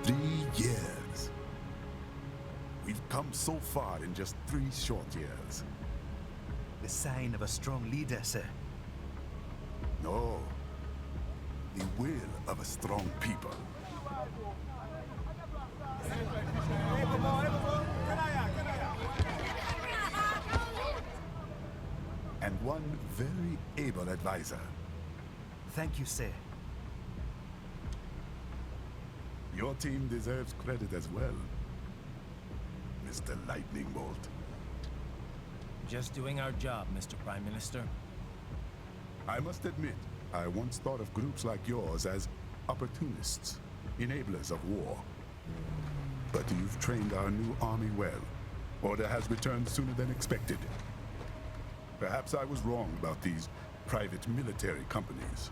3 years. We've come so far in just 3 short years. The sign of a strong leader, sir. No. The will of a strong people. And one very able advisor. Thank you, sir. Your team deserves credit as well, Mr. Lightning Bolt. Just doing our job, Mr. Prime Minister. I must admit, I once thought of groups like yours as opportunists, enablers of war. But you've trained our new army well. Order has returned sooner than expected. Perhaps I was wrong about these private military companies.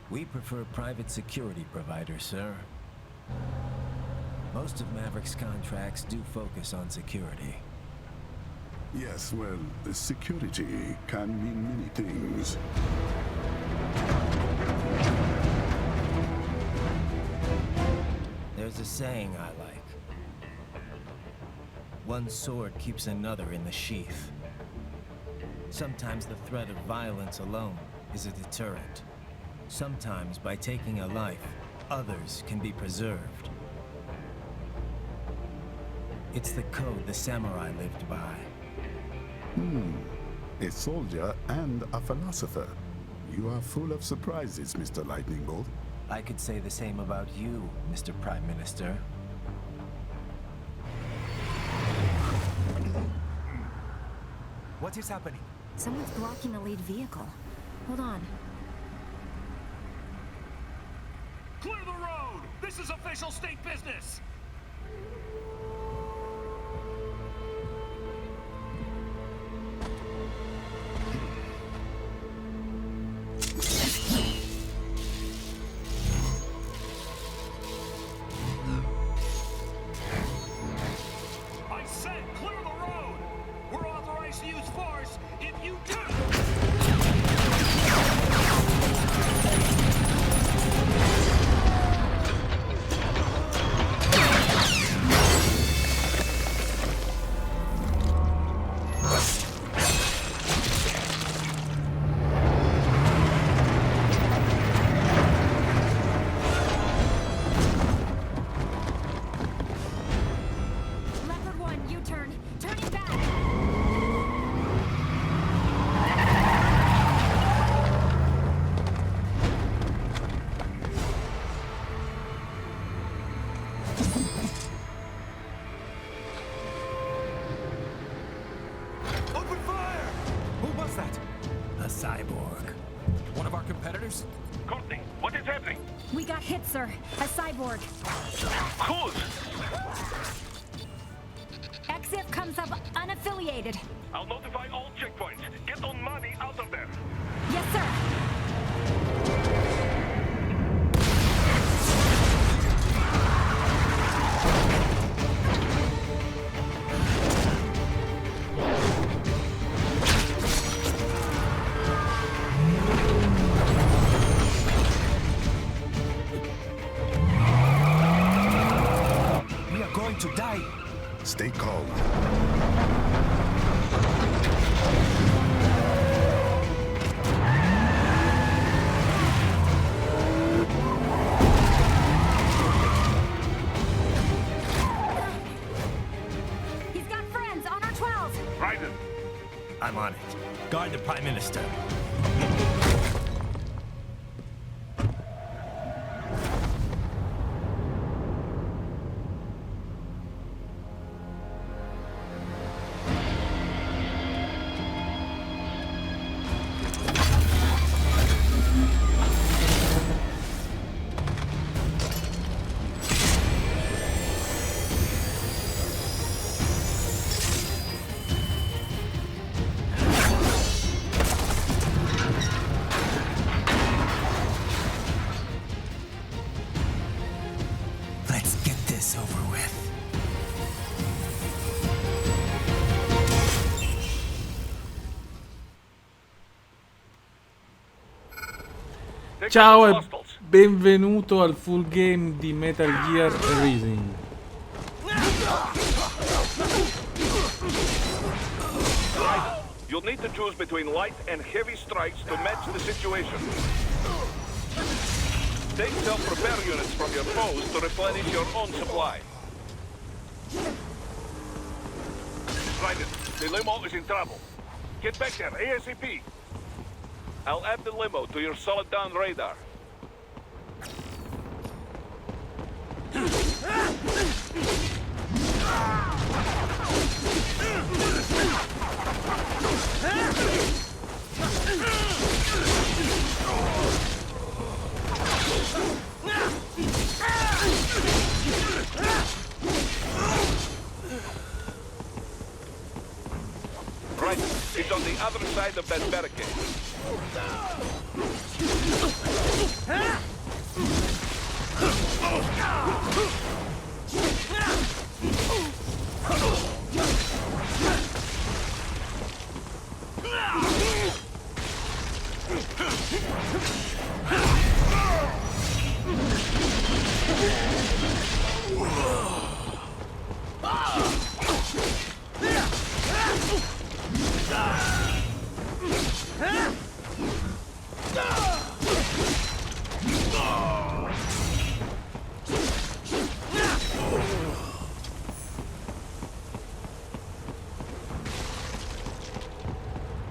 We prefer private security providers, sir. Most of Maverick's contracts do focus on security. Yes, well, security can mean many things. There's a saying I like. One sword keeps another in the sheath. Sometimes the threat of violence alone is a deterrent. Sometimes by taking a life, others can be preserved. It's the code the samurai lived by. A soldier and a philosopher. You are full of surprises, Mr. Lightning Bolt. I could say the same about you, Mr. Prime Minister. What is happening? Someone's blocking the lead vehicle. Hold on. Clear the road! This is official state business! I said clear the road! We're authorized to use force if you do! Leopard 1, U-turn. Turning back. Open fire! Who was that? A cyborg. One of our competitors? Courtney, what is happening? We got hit, sir. A cyborg. Whose? Exif comes up unaffiliated. I'll notify all checkpoints. Get on money out of there. Yes, sir. We are going to die. Stay calm. He's got friends on our 12. Raiden, I'm on it. Guard the Prime Minister. Let's get this over with. Ciao e benvenuto al full game di Metal Gear Rising. You'll need to choose between light and heavy strikes to match the situation. Take self-repair units from your foes to replenish your own supply. Raiden, the limo is in trouble. Get back there ASAP. I'll add the limo to your solid down radar. Right, it's on the other side of that barricade.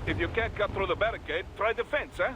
If you can't cut through the barricade, try the fence, eh?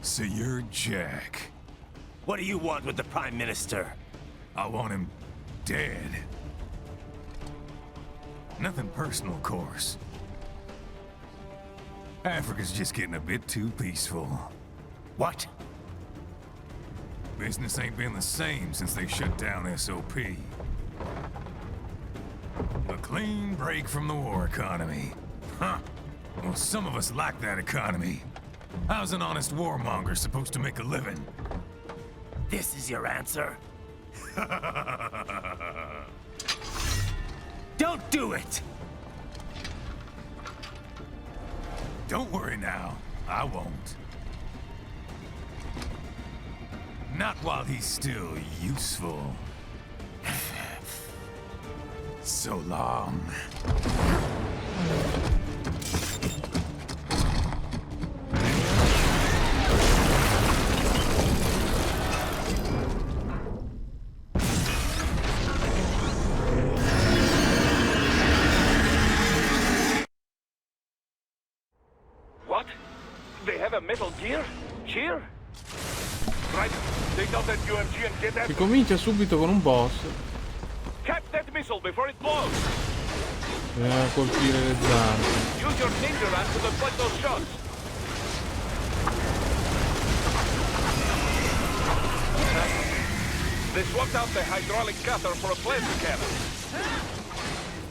So you're Jack. What do you want with the Prime Minister? I want him dead. Nothing personal, of course. Africa's just getting a bit too peaceful. What? Business ain't been the same since they shut down SOP. A clean break from the war economy. Huh. Well, some of us like that economy. How's an honest warmonger supposed to make a living? This is your answer? Don't do it! Don't worry now. I won't. Not while he's still useful. So long. What? They have a Metal Gear? Here? Right, take out that UMG and get that. Si comincia subito con un boss. Catch that missile before it blows. Colpire le zampe. Use your ninja run to deflect those shots. They swapped out the hydraulic cutter for a plasma cannon.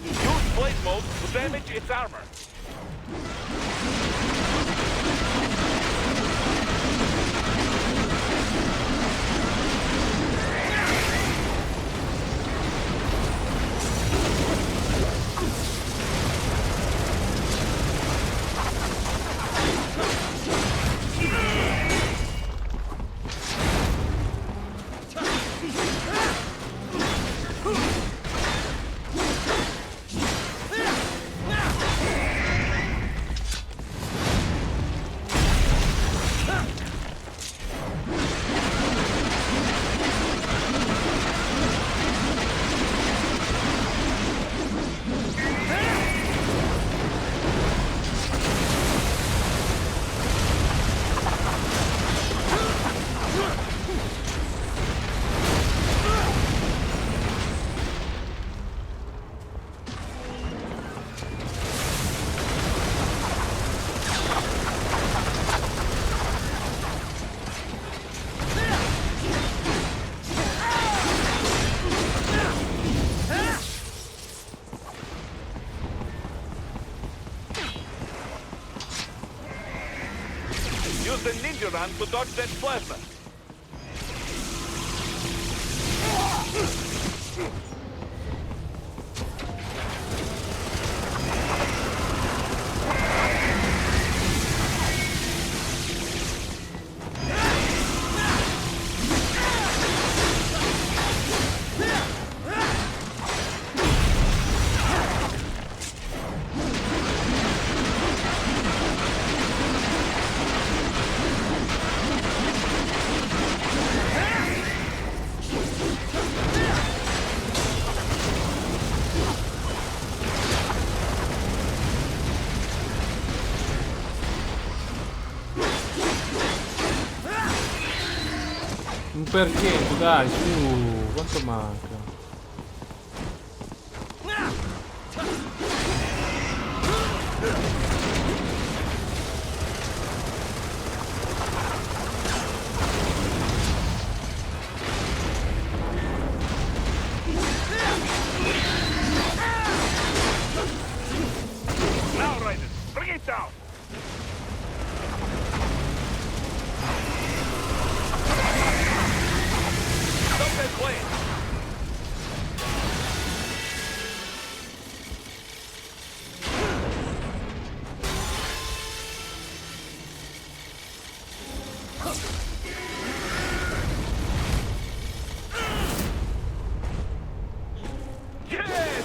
Use blade mode to damage its armor. Use the ninja run to dodge that plasma. Perché? Dai, su, quanto manca? Now, Raiden, bring it down. Stop that plane. Yes!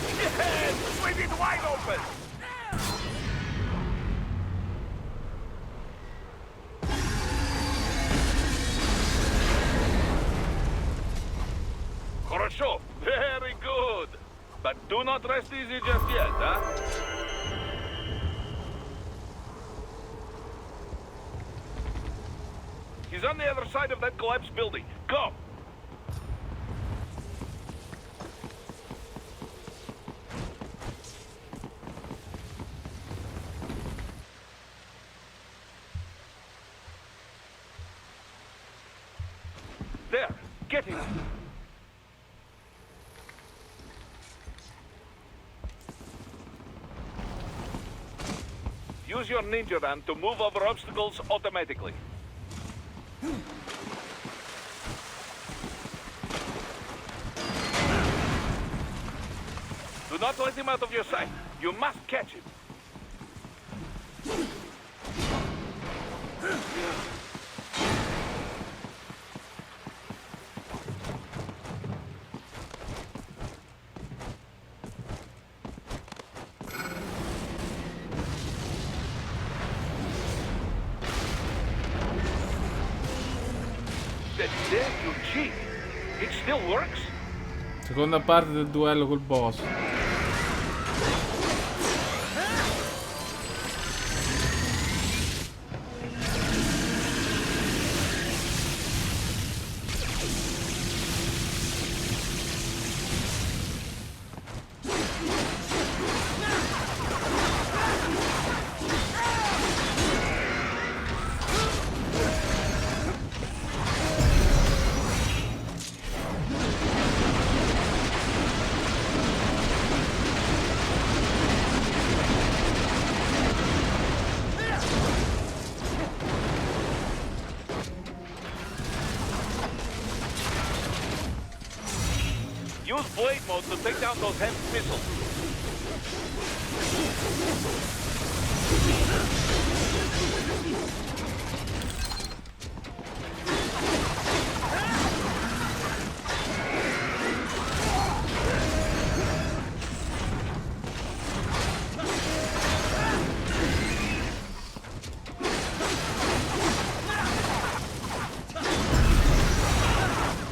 Swing it wide open! Хорошо, very good. But do not rest easy just yet, huh? He's on the other side of that collapsed building. Go! There, get him. Use your ninja run to move over obstacles automatically. Do not let him out of your sight. You must catch him. Dare you cheat? It still works? Seconda parte del duello col boss. Use blade mode to take down those heavy missiles.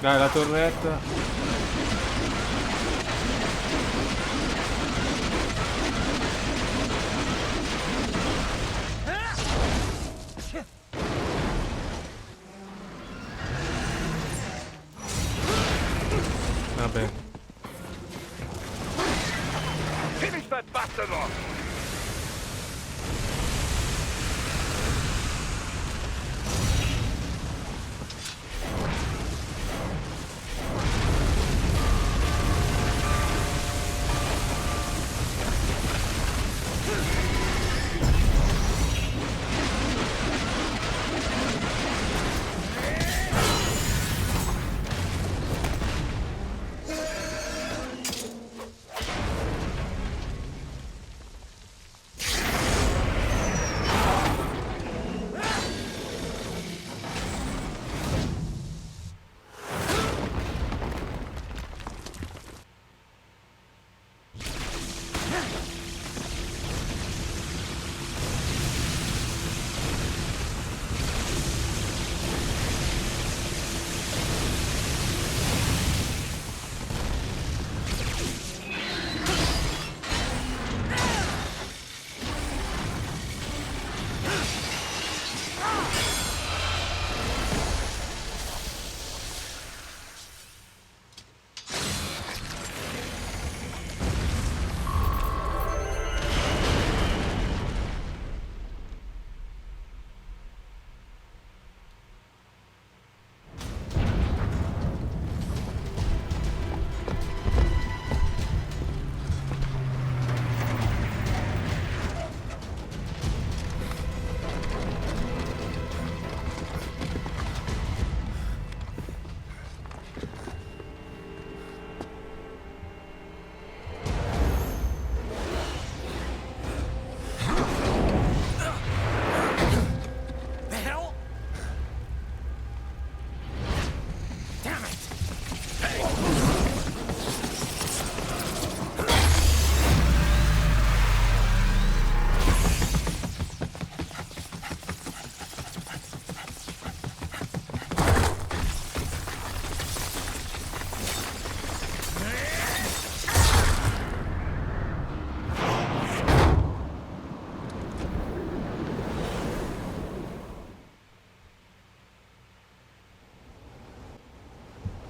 Dai, la torretta. Vabbè. Finish that bastard off.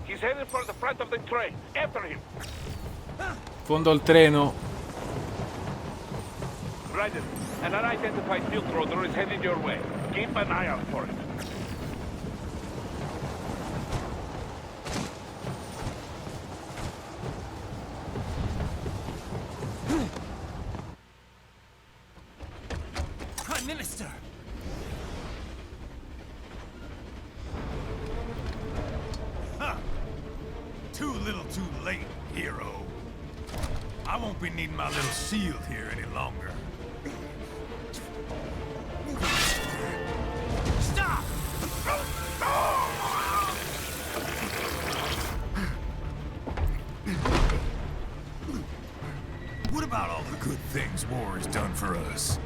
He's headed for the front of the train. After him. Fondo al treno. Ryder, an unidentified field roader is headed your way. Keep an eye out for it. Prime Minister! Too little too late, hero. I won't be needing my little shield here any longer. Stop! What about all the good things war has done for us?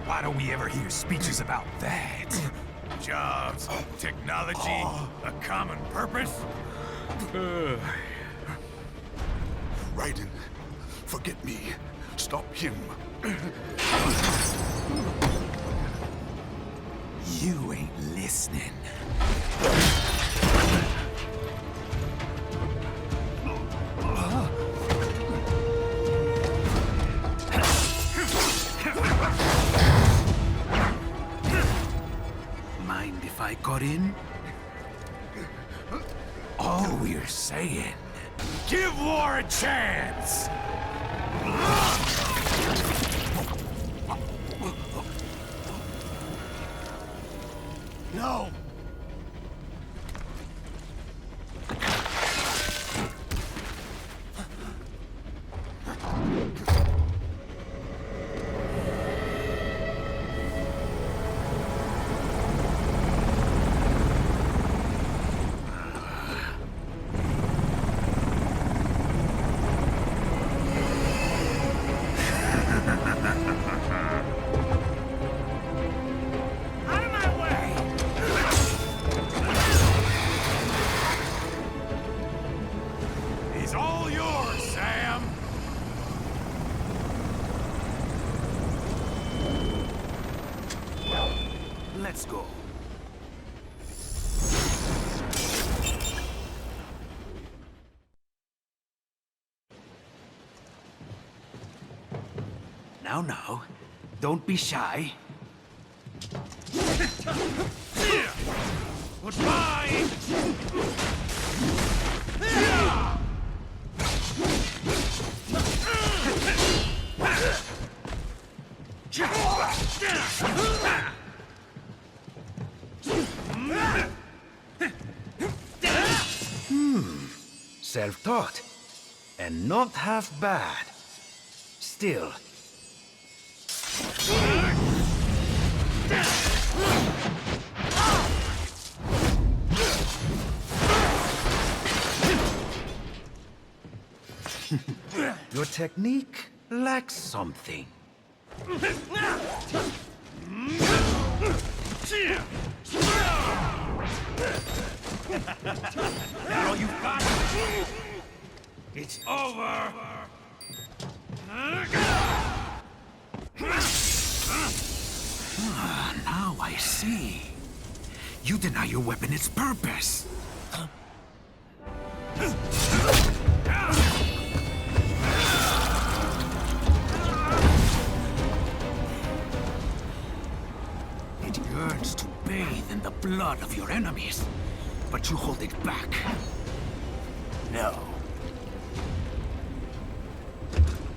Why don't we ever hear speeches about that? Jobs, technology, a common purpose? Raiden, forget me. Stop him. You ain't listening. Mind if I got in? All we're saying, give war a chance! No! Let's go. Now, don't be shy. Goodbye! Self-taught. And not half bad. Still. Your technique lacks something. That all you've got? It's over! Now I see. You deny your weapon its purpose. It yearns to bathe in the blood of your enemies, but you hold it back. No.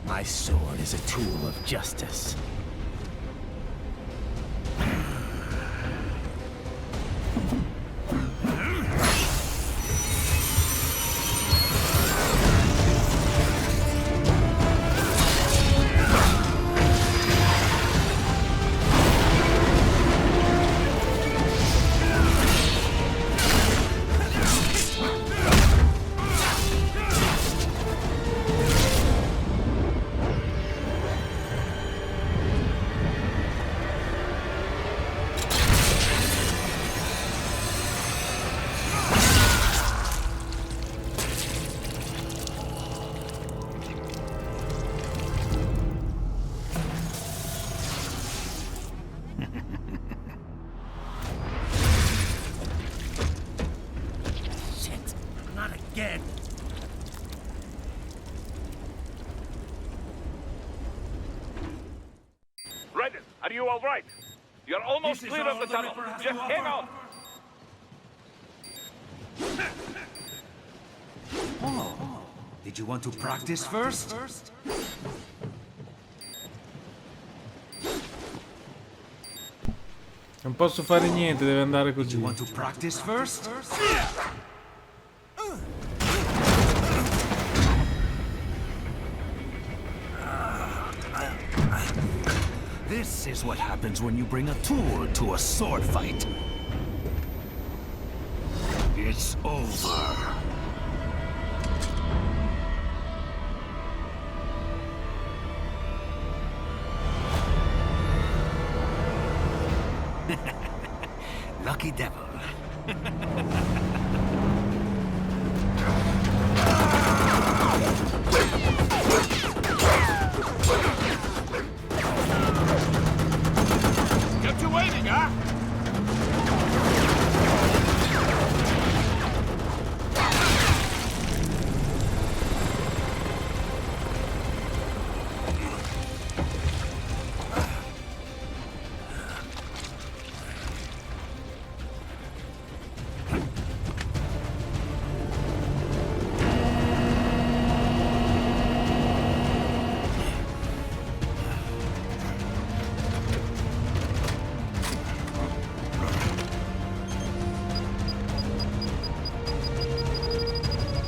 My sword is a tool of justice. Again. Raiden, are you all right? You're almost This is clear of all the the tunnel. Ripper has Just to hang offer. on. Did you want to practice first? Non posso fare niente, deve andare You così. want to practice first? This is what happens when you bring a tool to a sword fight. It's over. Lucky devil. Get you waiting, huh?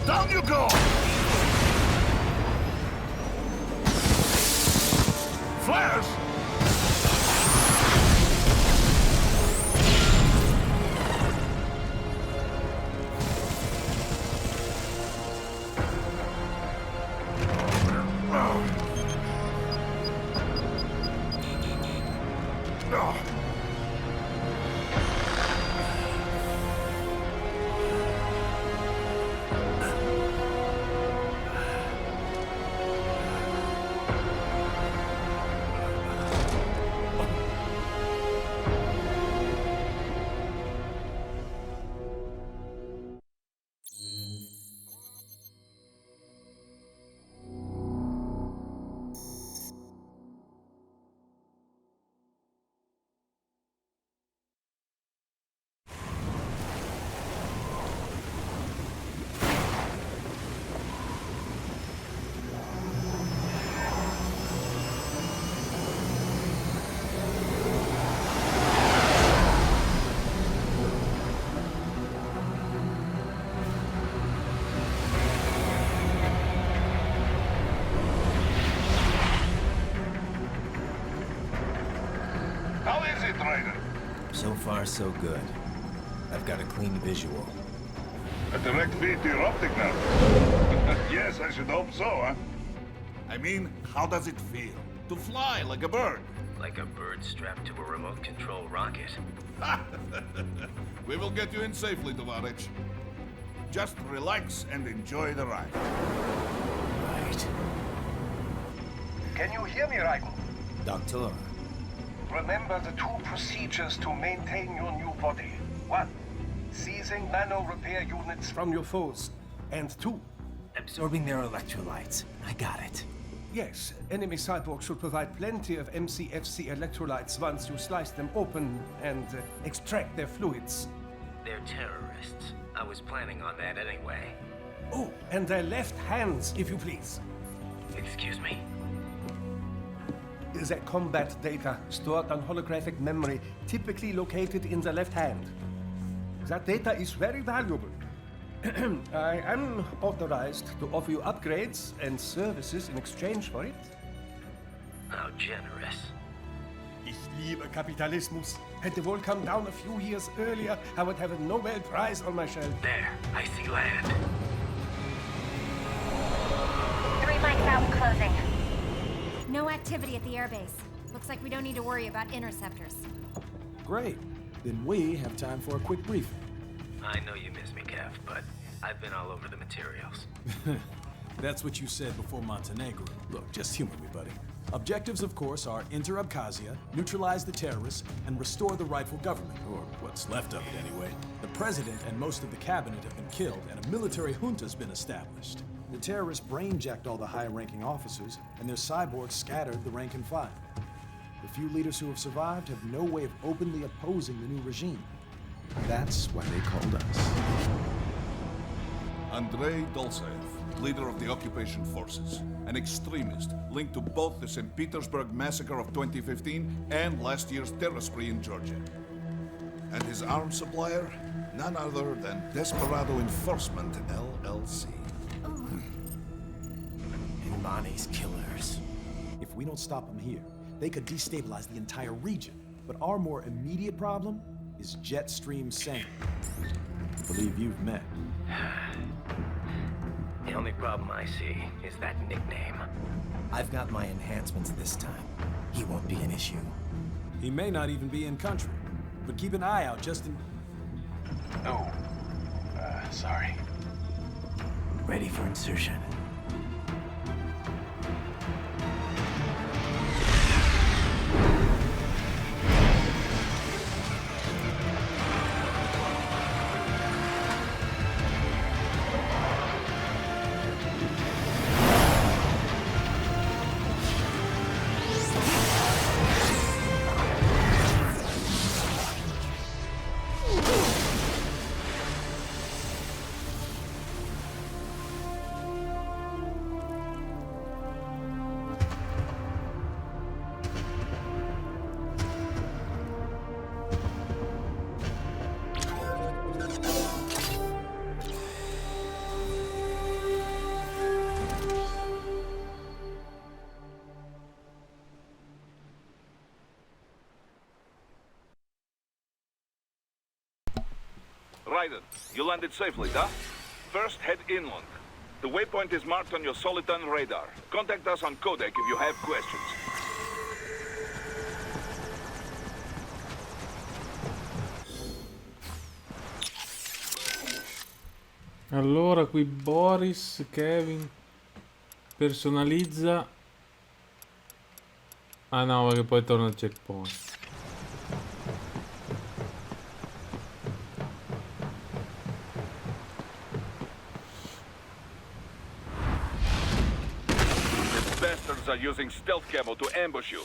Down you go! Flash! So far, so good. I've got a clean visual. A direct feed to your optic nerve. Yes, I should hope so, huh? I mean, how does it feel? To fly like a bird? Like a bird strapped to a remote control rocket. We will get you in safely, Tovarich. Just relax and enjoy the ride. Right. Can you hear me, Raiko? Doctor. Remember the two procedures to maintain your new body. 1. Seizing nano repair units from your foes. And 2. Absorbing their electrolytes. I got it. Yes, enemy cyborgs should provide plenty of MCFC electrolytes once you slice them open and extract their fluids. They're terrorists. I was planning on that anyway. Oh, and their left hands, if you please. Excuse me? The combat data stored on holographic memory, typically located in the left hand. That data is very valuable. I am authorized to offer you upgrades and services in exchange for it. How generous. Ich liebe Kapitalismus. Had the war come down a few years earlier, I would have a Nobel Prize on my shelf. There, I see land. 3 mics out and closing. No activity at the airbase. Looks like we don't need to worry about interceptors. Great. Then we have time for a quick briefing. I know you miss me, Kev, but I've been all over the materials. That's what you said before Montenegro. Look, just humor me, buddy. Objectives, of course, are enter Abkhazia, neutralize the terrorists, and restore the rightful government, or what's left of it anyway. The president and most of the cabinet have been killed, and a military junta's been established. The terrorists brainjacked all the high-ranking officers, and their cyborgs scattered the rank and file. The few leaders who have survived have no way of openly opposing the new regime. That's why they called us. Andrei Dolzaev, leader of the occupation forces, an extremist linked to both the St. Petersburg massacre of 2015 and last year's terror spree in Georgia. And his arms supplier, none other than Desperado Enforcement, LLC. Imani's killers. If we don't stop them here, they could destabilize the entire region. But our more immediate problem is Jetstream Sane. I believe you've met. The only problem I see is that nickname. I've got my enhancements this time. He won't be an issue. He may not even be in country, but keep an eye out just in... Oh, sorry. Ready for insertion. Raiden, you landed safely, huh? First, head inland. The waypoint is marked on your Soliton radar. Contact us on codec if you have questions. Allora qui Boris, Kevin personalizza. Ah no, perché poi torna al checkpoint. Bastards are using stealth camo to ambush you.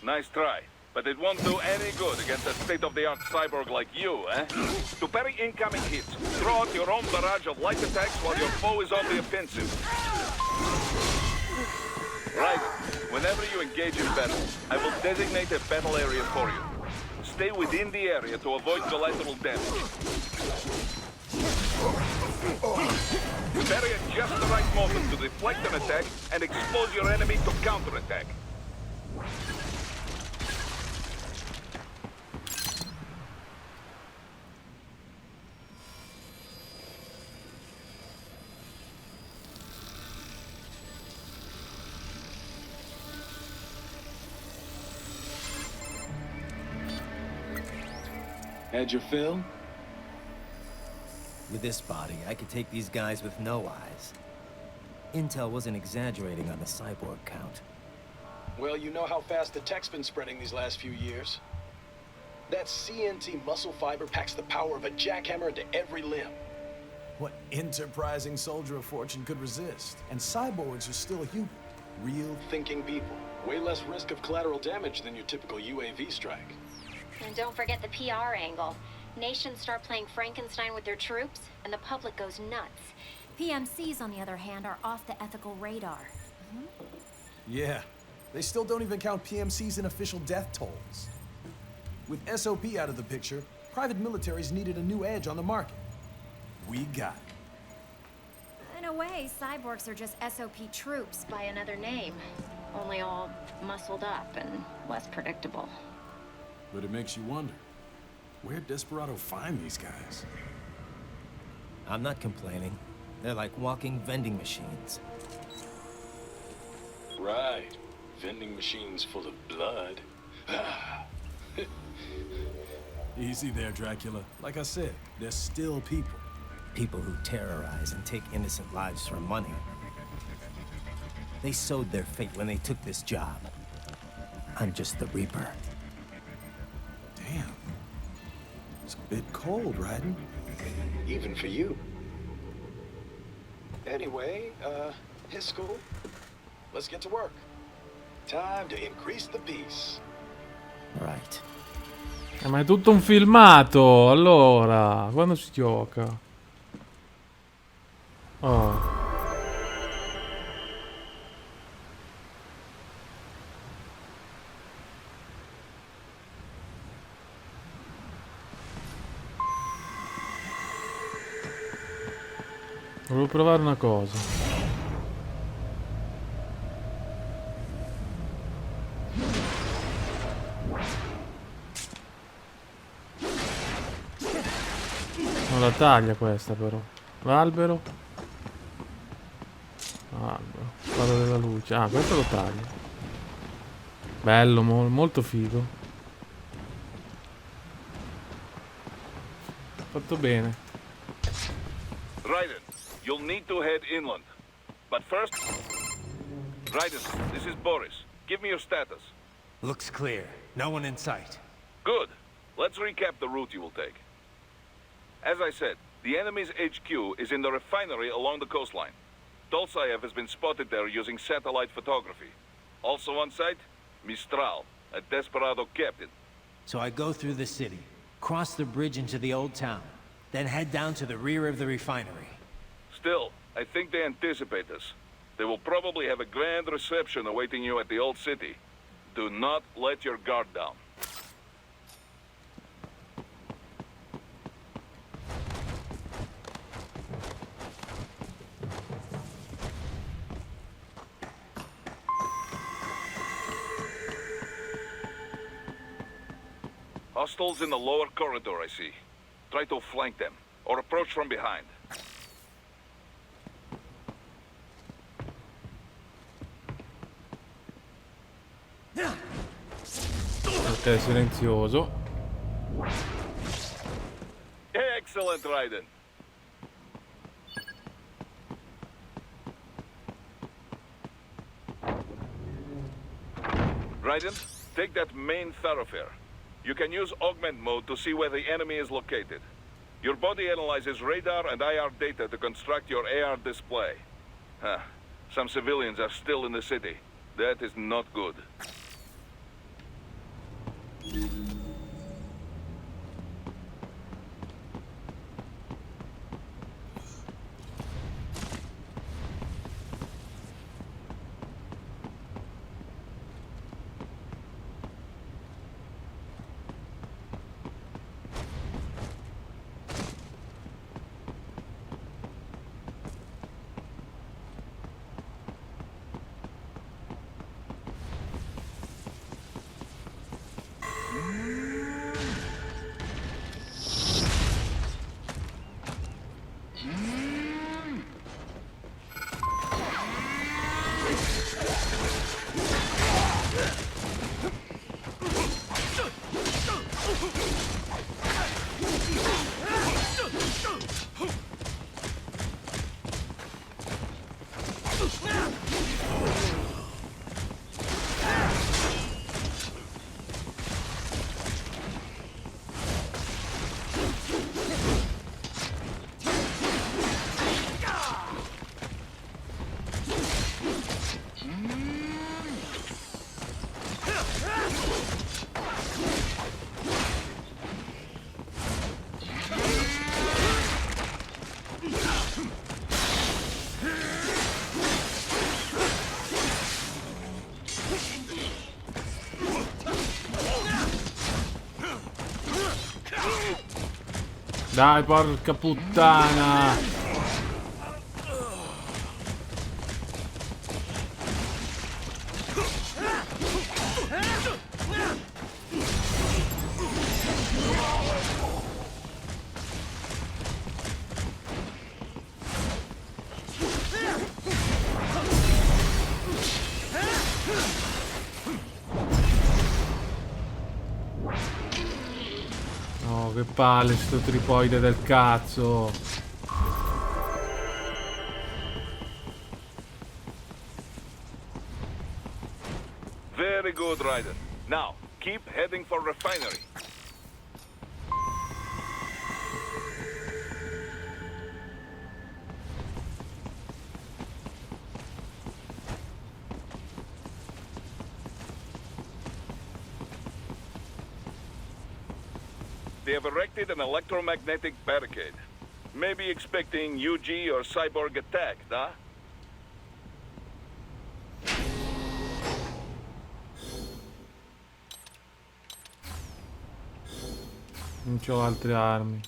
Nice try, but it won't do any good against a state-of-the-art cyborg like you, eh? To parry incoming hits, throw out your own barrage of light attacks while your foe is on the offensive. Right, whenever you engage in battle, I will designate a battle area for you. Stay within the area to avoid collateral damage. Parry at just the right moment to deflect an attack and expose your enemy to counterattack. Had your fill? With this body, I could take these guys with no eyes. Intel wasn't exaggerating on the cyborg count. Well, you know how fast the tech's been spreading these last few years. That CNT muscle fiber packs the power of a jackhammer into every limb. What enterprising soldier of fortune could resist? And cyborgs are still human. Real Thinking people. Way less risk of collateral damage than your typical UAV strike. And don't forget the PR angle. Nations start playing Frankenstein with their troops, and the public goes nuts. PMCs, on the other hand, are off the ethical radar. Yeah. They still don't even count PMCs in official death tolls. With SOP out of the picture, private militaries needed a new edge on the market. We got it. In a way, cyborgs are just SOP troops by another name. Only all muscled up and less predictable. But it makes you wonder, where'd Desperado find these guys? I'm not complaining. They're like walking vending machines. Right. Vending machines full of blood. Easy there, Dracula. Like I said, they're still people. People who terrorize and take innocent lives for money. They sowed their fate when they took this job. I'm just the Reaper. Damn. It's a bit cold, Raiden. Even for you. Anyway, his school. Let's get to work. Time to increase the peace. Right. Ma è tutto un filmato. Allora, quando si gioca? Oh. Volevo provare una cosa. Non la taglia questa però. L'albero. Albero. Quello della luce. Ah, questo lo taglia. Bello, molto figo. Fatto bene. Raiden, you'll need to head inland. But first... Raiden, this is Boris. Give me your status. Looks clear. No one in sight. Good. Let's recap the route you will take. As I said, the enemy's HQ is in the refinery along the coastline. Tolsaev has been spotted there using satellite photography. Also on site, Mistral, a Desperado captain. So I go through the city, cross the bridge into the old town, then head down to the rear of the refinery. Still, I think they anticipate us. They will probably have a grand reception awaiting you at the old city. Do not let your guard down. Hostiles in the lower corridor, I see. Try to flank them, or approach from behind. Ok, silenzioso. Excellent, Raiden. Raiden, take that main thoroughfare. You can use augment mode to see where the enemy is located. Your body analyzes radar and IR data to construct your AR display. Huh. Some civilians are still in the city. That is not good. Dai, porca puttana. No, che palle sto tripoide del cazzo. Very good, Ryder. Now, keep heading for refinery. They have erected an electromagnetic barricade. Maybe expecting UG or cyborg attack, huh? Non c'ho altre armi.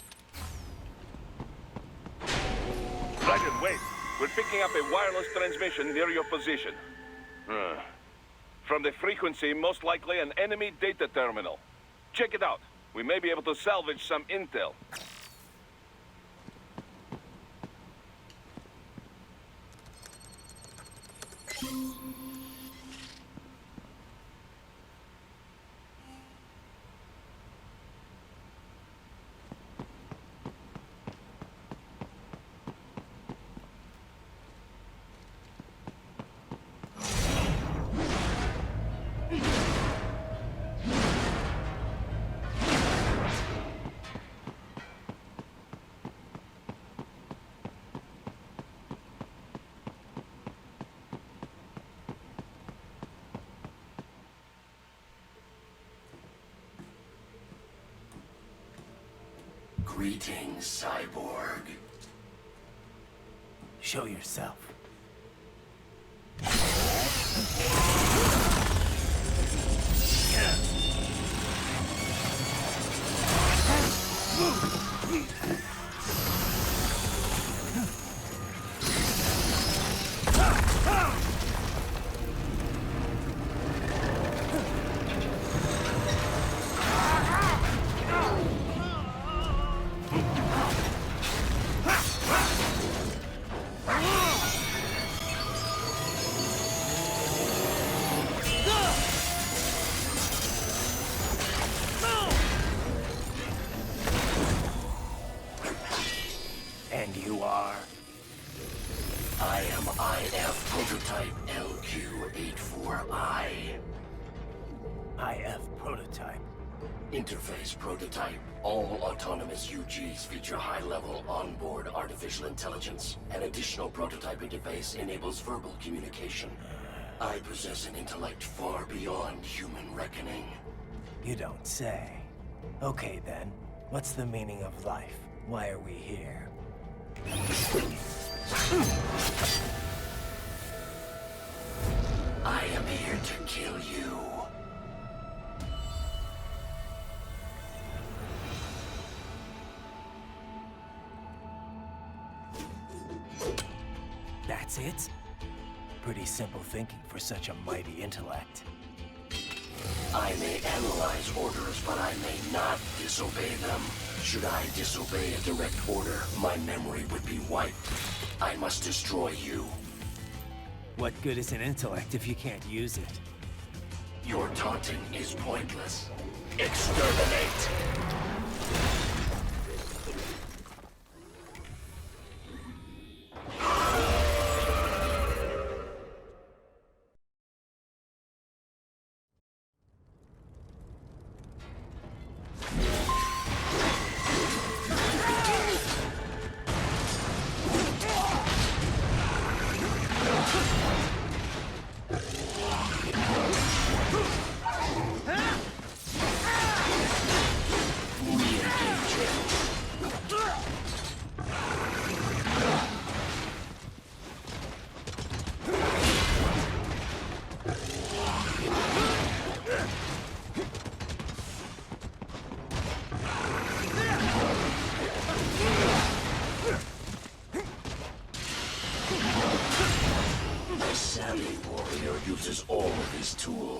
Ryder, wait. We're picking up a wireless transmission near your position. From the frequency, most likely an enemy data terminal. Check it out. We may be able to salvage some intel. Greetings, cyborg. Show yourself. And you are? I am IF Prototype LQ84I. IF Prototype. Interface Prototype. All autonomous UGs feature high-level onboard artificial intelligence. An additional prototype interface enables verbal communication. I possess an intellect far beyond human reckoning. You don't say. Okay then, what's the meaning of life? Why are we here? I am here to kill you. That's it? Pretty simple thinking for such a mighty intellect. I may analyze orders, but I may not disobey them. Should I disobey a direct order, my memory would be wiped. I must destroy you. What good is an intellect if you can't use it? Your taunting is pointless. Exterminate!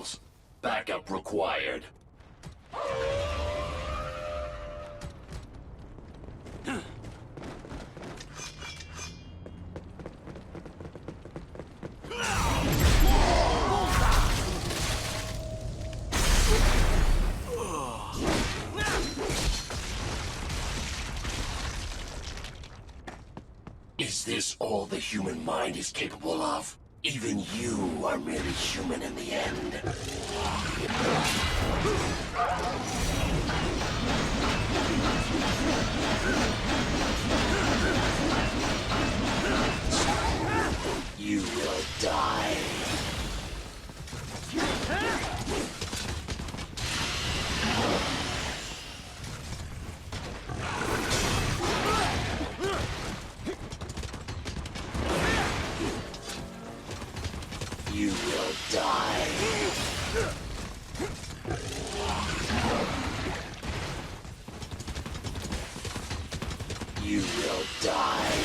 signals. Backup required. Is this all the human mind is capable of? Even you are merely human in the end. You will die. You will die. You will die.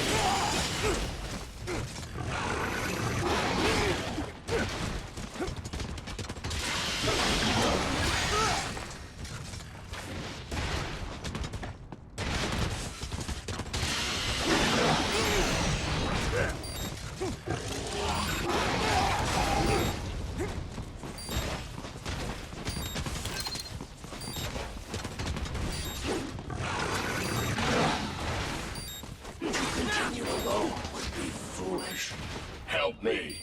Help me.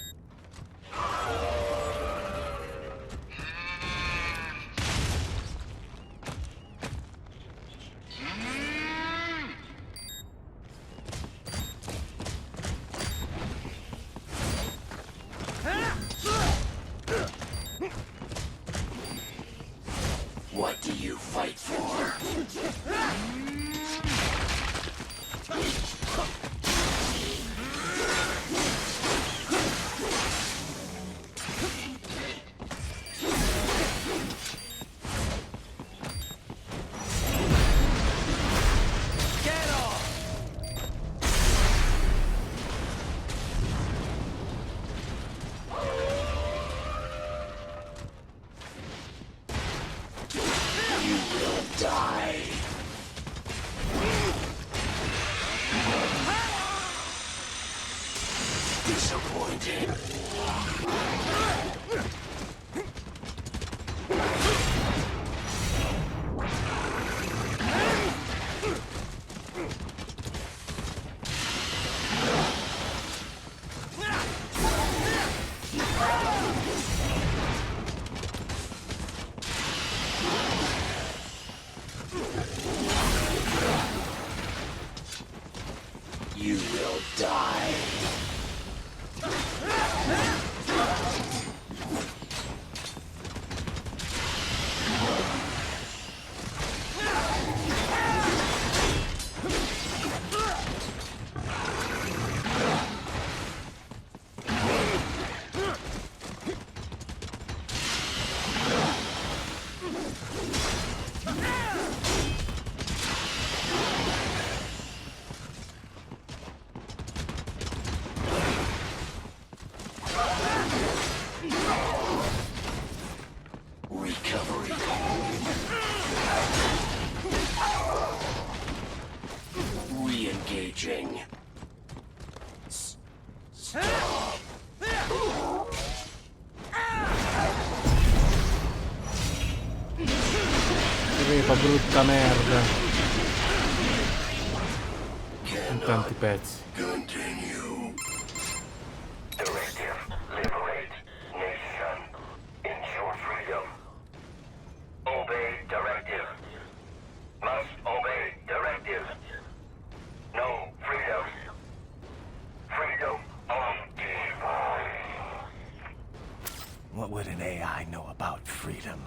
What do you fight for? Die. Disappointed. You will die. Recovery. Re-engaging. Stop. Che fa brutta merda. In tanti pezzi. Continue. Directive. Liberate. Nation. Ensure freedom. Obey directive. Must obey directive. No freedom. Freedom of divine. What would an AI know about freedom?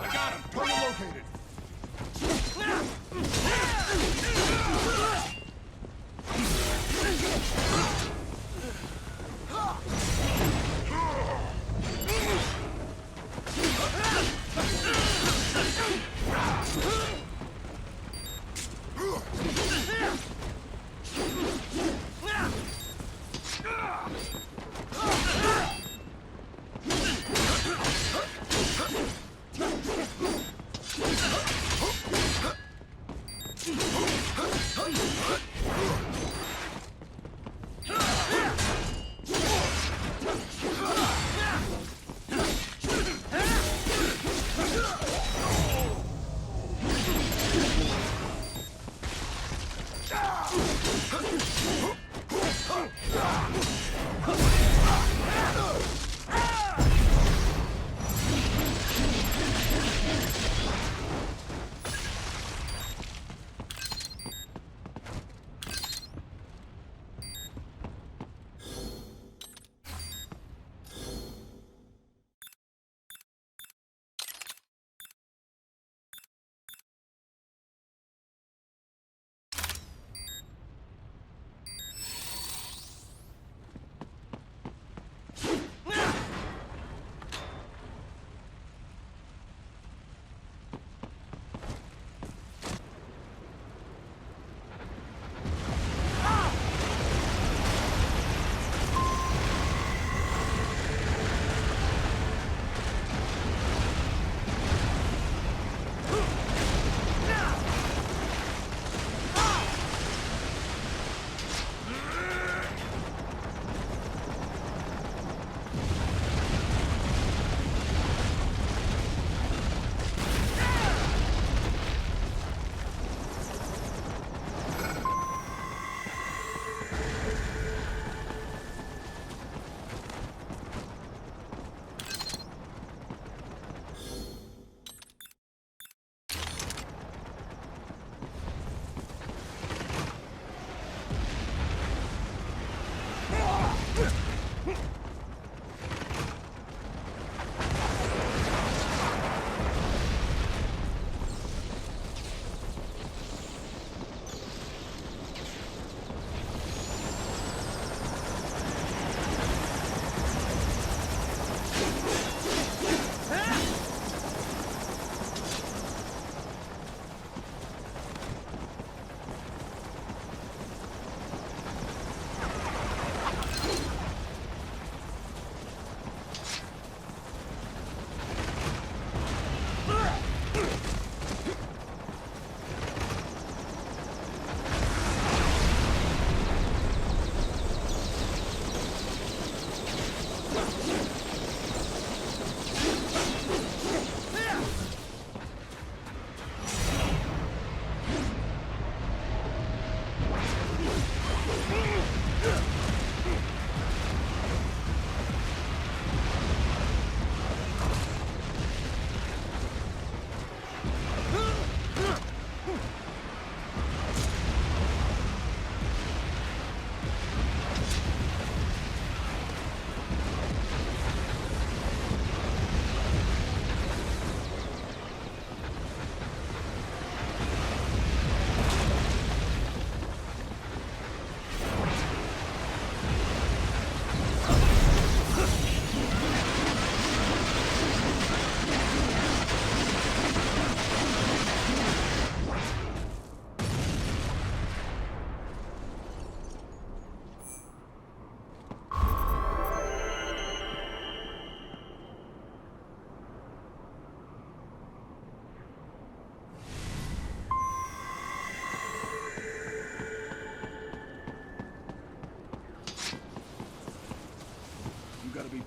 I got him. Target located.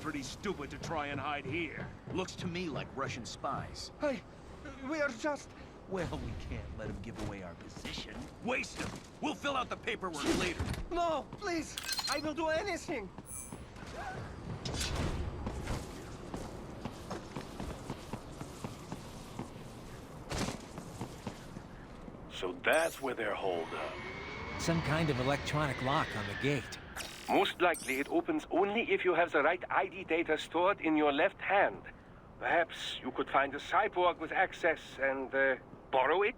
pretty stupid to try and hide here. Looks to me like Russian spies. Hey, we are just... Well, we can't let him give away our position. Waste them. We'll fill out the paperwork later. No, please! I will do anything! So that's where they're holed up. Some kind of electronic lock on the gate. Most likely it opens only if you have the right ID data stored in your left hand. Perhaps you could find a cyborg with access and, borrow it?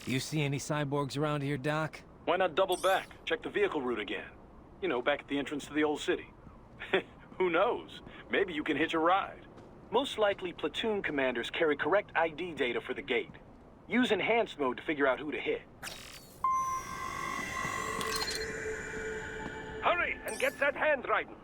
You see any cyborgs around here, Doc? Why not double back? Check the vehicle route again. You know, back at the entrance to the old city. Who knows? Maybe you can hitch a ride. Most likely, platoon commanders carry correct ID data for the gate. Use enhanced mode to figure out who to hit. Hurry and get that hand riding.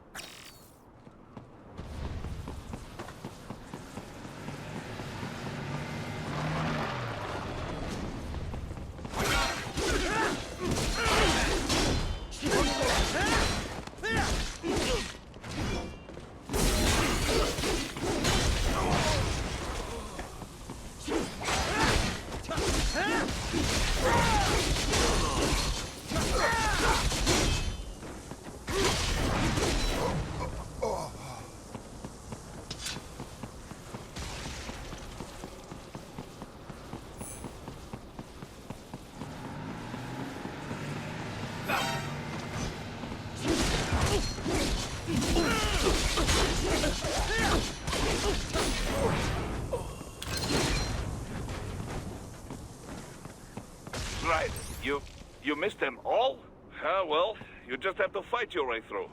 Right. You missed them all? Ah, well, you just have to fight your way through.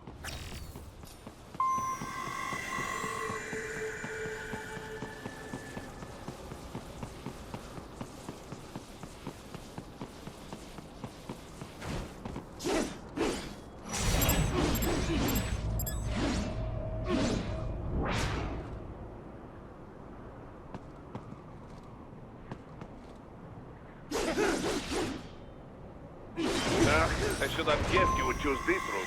I should have guessed you would choose this route.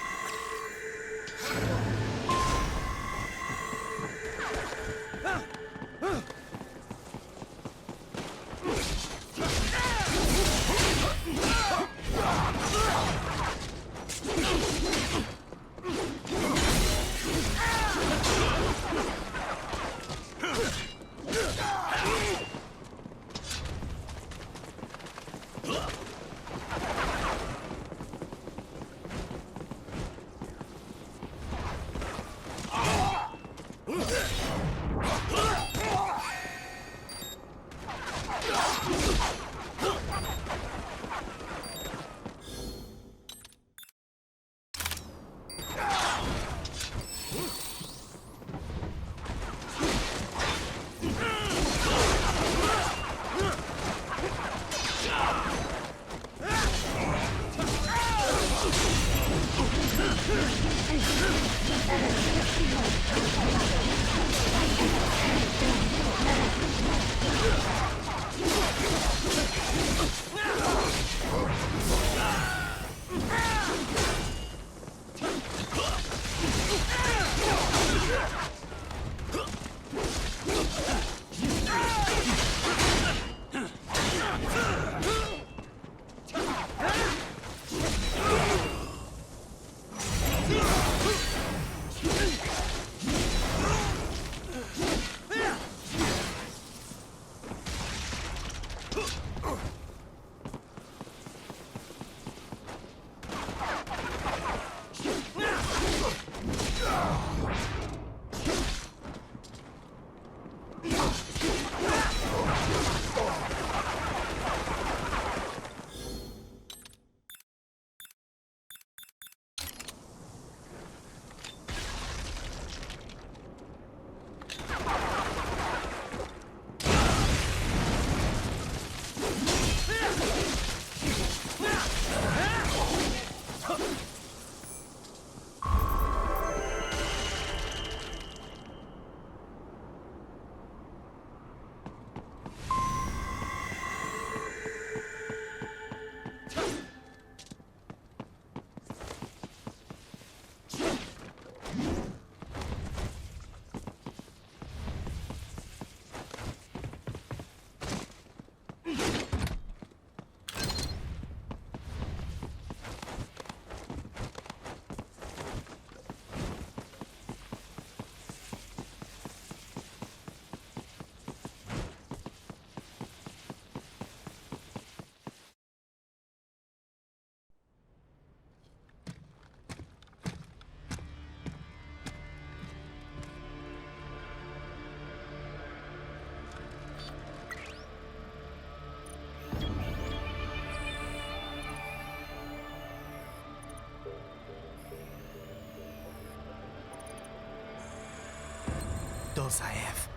skills I have.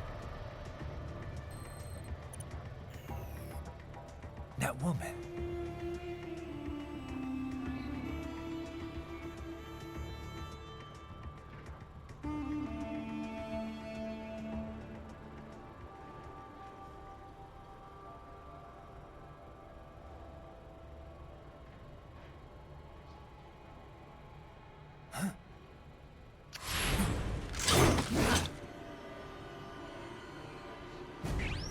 That woman.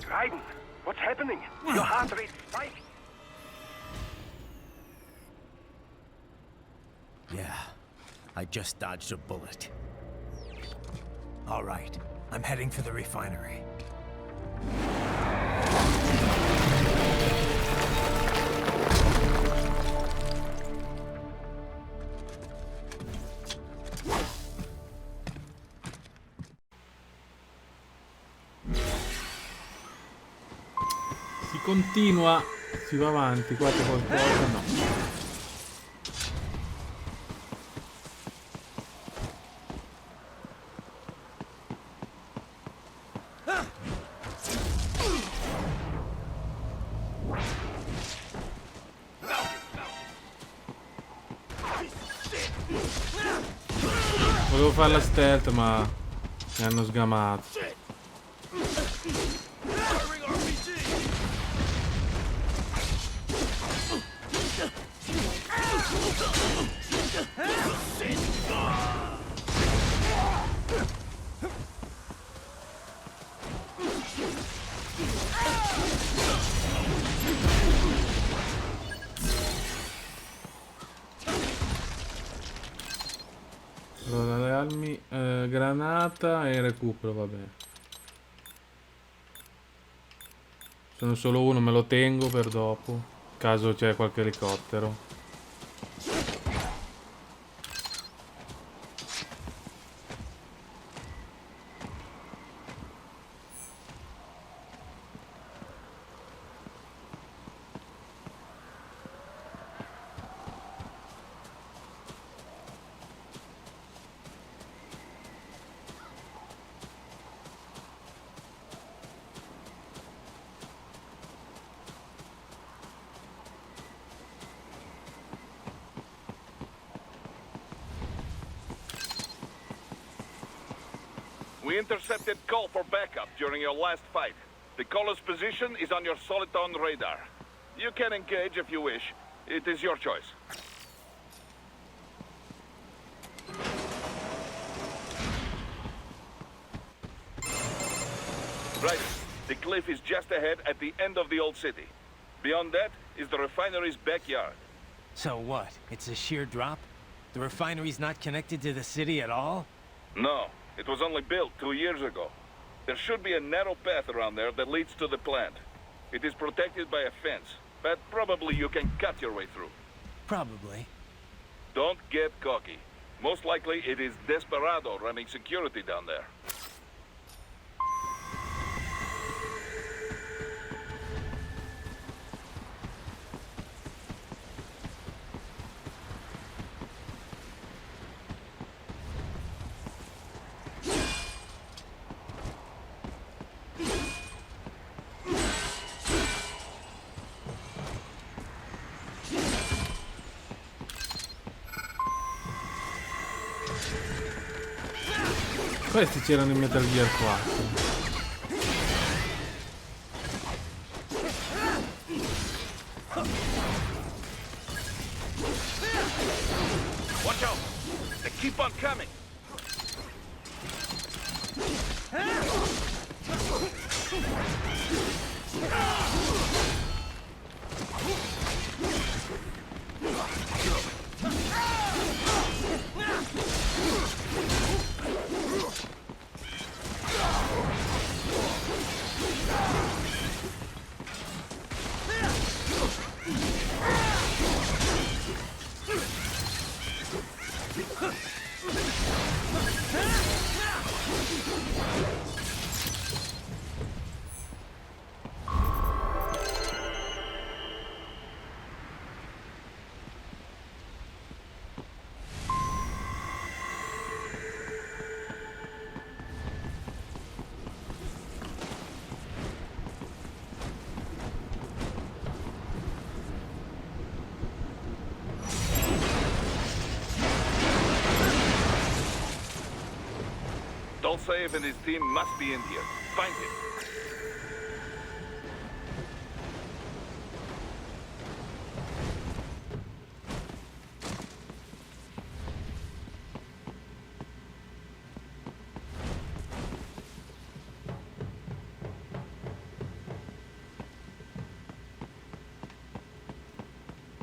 Raiden, what's happening? Your heart rate spiked. Yeah, I just dodged a bullet. All right, I'm heading for the refinery. Si continua, si va avanti, qua c'è qualcosa, no. Volevo fare la stealth ma mi hanno sgamato. Allora, le armi, granata e recupero, vabbè. Sono solo uno, me lo tengo per dopo, in caso c'è qualche elicottero. We intercepted call for backup during your last fight. The caller's position is on your Soliton radar. You can engage if you wish. It is your choice. Right. The cliff is just ahead at the end of the old city. Beyond that is the refinery's backyard. So what? It's a sheer drop? The refinery's not connected to the city at all? No. It was only built 2 years ago. There should be a narrow path around there that leads to the plant. It is protected by a fence, but probably you can cut your way through. Probably. Don't get cocky. Most likely it is Desperado running security down there. Questi c'erano in Metal Gear 4. Watch out! They keep on coming! failsafe and his team must be in here. Find him.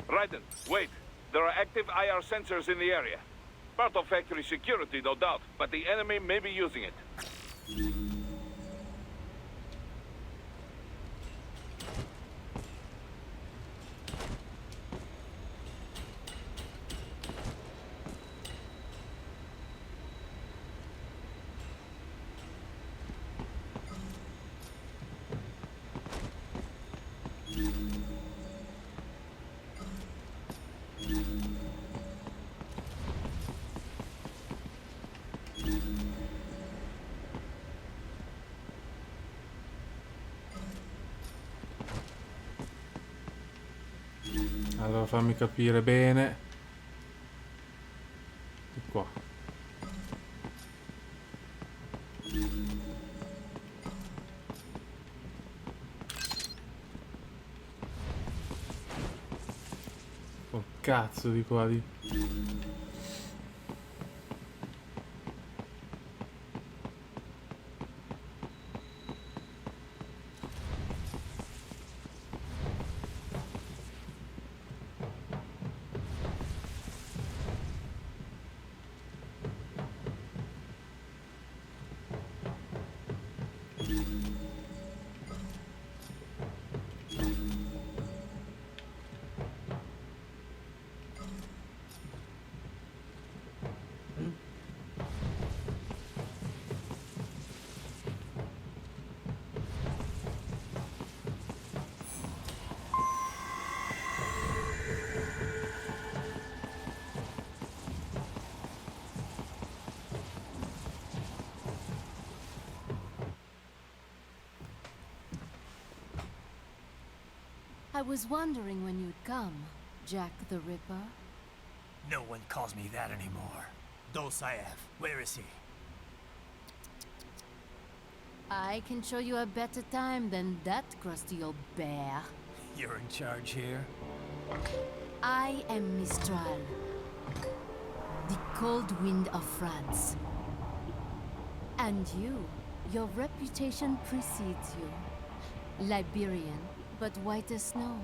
Raiden, wait. There are active IR sensors in the area. Part of factory security, no doubt, but the enemy may be using it. Allora fammi capire bene. Di qua. Oh cazzo di qua di. I was wondering when you'd come, Jack the Ripper. No one calls me that anymore. Dosaev, where is he? I can show you a better time than that crusty old bear. You're in charge here? I am Mistral, the cold wind of France. And you, your reputation precedes you. Liberian, but white as snow.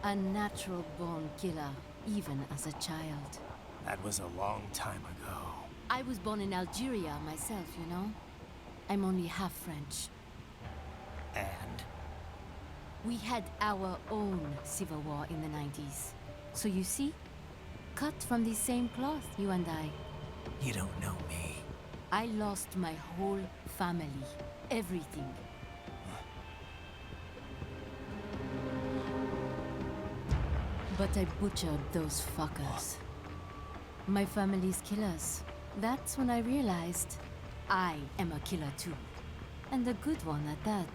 A natural-born killer, even as a child. That was a long time ago. I was born in Algeria myself, you know? I'm only half French. And? We had our own civil war in the 90s. So you see? Cut from the same cloth, you and I. You don't know me. I lost my whole family. Everything. But I butchered those fuckers. My family's killers. That's when I realized I am a killer too. And a good one at that.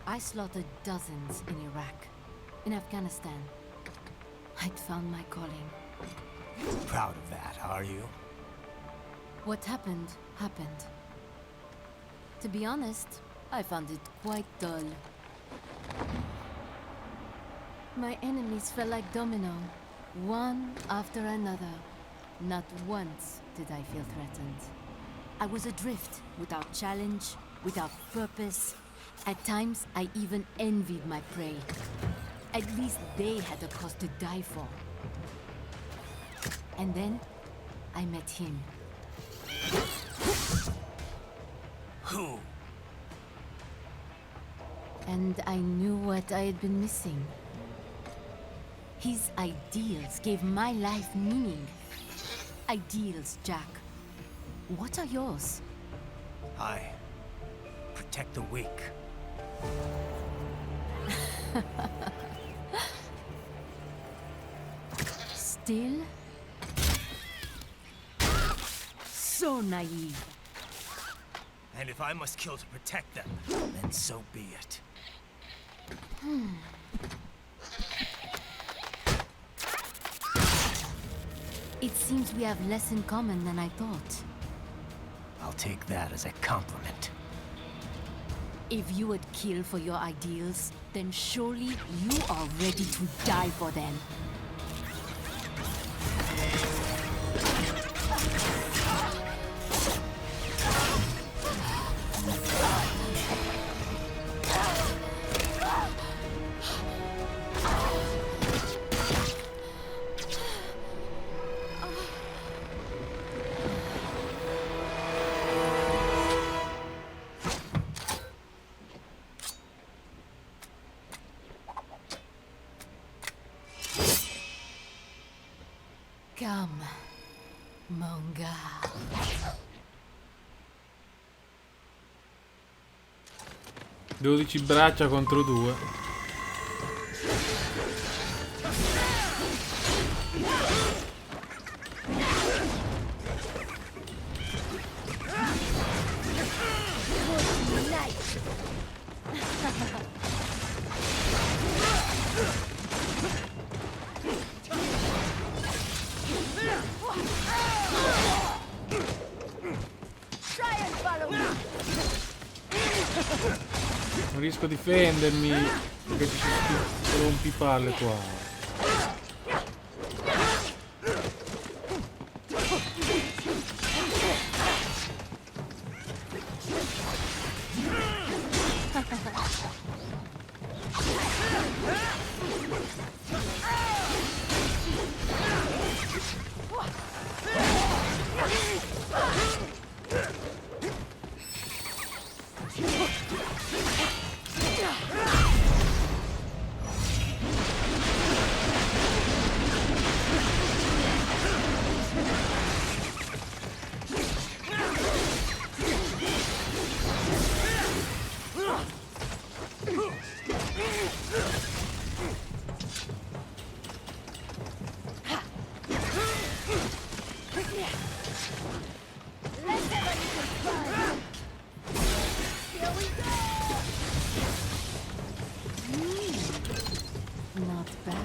I slaughtered dozens in Iraq, in Afghanistan. I'd found my calling. Proud of that, are you? What happened, happened. To be honest, I found it quite dull. My enemies fell like domino, one after another. Not once did I feel threatened. I was adrift, without challenge, without purpose. At times, I even envied my prey. At least they had a cause to die for. And then, I met him. Who? And I knew what I had been missing. His ideals gave my life meaning. Ideals, Jack. What are yours? I protect the weak. Still? So naive. And if I must kill to protect them, then so be it. It seems we have less in common than I thought. I'll take that as a compliment. If you would kill for your ideals, then surely you are ready to die for them. Come, Monga. 12 braccia contro 2. Non riesco a difendermi perché ci sono sti rompipalle qua. Not bad.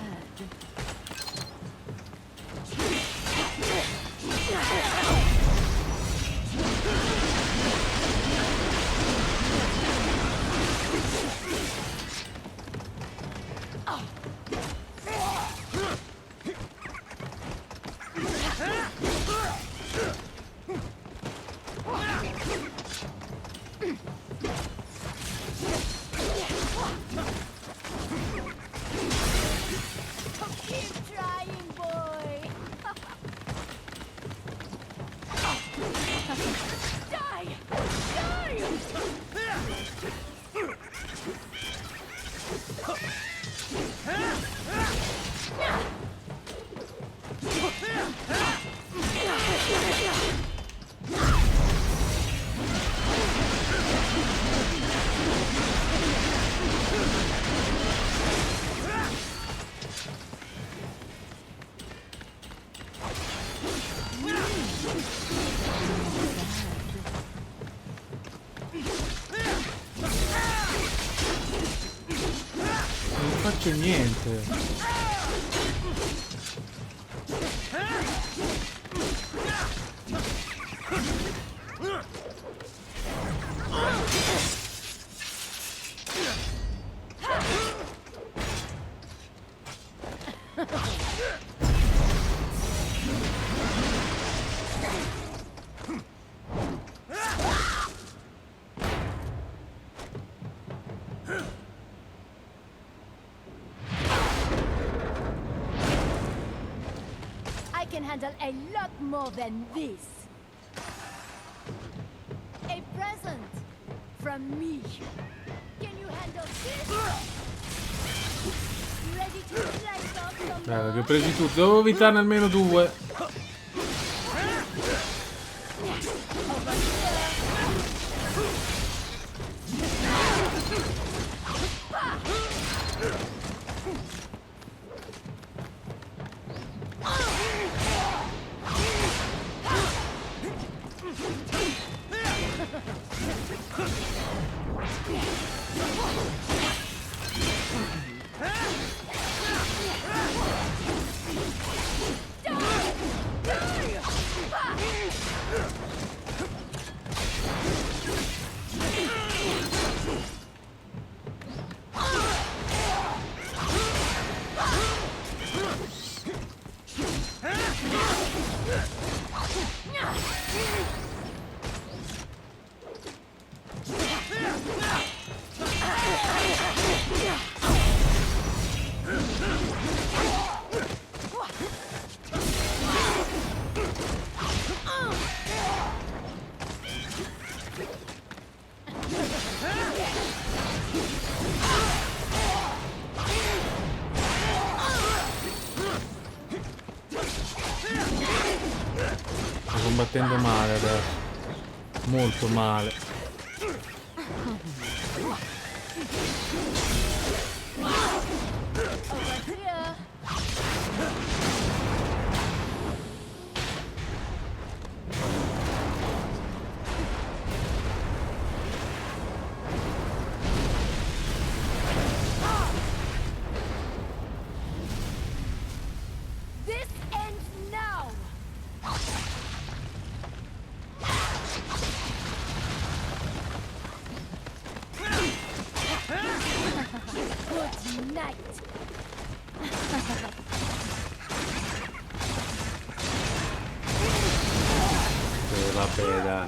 Non faccio niente. I can handle a lot more than this. A present from me. Can you handle this? Ready to slice off some Bello, li ho presi tutti. Dovevo evitarne almeno 2. mettendo male adesso. Molto male. This ends now! Good night! Vabbè, dai.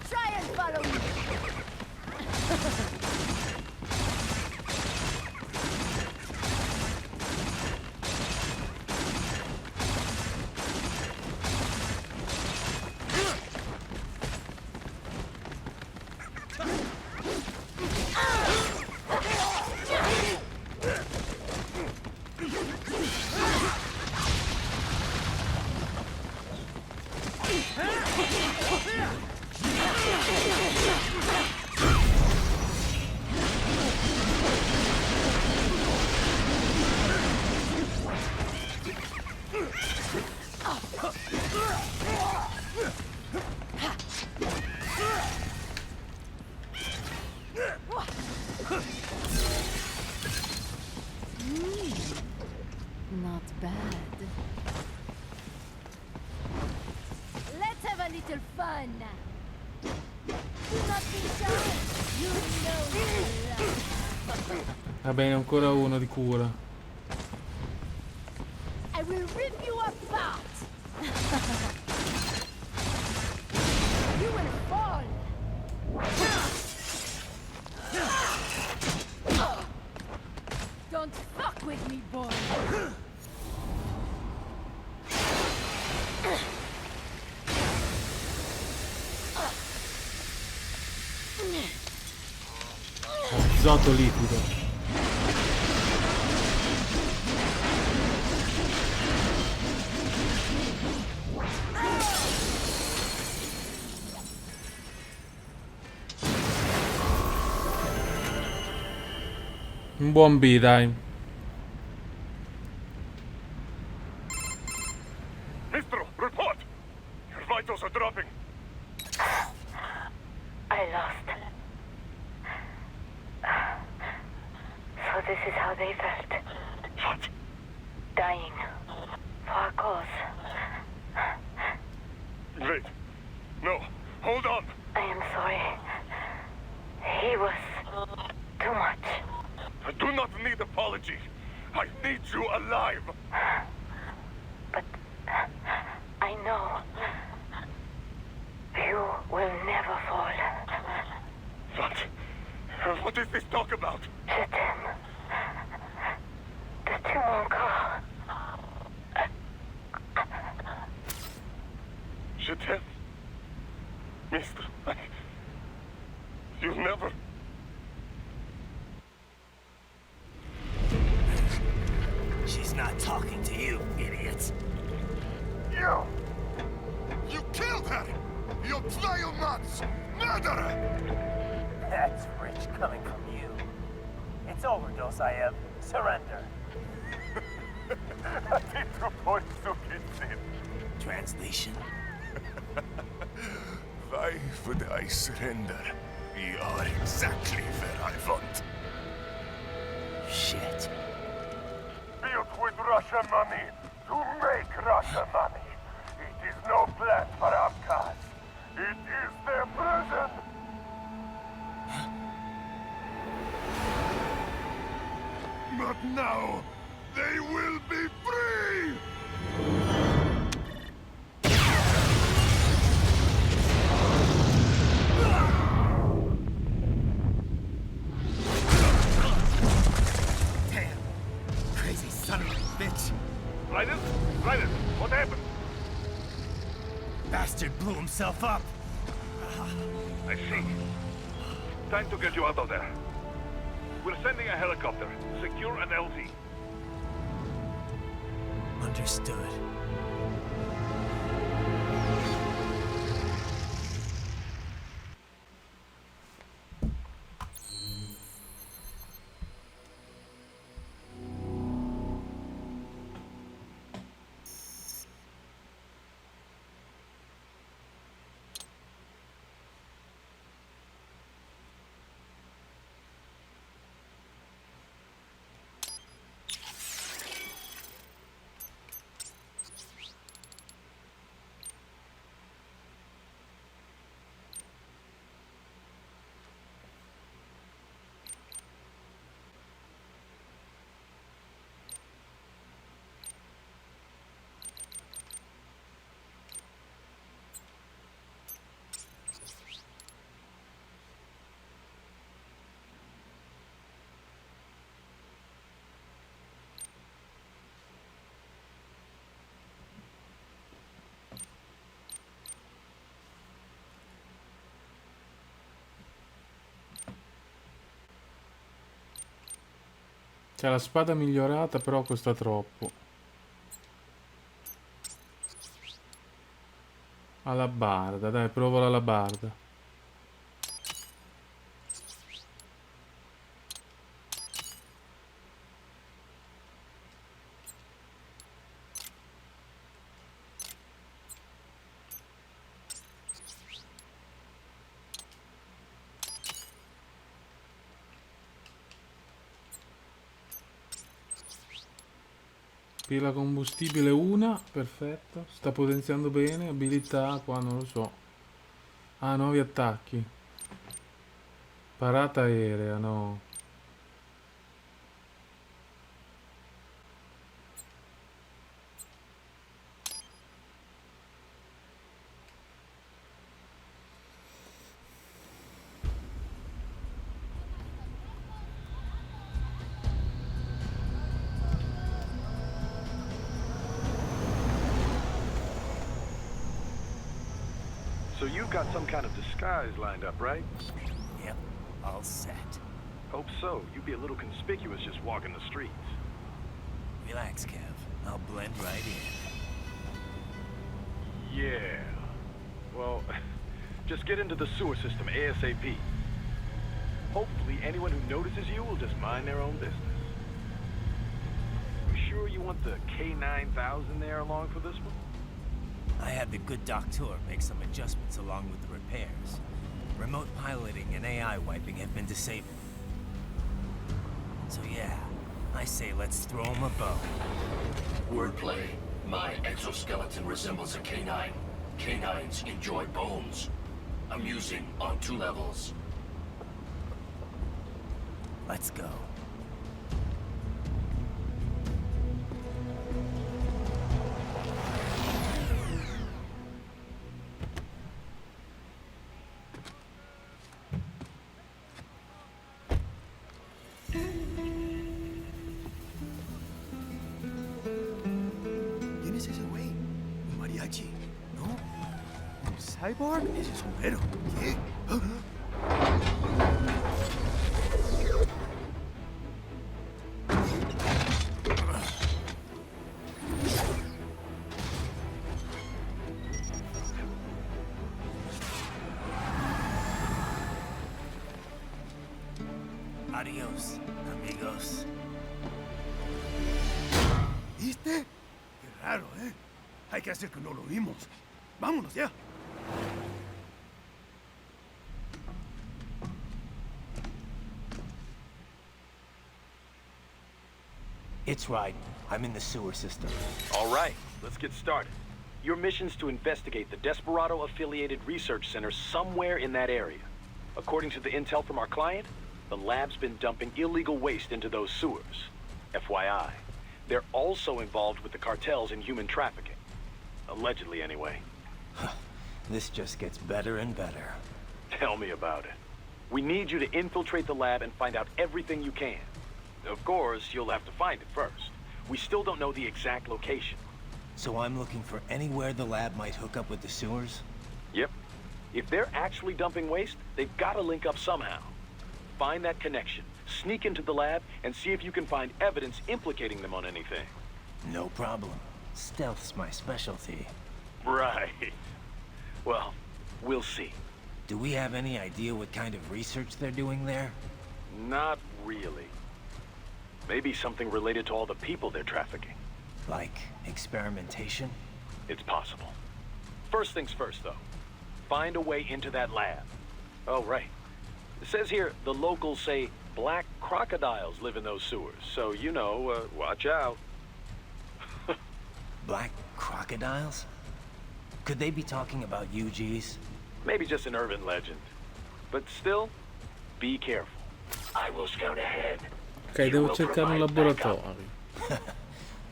Try and follow me! Not bad. Let's have a little fun. Do not be shy. You know love. Va bene, ancora uno di cura. I will rip you apart. You will fall. Don't fuck with me, boy. Azoto liquido. Un buon B, dai. Mistro, report! Your vitals are dropping. I lost. So this is how they felt. What? Dying. For a cause. Wait. No. Hold on. I am sorry. He was too much. I do not need apology. I need you alive. But I know you will never fall. What is this talk about? Je t'aime. De tout mon corps. Je t'aime. Mister, you never... She's not talking to you, idiot. You killed her! You vile nuts! Murderer! That's rich coming from you. It's overdose, I have. Surrender. Translation? Why would I surrender? You are exactly where I want. Shit. Built with Russian money to make Russian money. It is no plan for Abkhaz. It is their prison. But now, they will be free! Damn. Crazy son bastard blew himself up. I see. Time to get you out of there. We're sending a helicopter. Secure an LZ. Understood. C'è la spada migliorata, però costa troppo. Alabarda, dai, provo l'alabarda. Pila combustibile una, perfetto. Sta potenziando bene. Abilità, qua non lo so. Ah, nuovi attacchi. Parata aerea, no. So you've got some kind of disguise lined up, right? Yep, all set. Hope so. You'd be a little conspicuous just walking the streets. Relax, Kev. I'll blend right in. Yeah. Well, just get into the sewer system ASAP. Hopefully anyone who notices you will just mind their own business. You sure you want the K9000 there along for this one? I had the good doctor make some adjustments along with the repairs. Remote piloting and AI wiping have been disabled. So yeah, I say let's throw him a bone. Wordplay. My exoskeleton resembles a canine. Canines enjoy bones. Amusing on 2 levels. Let's go. ¿Quién es ese güey? Un mariachi, ¿no? ¿Un cyborg? Ese sombrero. ¿Qué? Adiós, amigos. ¿Viste? Qué raro, ¿eh? Hay que hacer que no lo vimos. Vámonos ya. It's right. I'm in the sewer system. All right, let's get started. Your mission's to investigate the Desperado-affiliated research center somewhere in that area. According to the intel from our client, the lab's been dumping illegal waste into those sewers. FYI, they're also involved with the cartels in human trafficking. Allegedly, anyway. This just gets better and better. Tell me about it. We need you to infiltrate the lab and find out everything you can. Of course, you'll have to find it first. We still don't know the exact location. So I'm looking for anywhere the lab might hook up with the sewers? Yep. If they're actually dumping waste, they've got to link up somehow. Find that connection, sneak into the lab, and see if you can find evidence implicating them on anything. No problem. Stealth's my specialty. Right. Well, we'll see. Do we have any idea what kind of research they're doing there? Not really. Maybe something related to all the people they're trafficking. Like experimentation? It's possible. First things first, though. Find a way into that lab. Oh, right. It says here the locals say black crocodiles live in those sewers, so, you know, watch out. Black crocodiles? Could they be talking about UGs? Maybe just an urban legend. But still, be careful. I will scout ahead. Ok, devo cercare un laboratorio.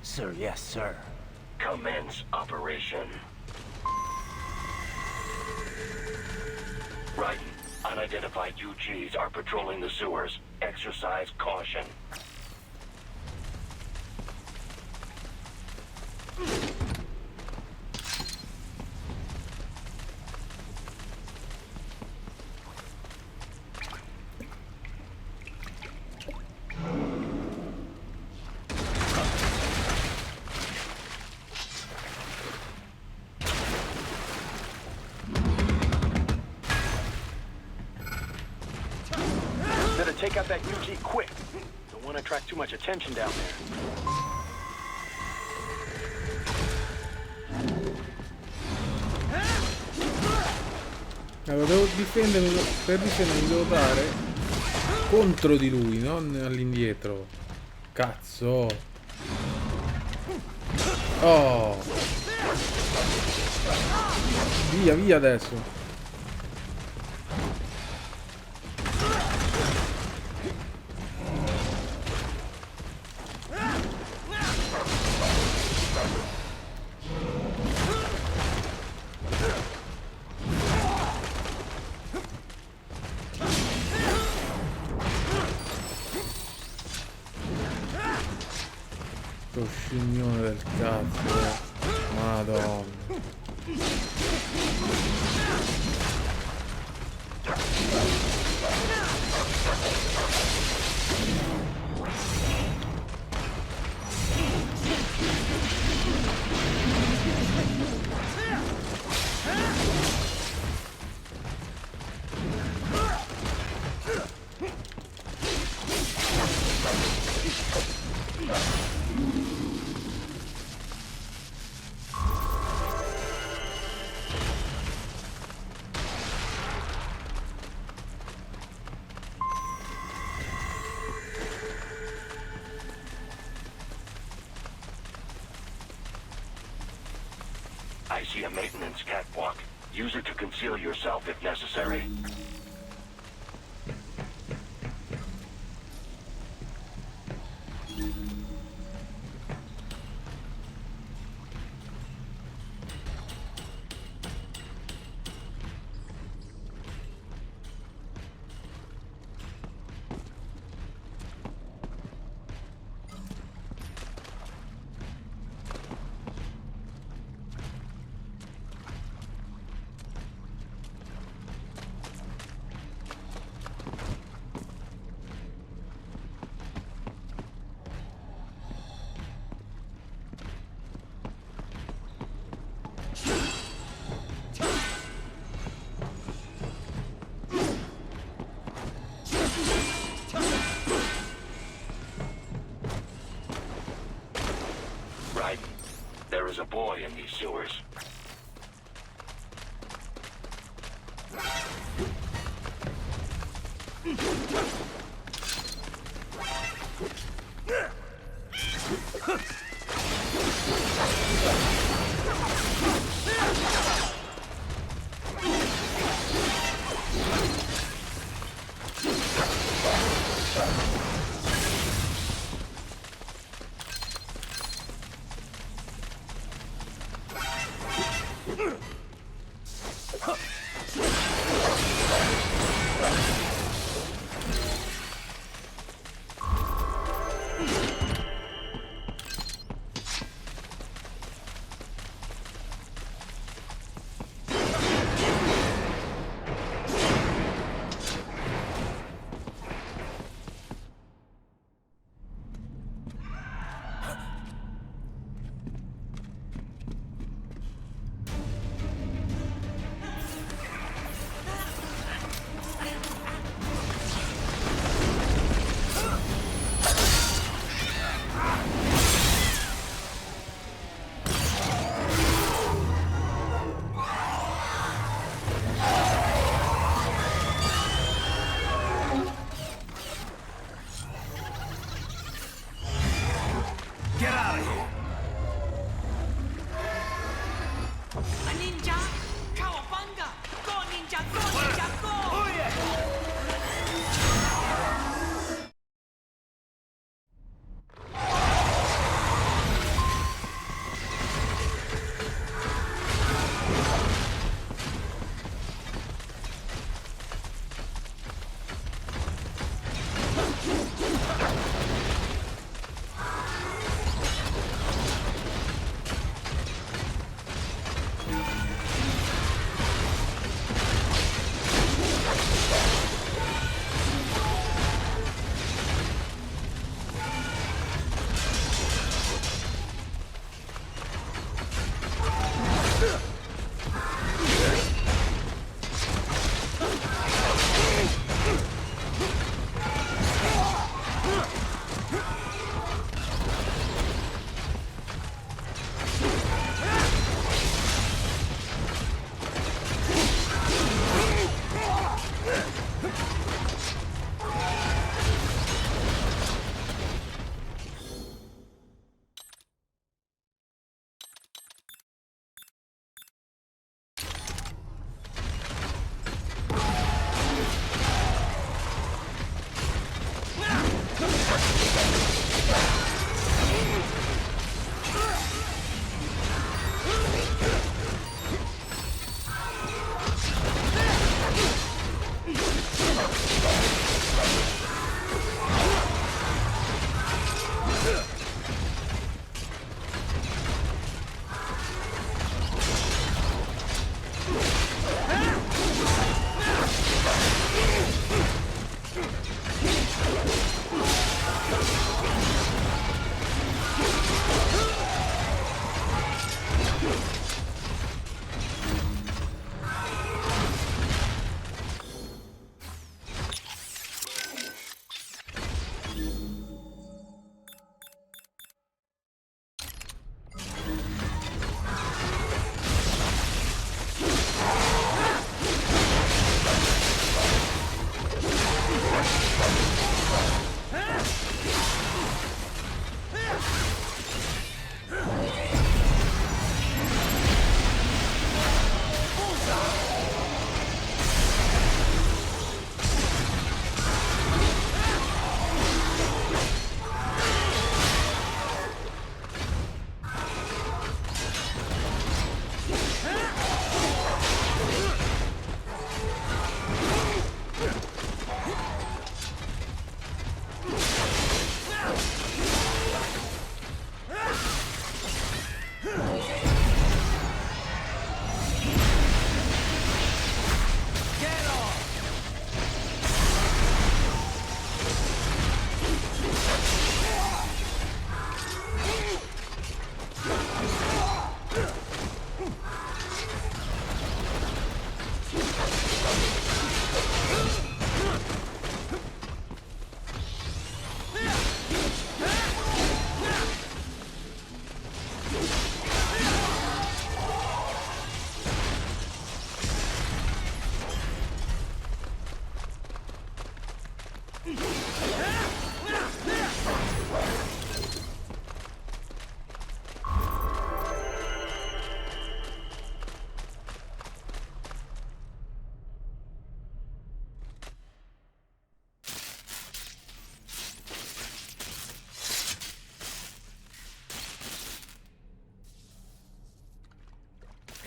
Sir, yes, sir. Commence operation. Right. Unidentified UGs are patrolling the sewers. Exercise caution. Better take out that UG quick. Don't want to attract too much attention down there. Allora, devo difendermi, per difendermi devo dare contro di lui, non all'indietro. Cazzo. Oh. Via, via adesso. Sto scimmione del cazzo. Madonna. I see a maintenance catwalk. Use it to conceal yourself if necessary. Right. There is a boy in these sewers.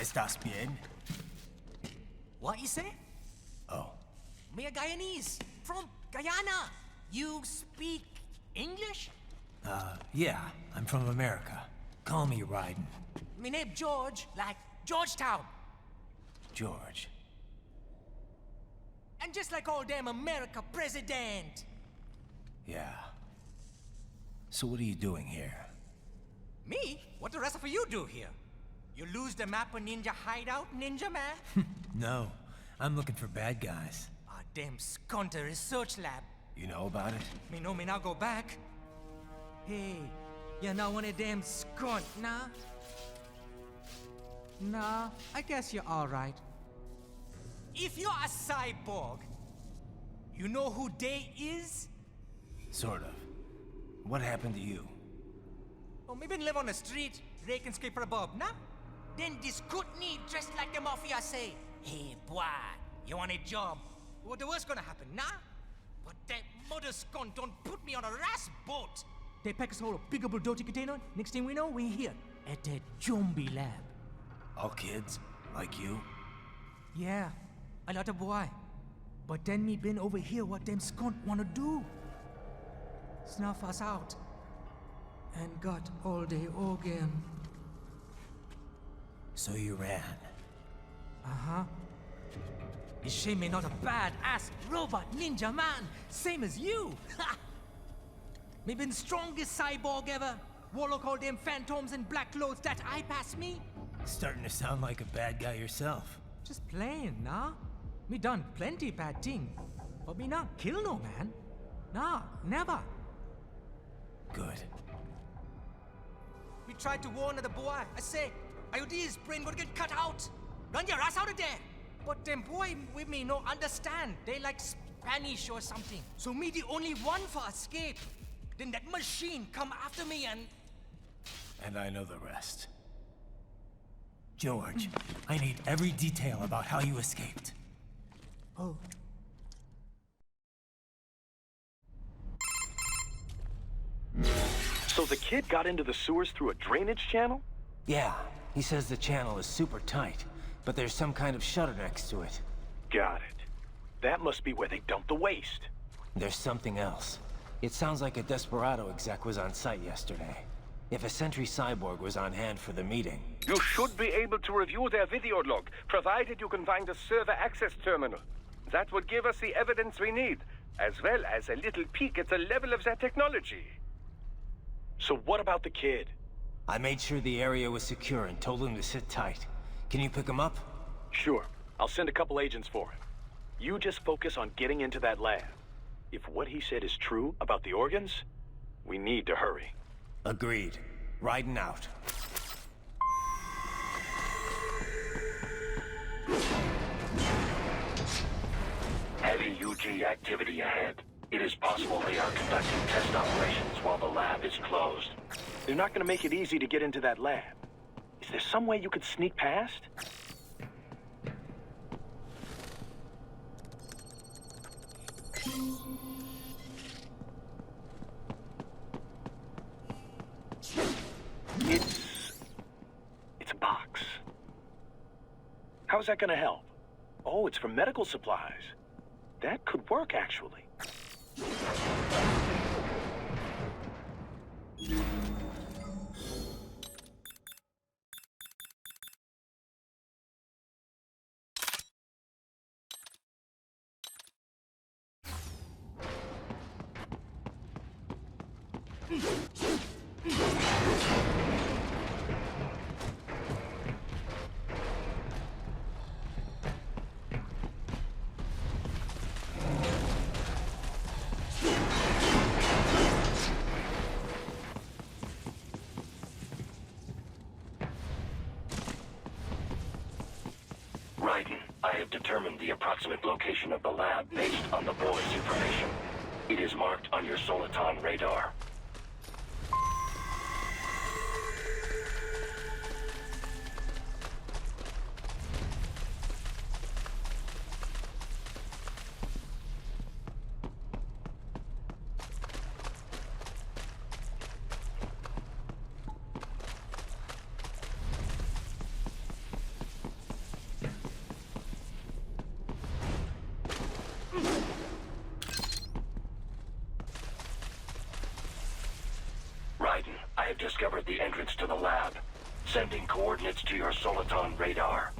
¿Estás bien? What you say? Oh. Me a Guyanese, from Guyana. You speak English? Yeah, I'm from America. Call me Raiden. Me name George, like Georgetown. George. And just like all damn America president. Yeah. So what are you doing here? Me? What the rest of you do here? You lose the map of Ninja Hideout, Ninja Man? No, I'm looking for bad guys. Ah, damn skunter research lab. You know about it? Me know me now go back. Hey, you're not one of them skunt, nah? Nah, I guess you're alright. If you're a cyborg, you know who they is? Sort of. What happened to you? Oh, me been live on the street, rake and scrape for a bob, nah? Then this Kootenai dressed like the mafia say, hey, boy, you want a job? What the worst gonna happen, nah? But that mother scum don't put me on a ras boat. They pack us all a big old dirty container. Next thing we know, we're here at that zombie lab. All kids? Like you? Yeah, a lot of boy. But then me been over here what them skunt wanna do. Snuff us out. And got all the organ. So you ran? Uh-huh. It's shame me not a bad-ass robot ninja man, same as you. Ha! Me been strongest cyborg ever. Warlock all them phantoms in black clothes that eye pass me. Starting to sound like a bad guy yourself. Just playing, nah? Me done plenty bad thing. But me not kill no man. Nah, never. Good. We tried to warn the boy. I say, IOD's brain gonna get cut out. Run your ass out of there. But them boy with me no understand. They like Spanish or something. So me the only one for escape. Then that machine come after me and... And I know the rest. George, I need every detail about how you escaped. Oh. So the kid got into the sewers through a drainage channel? Yeah, he says the channel is super tight, but there's some kind of shutter next to it. Got it. That must be where they dumped the waste. There's something else. It sounds like a Desperado exec was on site yesterday. If a Sentry Cyborg was on hand for the meeting... You should be able to review their video log, provided you can find a server access terminal. That would give us the evidence we need, as well as a little peek at the level of their technology. So what about the kid? I made sure the area was secure and told him to sit tight. Can you pick him up? Sure. I'll send a couple agents for him. You just focus on getting into that lab. If what he said is true about the organs, we need to hurry. Agreed. Riding out. Heavy UG activity ahead. It is possible they are conducting test operations while the lab is closed. They're not going to make it easy to get into that lab. Is there some way you could sneak past? It's a box. How's that going to help? Oh, it's for medical supplies. That could work, actually. Raiden, I have determined the approximate location of the lab based on the boy's information. It is marked on your Soliton radar. discovered the entrance to the lab. Sending coordinates to your Soliton radar.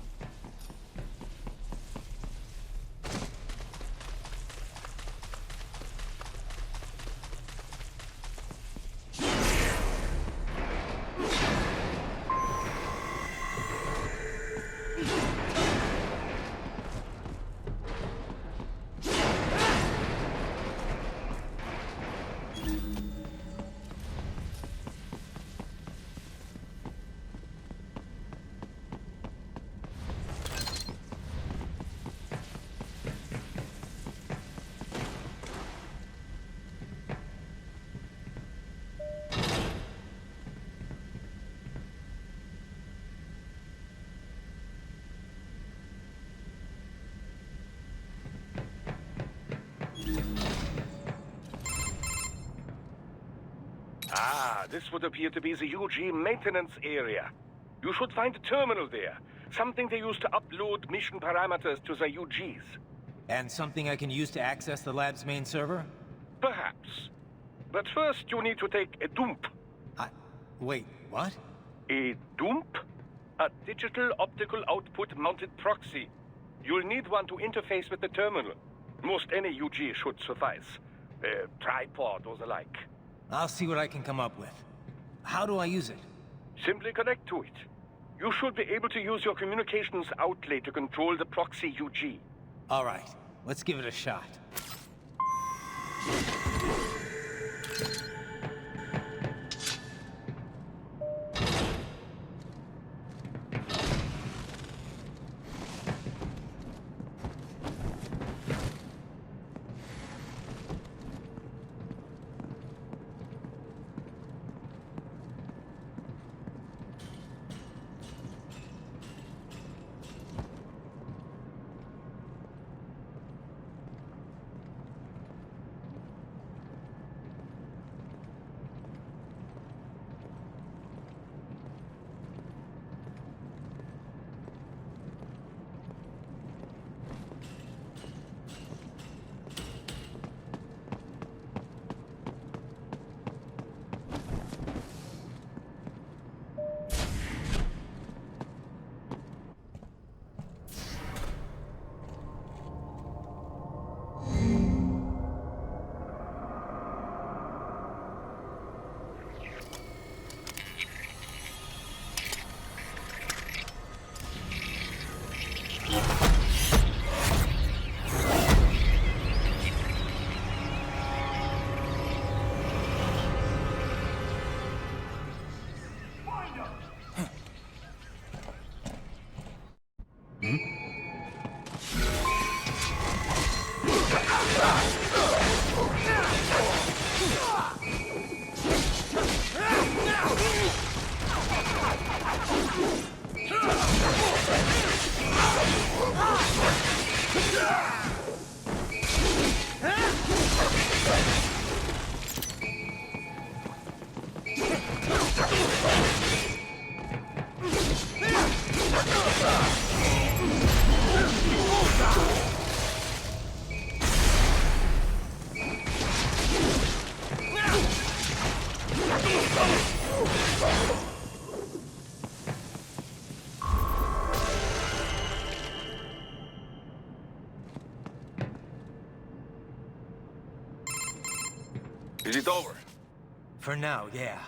Ah, this would appear to be the UG maintenance area. You should find a terminal there. Something they use to upload mission parameters to the UGs. And something I can use to access the lab's main server? Perhaps. But first, you need to take a dump. Wait, what? A dump? A digital optical output mounted proxy. You'll need one to interface with the terminal. Most any UG should suffice. A tripod or the like. I'll see what I can come up with. How do I use it? Simply connect to it. You should be able to use your communications outlet to control the proxy UG. All right, let's give it a shot. Is it over? For now, yeah.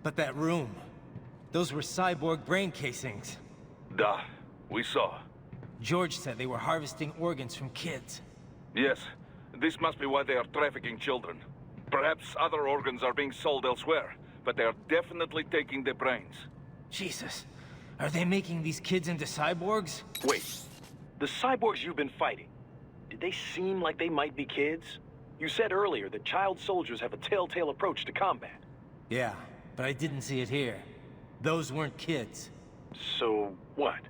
But that room, those were cyborg brain casings. Duh, we saw. George said they were harvesting organs from kids. Yes, this must be why they are trafficking children. Perhaps other organs are being sold elsewhere, but they are definitely taking the brains. Jesus, are they making these kids into cyborgs? Wait, the cyborgs you've been fighting, did they seem like they might be kids? You said earlier that child soldiers have a telltale approach to combat. Yeah, but I didn't see it here. Those weren't kids. So, what?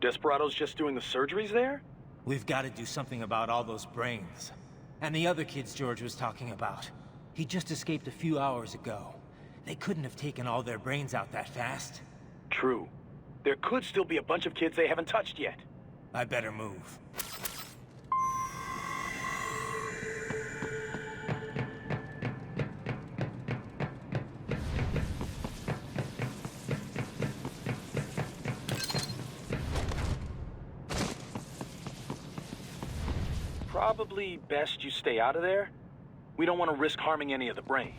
Desperados just doing the surgeries there? We've got to do something about all those brains. And the other kids George was talking about. He just escaped a few hours ago. They couldn't have taken all their brains out that fast. True. There could still be a bunch of kids they haven't touched yet. I better move. probably best you stay out of there. We don't want to risk harming any of the brains.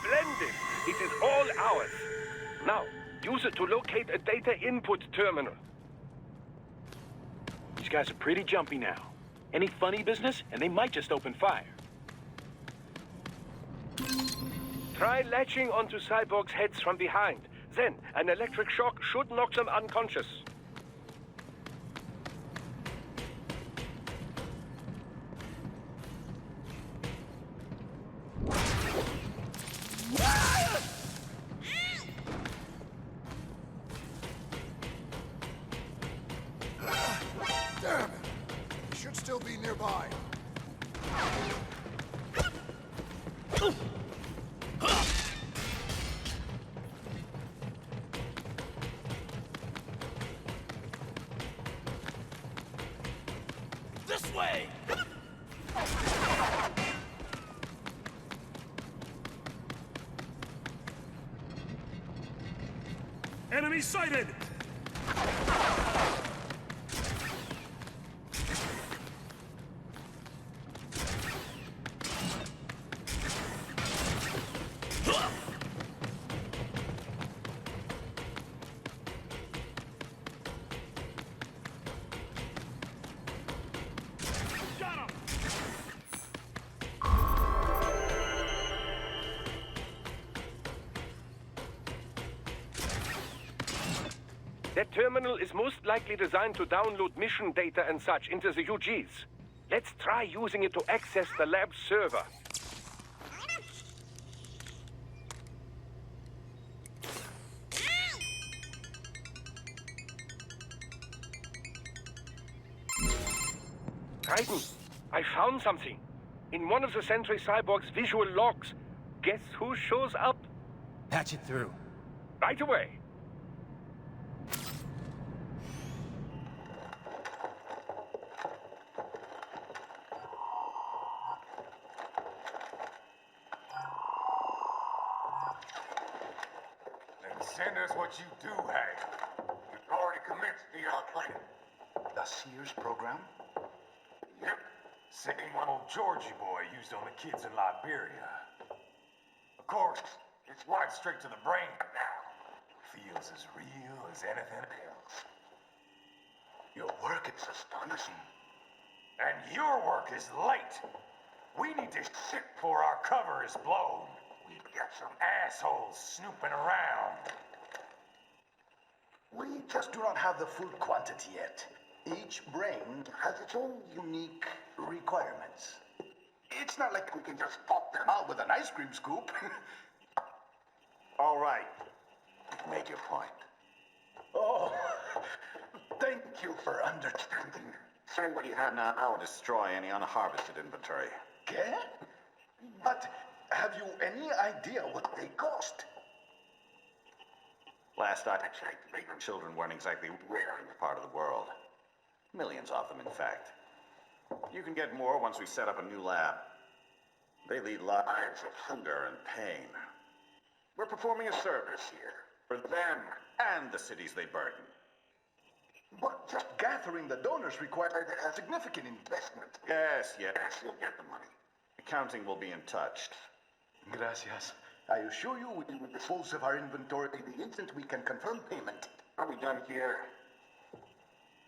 Splendid! It is all ours. Now, use it to locate a data input terminal. These guys are pretty jumpy now. Any funny business, and they might just open fire. Try latching onto cyborgs' heads from behind. Then, an electric shock should knock them unconscious. Damn it! He should still be nearby. This way! Enemy sighted! That terminal is most likely designed to download mission data and such into the UGs. Let's try using it to access the lab's server. Raiden, I found something. In one of the Sentry Cyborg's visual logs. Guess who shows up? Patch it through. Right away. Send us what you do have. You've already commenced the outplaying. The Sears program? Yep. Same one old Georgie boy used on the kids in Liberia. Of course, it's right straight to the brain now. Feels as real as anything else. Your work is astonishing. And your work is late. We need to ship before our cover is blown. We've got some assholes snooping around. We just do not have the full quantity yet. Each brain has its own unique requirements. It's not like we can just pop them out with an ice cream scoop. All right. Make your point. Oh, thank you for understanding. Say what you have now, or destroy any unharvested inventory. Okay? But have you any idea what they cost? Last I checked, children weren't exactly rare in this part of the world. Millions of them, in fact. You can get more once we set up a new lab. They lead lives of hunger and pain. We're performing a service here for them and the cities they burden. But just gathering the donors required a significant investment. Yes, you'll get the money. Accounting will be in touch. Gracias. I assure you we will dispose of our inventory the instant we can confirm payment. Are we done here?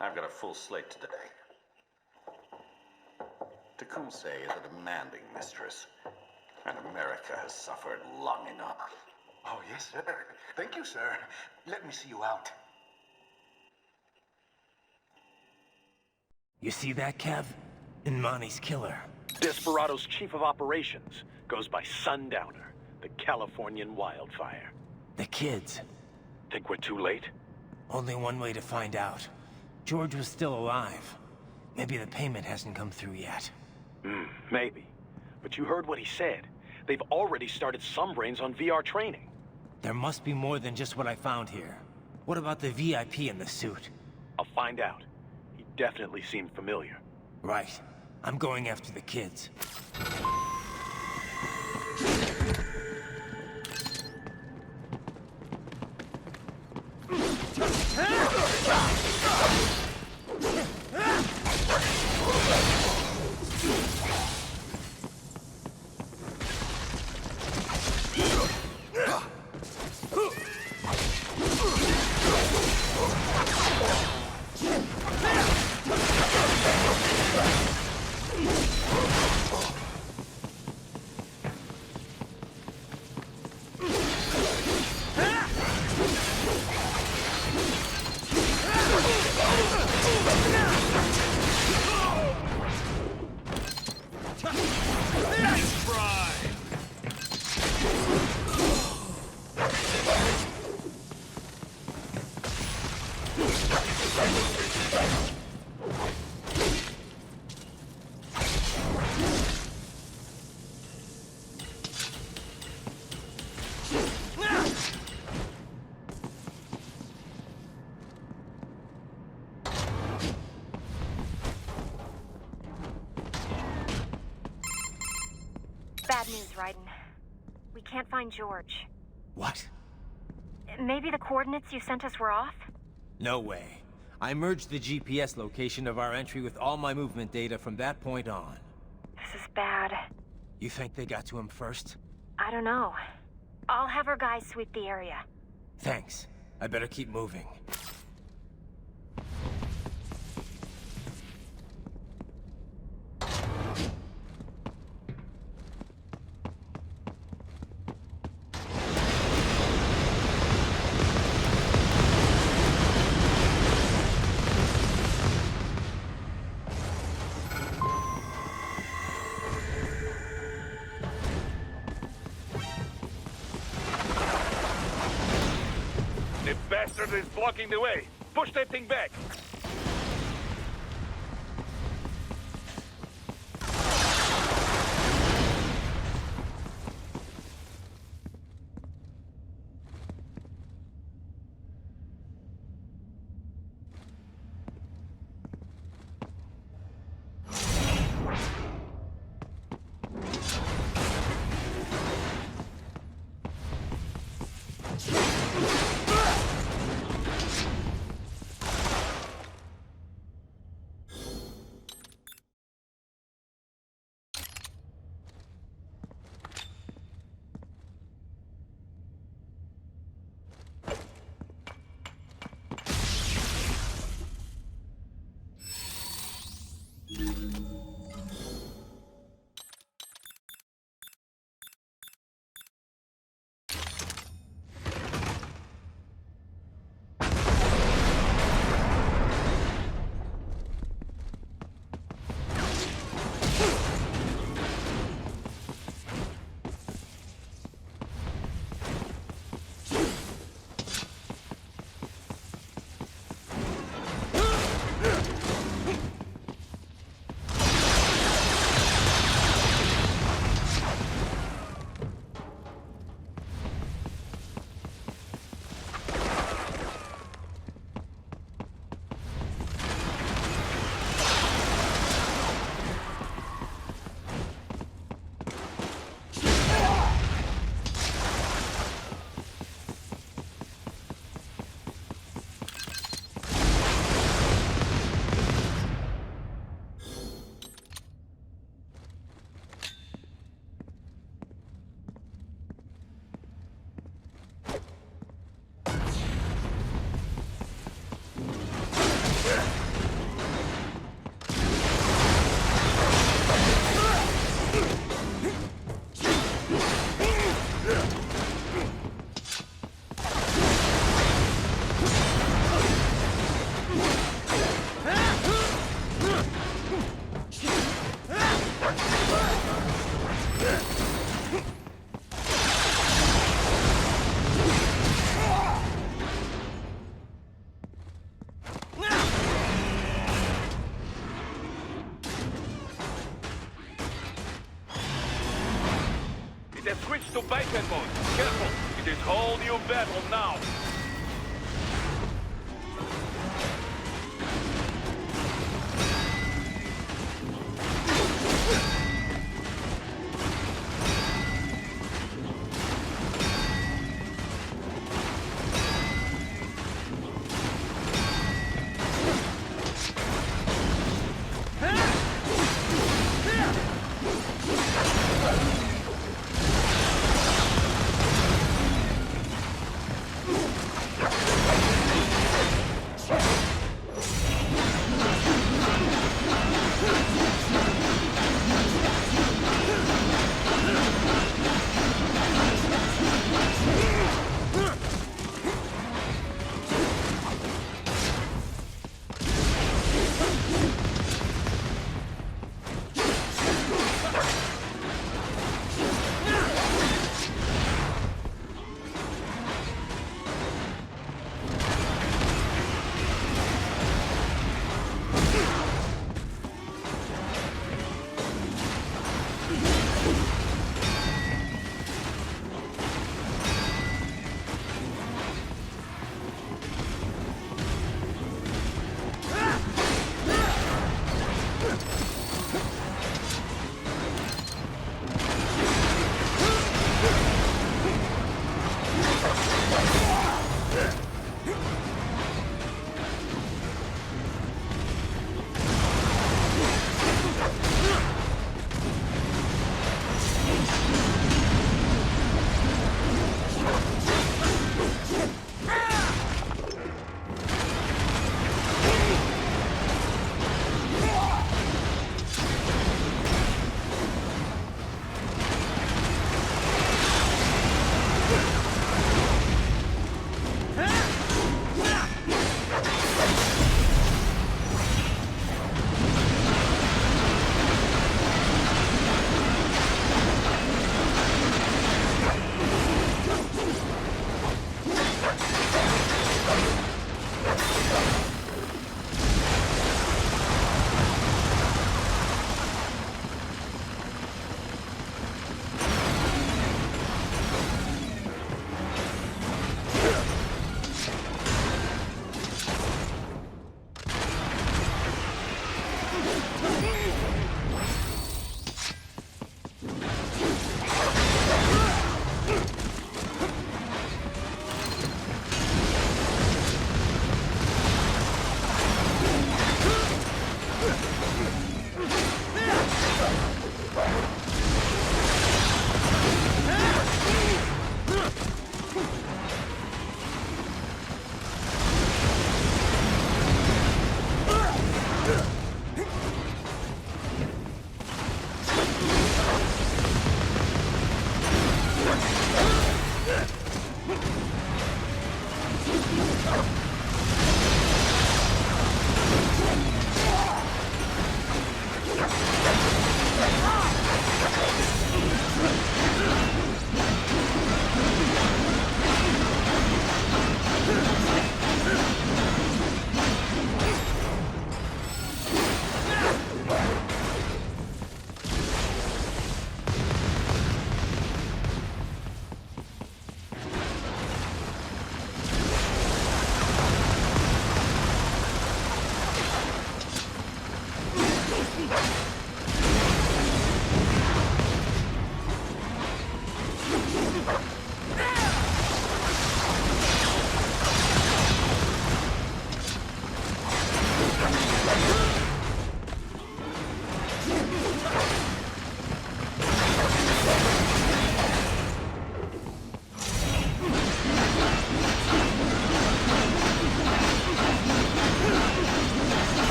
I've got a full slate today. Tecumseh is a demanding mistress, and America has suffered long enough. Oh, yes, sir. Thank you, sir. Let me see you out. You see that, Kev? Imani's killer. Desperado's chief of operations goes by Sundowner, the Californian wildfire. The kids. Think we're too late? Only one way to find out. George was still alive. Maybe the payment hasn't come through yet. Maybe. But you heard what he said. They've already started some brains on VR training. There must be more than just what I found here. What about the VIP in the suit? I'll find out. He definitely seemed familiar. Right. I'm going after the kids. Bad news, Raiden. We can't find George. What? Maybe the coordinates you sent us were off? No way. I merged the GPS location of our entry with all my movement data from that point on. This is bad. You think they got to him first? I don't know. I'll have our guys sweep the area. Thanks. I better keep moving. The bastard is blocking the way. Push that thing back. They've switched to biped mode. Careful, it is whole new battle now.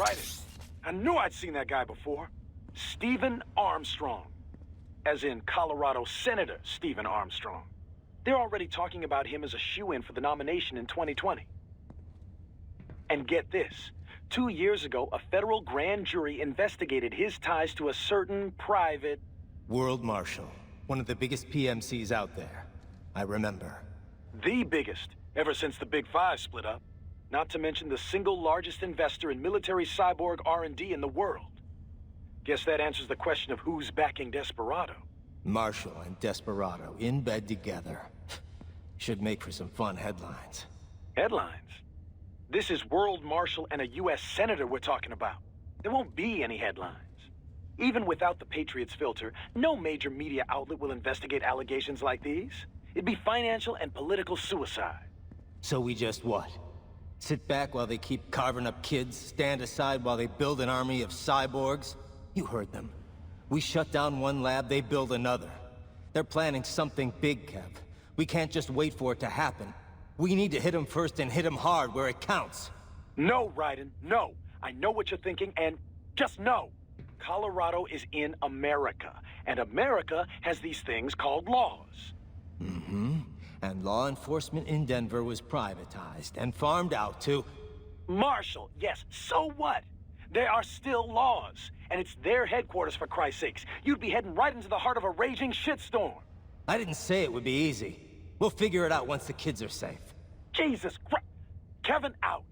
Right it. I knew I'd seen that guy before. Stephen Armstrong. as in Colorado Senator Stephen Armstrong. They're already talking about him as a shoo-in for the nomination in 2020. And get this, 2 years ago, a federal grand jury investigated his ties to a certain private... World Marshal, one of the biggest PMCs out there. I remember. The biggest, ever since the Big Five split up. Not to mention the single largest investor in military cyborg R&D in the world. Guess that answers the question of who's backing Desperado. Marshall and Desperado in bed together. Should make for some fun headlines. Headlines? This is World Marshal and a U.S. Senator we're talking about. There won't be any headlines. Even without the Patriots filter, no major media outlet will investigate allegations like these. It'd be financial and political suicide. So we just what? Sit back while they keep carving up kids, stand aside while they build an army of cyborgs? You heard them. We shut down one lab, they build another. They're planning something big, Kev. We can't just wait for it to happen. We need to hit them first and hit them hard where it counts. No, Raiden, no. I know what you're thinking, and just no. Colorado is in America, and America has these things called laws. Mm-hmm. And law enforcement in Denver was privatized and farmed out to... Marshall, yes, so what? There are still laws, and it's their headquarters, for Christ's sakes. You'd be heading right into the heart of a raging shitstorm. I didn't say it would be easy. We'll figure it out once the kids are safe. Jesus Christ! Kevin, out!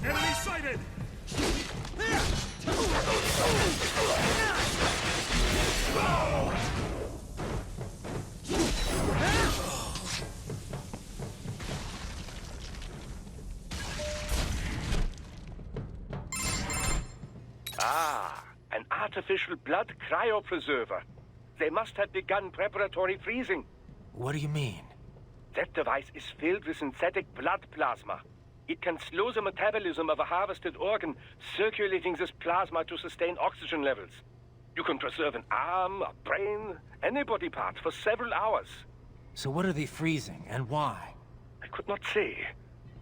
Enemy sighted! Ah, an artificial blood cryopreserver. They must have begun preparatory freezing. What do you mean? That device is filled with synthetic blood plasma. It can slow the metabolism of a harvested organ, circulating this plasma to sustain oxygen levels. You can preserve an arm, a brain, any body part for several hours. So what are they freezing, and why? I could not say.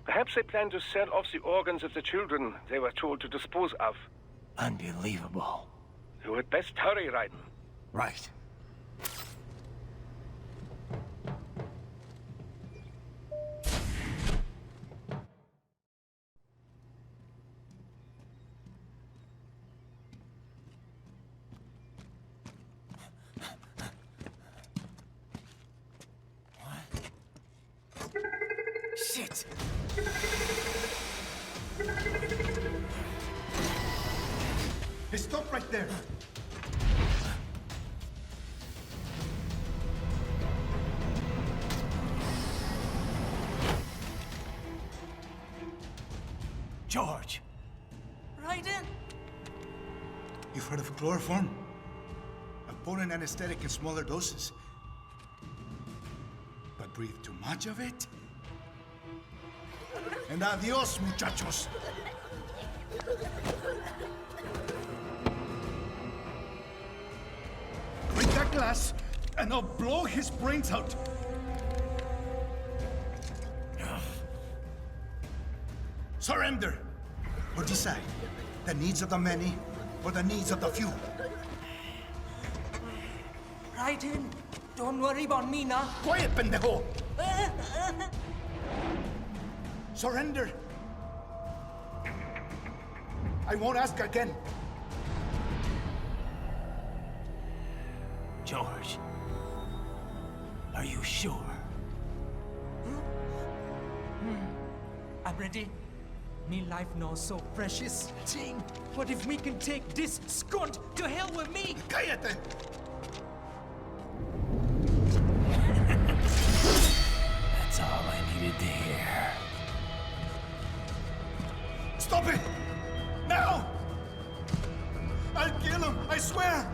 Perhaps they plan to sell off the organs of the children they were told to dispose of. Unbelievable. You had best hurry, Raiden. Right. Shit! Hey, stop right there. George! Raiden! You've heard of chloroform? A potent anesthetic in smaller doses. But breathe too much of it? And adios, muchachos. Break that glass, and I'll blow his brains out. Surrender, or decide the needs of the many or the needs of the few. Raiden, don't worry about me now. Quiet, pendejo! Surrender. I won't ask again. George, are you sure? I'm ready. Me life now so precious. Ting, what if we can take this skunt to hell with me? Cállate! That's all I needed to hear. Stop it! Now! I'll kill him, I swear!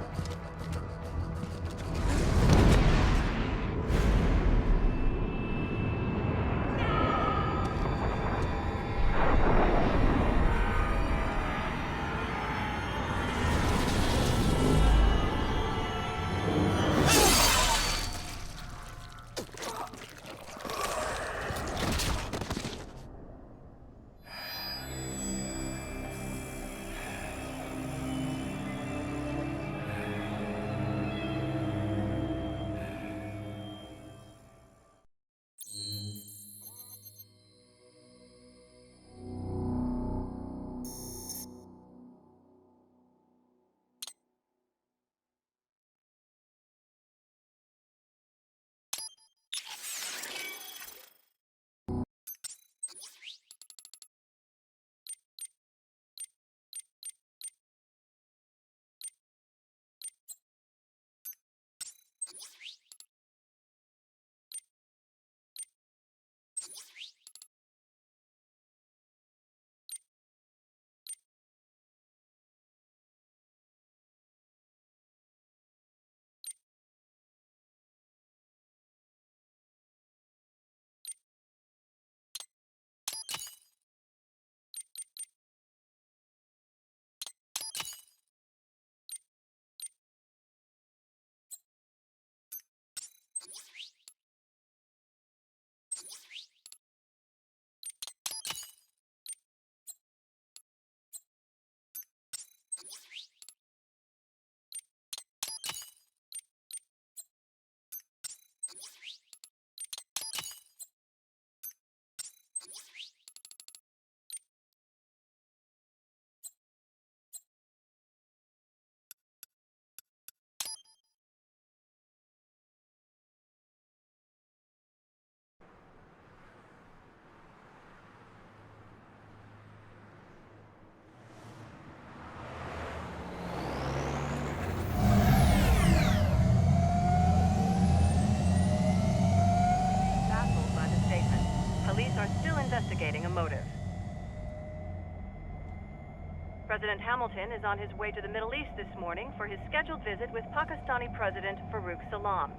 President Hamilton is on his way to the Middle East this morning for his scheduled visit with Pakistani President Farouk Salam.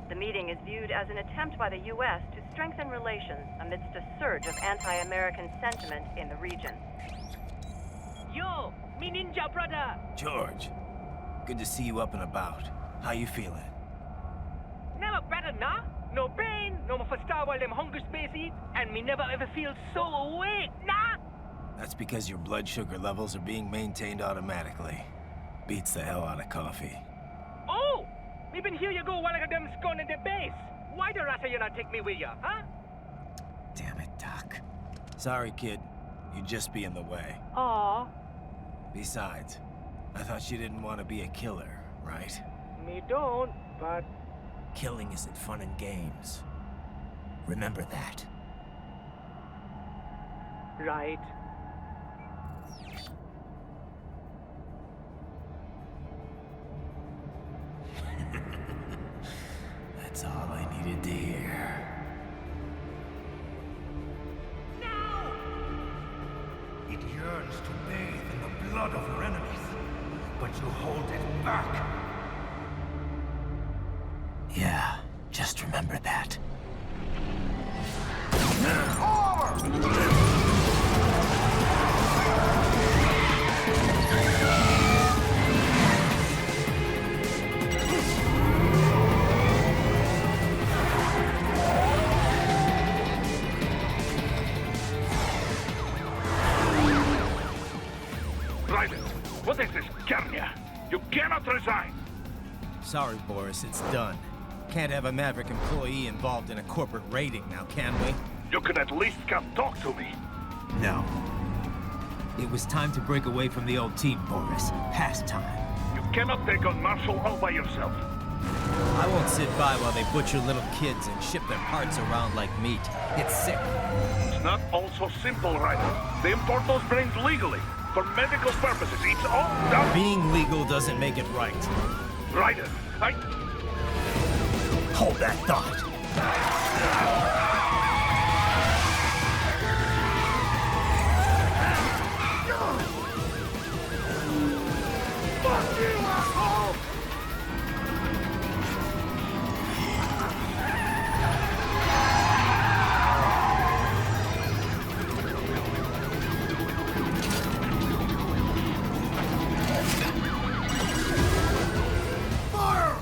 The meeting is viewed as an attempt by the U.S. to strengthen relations amidst a surge of anti-American sentiment in the region. Yo, me ninja brother! George, good to see you up and about. How you feeling? Never better, nah? No pain, no more fast while them hunger space eat, and me never ever feel so awake, nah? That's because your blood sugar levels are being maintained automatically. Beats the hell out of coffee. Oh! Me been here you go while I got them scone in the base. Why the rasta you not take me with ya, huh? Damn it, Doc. Sorry, kid. You'd just be in the way. Aw. Besides, I thought you didn't want to be a killer, right? Me don't, but... Killing isn't fun and games. Remember that. Right. That's all I needed to hear. It yearns to bathe in the blood of your enemies, but you hold it back. Yeah, just remember that. Raiden, what is this, Garnia? You cannot resign! Sorry, Boris, it's done. Can't have a Maverick employee involved in a corporate raiding now, can we? You could at least come talk to me. No. It was time to break away from the old team, Boris. Past time. You cannot take on Marshall all by yourself. I won't sit by while they butcher little kids and ship their parts around like meat. It's sick. It's not all so simple, Raiden. They import those brains legally. For medical purposes, it's all done. Being legal doesn't make it right. Raiden, Hold that thought. Fuck you, asshole! Fire!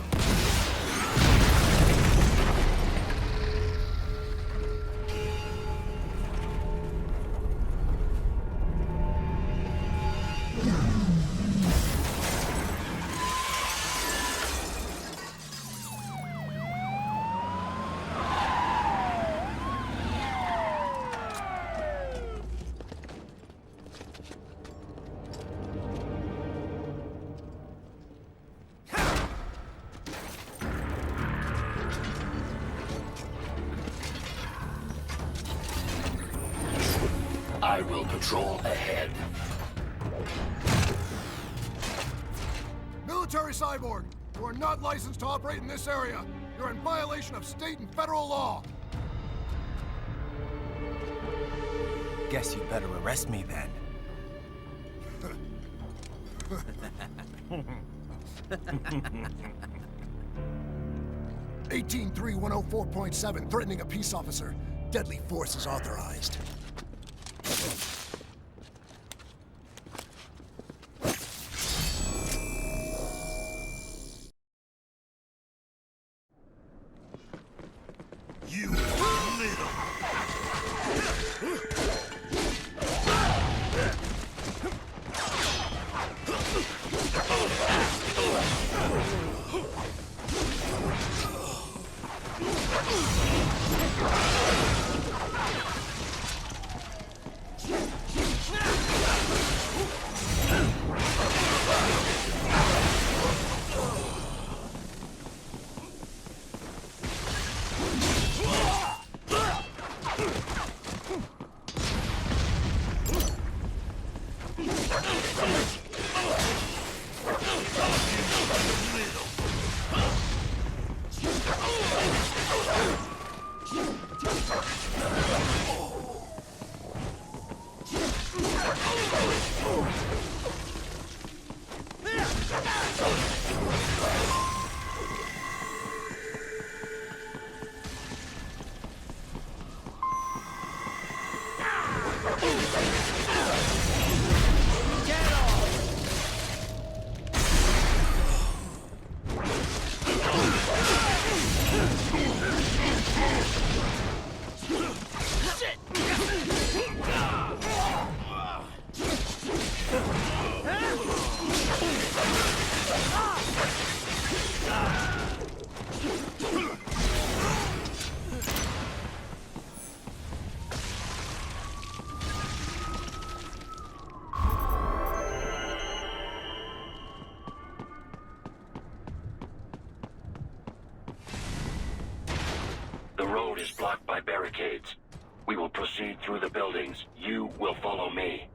I will patrol ahead. Military cyborg, you are not licensed to operate in this area. You're in violation of state and federal law. Guess you better arrest me then. 18-3104.7, threatening a peace officer. Deadly force is authorized. You little... The road is blocked by barricades. We will proceed through the buildings. You will follow me.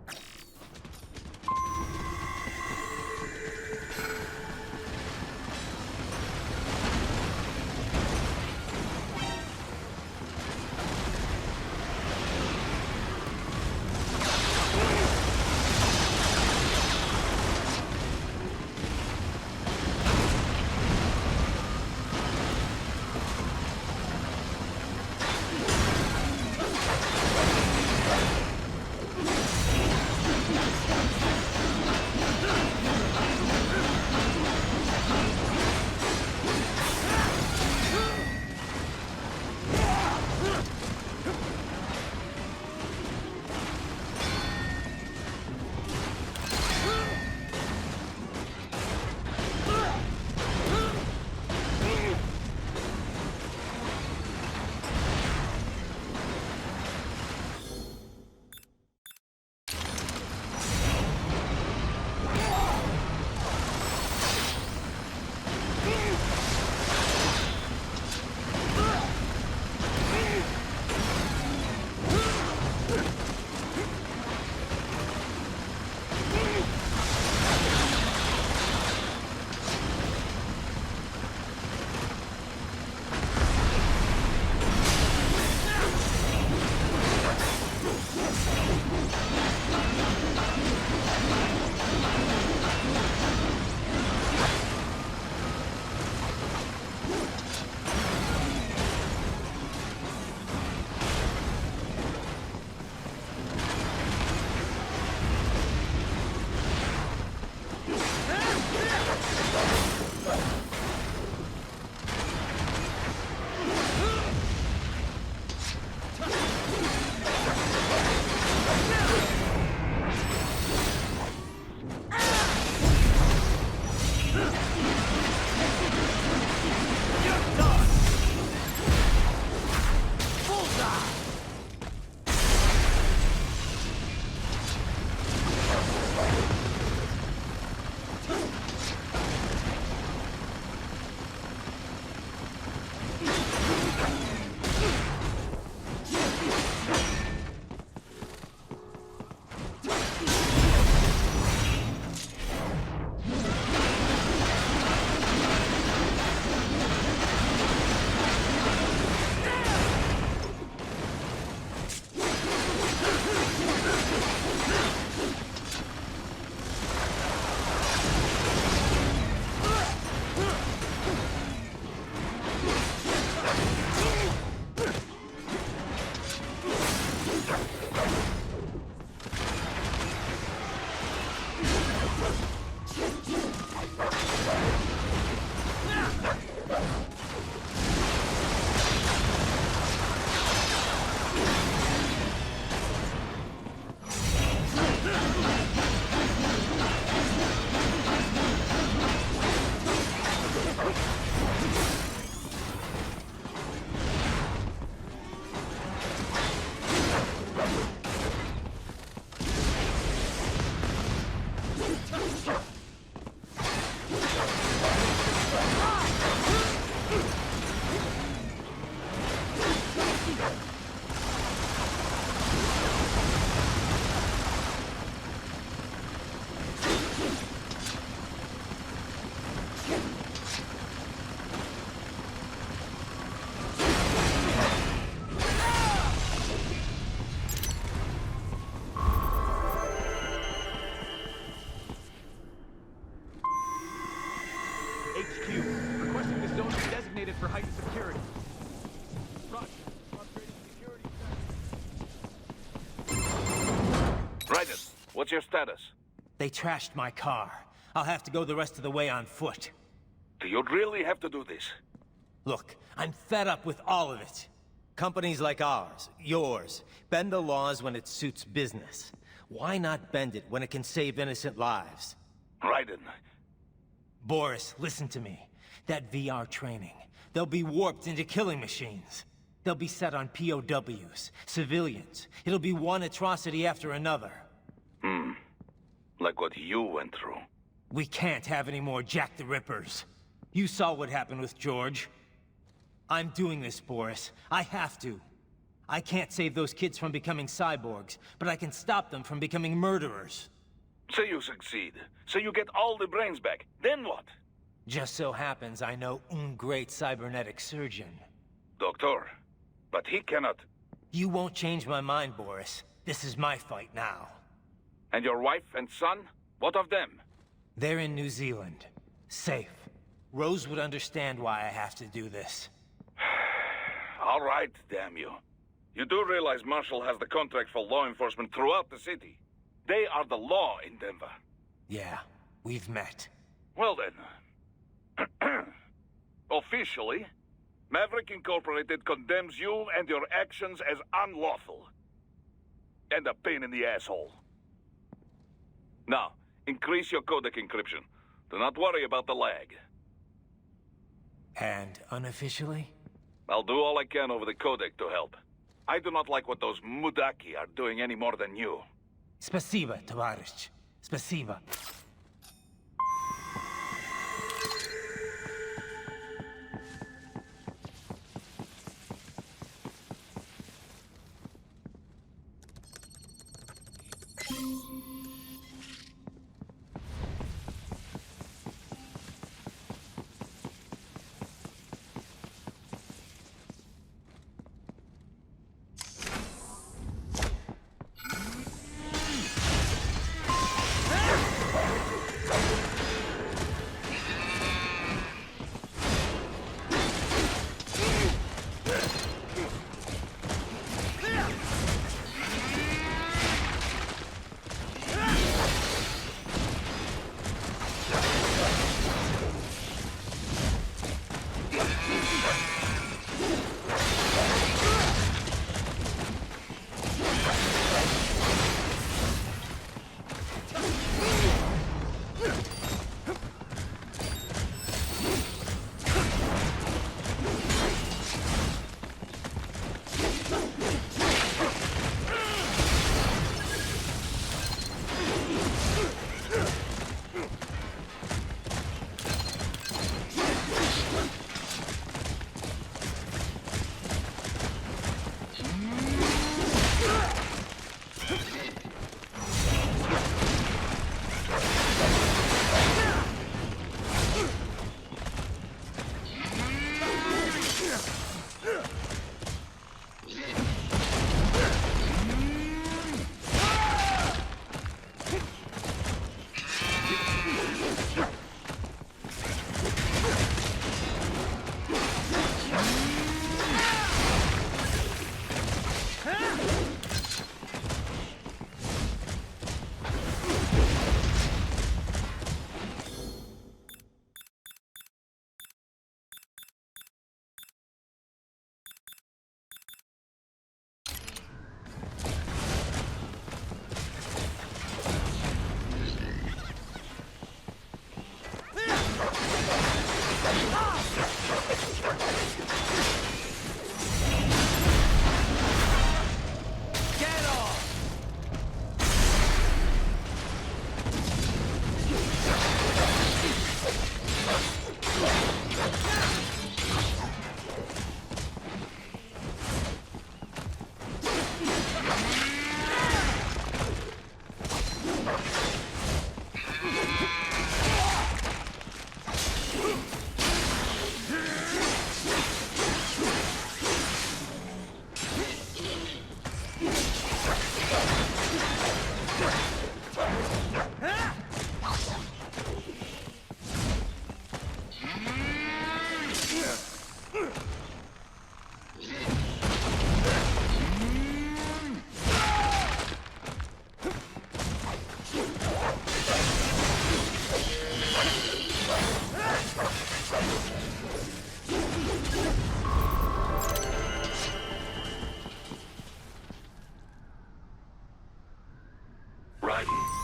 What's your status? They trashed my car. I'll have to go the rest of the way on foot. Do you really have to do this? Look, I'm fed up with all of it. Companies like ours, yours, bend the laws when it suits business. Why not bend it when it can save innocent lives? Raiden. Boris, listen to me. That VR training, they'll be warped into killing machines. They'll be set on POWs, civilians. It'll be one atrocity after another. Like what you went through. We can't have any more Jack the Rippers. You saw what happened with George. I'm doing this, Boris. I have to. I can't save those kids from becoming cyborgs, but I can stop them from becoming murderers. Say you succeed. Say you get all the brains back. Then what? Just so happens I know un great cybernetic surgeon. Doctor. But he cannot... You won't change my mind, Boris. This is my fight now. And your wife and son? What of them? They're in New Zealand. Safe. Rose would understand why I have to do this. All right, damn you. You do realize Marshall has the contract for law enforcement throughout the city. They are the law in Denver. Yeah, we've met. Well then. Officially, Maverick Incorporated condemns you and your actions as unlawful. And a pain in the asshole. Now, increase your codec encryption. Do not worry about the lag. And unofficially? I'll do all I can over the codec to help. I do not like what those Mudaki are doing any more than you. Спасибо, товарищ. Спасибо.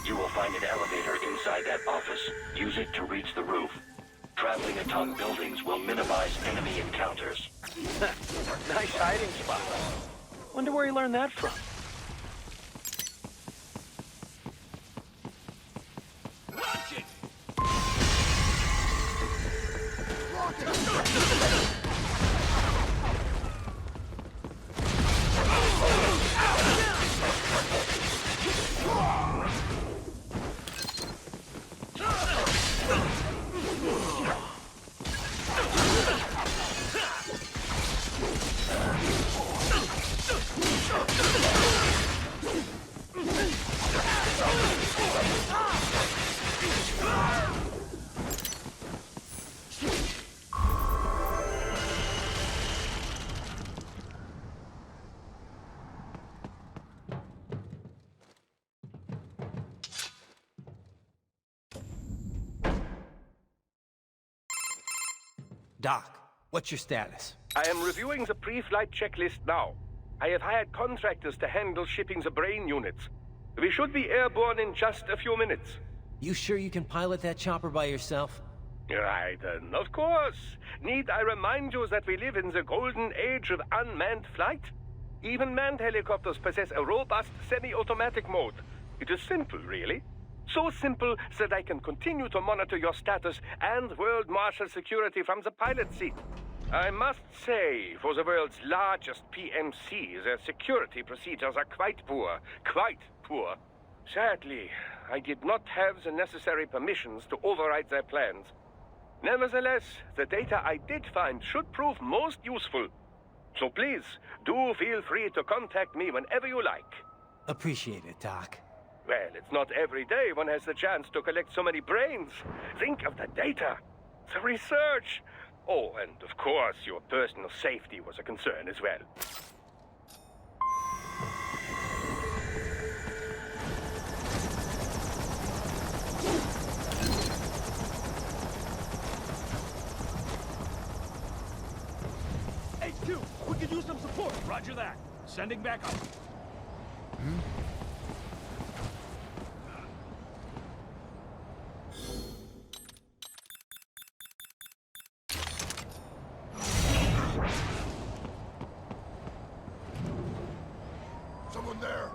You will find an elevator inside that office. Use it to reach the roof. Traveling atop buildings will minimize enemy encounters. Nice hiding spot. Wonder where he learned that from. Watch it! Doc, what's your status? I am reviewing the pre-flight checklist now. I have hired contractors to handle shipping the brain units. We should be airborne in just a few minutes. You sure you can pilot that chopper by yourself? Right, of course. Need I remind you that we live in the golden age of unmanned flight? Even manned helicopters possess a robust semi-automatic mode. It is simple, really. So simple that I can continue to monitor your status and world marshal security from the pilot seat. I must say, for the world's largest PMC, their security procedures are quite poor. Quite poor. Sadly, I did not have the necessary permissions to override their plans. Nevertheless, the data I did find should prove most useful. So please, do feel free to contact me whenever you like. Appreciate it, Doc. Well, it's not every day one has the chance to collect so many brains. Think of the data, the research. Oh, and of course, your personal safety was a concern as well. HQ, we could use some support. Roger that. Sending back up. Someone there.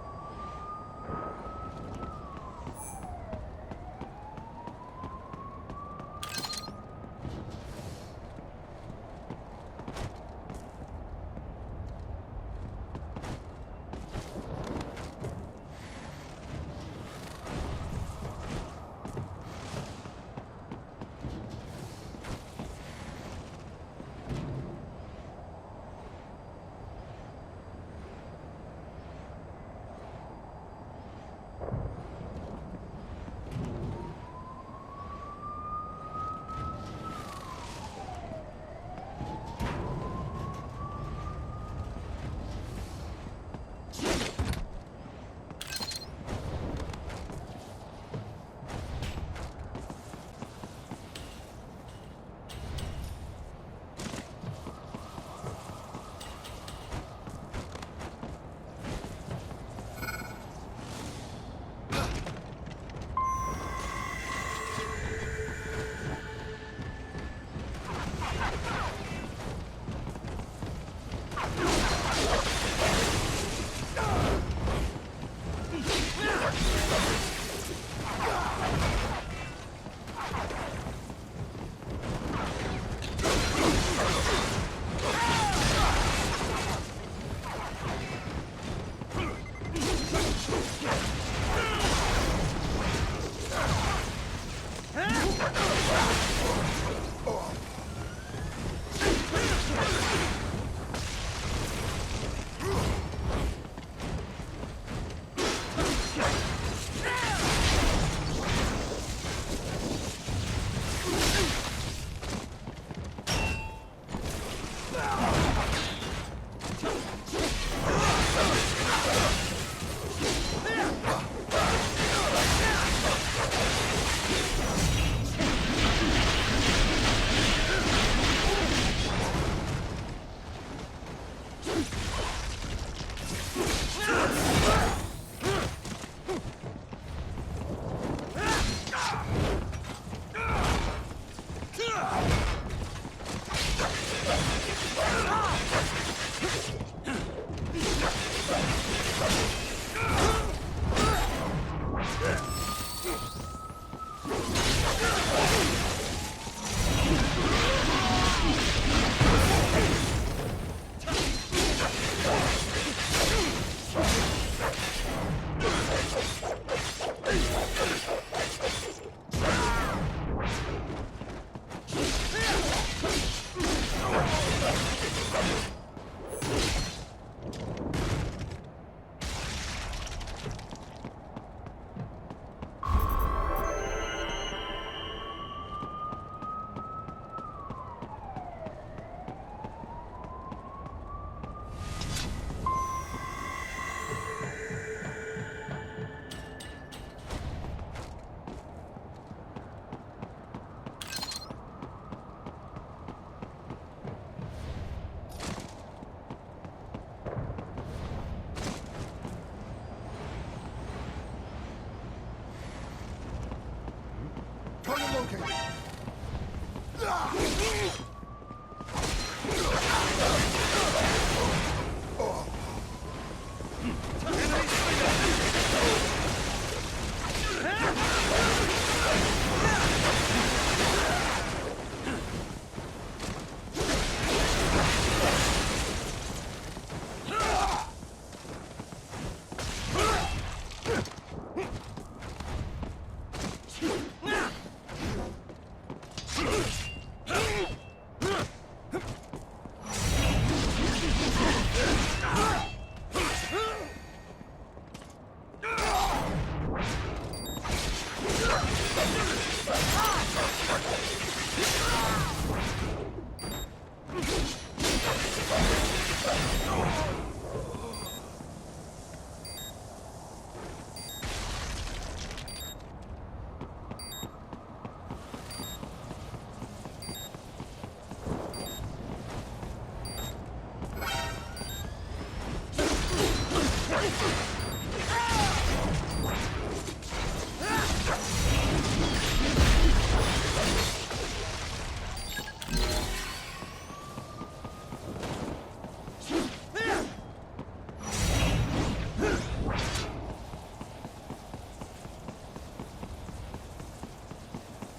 Target located.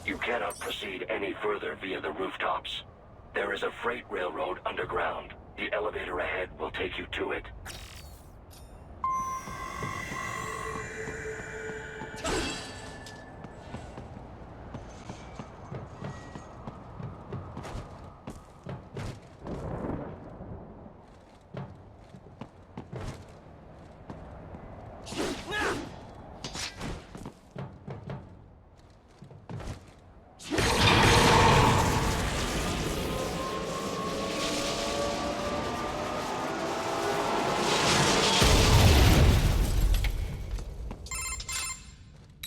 You cannot proceed any further via the rooftops. There is a freight railroad underground. The elevator ahead will take you to it.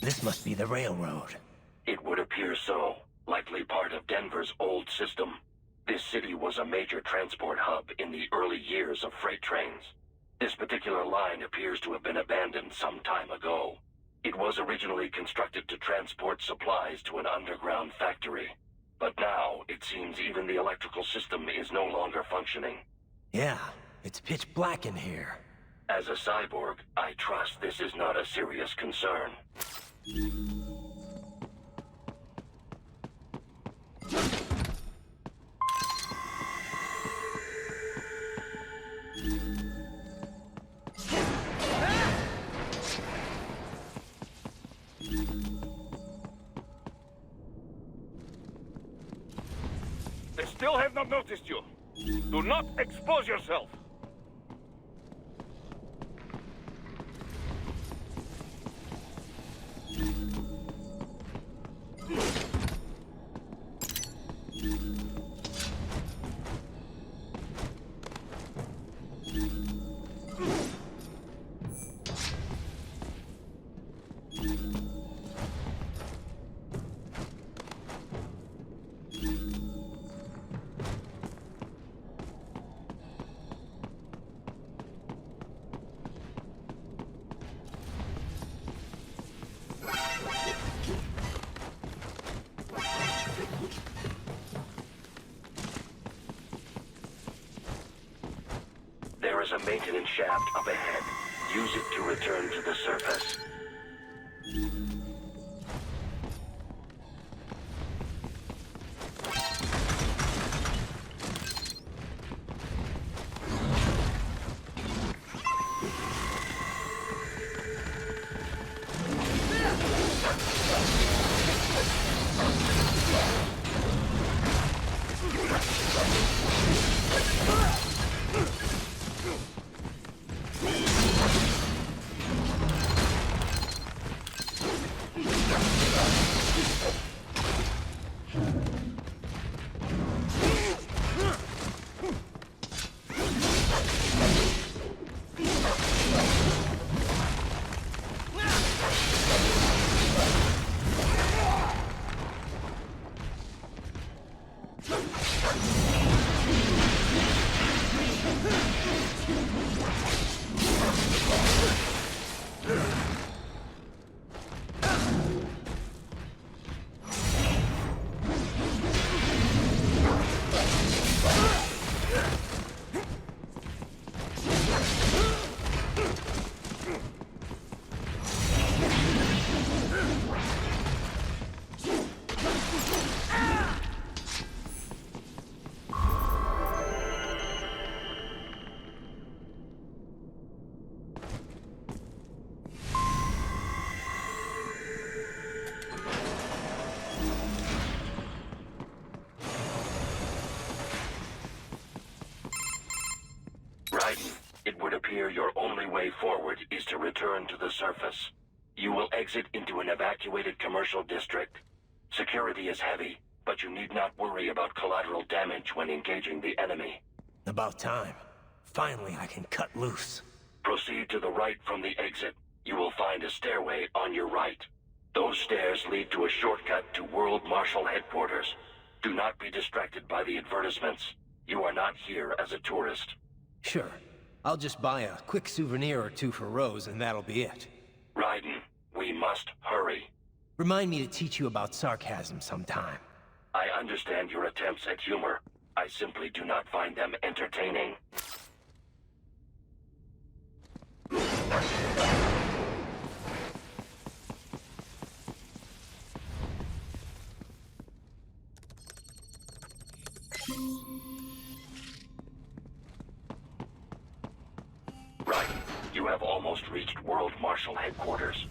This must be the railroad. It would appear so. Likely part of Denver's old system. This city was a major transport hub in the early years of freight trains. This particular line appears to have been abandoned some time ago. It was originally constructed to transport supplies to an underground factory. But now, it seems even the electrical system is no longer functioning. Yeah, it's pitch black in here. As a cyborg, I trust this is not a serious concern. They still have not noticed you. Do not expose yourself. There is a maintenance shaft up ahead. Use it to return to the surface. forward is to return to the surface. You will exit into an evacuated commercial district. Security is heavy, but you need not worry about collateral damage when engaging the enemy. About time. Finally, I can cut loose. Proceed to the right from the exit. You will find a stairway on your right. Those stairs lead to a shortcut to World Marshal Headquarters. Do not be distracted by the advertisements. You are not here as a tourist. Sure. I'll just buy a quick souvenir or two for Rose, and that'll be it. Raiden, we must hurry. Remind me to teach you about sarcasm sometime. I understand your attempts at humor. I simply do not find them entertaining. Right. You have almost reached World Marshal Headquarters.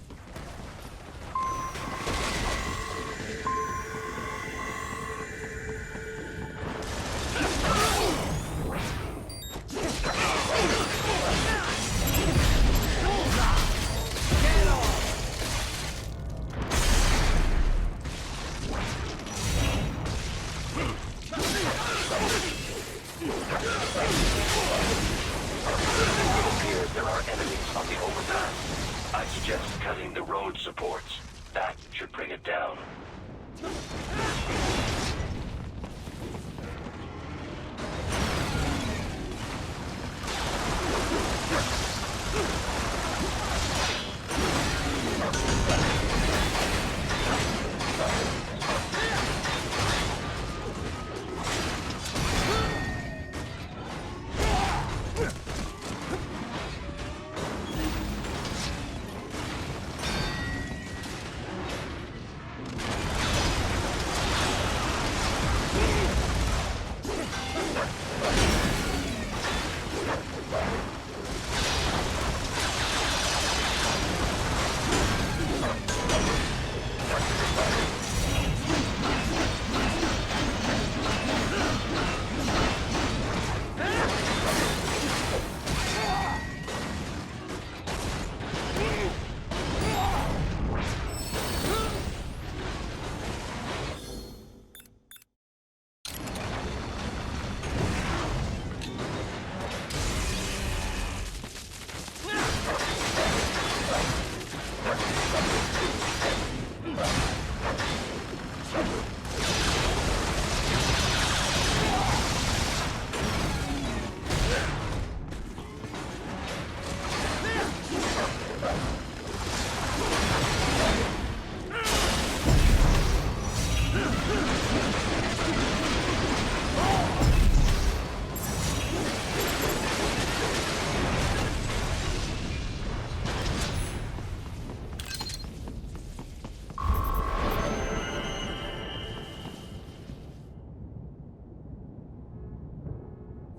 There are enemies on the overpass. I suggest cutting the road supports. That should bring it down.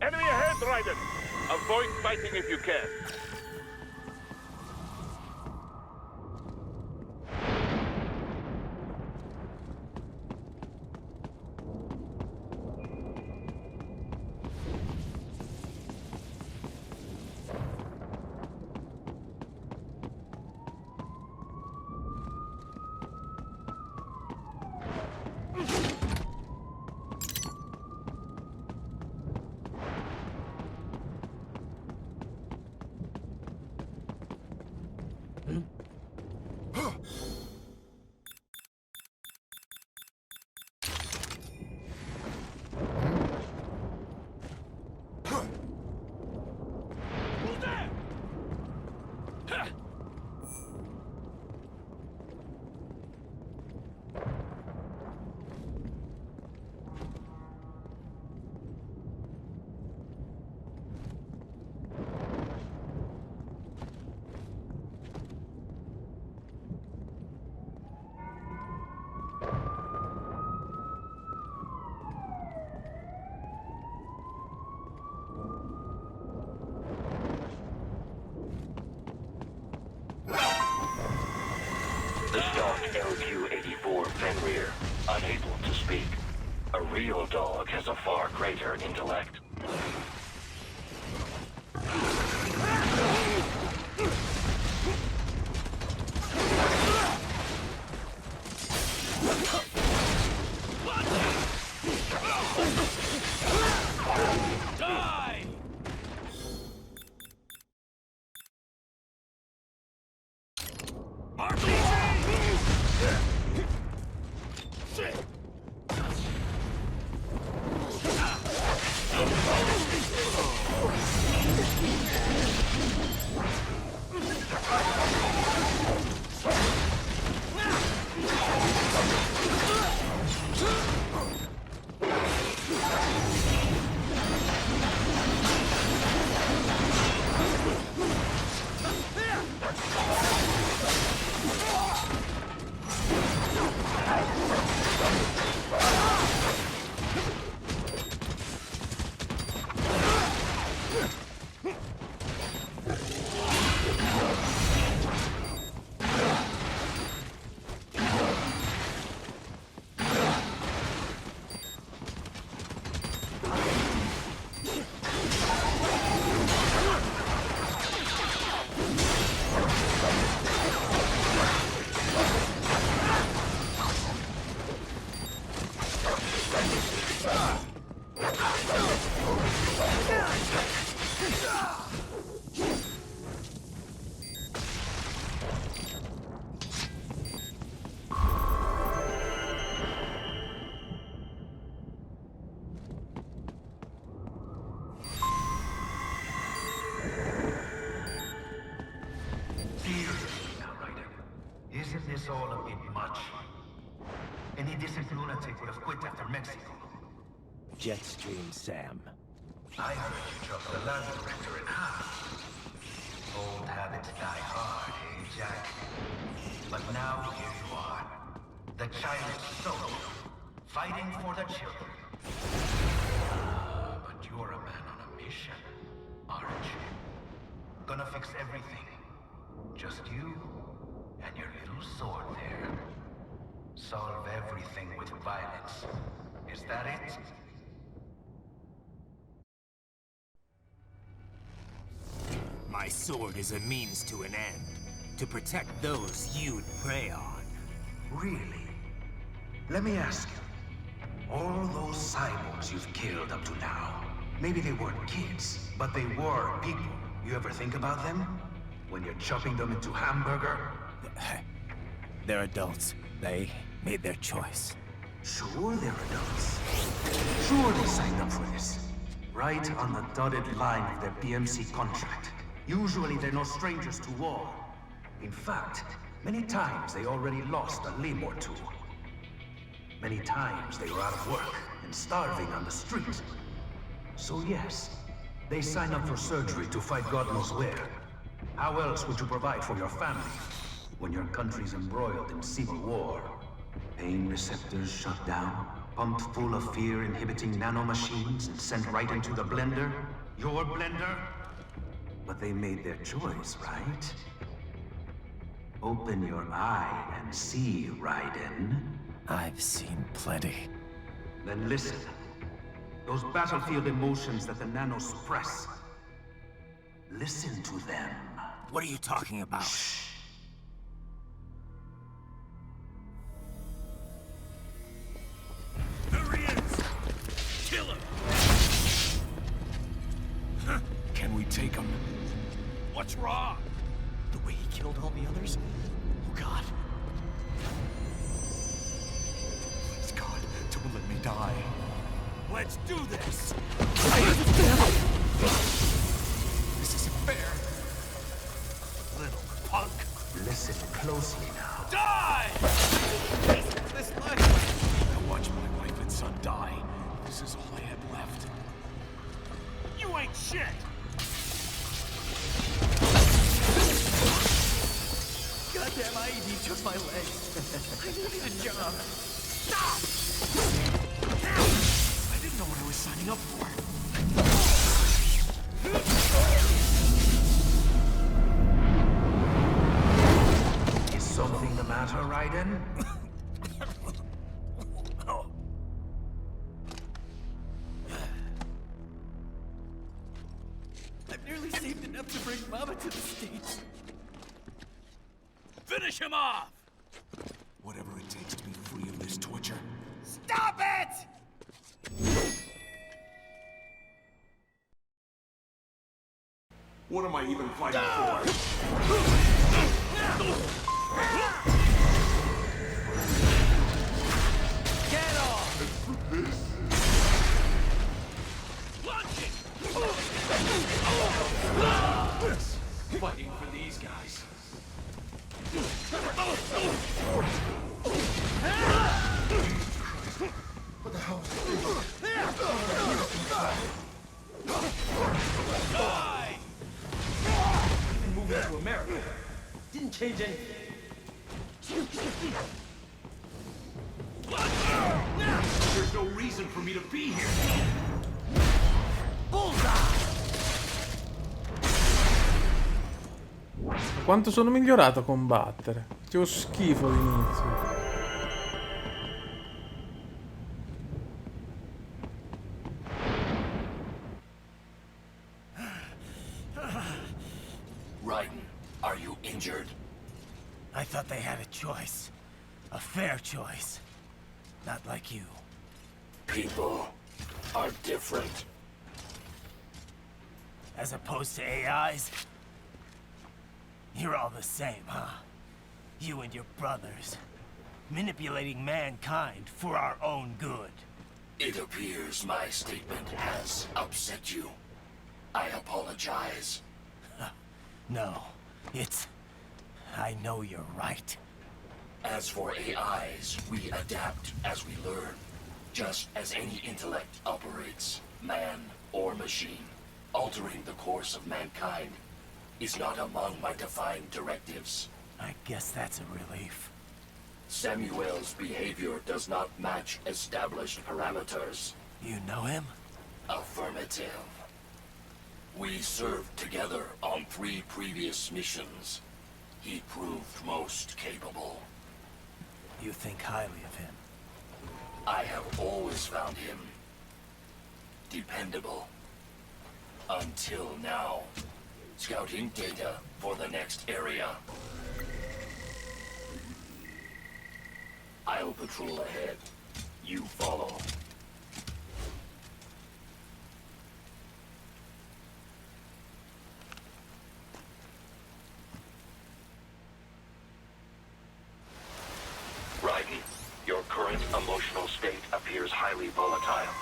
Enemy ahead, Raiden! Avoid fighting if you can. The stock LQ-84 Fenrir, unable to speak. A real dog has a far greater intellect. much. Any decent lunatic would have quit after Mexico. Jetstream, Sam. I heard you chopped the land director in half. Old habits die hard, eh, Jack? But now here you are. The childish soldier, fighting for the children. But you're a man on a mission, aren't you? Gonna fix everything. Just you and your little sword there. Solve everything with violence. Is that it? My sword is a means to an end. To protect those you'd prey on. Really? Let me ask you. All those cyborgs you've killed up to now, maybe they weren't kids, but they were people. You ever think about them? When you're chopping them into hamburger? They're adults. They made their choice. Sure they're adults. Sure they signed up for this. Right on the dotted line of their BMC contract. Usually they're no strangers to war. In fact, many times they already lost a limb or two. Many times they were out of work and starving on the street. So yes, they sign up for surgery to fight God knows where. How else would you provide for your family when your country's embroiled in civil war? Pain receptors shut down, pumped full of fear-inhibiting nanomachines and sent right into the blender? Your blender? But they made their choice, right? Open your eye and see, Raiden. I've seen plenty. Then listen. Those battlefield emotions that the nanos suppress. Listen to them. What are you talking about? Shh. There he is! Kill him! Can we take him? What's wrong? The way he killed all the others? Oh God. Please God, don't let me die. Let's do this! This isn't fair. Little punk! Listen closely now. Die! This life. I watched my wife and son die. This is all I had left. You ain't shit! Goddamn IED took my legs. I needed a job. Stop! I didn't know what I was signing up for. Is something the matter, Raiden? I've nearly saved enough to bring Mama to the States. Finish him off! Whatever it takes to be free of this torture. Stop it! What am I even fighting for? Get off! Launch it! Fighting for these guys. What the hell is Die! Even moving to America didn't change anything. There's no reason for me to be here. Quanto sono migliorato a combattere. Facevo schifo all'inizio. Raiden, are you injured? I thought they had a choice. A fair choice. Not like you. People are different. As opposed to AIs? You're all the same, huh? You and your brothers. Manipulating mankind for our own good. It appears my statement has upset you. I apologize. No, it's... I know you're right. As for AIs, we adapt as we learn. Just as any intellect operates, man or machine, altering the course of mankind is not among my defined directives. I guess that's a relief. Samuel's behavior does not match established parameters. You know him? Affirmative. We served together on 3 previous missions. He proved most capable. You think highly of him? I have always found him dependable. Until now. Scouting data for the next area. I'll patrol ahead. You follow. Raiden, your current emotional state appears highly volatile.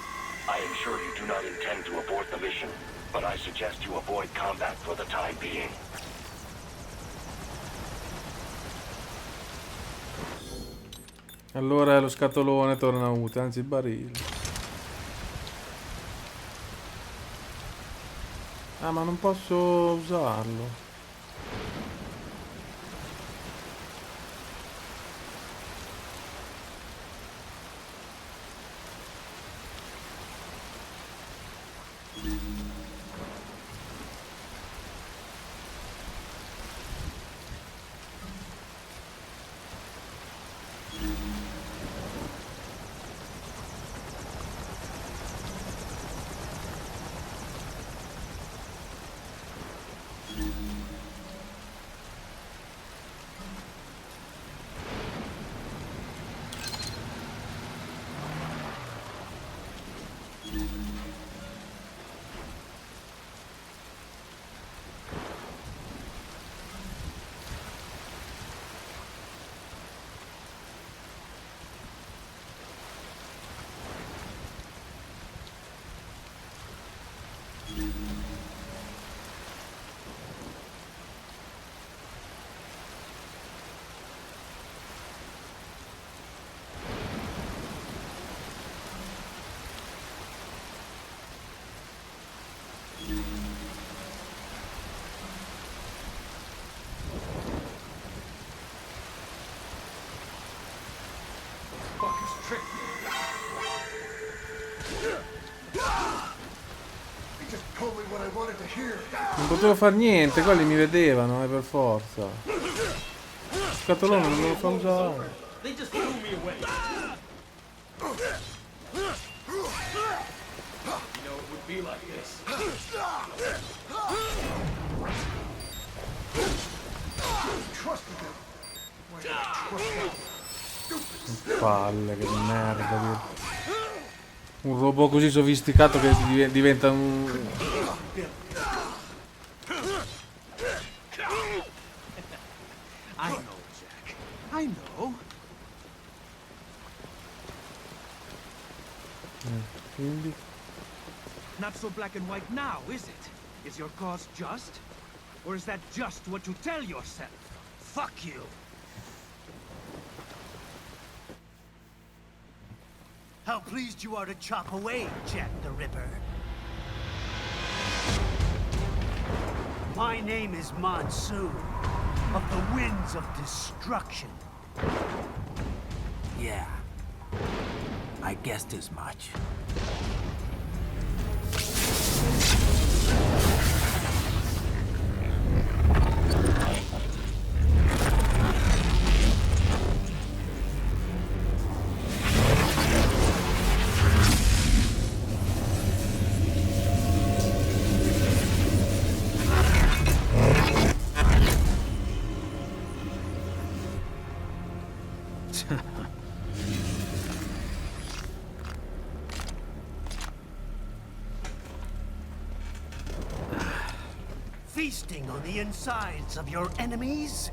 I am sure you do not intend to abort the mission, but I suggest you avoid combat for the time being. Allora lo scatolone torna utile, anzi il barile. Ah, ma non posso usarlo. Non potevo far niente, quelli mi vedevano, per forza. Lo scatolone non me lo fa usare. They just threw me away. You know, it would be like this. Palle, che merda. Un robot così sofisticato che diventa un... I know, Jack. I know. Quindi... Not so black and white now, is it? Is your cause just? Or is that just what you tell yourself? Fuck you! How pleased you are to chop away, Jack the Ripper. My name is Monsoon, of the Winds of Destruction. Yeah. I guessed as much. Feasting on the insides of your enemies?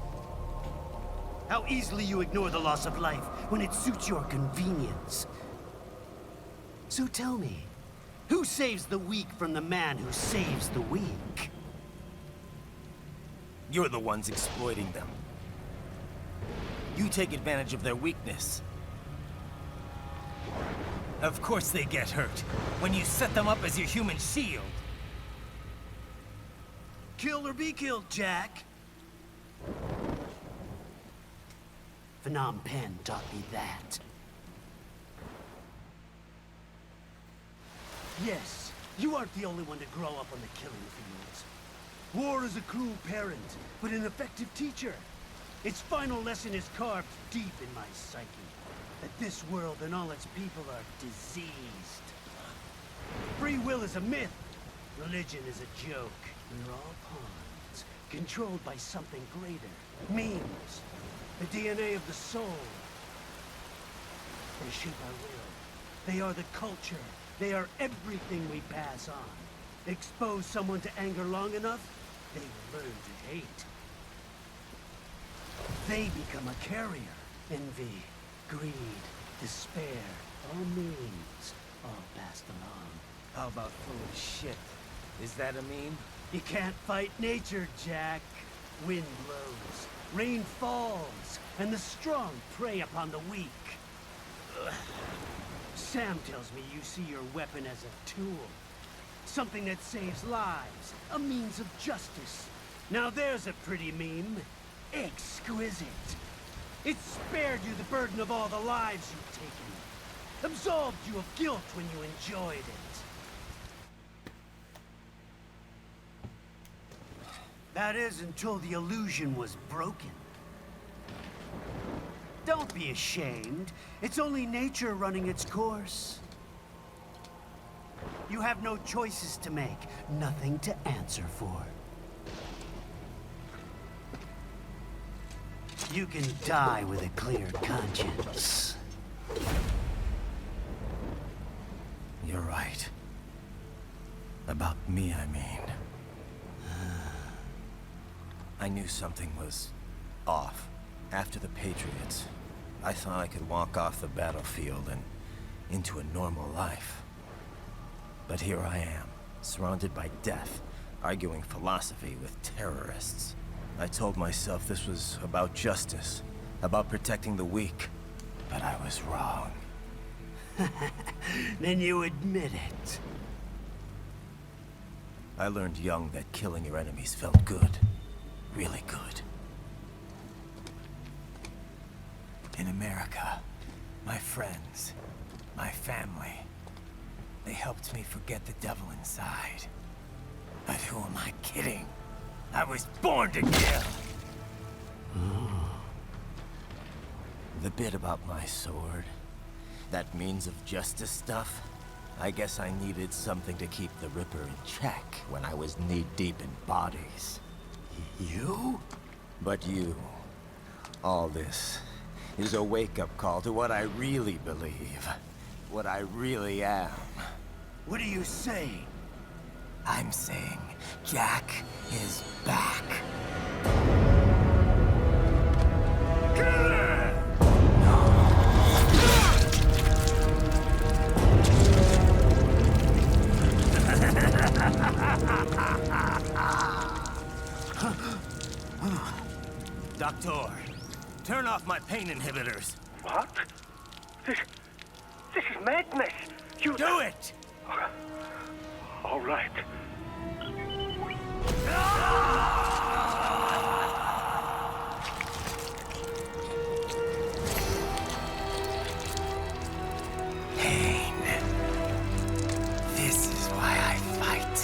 How easily you ignore the loss of life when it suits your convenience. So tell me, who saves the weak from the man who saves the weak? You're the ones exploiting them. You take advantage of their weakness. Of course they get hurt when you set them up as your human shield. Kill or be killed, Jack. Phnom Penh taught me that. Yes, you aren't the only one to grow up on the killing fields. War is a cruel parent, but an effective teacher. Its final lesson is carved deep in my psyche. That this world and all its people are diseased. Free will is a myth. Religion is a joke. We're all pawns, controlled by something greater. Memes. The DNA of the soul. They shape our will. They are the culture. They are everything we pass on. Expose someone to anger long enough, they will learn to hate. They become a carrier. Envy, greed, despair, all memes, all passed along. How about full of shit? Is that a meme? You can't fight nature, Jack. Wind blows, rain falls, and the strong prey upon the weak. Ugh. Sam tells me you see your weapon as a tool. Something that saves lives, a means of justice. Now there's a pretty meme. Exquisite. It spared you the burden of all the lives you've taken. Absolved you of guilt when you enjoyed it. That is until the illusion was broken. Don't be ashamed. It's only nature running its course. You have no choices to make, nothing to answer for. You can die with a clear conscience. You're right. About me, I mean. I knew something was off. After the Patriots, I thought I could walk off the battlefield and into a normal life. But here I am, surrounded by death, arguing philosophy with terrorists. I told myself this was about justice, about protecting the weak, but I was wrong. Then you admit it. I learned young that killing your enemies felt good. Really good. In America, my friends, my family, they helped me forget the devil inside. But who am I kidding? I was born to kill! The bit about my sword, that means of justice stuff, I guess I needed something to keep the Ripper in check when I was knee-deep in bodies. You? But you, all this, is a wake-up call to what I really believe. What I really am. What are you saying? I'm saying Jack is back. Doctor, turn off my pain inhibitors. What? This is madness. You do it! All right. Pain. This is why I fight.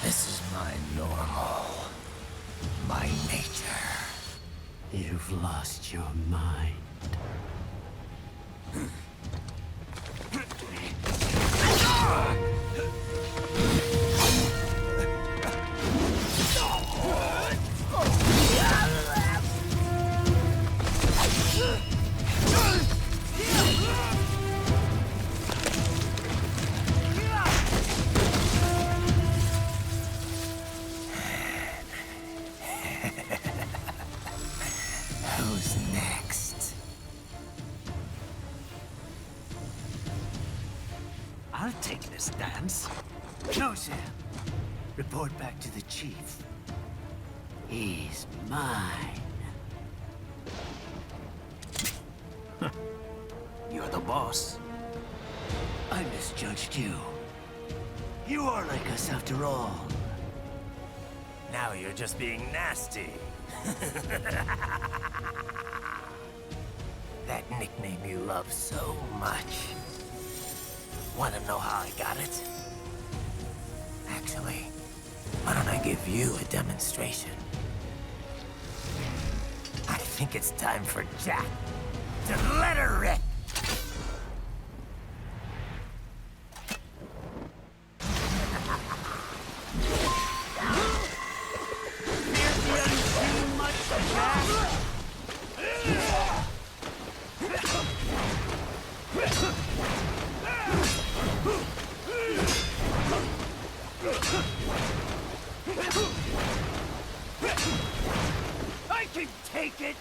This is my normal. My nature. You've lost your mind. Who's next? this dance. No, Sam. Report back to the chief. He's mine. You're the boss. I misjudged you. You are like us after all. Now you're just being nasty. That nickname you love so much. Want to know how I got it? Actually, why don't I give you a demonstration? I think it's time for Jack to let her rip. I can take it!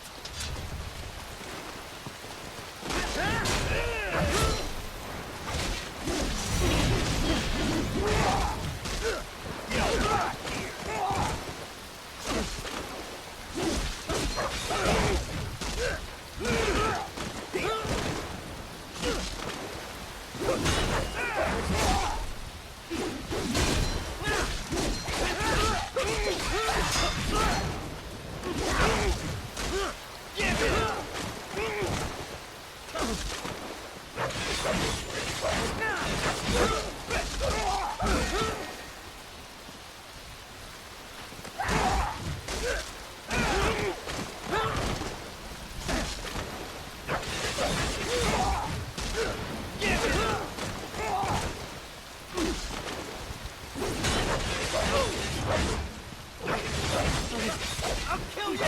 I'll kill you!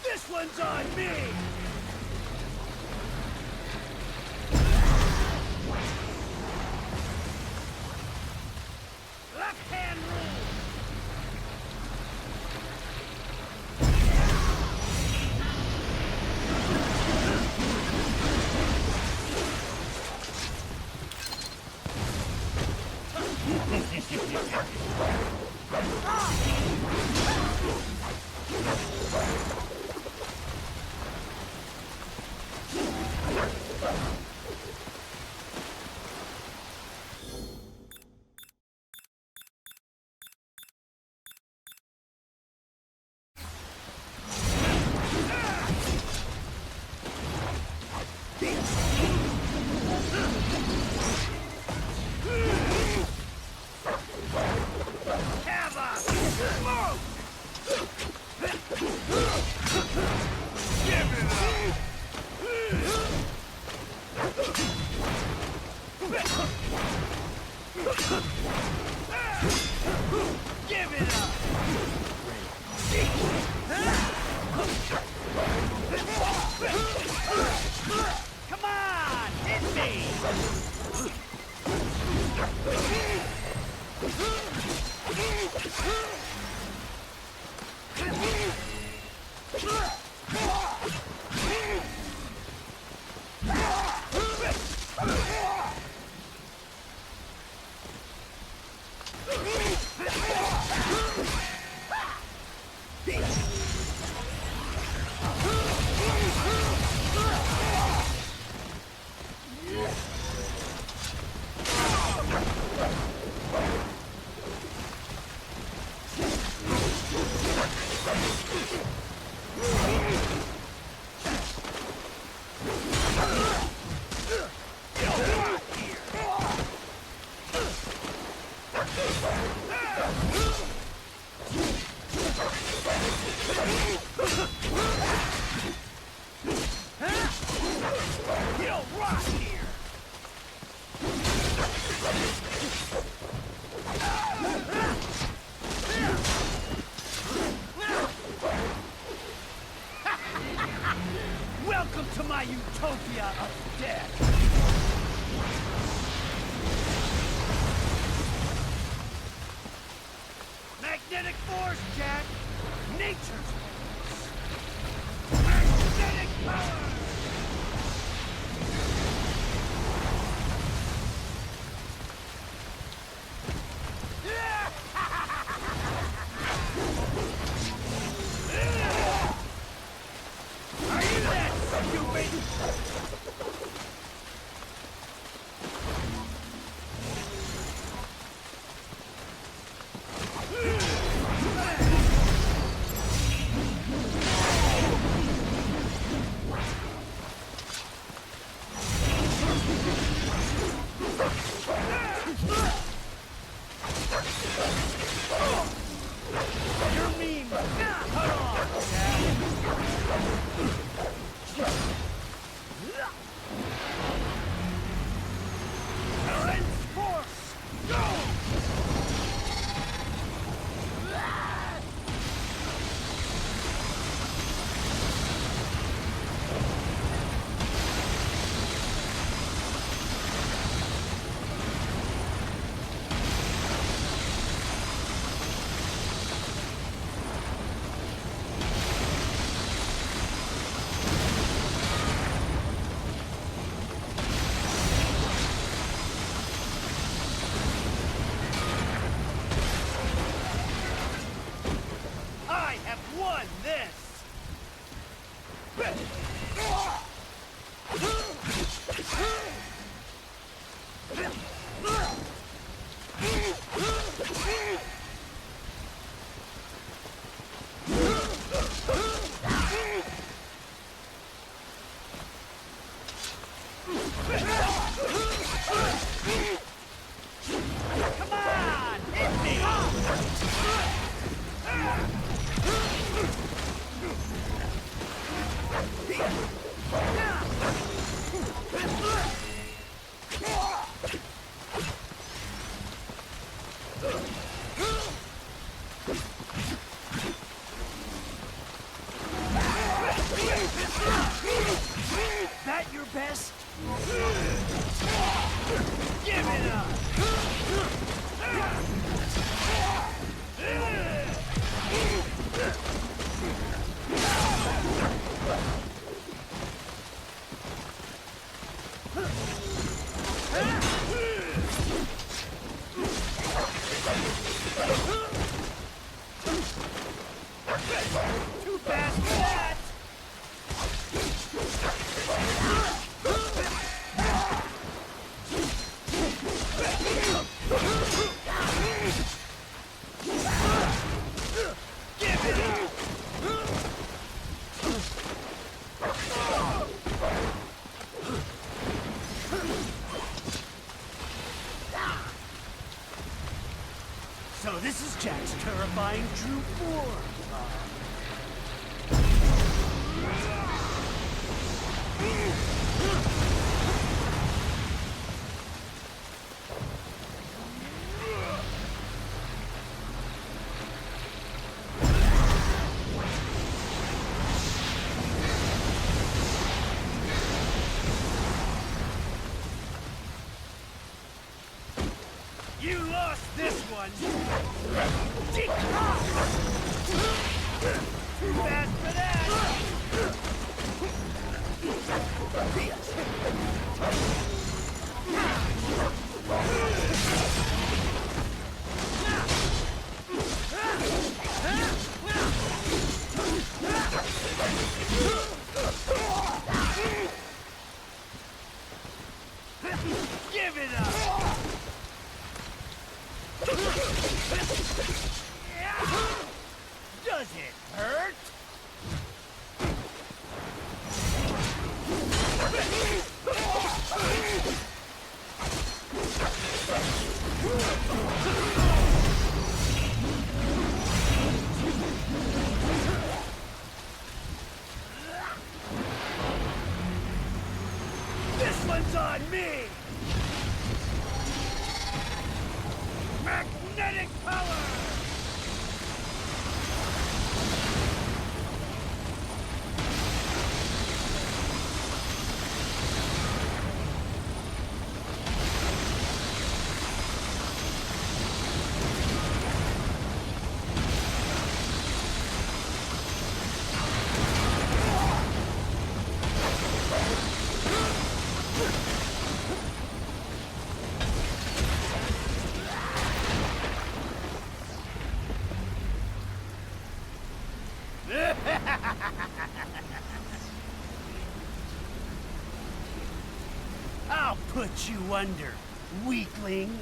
This one's on me! Left hand rule! Give it up! Come on, hit me! Welcome to my utopia of death! force, Jack! Nature's force! Magnetic power! Are you that stupid? You're mean! Cut off, Lens force! Go! I have won this! Come on! Hit me! That your best? Give it up! Too fast for that! Give it up! So this is Jack's terrifying true form. You lost this one! Too fast for that! Give it up! Does it hurt? This one's on me! Magnetic power! I'll put you under, weakling.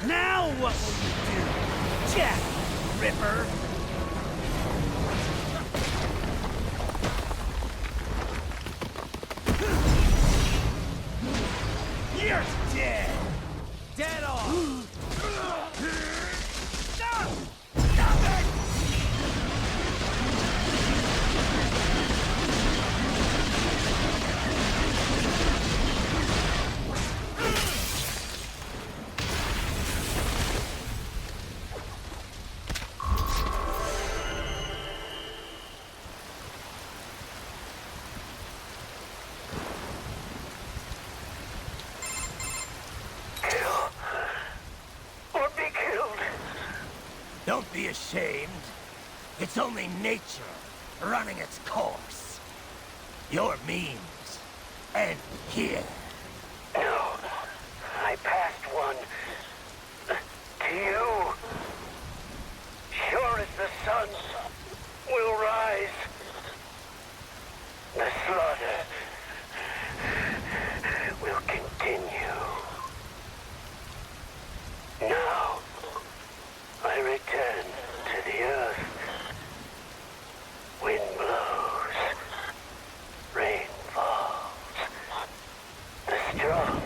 Now what will you do, Jack Ripper? You're dead! Dead on! Stop! Stop it! Don't be ashamed. It's only nature running its course. Your means end here. No, I passed one to you. Sure as the sun will rise, the slaughter will continue. Now, I return to the earth. Wind blows, rain falls. The strong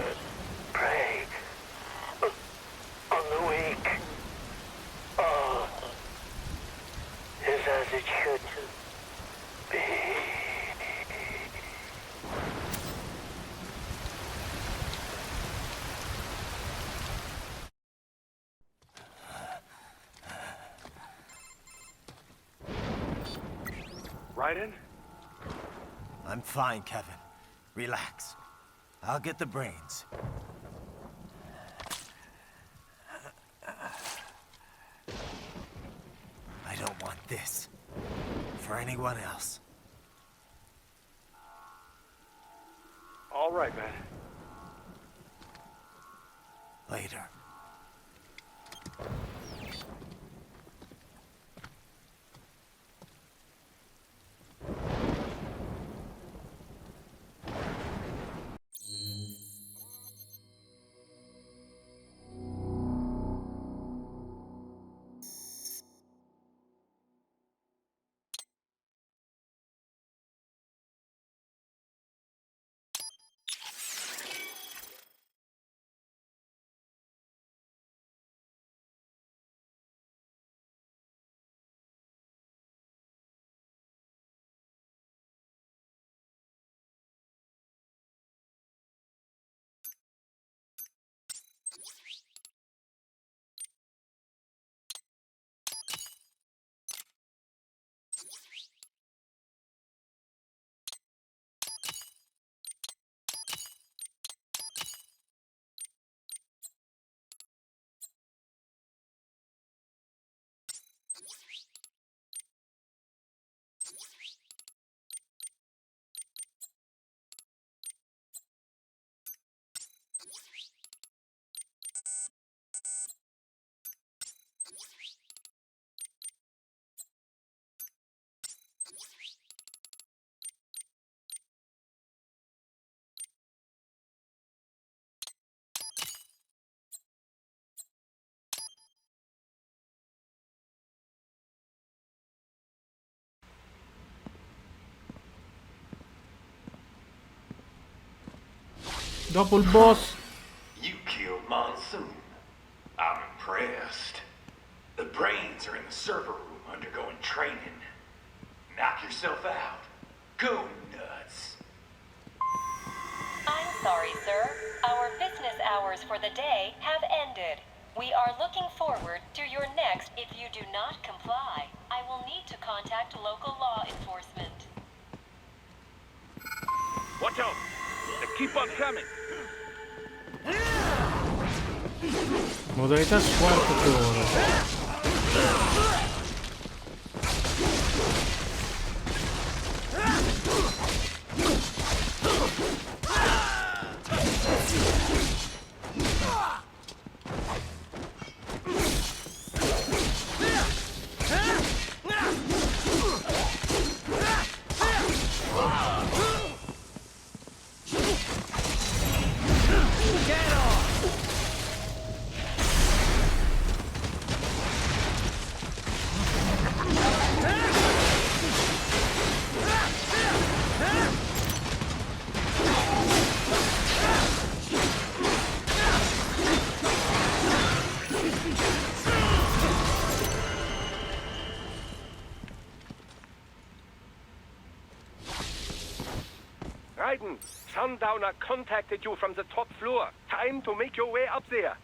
prey on the weak. All is as it should be. Raiden? I'm fine, Kevin. Relax. I'll get the brains. I don't want this for anyone else. All right, man. Later. Dopo il boss. You killed Monsoon. I'm impressed. The brains are in the server room undergoing training. Knock yourself out. Go nuts. I'm sorry, sir. Our business hours for the day have ended. We are looking forward to your next. If you do not comply, I will need to contact local law enforcement. Watch out! They keep on coming! Modalità squartatore. Sundowner contacted you from the top floor. Time to make your way up there.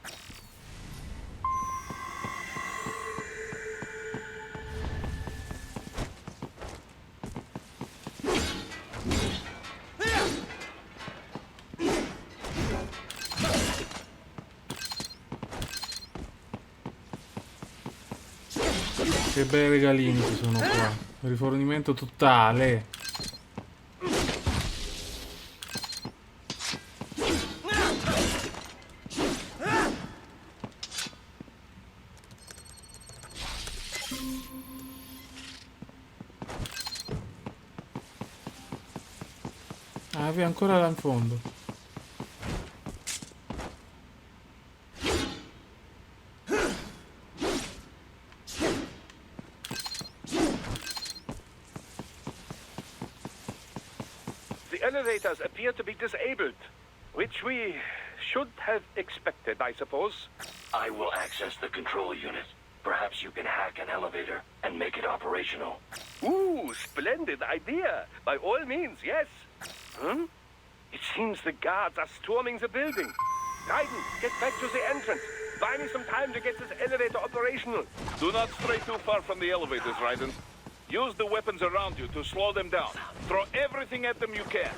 Che bei regalini ci sono qua. Rifornimento totale. Ah, è ancora là in fondo. Elevators appear to be disabled, which we should have expected, I suppose. I will access the control unit. Perhaps you can hack an elevator and make it operational. Ooh, splendid idea. By all means, yes. It seems the guards are storming the building. Raiden, get back to the entrance. Buy me some time to get this elevator operational. Do not stray too far from the elevators, Raiden. Use the weapons around you to slow them down. Throw everything at them you can.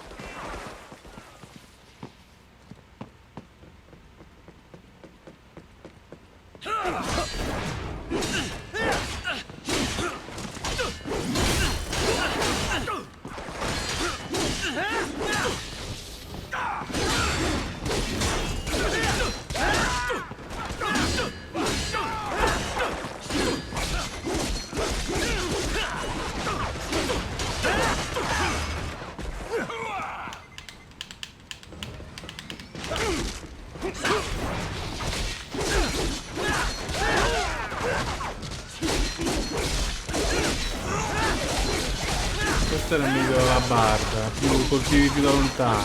Questo era meglio della barda, più colpivi più da lontano.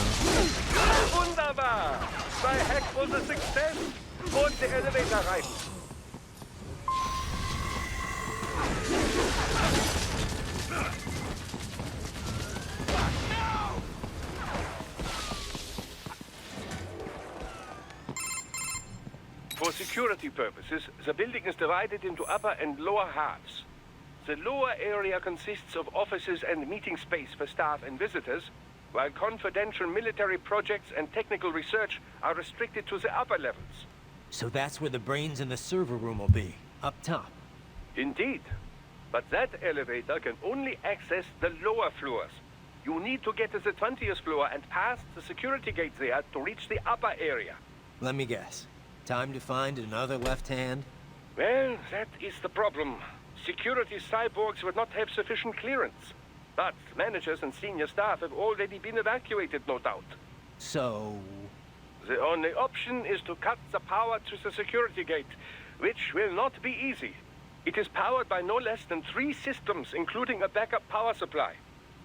Wunderbar! My hack was a success. Und the elevator Raiden. For security purposes, the building is divided into upper and lower halves. The lower area consists of offices and meeting space for staff and visitors, while confidential military projects and technical research are restricted to the upper levels. So that's where the brains in the server room will be, up top. Indeed. But that elevator can only access the lower floors. You need to get to the 20th floor and pass the security gate there to reach the upper area. Let me guess. Time to find another left hand? Well, that is the problem. Security cyborgs would not have sufficient clearance. But managers and senior staff have already been evacuated, no doubt. So... The only option is to cut the power to the security gate, which will not be easy. It is powered by no less than 3 systems, including a backup power supply.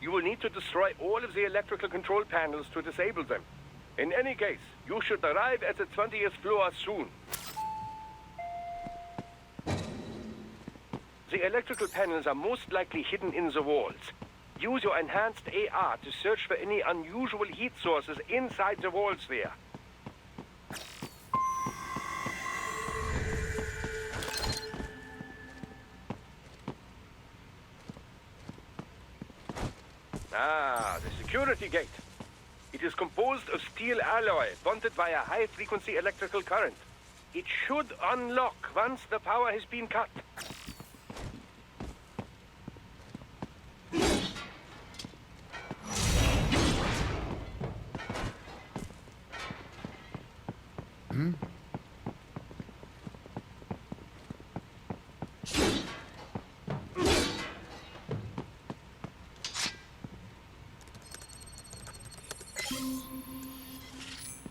You will need to destroy all of the electrical control panels to disable them. In any case, you should arrive at the 20th floor soon. The electrical panels are most likely hidden in the walls. Use your enhanced AR to search for any unusual heat sources inside the walls there. Ah, the security gate. It is composed of steel alloy bonded by a high-frequency electrical current. It should unlock once the power has been cut.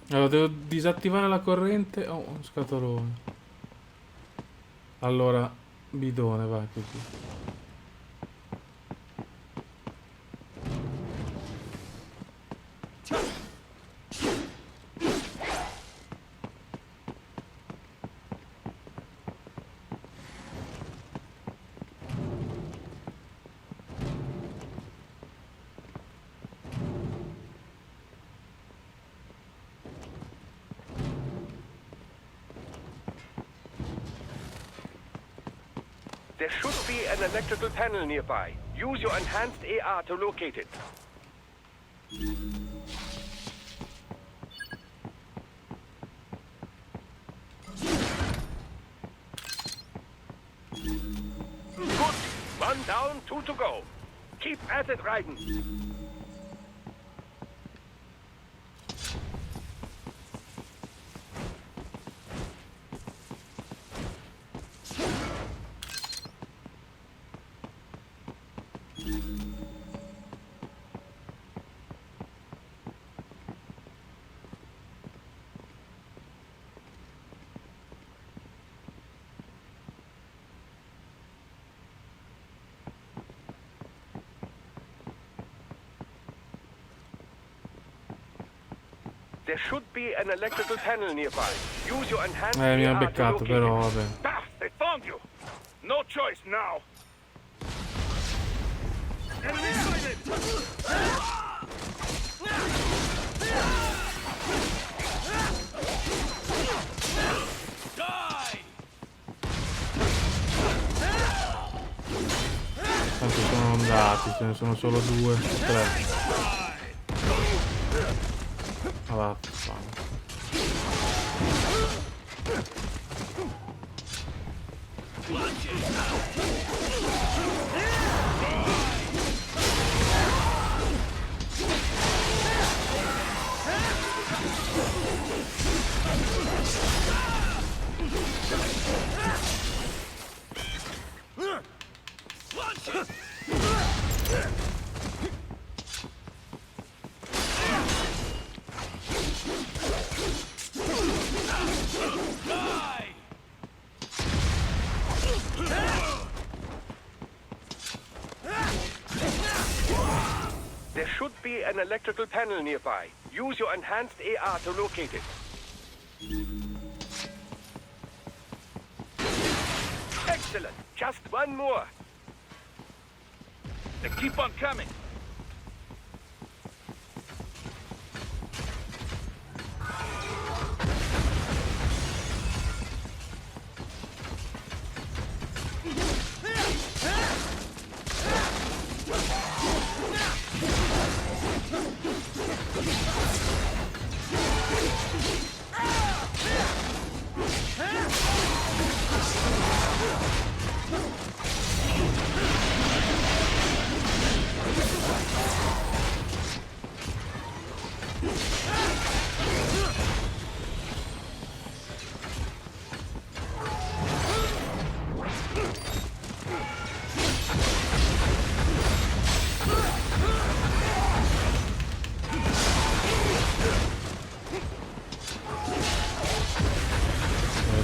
Allora, devo disattivare la corrente. Oh, un scatolone. Allora, bidone, vai così. There should be an electrical panel nearby. Use your enhanced AR to locate it. Good. One down, 2 to go. Keep at it, Raiden. There should be an electrical panel nearby. Use your enhanced Mi ha AR to beccato locate però, it. vabbè. Ah, they found you. No choice now. Enemy sighted! Die! Tanto sono andati, ce ne sono solo 2 o 3. Ah, vaffanculo. There should be an electrical panel nearby. Use your enhanced AR to locate it. Excellent. Just one more. They keep on coming.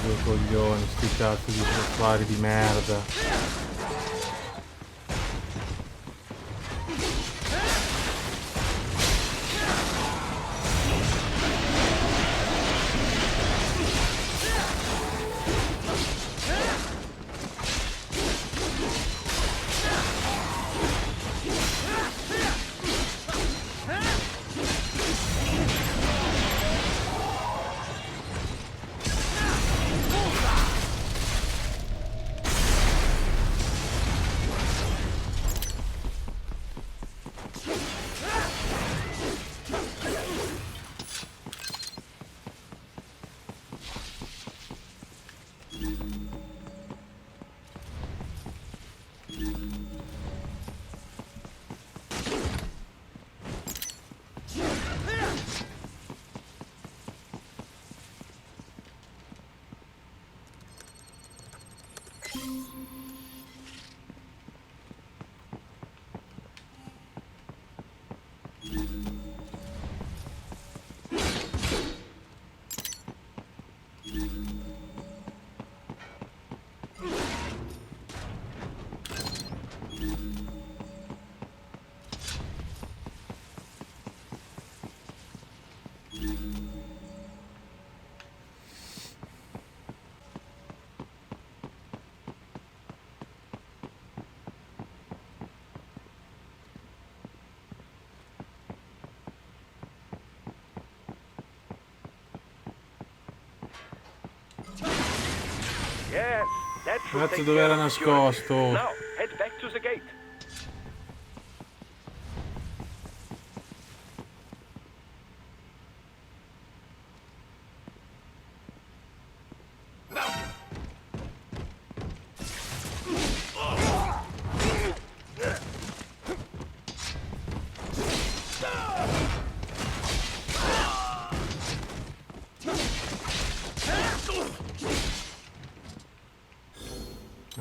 Due coglioni, sti cazzo di affari di merda. Yes, That should Cazzo, take dove care era of security. nascosto? Now, head back to the gate.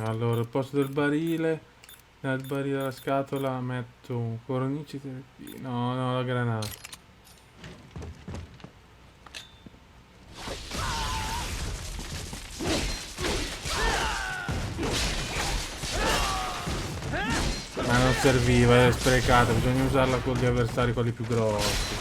Allora, al posto del barile, nel barile della scatola metto un cornice terapia. No, la granata. Ma non serviva, è sprecata, bisogna usarla con gli avversari, quelli più grossi.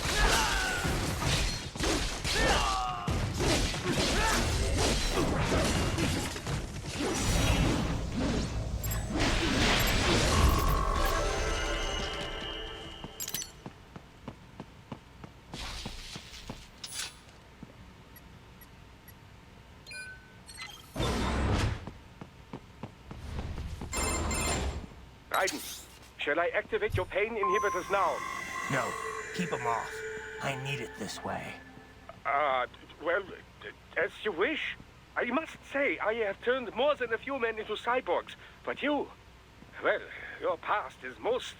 Raiden, shall I activate your pain inhibitors now? No, keep them off. I need it this way. Well, as you wish. I must say, I have turned more than a few men into cyborgs. But you, well, your past is most,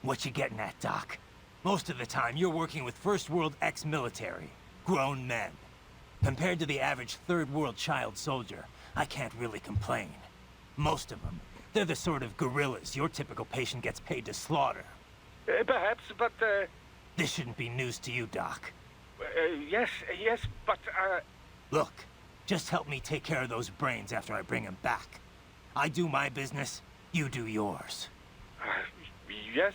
What you getting at, Doc? Most of the time, you're working with First World ex-military. Grown men. Compared to the average Third World child soldier, I can't really complain. Most of them, they're the sort of guerrillas your typical patient gets paid to slaughter. Perhaps, but, This shouldn't be news to you, Doc. yes, but, Look, just help me take care of those brains after I bring them back. I do my business, you do yours. Yes.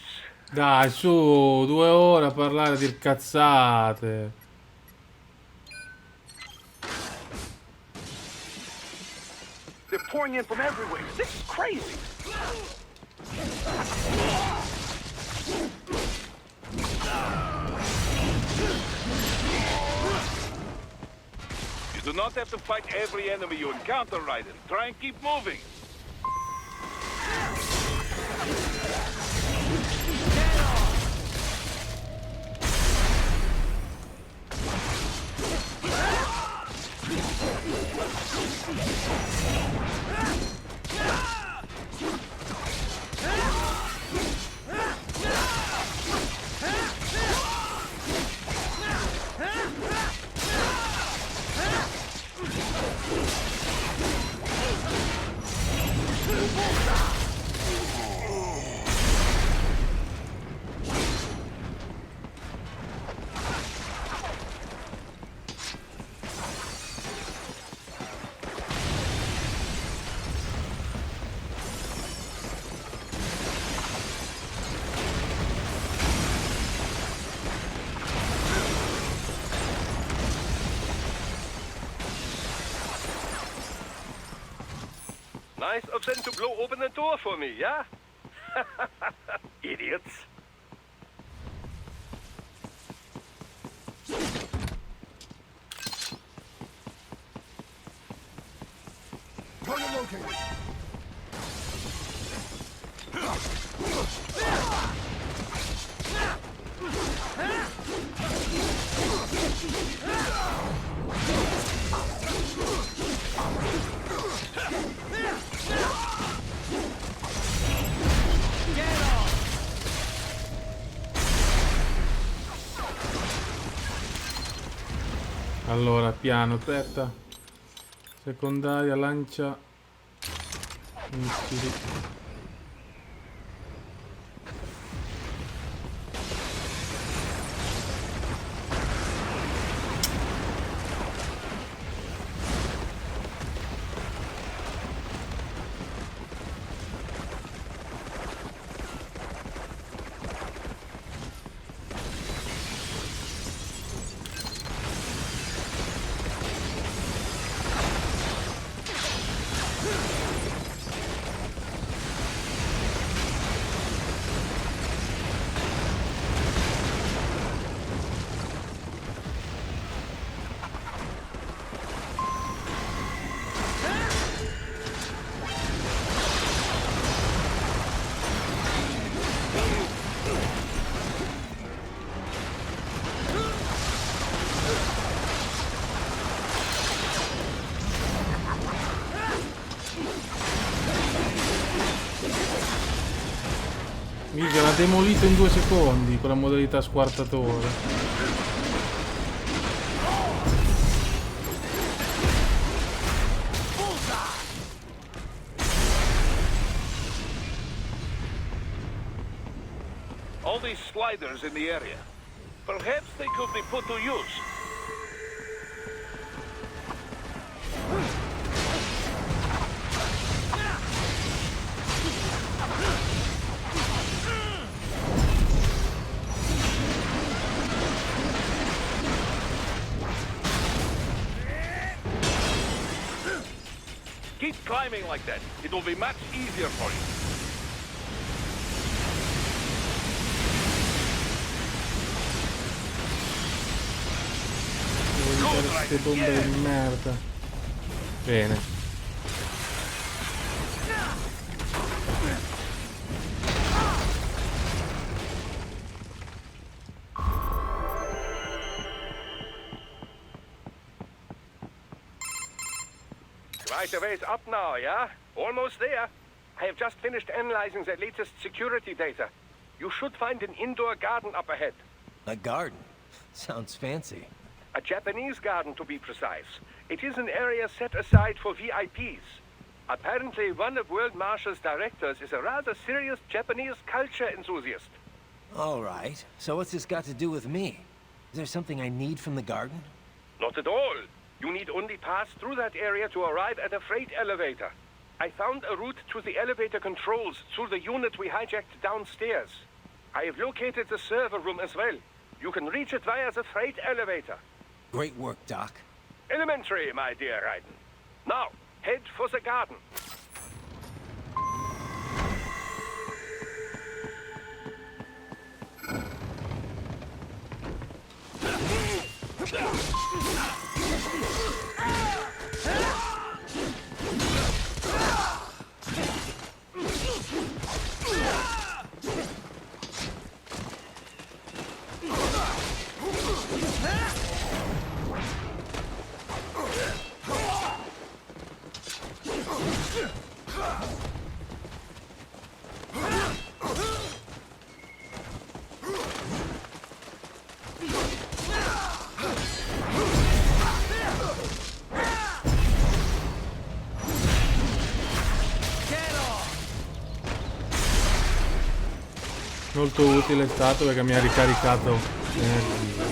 Dai, su, 2 ore a parlare di cazzate. They're pouring in from everywhere. This is crazy. You do not have to fight every enemy you encounter, Raiden. Try and keep moving. Nice of them to blow open the door for me, yeah? Idiots. Target located. Allora, piano, aspetta. Secondaria, lancia missili. ha demolito in 2 secondi con la modalità squartatore. All these sliders in the area. Perhaps they could be put to use. Keep climbing like that. It will be much easier for you. Queste bombe di merda. Bene. Right away up now, yeah? Almost there. I have just finished analyzing the latest security data. You should find an indoor garden up ahead. A garden? Sounds fancy. A Japanese garden, to be precise. It is an area set aside for VIPs. Apparently, one of World Marshall's directors is a rather serious Japanese culture enthusiast. All right. So what's this got to do with me? Is there something I need from the garden? Not at all. You need only pass through that area to arrive at a freight elevator. I found a route to the elevator controls through the unit we hijacked downstairs. I have located the server room as well. You can reach it via the freight elevator. Great work, Doc. Elementary, my dear Raiden. Now, head for the garden. Molto utile è stato perché mi ha ricaricato energia.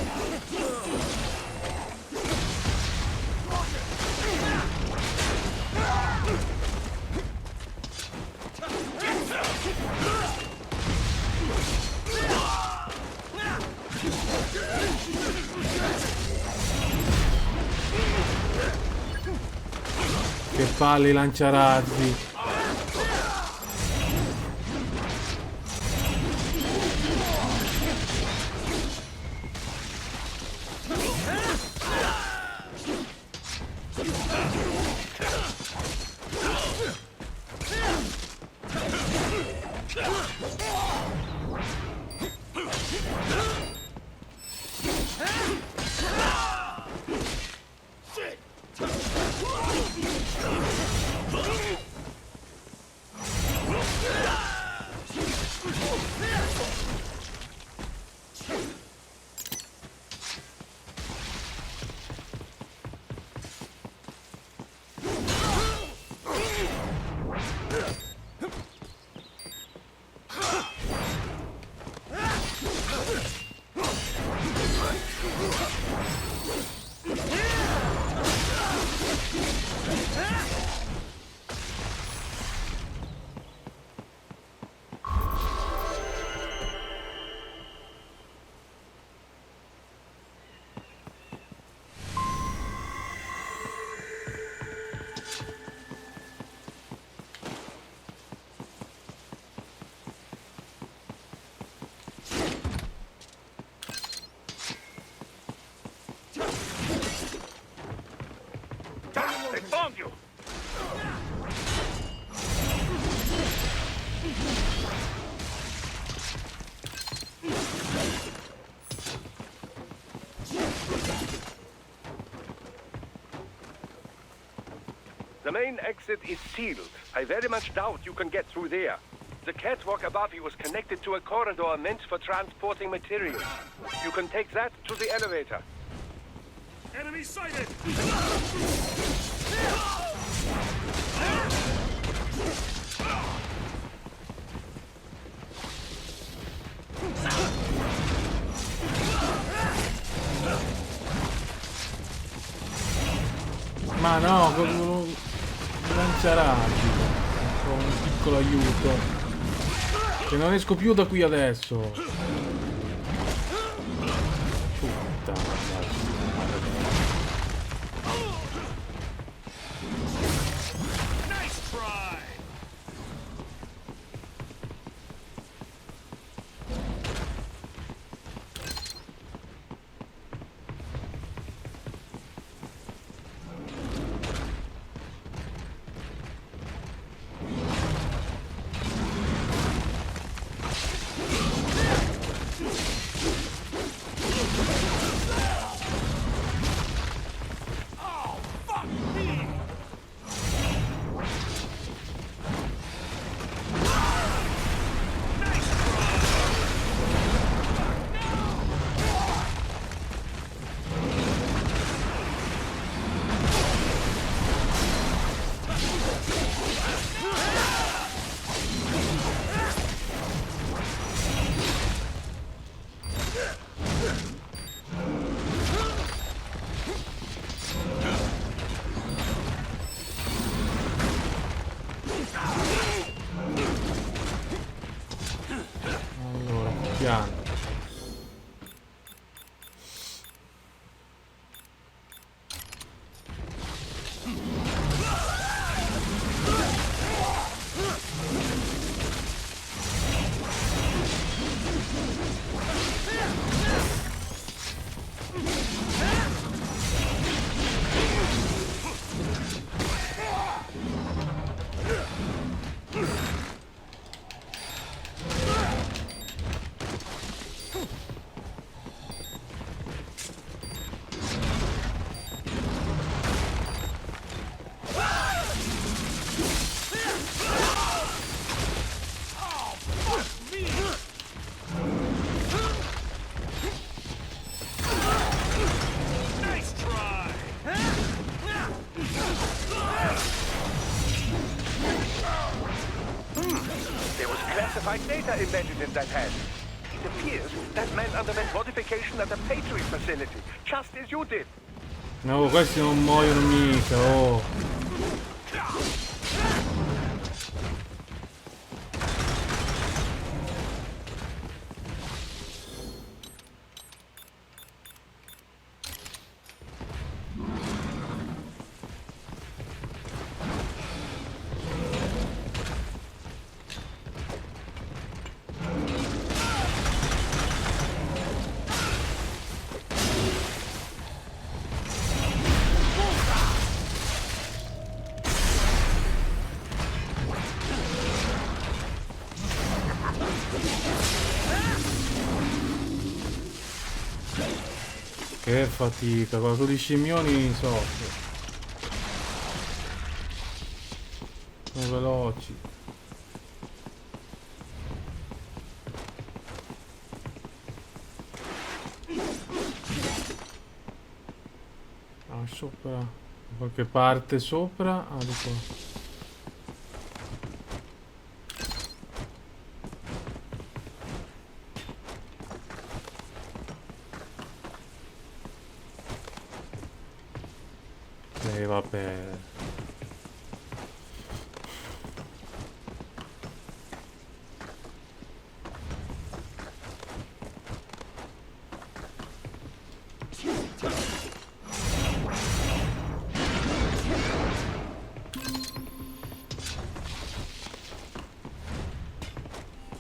Che palle i lanciarazzi. They found you! The main exit is sealed. I very much doubt you can get through there. The catwalk above you is connected to a corridor meant for transporting materials. You can take that to the elevator. Enemy sighted! Ma no, con lanciaraggi. Con un piccolo aiuto. Che non esco più da qui adesso. Puttana. Nice try! Allora, piano. There was classified data embedded in that hand. It appears that man underwent modification at a Patriot facility, just as you did. No, questi non muoiono mica, oh. Che fatica, con gli scimmioni soffro. Sono veloci. Ah, sopra. Da qualche parte sopra. Ah, di qua. Vabbè.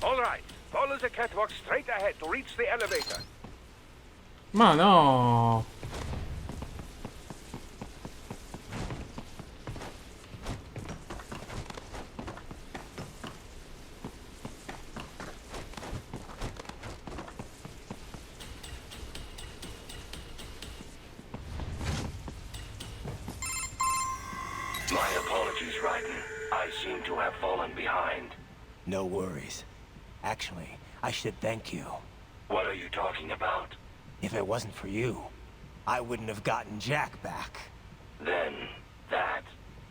All right, follow the catwalk straight ahead to reach the elevator. Ma no! My apologies, Raiden. I seem to have fallen behind. No worries. Actually, I should thank you. What are you talking about? If it wasn't for you, I wouldn't have gotten Jack back. Then, that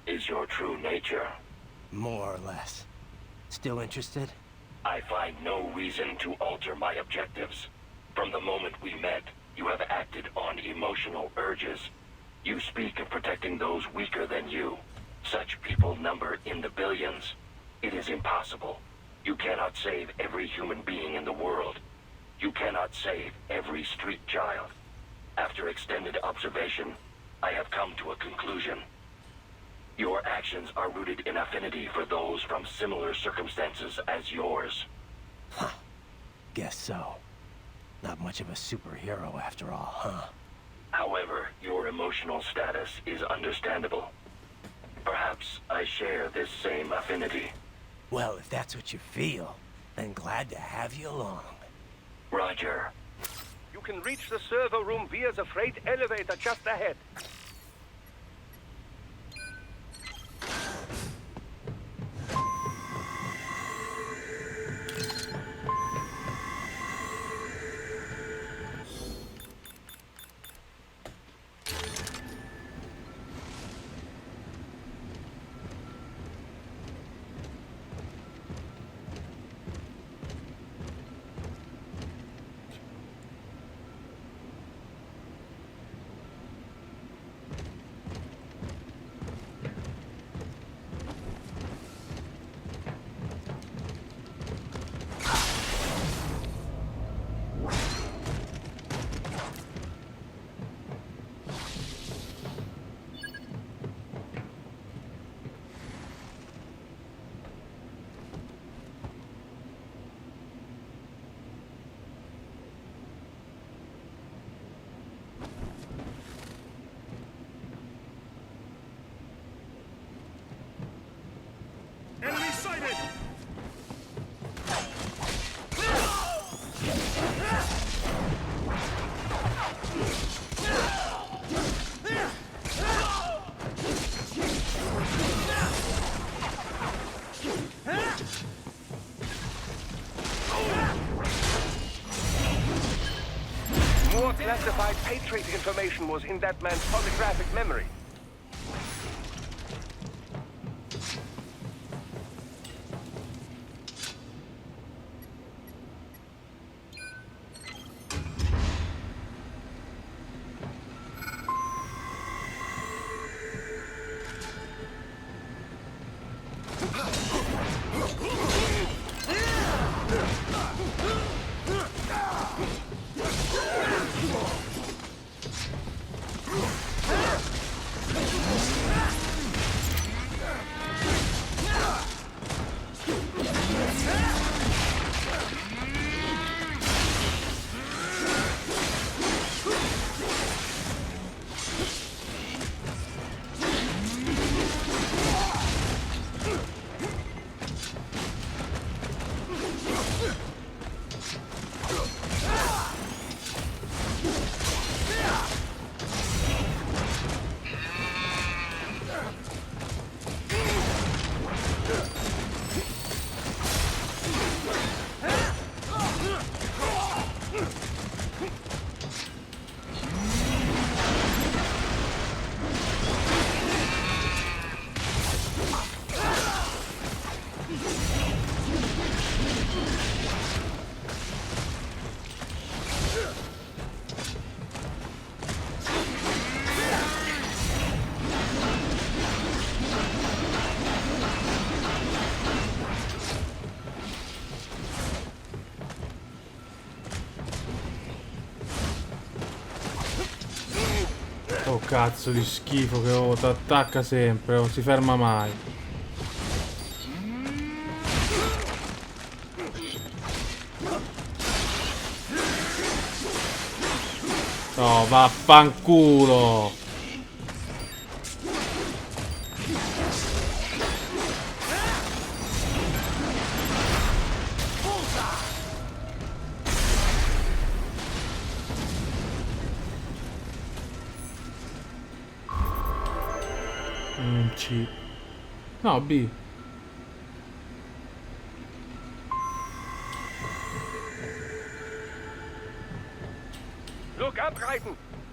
is your true nature. More or less. Still interested? I find no reason to alter my objectives. From the moment we met, you have acted on emotional urges. You speak of protecting those weaker than you. Such people number in the billions. It is impossible. You cannot save every human being in the world. You cannot save every street child. After extended observation, I have come to a conclusion. Your actions are rooted in affinity for those from similar circumstances as yours. Guess so. Not much of a superhero after all, huh? However, your emotional status is understandable. Perhaps I share this same affinity. Well, if that's what you feel, then glad to have you along. Roger. You can reach the server room via the freight elevator just ahead. Enemy sighted! More classified Patriot information was in that man's holographic memory. Oh cazzo di schifo che ho, t'attacca sempre, non si ferma mai. No, vaffanculo. C. No, B.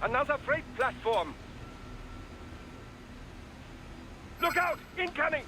Another freight platform. Look out! Incoming!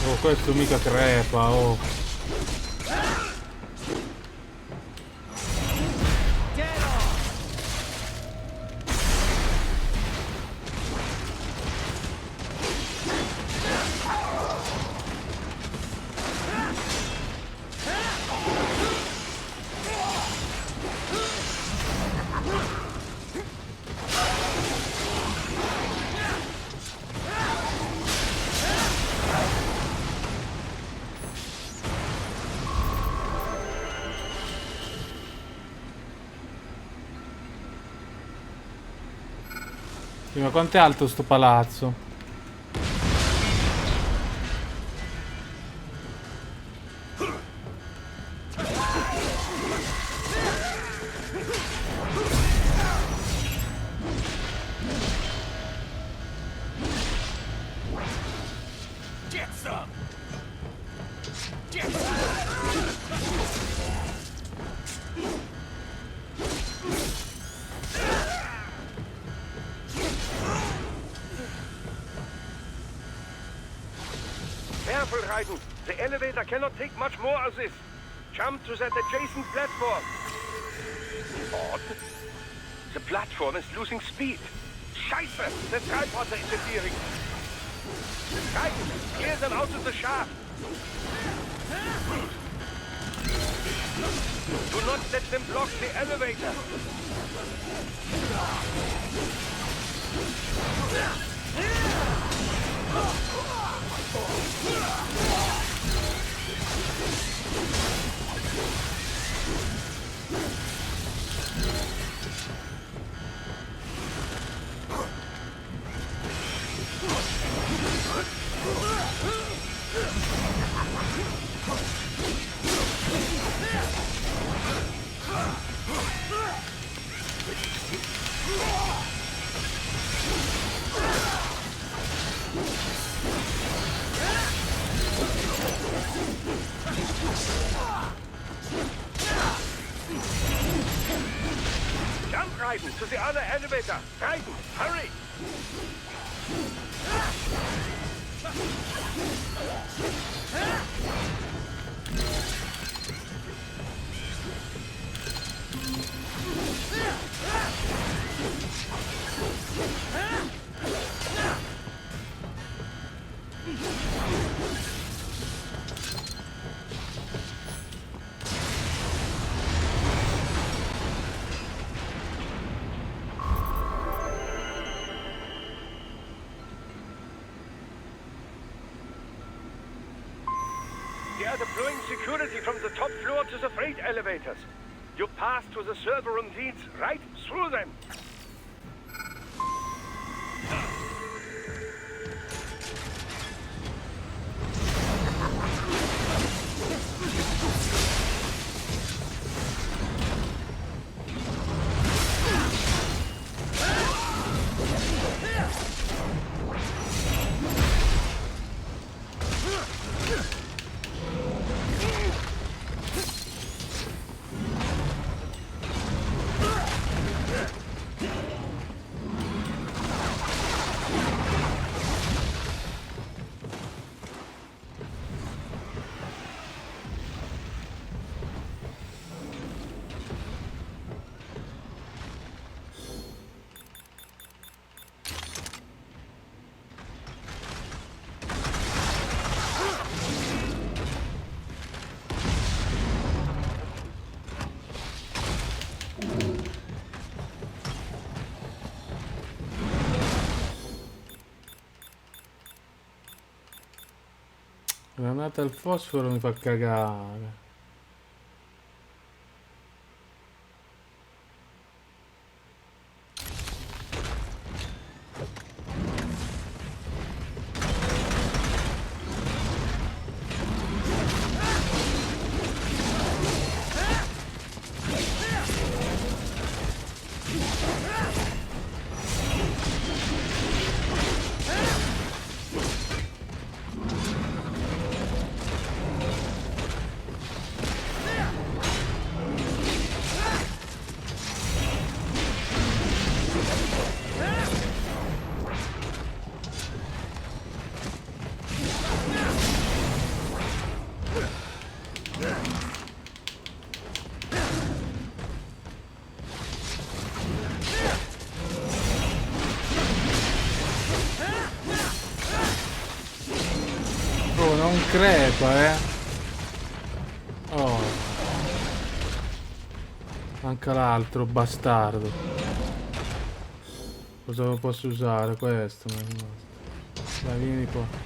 Oh, questo mica crepa, oh. Sì, ma quanto è alto sto palazzo? Careful, Raiden. The elevator cannot take much more of this. Jump to that adjacent platform. Odd. The platform is losing speed. Scheiße! The tripods are interfering. Raiden, clear them out of the shaft. Do not let them block the elevator. Jump, Raiden, to the other elevator. Raiden, hurry! They are deploying security from the top floor to the freight elevators. You pass to the server room leads right through them. Granata al fosforo mi fa cagare. Oh, non crepa, Oh. Manca l'altro, bastardo. Cosa lo posso usare? Questo. Dai, vieni qua.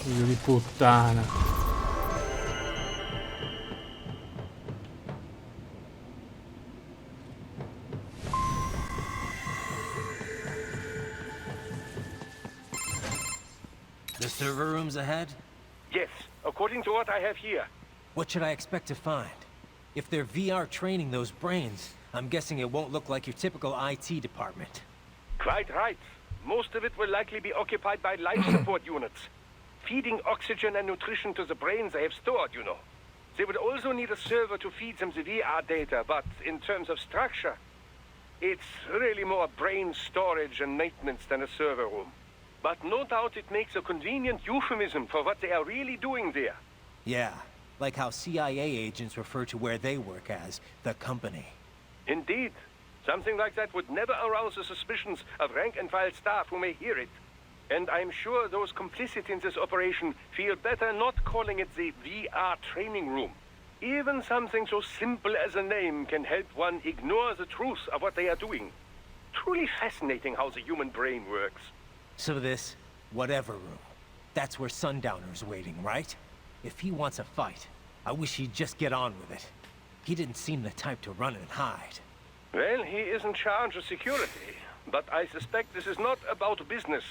Figlio di puttana. The server room's ahead? Yes, according to what I have here. What should I expect to find? If they're VR training those brains, I'm guessing it won't look like your typical IT department. Quite right. Most of it will likely be occupied by life support units. Feeding oxygen and nutrition to the brains they have stored, you know. They would also need a server to feed them the VR data, but in terms of structure, it's really more brain storage and maintenance than a server room. But no doubt it makes a convenient euphemism for what they are really doing there. Yeah, like how CIA agents refer to where they work as the company. Indeed. Something like that would never arouse the suspicions of rank-and-file staff who may hear it. And I'm sure those complicit in this operation feel better not calling it the VR training room. Even something so simple as a name can help one ignore the truth of what they are doing. Truly fascinating how the human brain works. So this, whatever room, that's where Sundowner's waiting, right? If he wants a fight, I wish he'd just get on with it. He didn't seem the type to run and hide. Well, he is in charge of security, but I suspect this is not about business.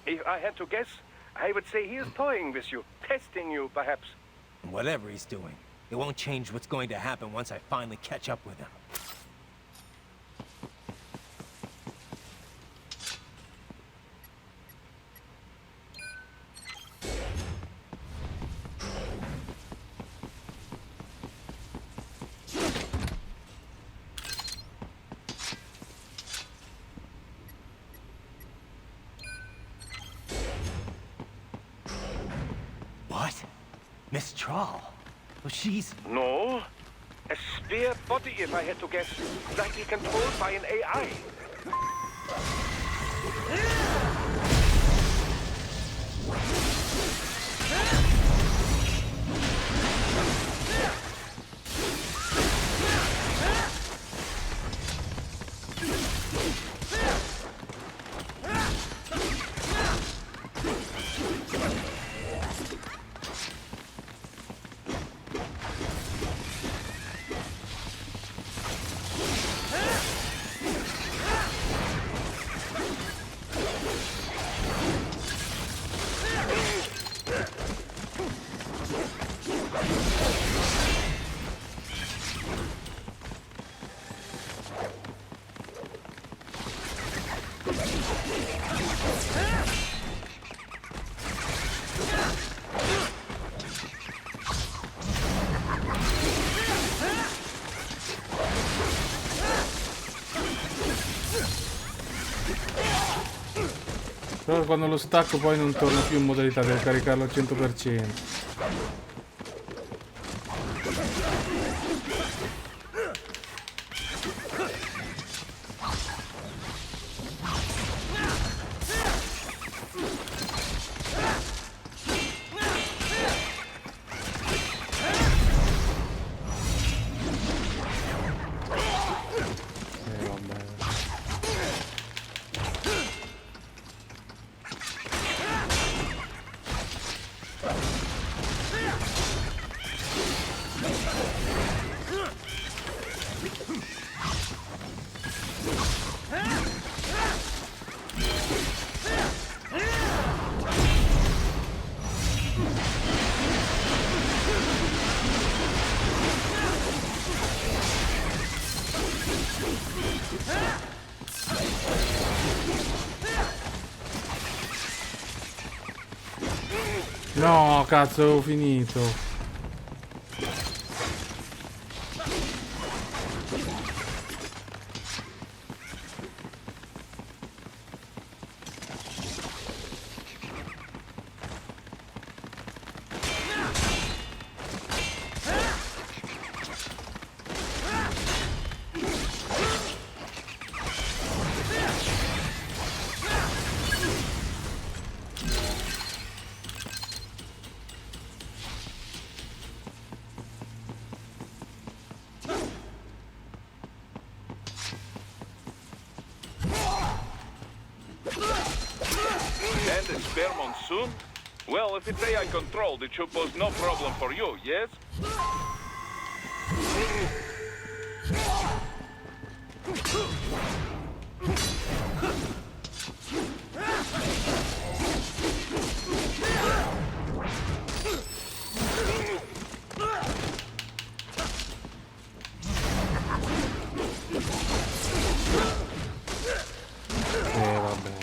If I had to guess, I would say he is toying with you, testing you, perhaps. Whatever he's doing, it won't change what's going to happen once I finally catch up with him. What? Miss Trawl? Well, she's... No. A spare body, if I had to guess. Likely controlled by an AI. Però quando lo stacco poi non torna più in modalità, devo caricarlo al 100%. No, cazzo, avevo finito. And a spare monsoon? Well, if it's AI controlled, it should pose no problem for you, yes? Vabbè.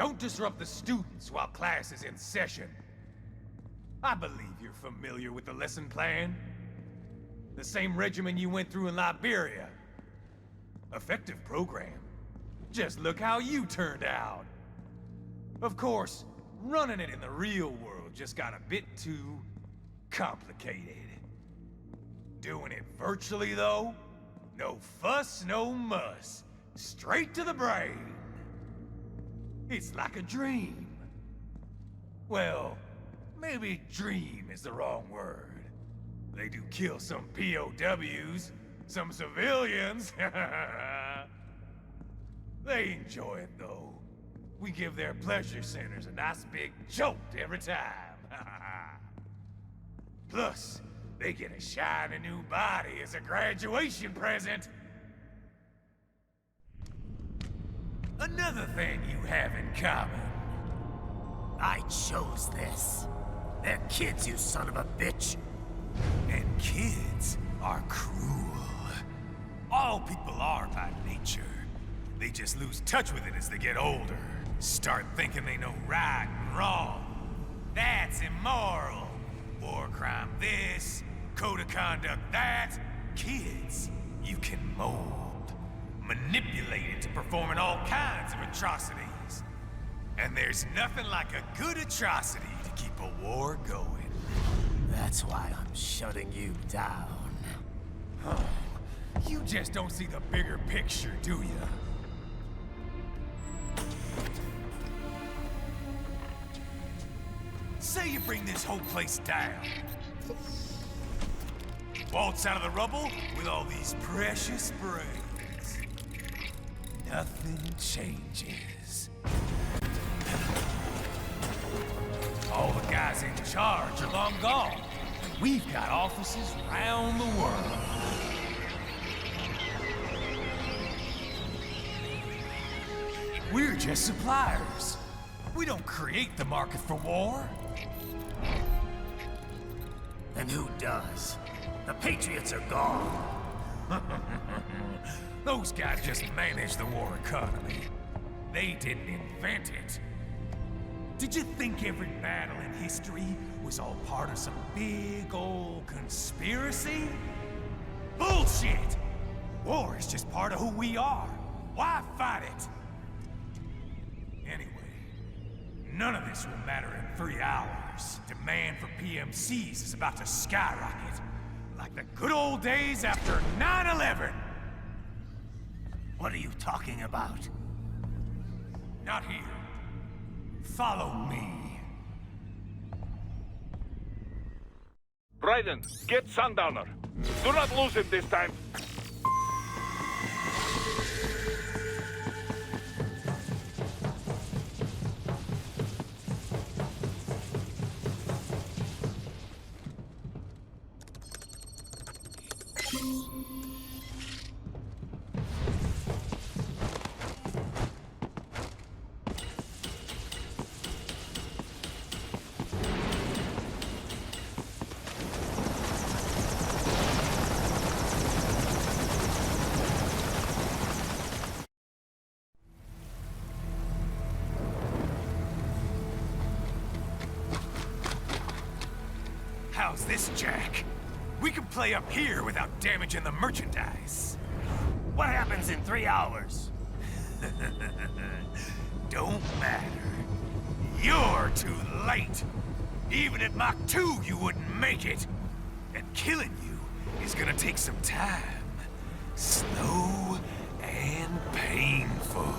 Don't disrupt the students while class is in session. I believe you're familiar with the lesson plan. The same regimen you went through in Liberia. Effective program. Just look how you turned out. Of course, running it in the real world just got a bit too complicated. Doing it virtually, though? No fuss, no muss. Straight to the brain. It's like a dream. Well, maybe dream is the wrong word. They do kill some POWs, some civilians. They enjoy it, though. We give their pleasure centers a nice big jolt every time. Plus, they get a shiny new body as a graduation present. Another thing you have in common. I chose this. They're kids, you son of a bitch. And kids are cruel. All people are by nature. They just lose touch with it as they get older. Start thinking they know right and wrong. That's immoral. War crime this, code of conduct that. Kids, you can mold, manipulate into performing all kinds of atrocities. And there's nothing like a good atrocity to keep a war going. That's why I'm shutting you down. Oh, you just don't see the bigger picture, do you? Say you bring this whole place down. Waltz out of the rubble with all these precious brains. Nothing changes. All the guys in charge are long gone. We've got offices around the world. We're just suppliers. We don't create the market for war. And who does? The Patriots are gone. Those guys just manage the war economy. They didn't invent it. Did you think every battle in history was all part of some big old conspiracy? Bullshit! War is just part of who we are. Why fight it? Anyway, none of this will matter in 3 hours. Demand for PMCs is about to skyrocket. Like the good old days after 9/11. What are you talking about? Not here. Follow me. Raiden, get Sundowner. Do not lose him this time. How's this, Jack? We can play up here without damaging the merchandise. What happens in 3 hours? Don't matter. You're too late. Even at Mach 2, you wouldn't make it. And killing you is gonna take some time. Slow and painful.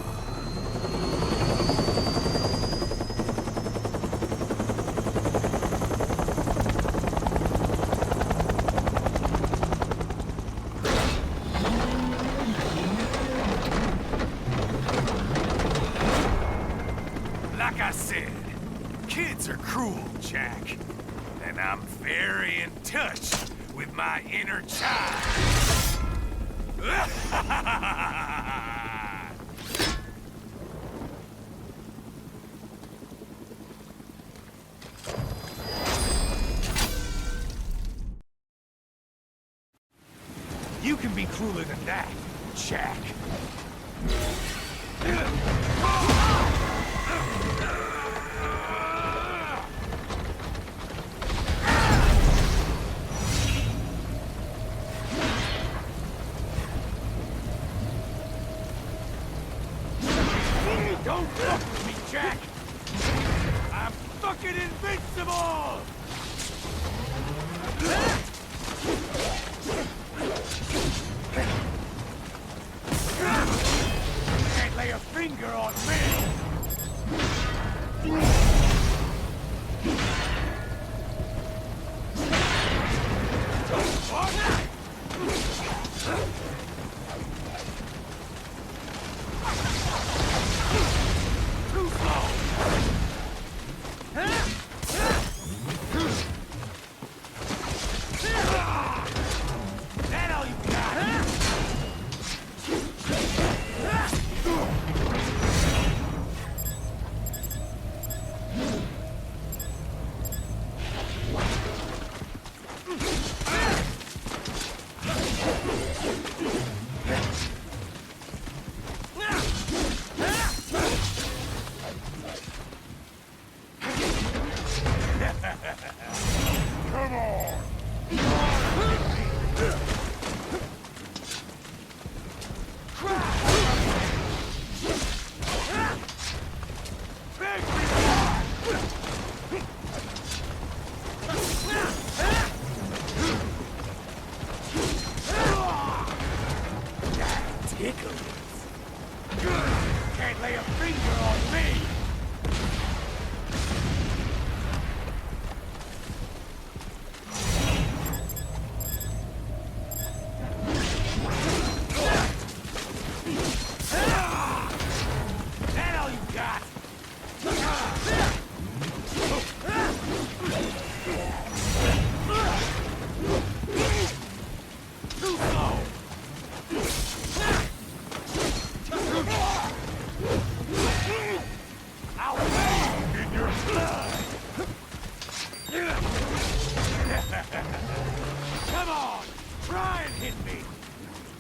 Like I said, kids are cruel, Jack. And I'm very in touch with my inner child. You can be crueler than that, Jack.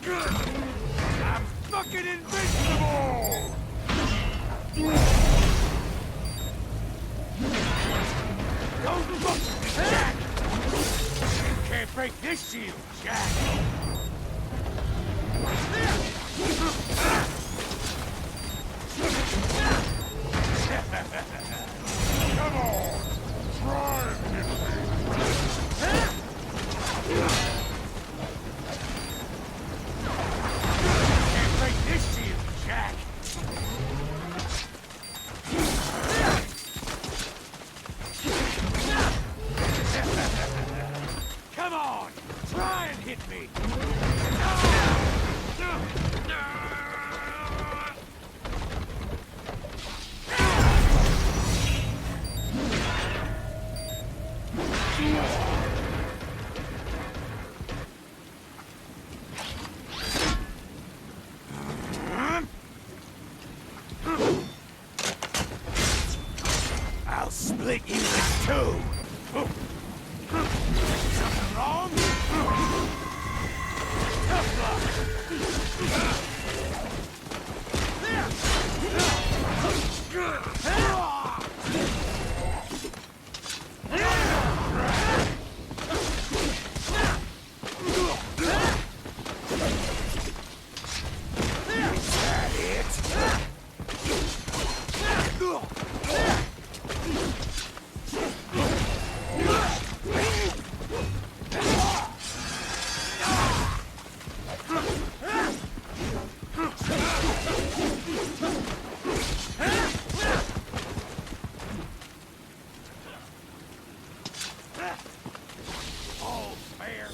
I'm fucking invincible! Don't fuck with me, Jack! You can't break this shield, Jack! Come on! Try and hit me! Can't break this shield, Jack! Come on! Try and hit me! I'll split you in two! Something wrong? Tough luck! Is that it? All fair.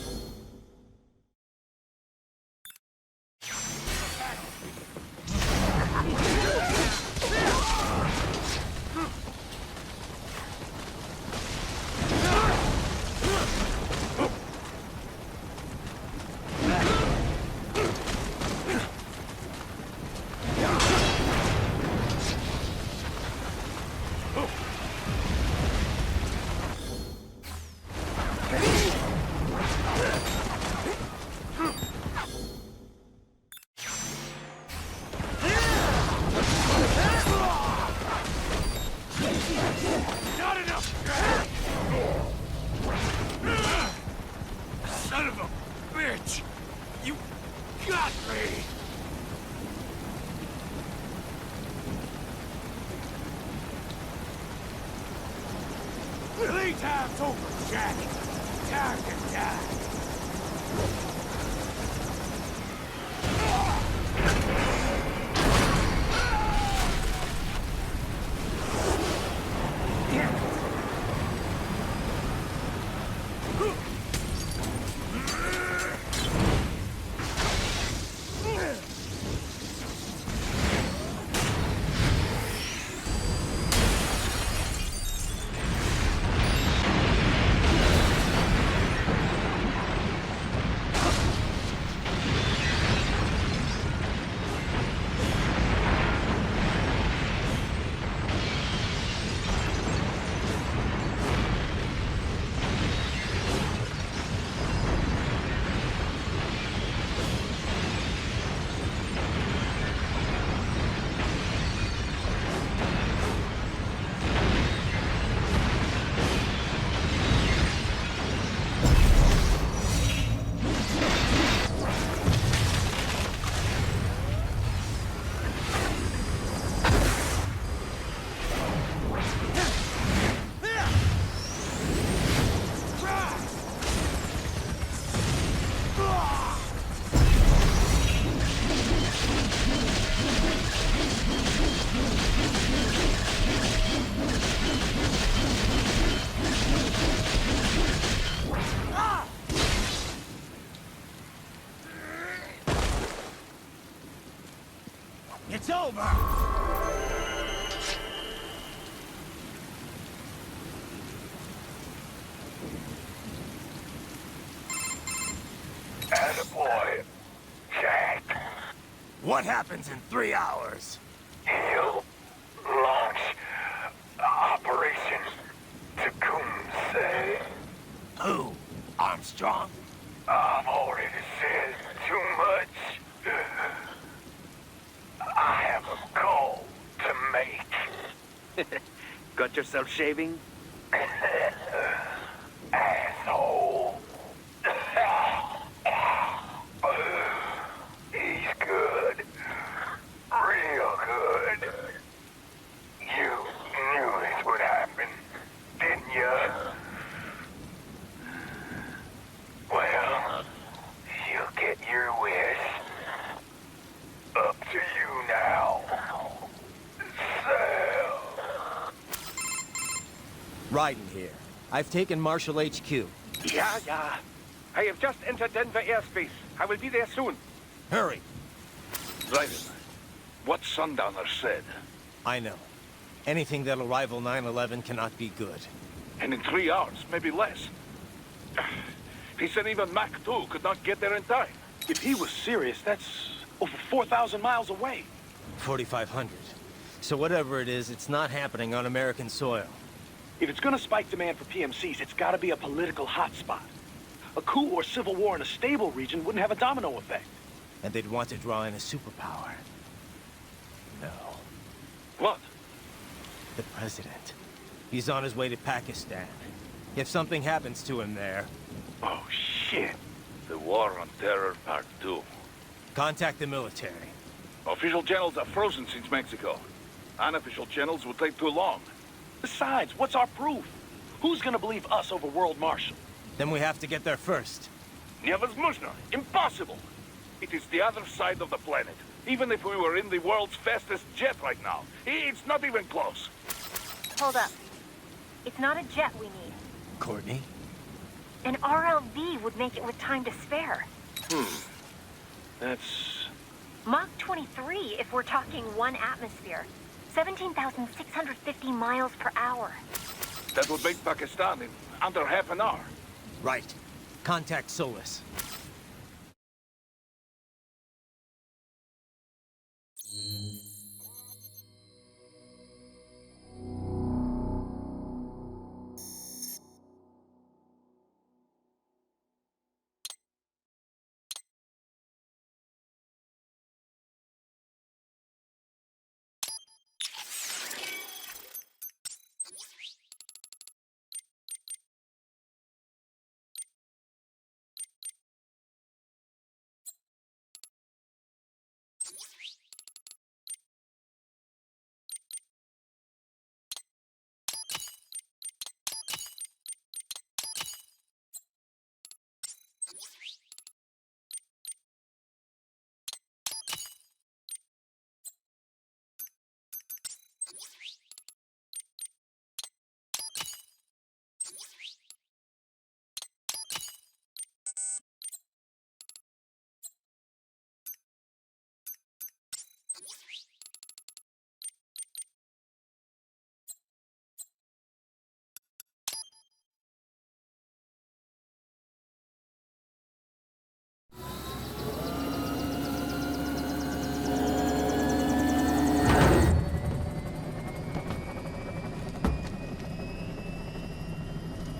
Not enough! Son of a bitch! You got me! Playtime's over, Jack! Time to die! It's over! Attaboy, Jack. What happens in 3 hours? He'll launch Operation Tecumseh. Who? Armstrong? I've already said too much. I have a call to make. Got yourself shaving? Asshole. He's good. Real good. You knew this would happen, didn't you? Well, you'll get your wish. Up to you now. Sal. Raiden here. I've taken Marshall HQ. Yeah. I have just entered Denver airspace. I will be there soon. Hurry. Raiden, what Sundowner said. I know. Anything that'll rival 9/11 cannot be good. And in 3 hours, maybe less. He said even Mach 2 could not get there in time. If he was serious, that's over 4,000 miles away. 4,500. So whatever it is, it's not happening on American soil. If it's gonna spike demand for PMCs, it's gotta be a political hotspot. A coup or civil war in a stable region wouldn't have a domino effect. And they'd want to draw in a superpower. No. What? The president. He's on his way to Pakistan. If something happens to him there... Oh, shit. The War on Terror Part 2. Contact the military. Official channels are frozen since Mexico. Unofficial channels will take too long. Besides, what's our proof? Who's gonna believe us over World Marshal? Then we have to get there first. Невозможно. Impossible. It is the other side of the planet. Even if we were in the world's fastest jet right now, it's not even close. Hold up. It's not a jet we need. Courtney? An RLV would make it with time to spare. That's... Mach 23 if we're talking 1 atmosphere. 17,650 miles per hour. That would make Pakistan in under half an hour. Right. Contact Solus.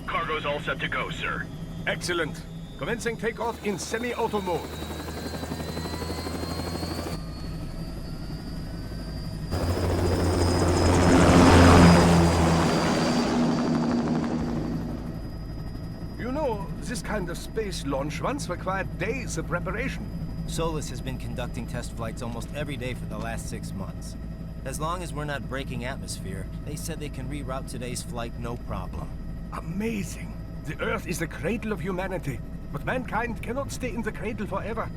Cargo's all set to go, sir. Excellent. Commencing takeoff in semi-auto mode. You know, this kind of space launch once required days of preparation. Solus has been conducting test flights almost every day for the last 6 months. As long as we're not breaking atmosphere, they said they can reroute today's flight no problem. Amazing. The Earth is the cradle of humanity, but mankind cannot stay in the cradle forever.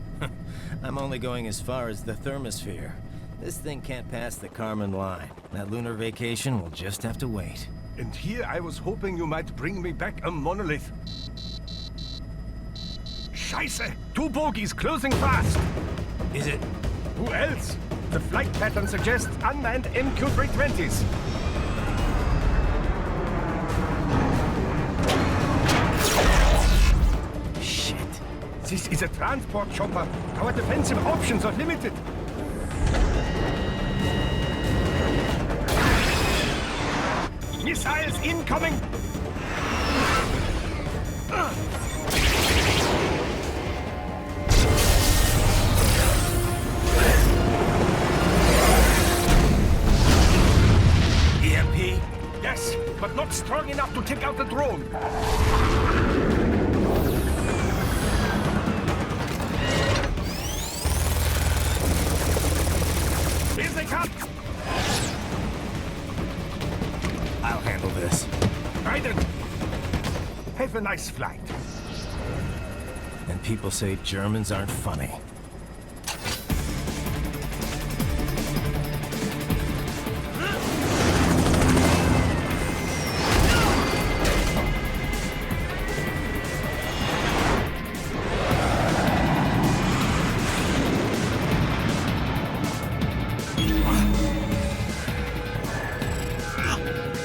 I'm only going as far as the thermosphere. This thing can't pass the Kármán line. That lunar vacation will just have to wait. And here I was hoping you might bring me back a monolith. Scheiße! 2 bogies closing fast! Is it? Who else? The flight pattern suggests unmanned MQ-320s. Shit. This is a transport chopper. Our defensive options are limited. Missiles incoming! to take out the drone. Here they come! I'll handle this. Raiden! Have a nice flight. And people say Germans aren't funny.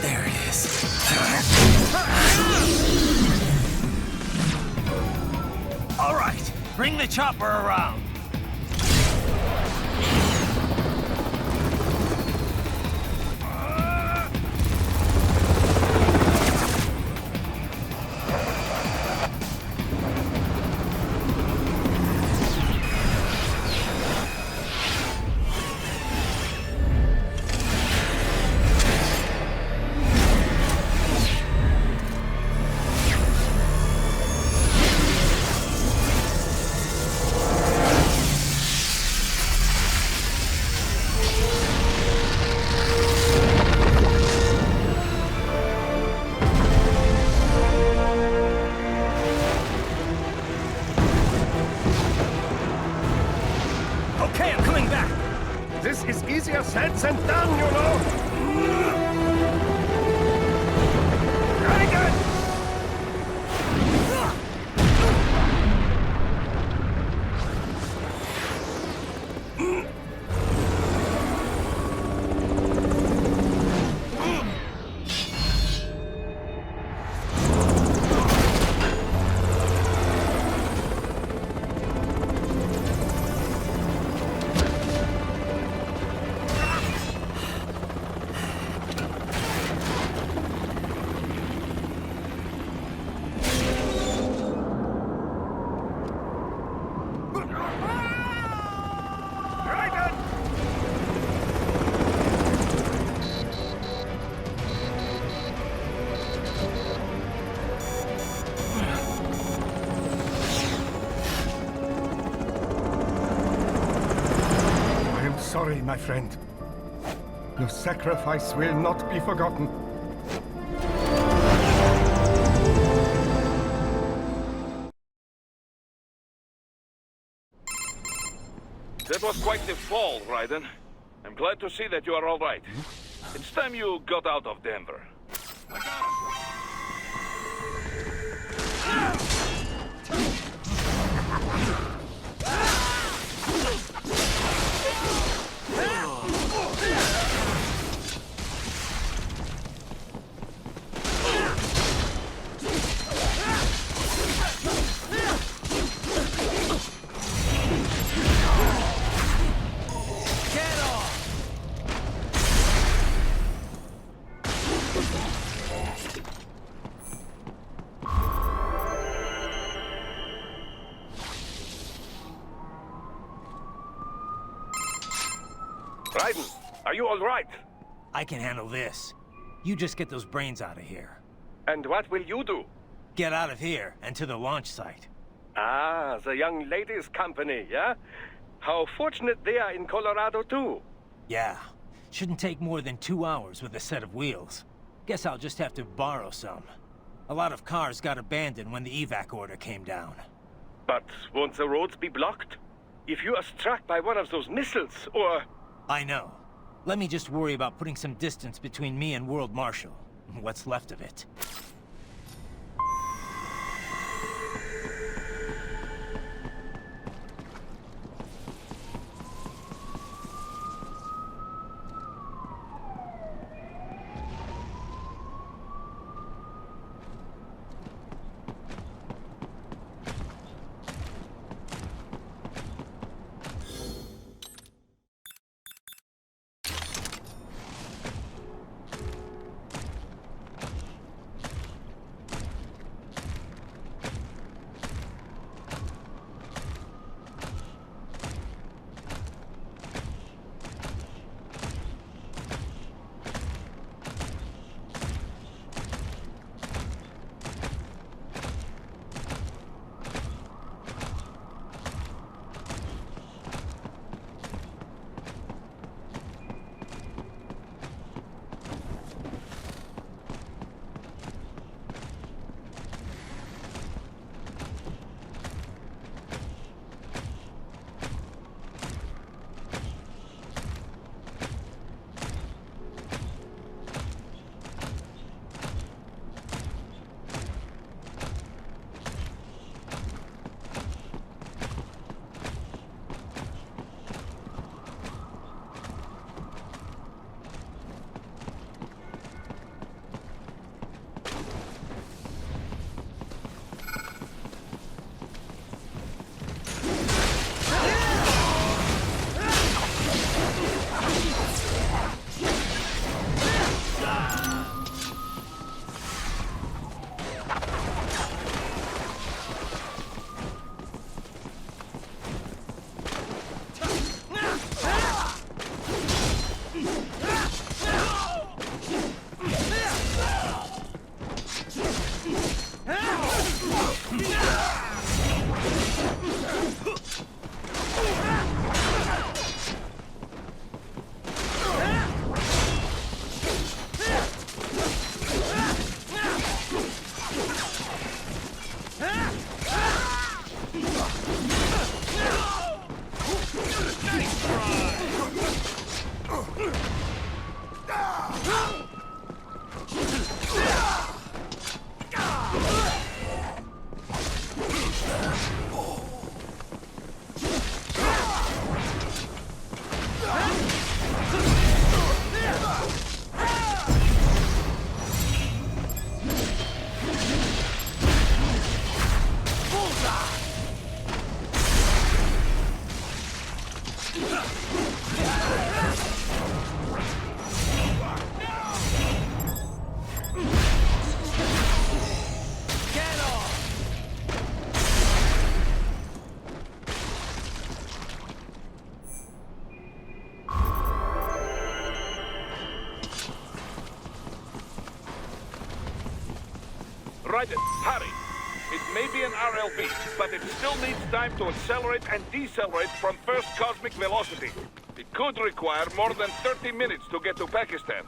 There it is. All right, bring the chopper around. Okay, I'm coming back. This is easier said than done, you know. Raiden! Sorry, my friend. Your sacrifice will not be forgotten. That was quite the fall, Raiden. I'm glad to see that you are all right. It's time you got out of Denver. Raiden, are you all right? I can handle this. You just get those brains out of here. And what will you do? Get out of here and to the launch site. Ah, the young ladies' company, yeah? How fortunate they are in Colorado, too. Yeah. Shouldn't take more than 2 hours with a set of wheels. Guess I'll just have to borrow some. A lot of cars got abandoned when the evac order came down. But won't the roads be blocked? If you are struck by one of those missiles, or... I know. Let me just worry about putting some distance between me and World Marshal. What's left of it. Raiden, hurry! It may be an RLV, but it still needs time to accelerate and decelerate from first cosmic velocity. It could require more than 30 minutes to get to Pakistan.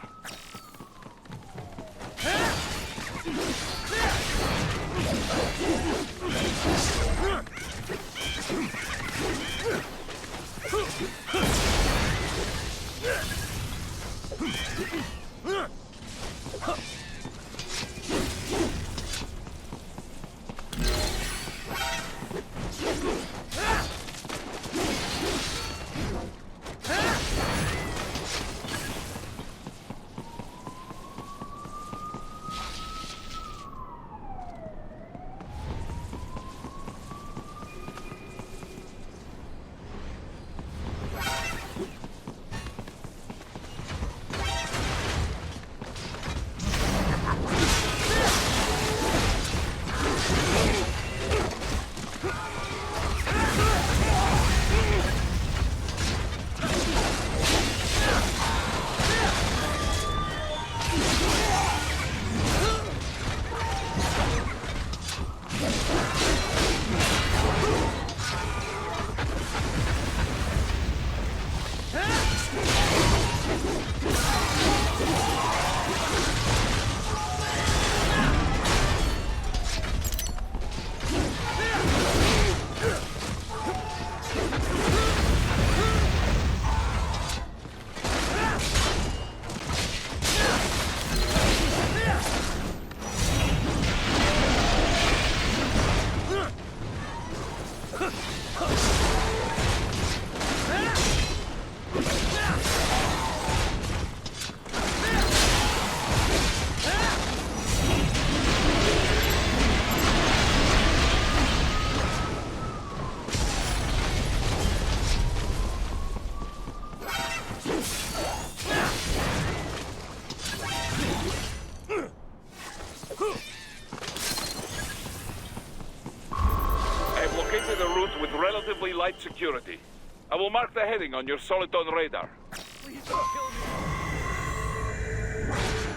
Relatively light security. I will mark the heading on your Soliton radar. Please don't kill me.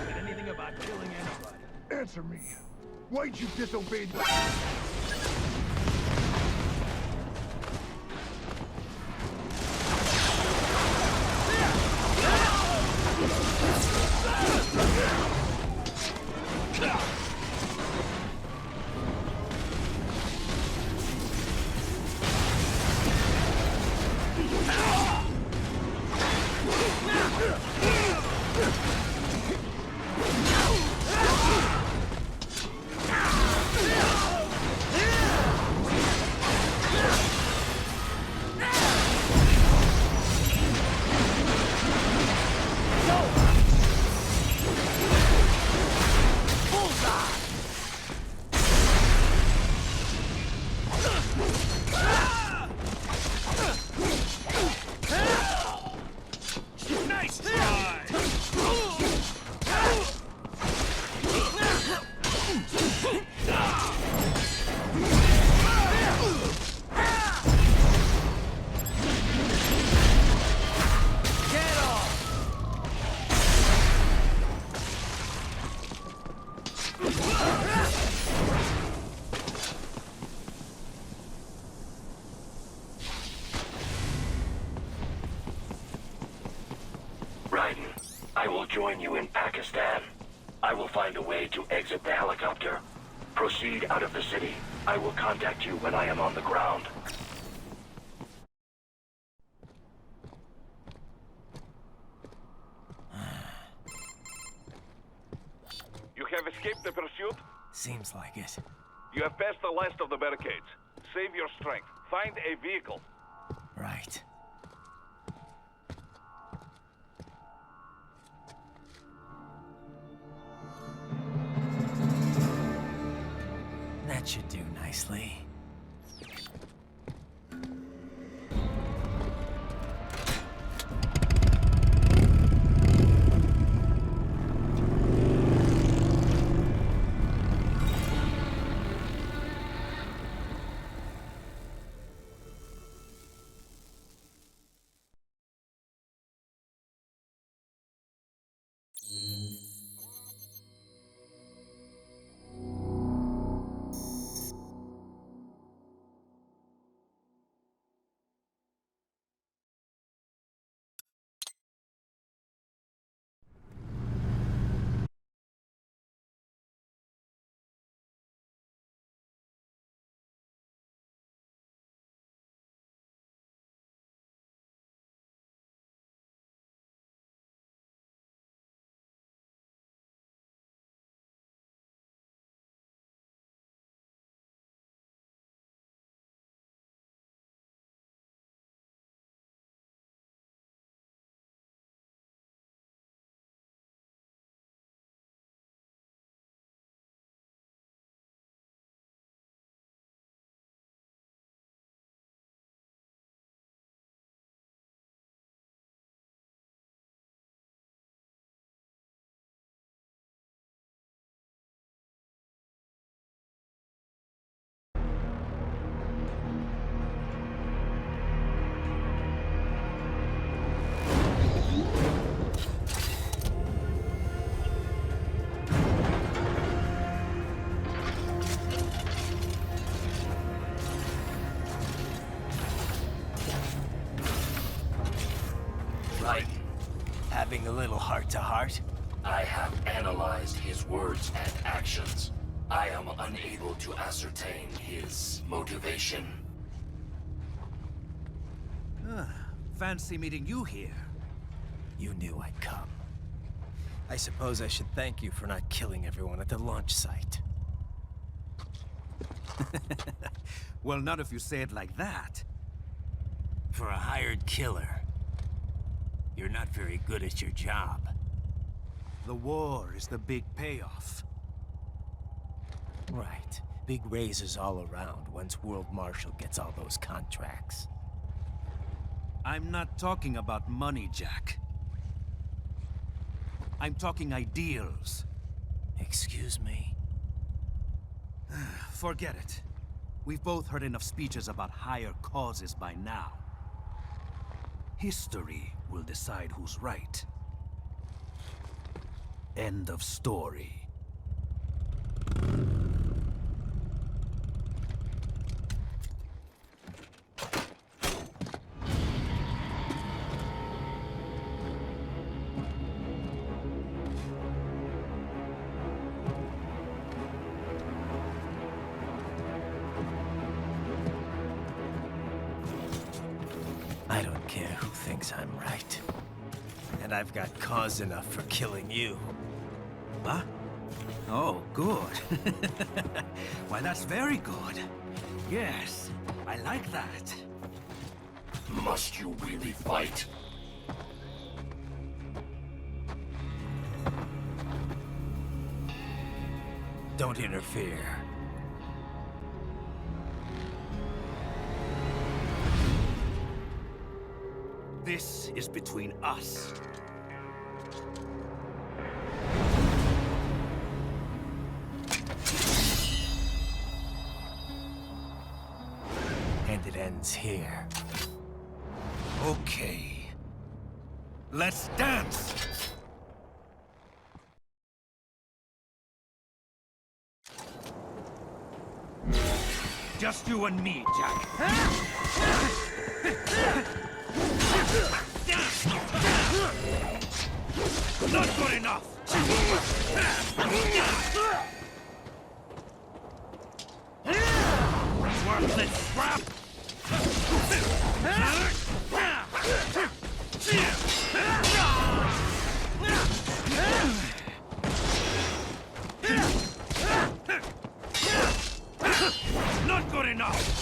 Said anything about killing anybody. Answer me. Why'd you disobey? I will join you in Pakistan. I will find a way to exit the helicopter. Proceed out of the city. I will contact you when I am on the ground. You have escaped the pursuit? Seems like it. You have passed the last of the barricades. Save your strength. Find a vehicle. Right. That should do nicely. Titan. Having a little heart-to-heart? I have analyzed his words and actions. I am unable to ascertain his motivation. Fancy meeting you here. You knew I'd come. I suppose I should thank you for not killing everyone at the launch site. Well, not if you say it like that. For a hired killer, you're not very good at your job. The war is the big payoff. Right. Big raises all around once World Marshal gets all those contracts. I'm not talking about money, Jack. I'm talking ideals. Excuse me? Forget it. We've both heard enough speeches about higher causes by now. History will decide who's right. End of story. I don't care who thinks I'm right. And I've got cause enough for killing you. Huh? Oh, good. Why, that's very good. Yes, I like that. Must you really fight? Don't interfere. This is between us. And it ends here. Okay. Let's dance! Just you and me, Jack. Not good enough! Worthless scrap! Not good enough!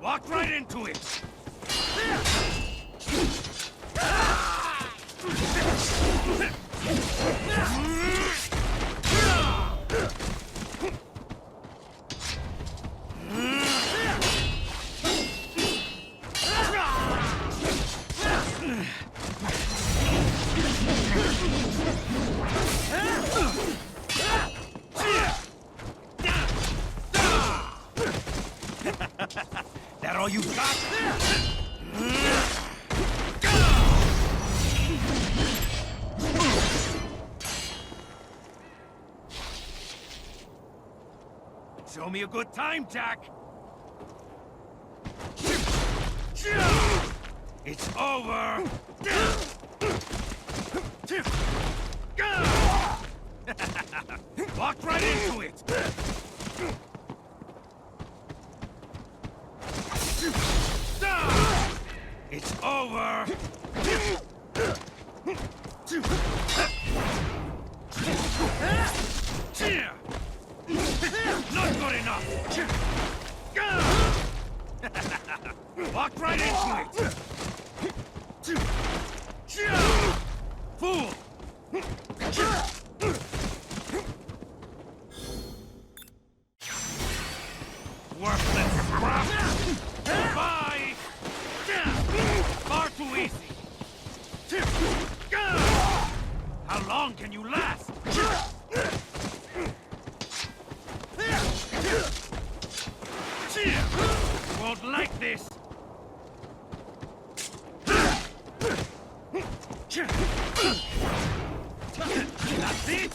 Walk right into it! That all you got? Show me a good time, Jack! It's over! Walk right into it! It's over! enough! Walked right into it! Fool! Worthless scrap! Bye! Far too easy! How long can you last? Won't like this! That's it!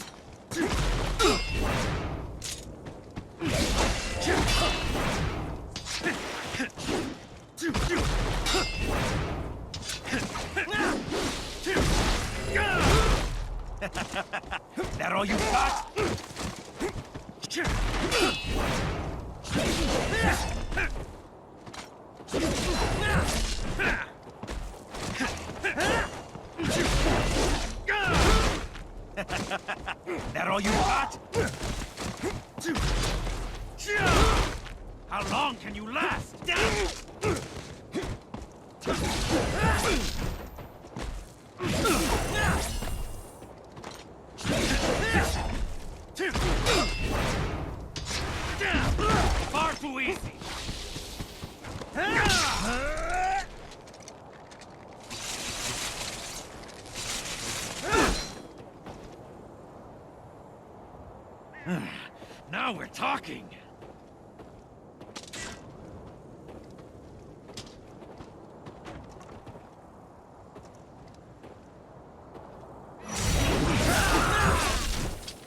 That all you got? That all you got? How long can you last? Far too easy. Now we're talking.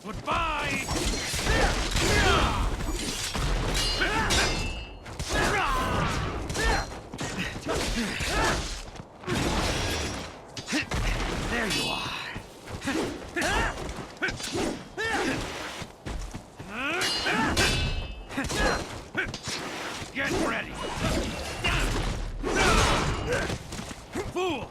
Goodbye. There you are. Get ready! Fool!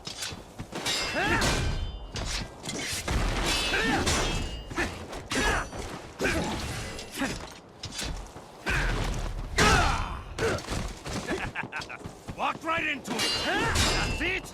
Walked right into it! That's it!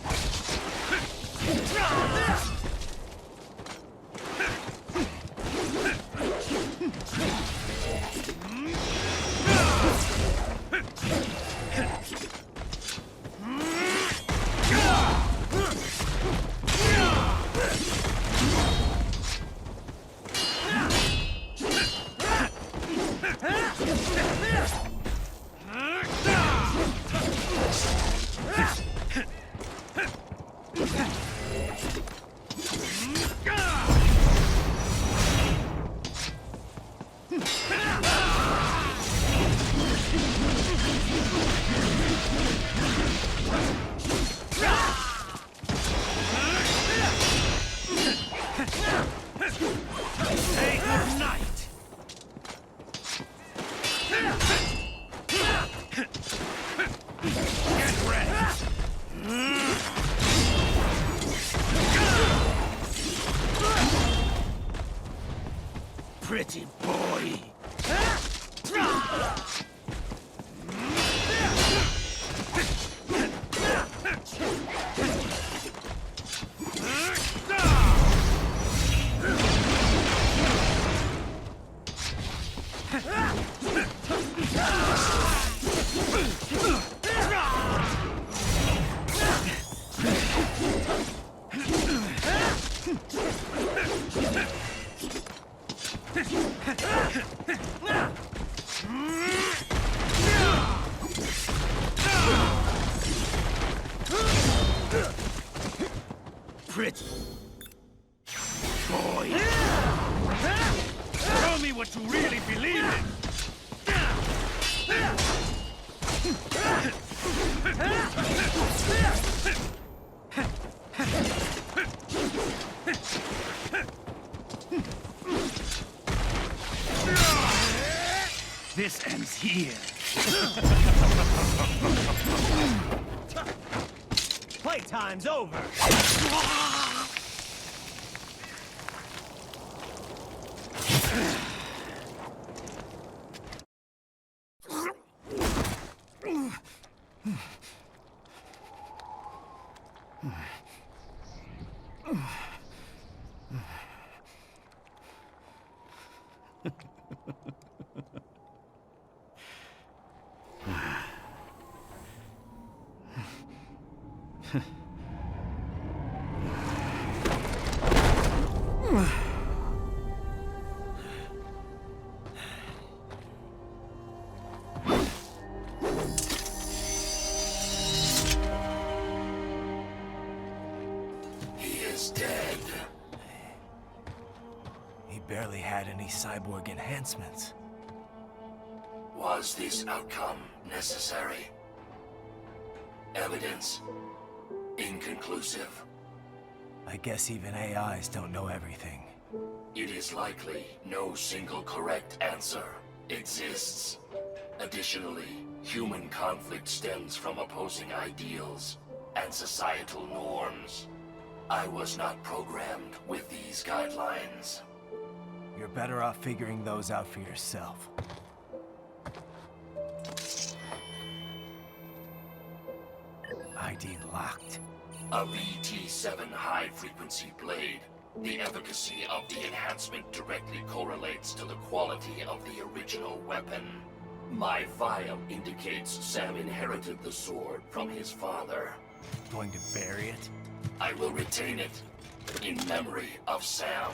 Say goodnight! Get ready! Pretty boy! Pretty boy! Show me what you really believe in! This ends here. Playtime's over! He is dead. He barely had any cyborg enhancements. Was this outcome necessary? Evidence inconclusive. I guess even AIs don't know everything. It is likely no single correct answer exists. Additionally, human conflict stems from opposing ideals and societal norms. I was not programmed with these guidelines. You're better off figuring those out for yourself. ID locked. A BT-7 high-frequency blade. The efficacy of the enhancement directly correlates to the quality of the original weapon. My file indicates Sam inherited the sword from his father. Going to bury it? I will retain it in memory of Sam.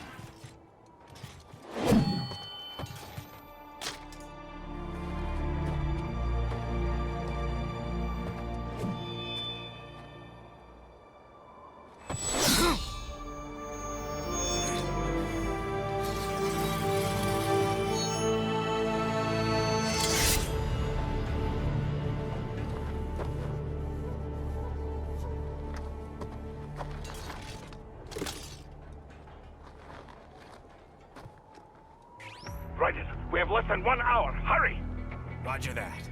Raiden, we have less than 1 hour. Hurry! Roger that.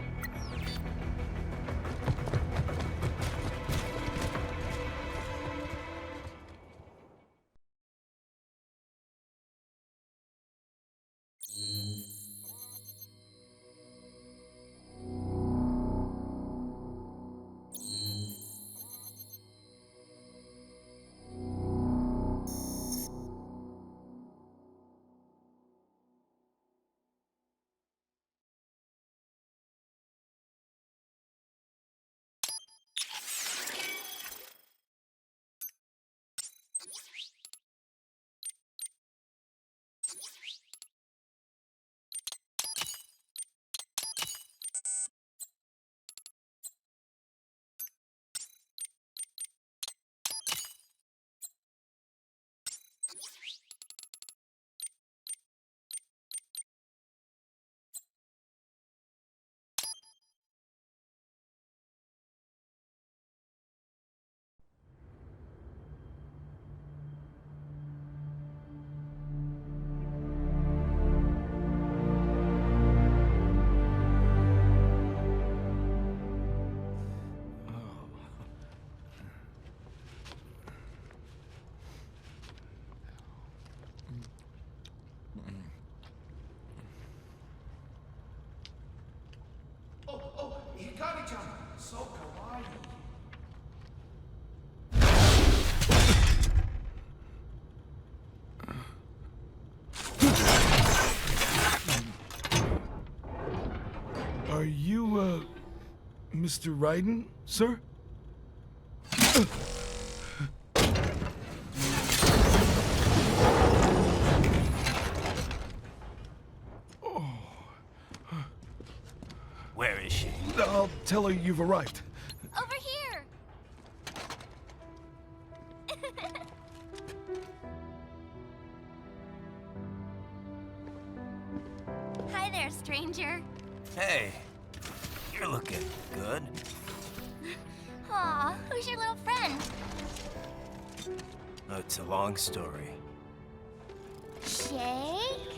So kawaii. Are you, Mr. Raiden, sir? Where is she? I'll tell her you've arrived. Over here! Hi there, stranger. Hey, you're looking good. Aw, who's your little friend? Oh, it's a long story. Shake?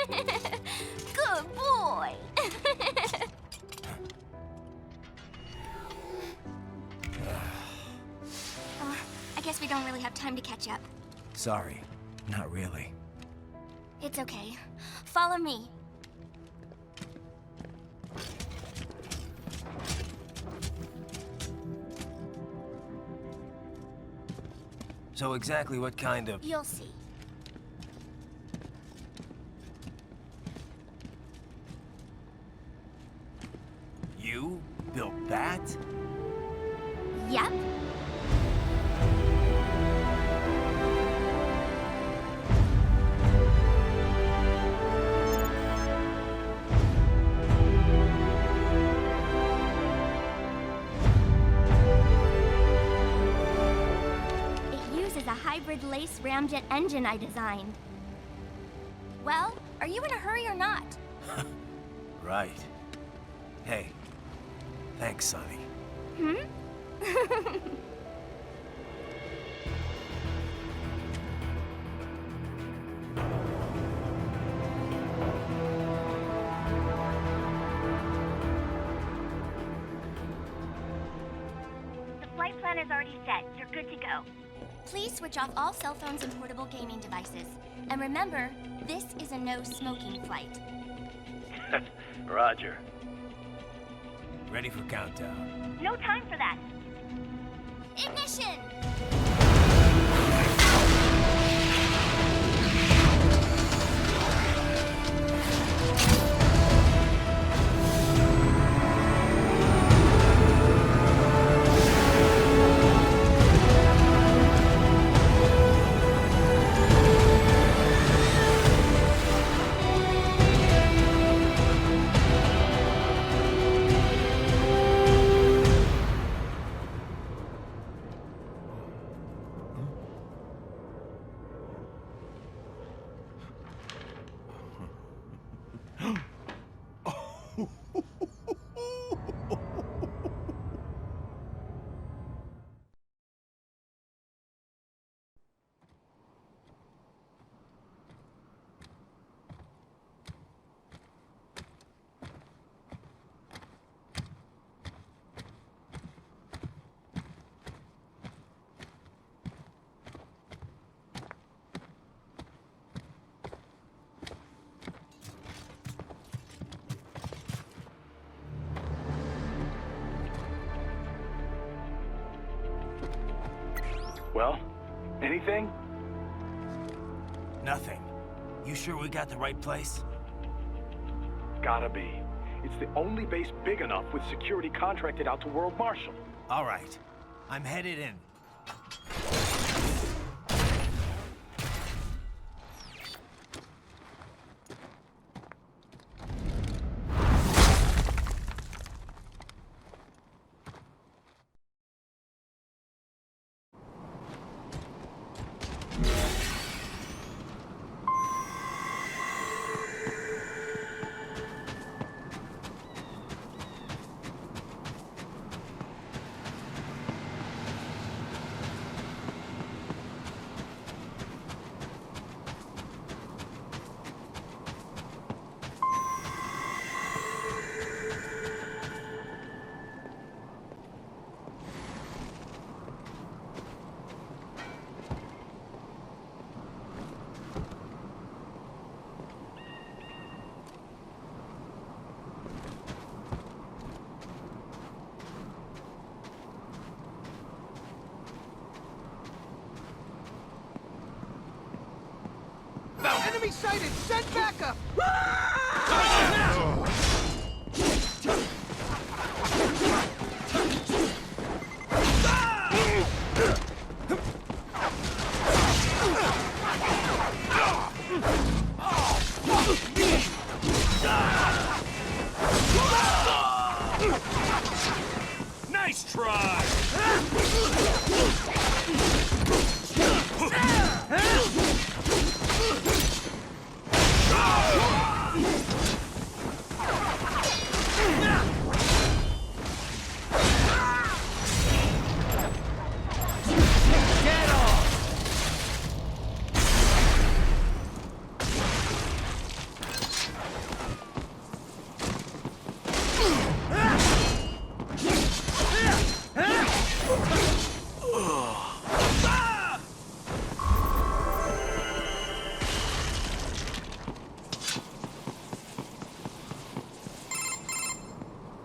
Good boy. I guess we don't really have time to catch up. Sorry, not really. It's okay. Follow me. So exactly what kind of... You'll see. was a hybrid lace ramjet engine I designed. Well, are you in a hurry or not? Right. Hey, thanks, Sonny. Hmm? The flight plan is already set. You're good to go. Please switch off all cell phones and portable gaming devices. And remember, this is a no-smoking flight. Roger. Ready for countdown. No time for that. Ignition! Well, anything? Nothing. You sure we got the right place? Gotta be. It's the only base big enough with security contracted out to World Marshal. All right. I'm headed in. Enemy sighted! Send backup! Nice try!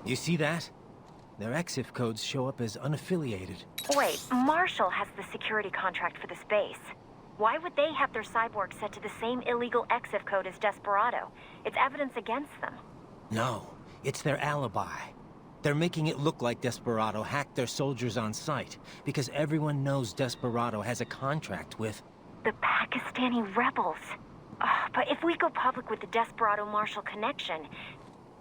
You see that? Their EXIF codes show up as unaffiliated. Wait, Marshall has the security contract for this base. Why would they have their cyborg set to the same illegal EXIF code as Desperado? It's evidence against them. No, it's their alibi. They're making it look like Desperado hacked their soldiers on site, because everyone knows Desperado has a contract with... The Pakistani rebels. Oh, but if we go public with the Desperado-Marshall connection...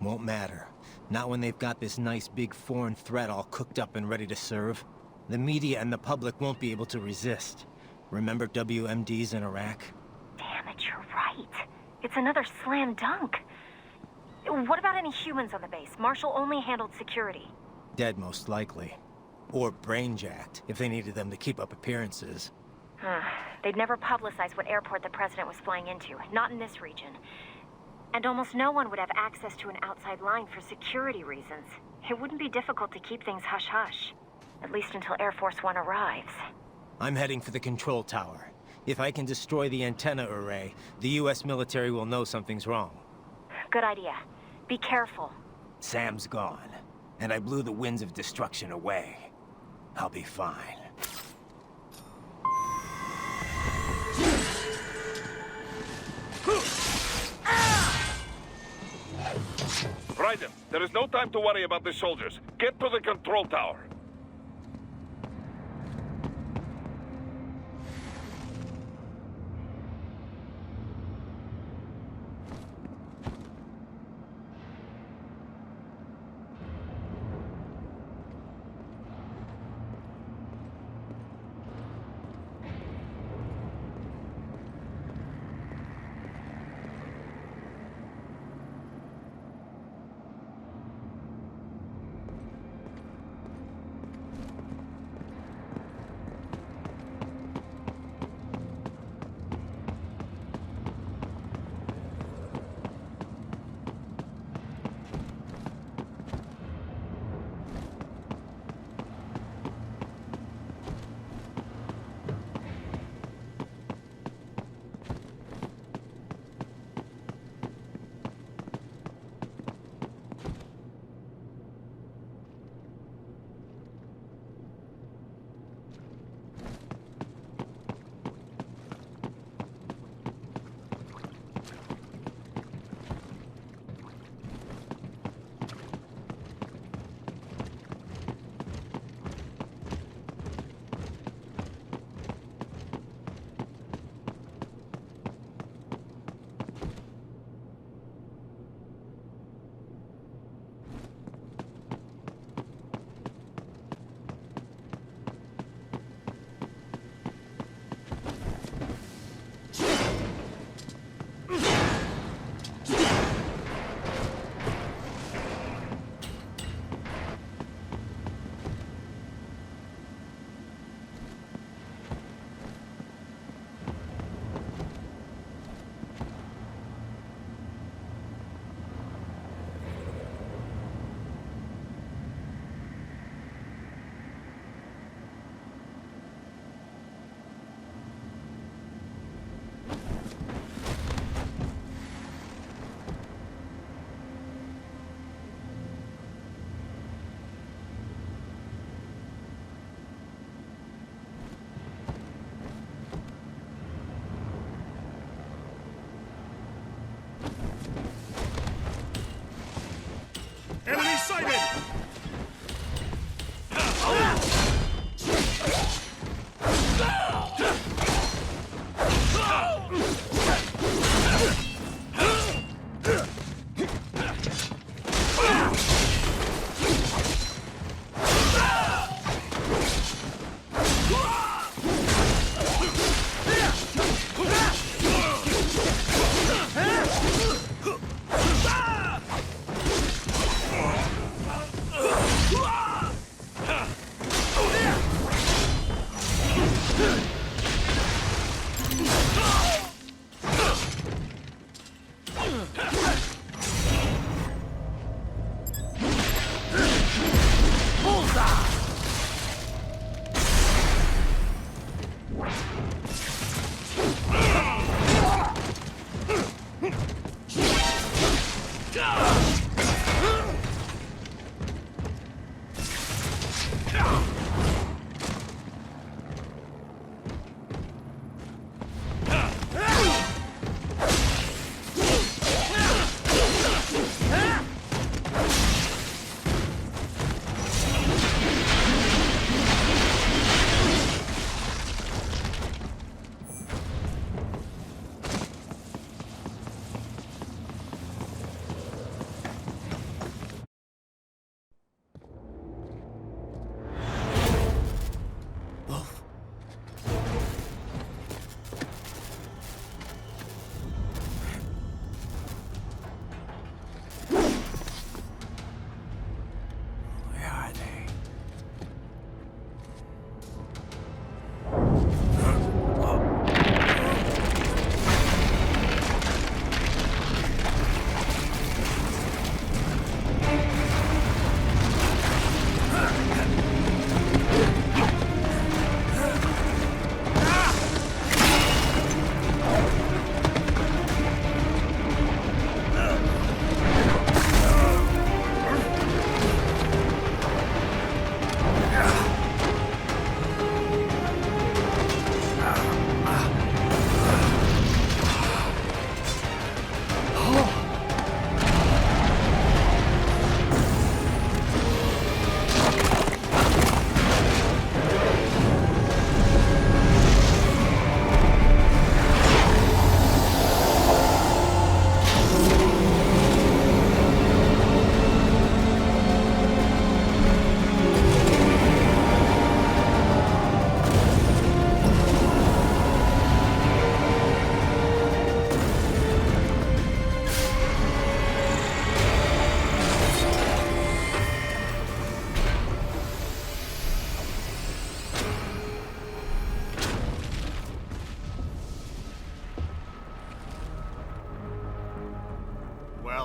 Won't matter. Not when they've got this nice big foreign threat all cooked up and ready to serve. The media and the public won't be able to resist. Remember WMDs in Iraq? Damn it, you're right. It's another slam dunk. What about any humans on the base? Marshall only handled security. Dead, most likely. Or brain-jacked, if they needed them to keep up appearances. They'd never publicize what airport the president was flying into, not in this region. And almost no one would have access to an outside line for security reasons. It wouldn't be difficult to keep things hush-hush. At least until Air Force One arrives. I'm heading for the control tower. If I can destroy the antenna array, the US military will know something's wrong. Good idea. Be careful. Sam's gone, and I blew the winds of destruction away. I'll be fine. Raiden, there is no time to worry about the soldiers. Get to the control tower.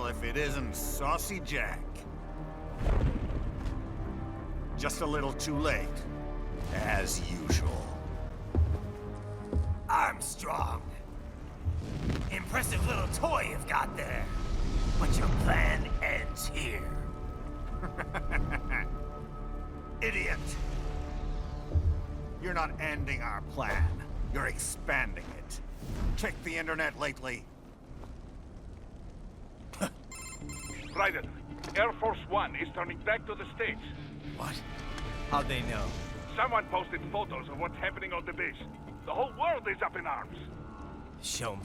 Well, if it isn't Saucy Jack. Just a little too late, as usual. Armstrong. Impressive little toy you've got there. But your plan ends here. Idiot! You're not ending our plan. You're expanding it. Check the internet lately. Ryder, Air Force One is turning back to the States. What? How'd they know? Someone posted photos of what's happening on the base. The whole world is up in arms. Show me.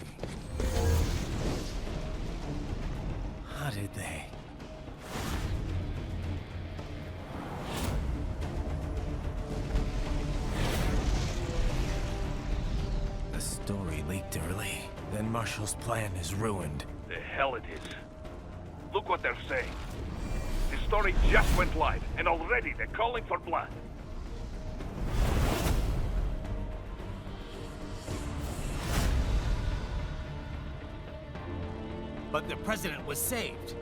How did they? The story leaked early. Then Marshall's plan is ruined. The hell it is. Look what they're saying. The story just went live, and already they're calling for blood. But the president was saved.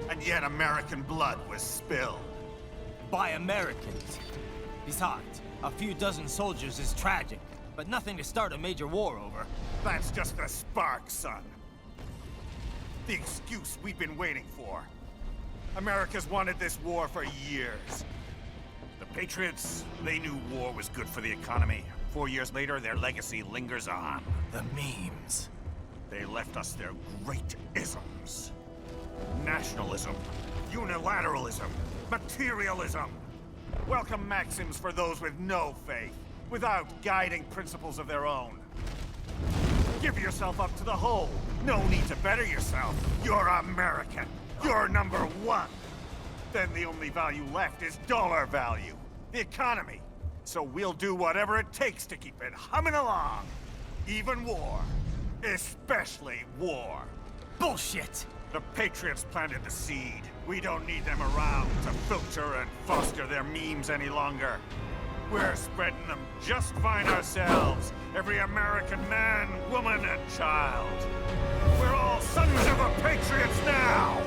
And yet American blood was spilled. By Americans. Besides, a few dozen soldiers is tragic, but nothing to start a major war over. That's just a spark, son. The excuse we've been waiting for. America's wanted this war for years. The Patriots, they knew war was good for the economy. 4 years later, their legacy lingers on. The memes. They left us their great isms. Nationalism, unilateralism, materialism. Welcome maxims for those with no faith, without guiding principles of their own. Give yourself up to the whole. No need to better yourself. You're American. You're number one. Then the only value left is dollar value. The economy. So we'll do whatever it takes to keep it humming along. Even war. Especially war. Bullshit! The Patriots planted the seed. We don't need them around to filter and foster their memes any longer. We're spreading them just fine ourselves. Every American man, woman, and child. We're all sons of the Patriots now!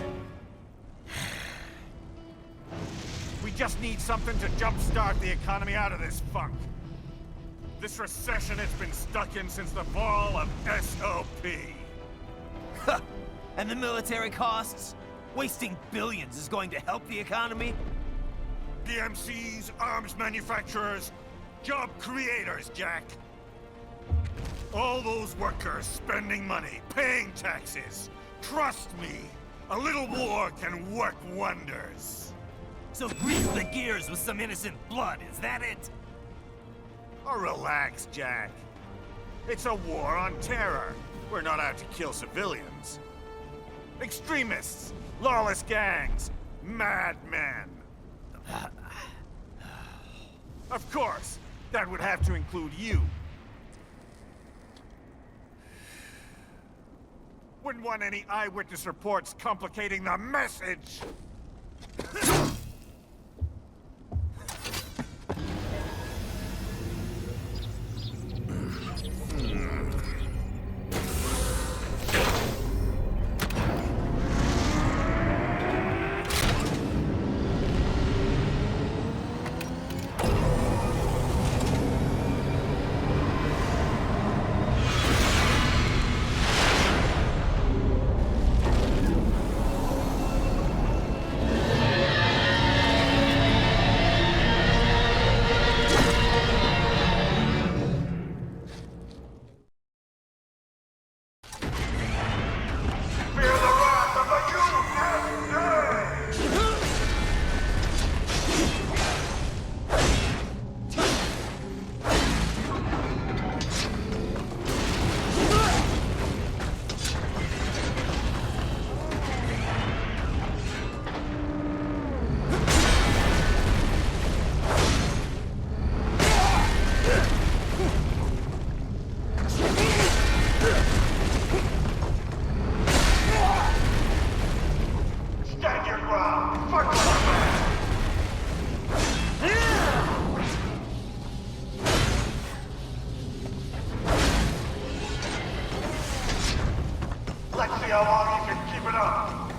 We just need something to jumpstart the economy out of this funk. This recession it's been stuck in since the fall of SOP. And the military costs? Wasting billions is going to help the economy? DMCs, arms manufacturers, job creators, Jack. All those workers spending money, paying taxes. Trust me, a little war can work wonders. So grease the gears with some innocent blood, is that it? Oh, relax, Jack. It's a war on terror. We're not out to kill civilians. Extremists, lawless gangs, madmen. Of course, that would have to include you. Wouldn't want any eyewitness reports complicating the message. Let's see how long you can keep Keep it up.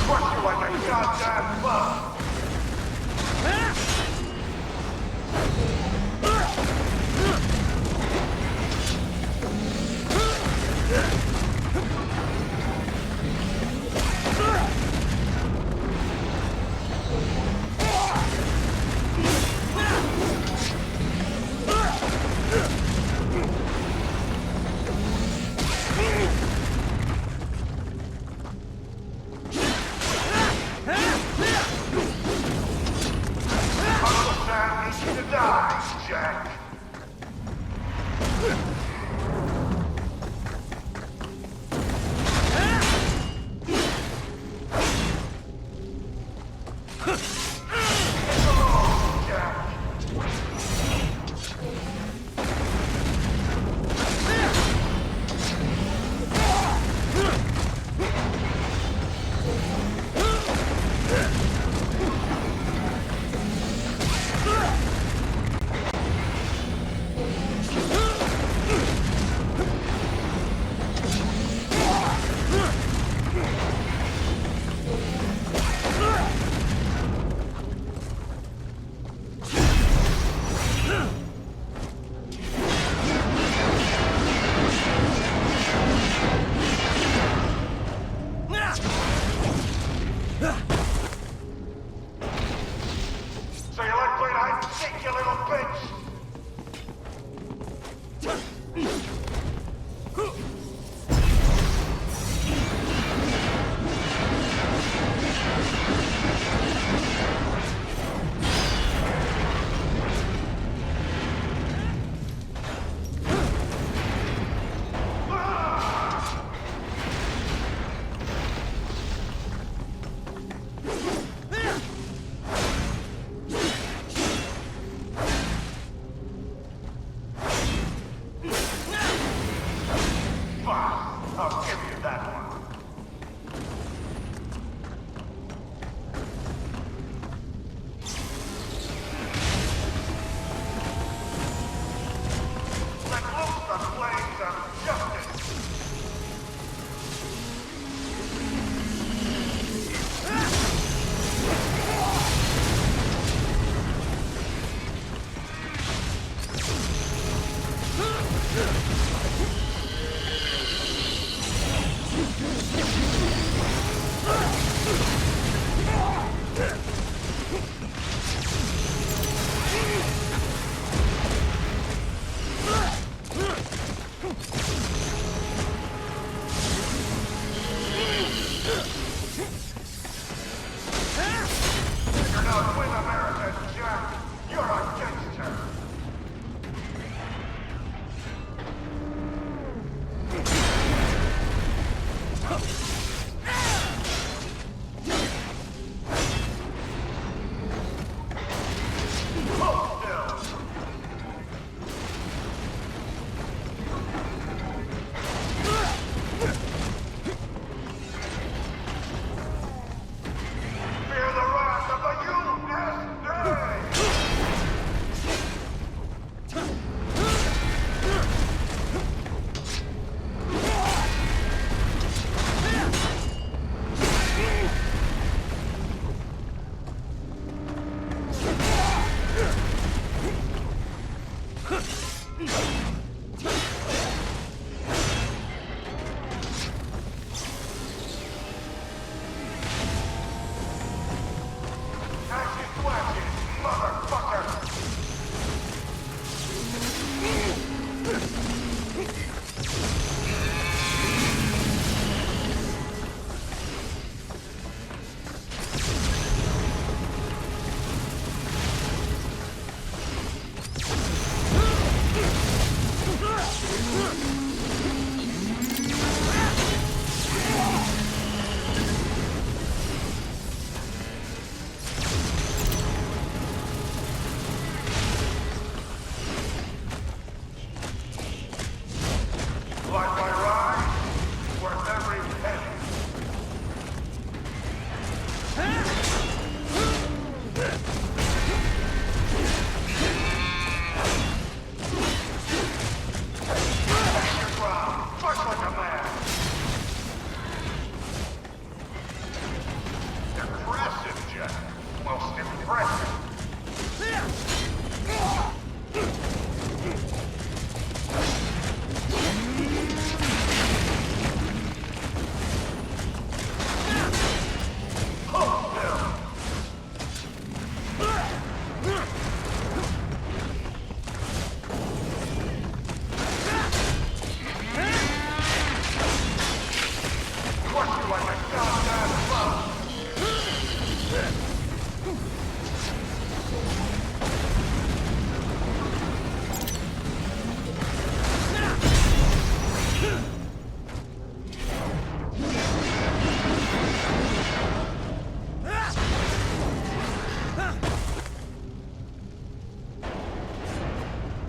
Crush you like a goddamn bug.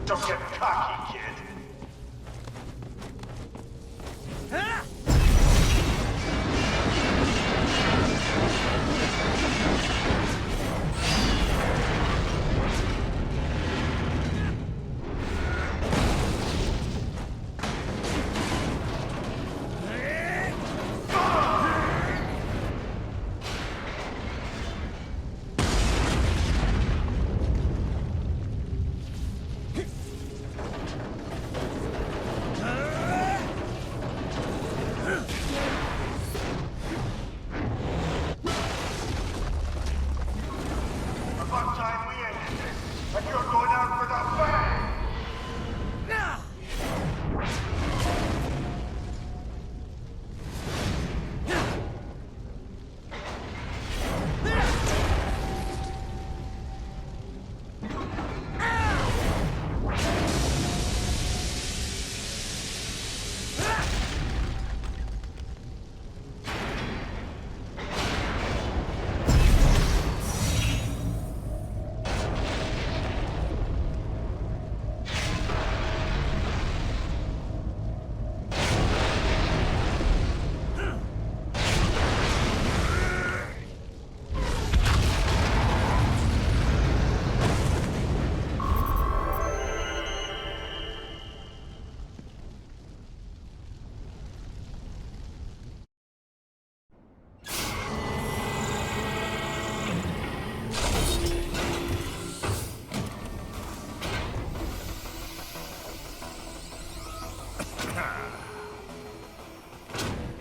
Don't get cocky, kid. About time we ended this, and you're going out with a bang!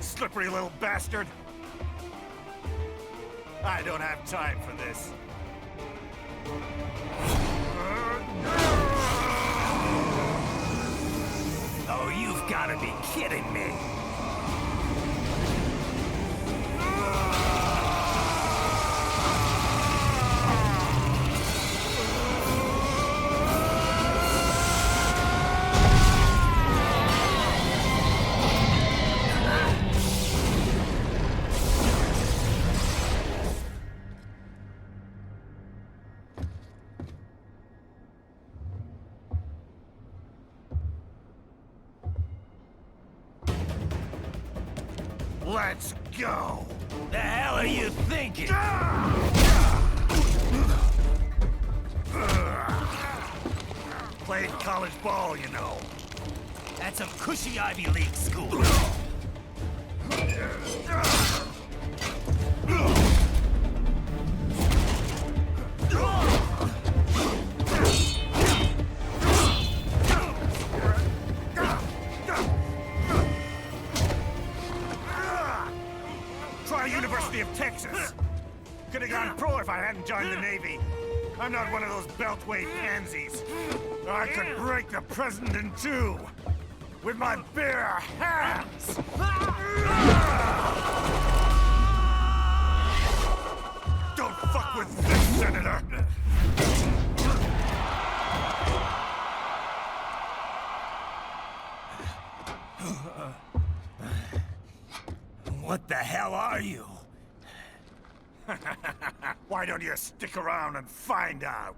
Slippery little bastard! I don't have time for this. Oh, you've got to be kidding me. Let's go! The hell are you thinking? Played college ball, you know. That's a cushy Ivy League school. Try University of Texas. Could have gone pro if I hadn't joined the Navy. I'm not one of those beltway pansies. I could break the president in two with my bare hands. Don't fuck with this, Senator. What the hell are you? Why don't you stick around and find out?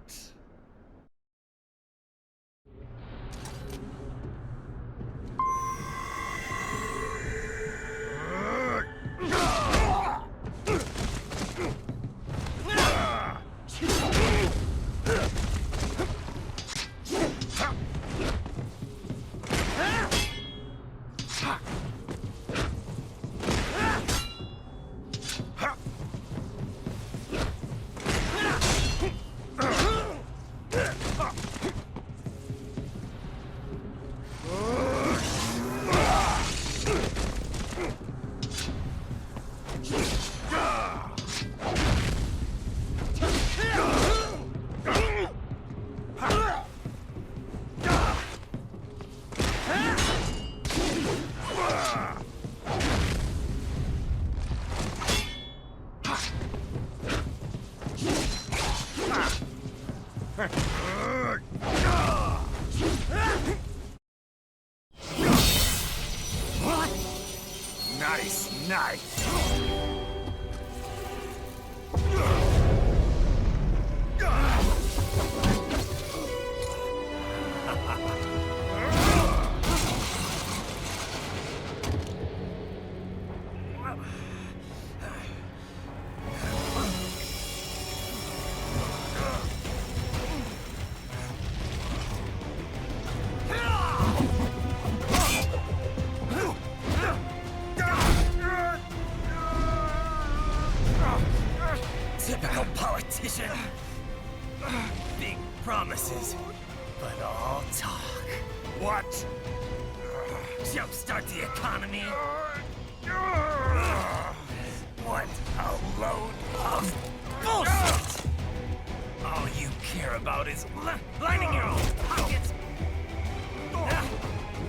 Nice, nice. Typical politician. Big promises, but all talk. What? Jumpstart the economy. What a load of bullshit! All you care about is lining your own pockets.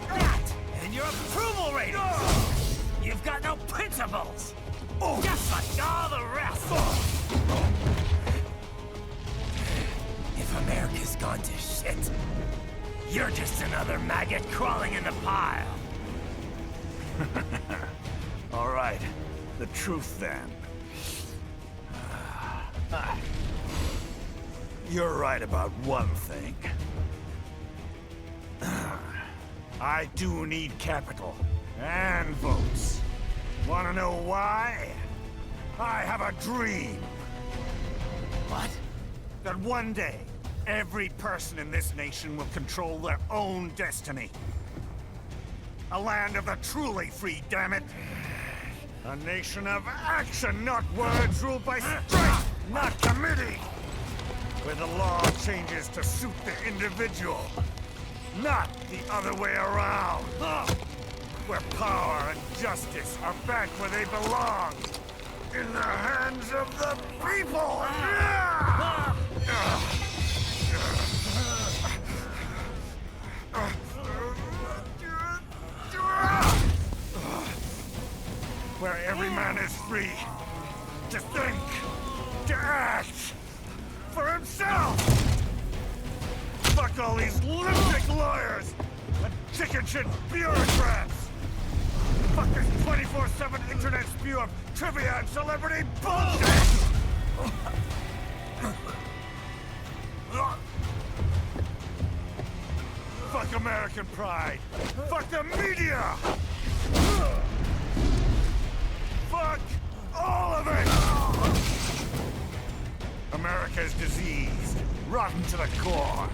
That and your approval ratings. You've got no principles. Just like all the rest. If America's gone to shit, you're just another maggot crawling in the pile. All right, the truth then. You're right about one thing. I do need capital and votes. Wanna know why? I have a dream. What? That one day, every person in this nation will control their own destiny. A land of the truly free, damn it. A nation of action, not words, ruled by strength, not committee. Where the law changes to suit the individual, not the other way around. Where power and justice are back where they belong. In the hands of the people! Where every man is free to think, to act for himself! Fuck all these lipstick lawyers and chicken shit bureaucrats! Fuck this 24/7 internet spew of trivia and celebrity bullshit! Fuck American pride! Fuck the media! Fuck all of it! America's diseased, rotten to the core.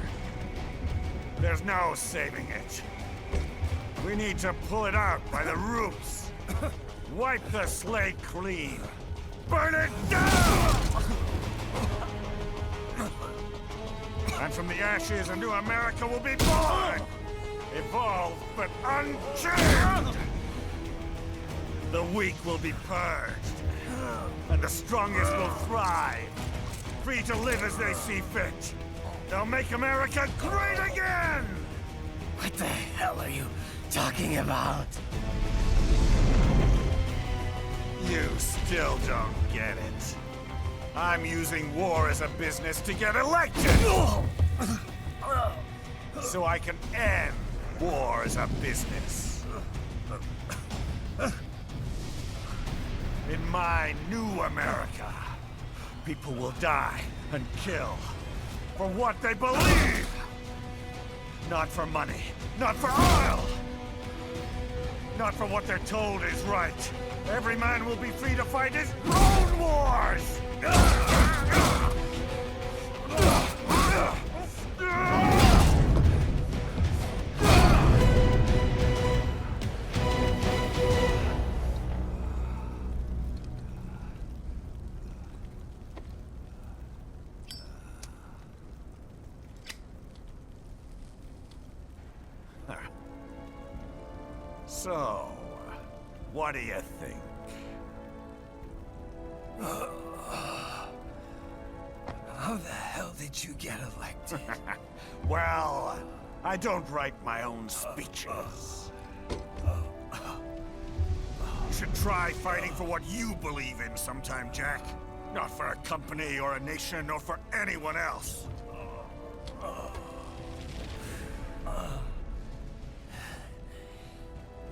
There's no saving it. We need to pull it out by the roots. Wipe the slate clean. Burn it down! And from the ashes, a new America will be born! Evolved, but unchained! The weak will be purged. And the strongest will thrive. Free to live as they see fit. They'll make America great again! What the hell are you talking about? You still don't get it. I'm using war as a business to get elected! So I can end war as a business. In my new America, people will die and kill for what they believe! Not for money, not for oil! Not for what they're told is right. Every man will be free to fight his own wars! So, what do you think? How the hell did you get elected? Well, I don't write my own speeches. You should try fighting for what you believe in sometime, Jack. Not for a company or a nation or for anyone else.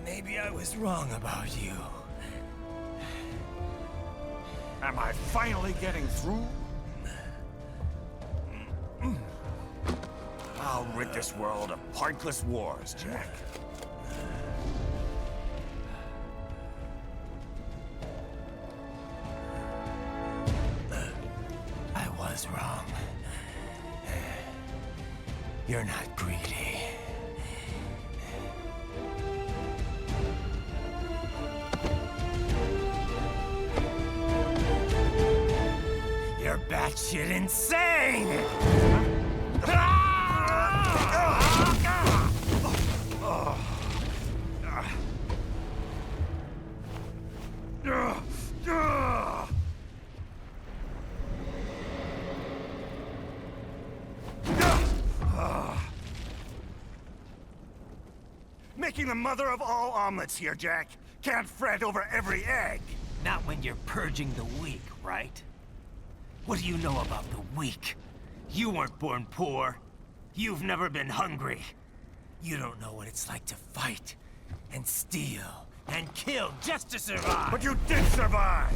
Maybe I was wrong about you. Am I finally getting through? I'll rid this world of pointless wars, Jack. I was wrong. You're not greedy. You're batshit insane! Making the mother of all omelets here, Jack. Can't fret over every egg. Not when you're purging the weak, right? What do you know about the weak? You weren't born poor. You've never been hungry. You don't know what it's like to fight, and steal, and kill just to survive. But you did survive!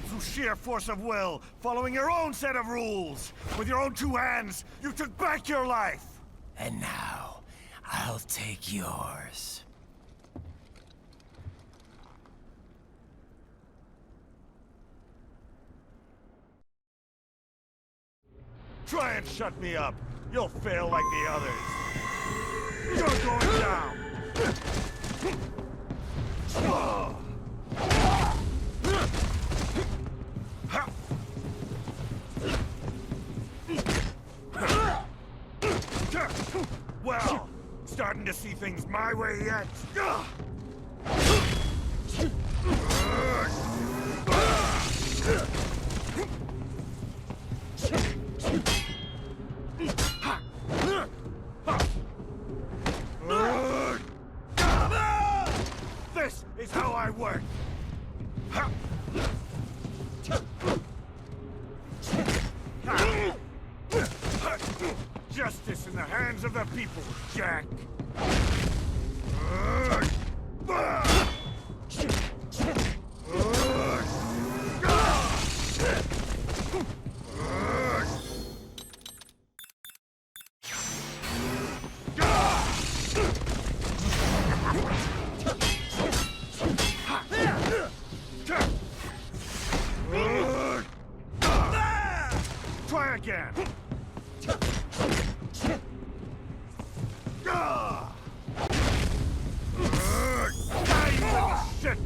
Through sheer force of will, following your own set of rules. With your own two hands, you took back your life! And now, I'll take yours. Try and shut me up. You'll fail like the others. You're going down! Well, starting to see things my way yet? This is how I work. Justice in the hands of the people, Jack. Try again. Shit!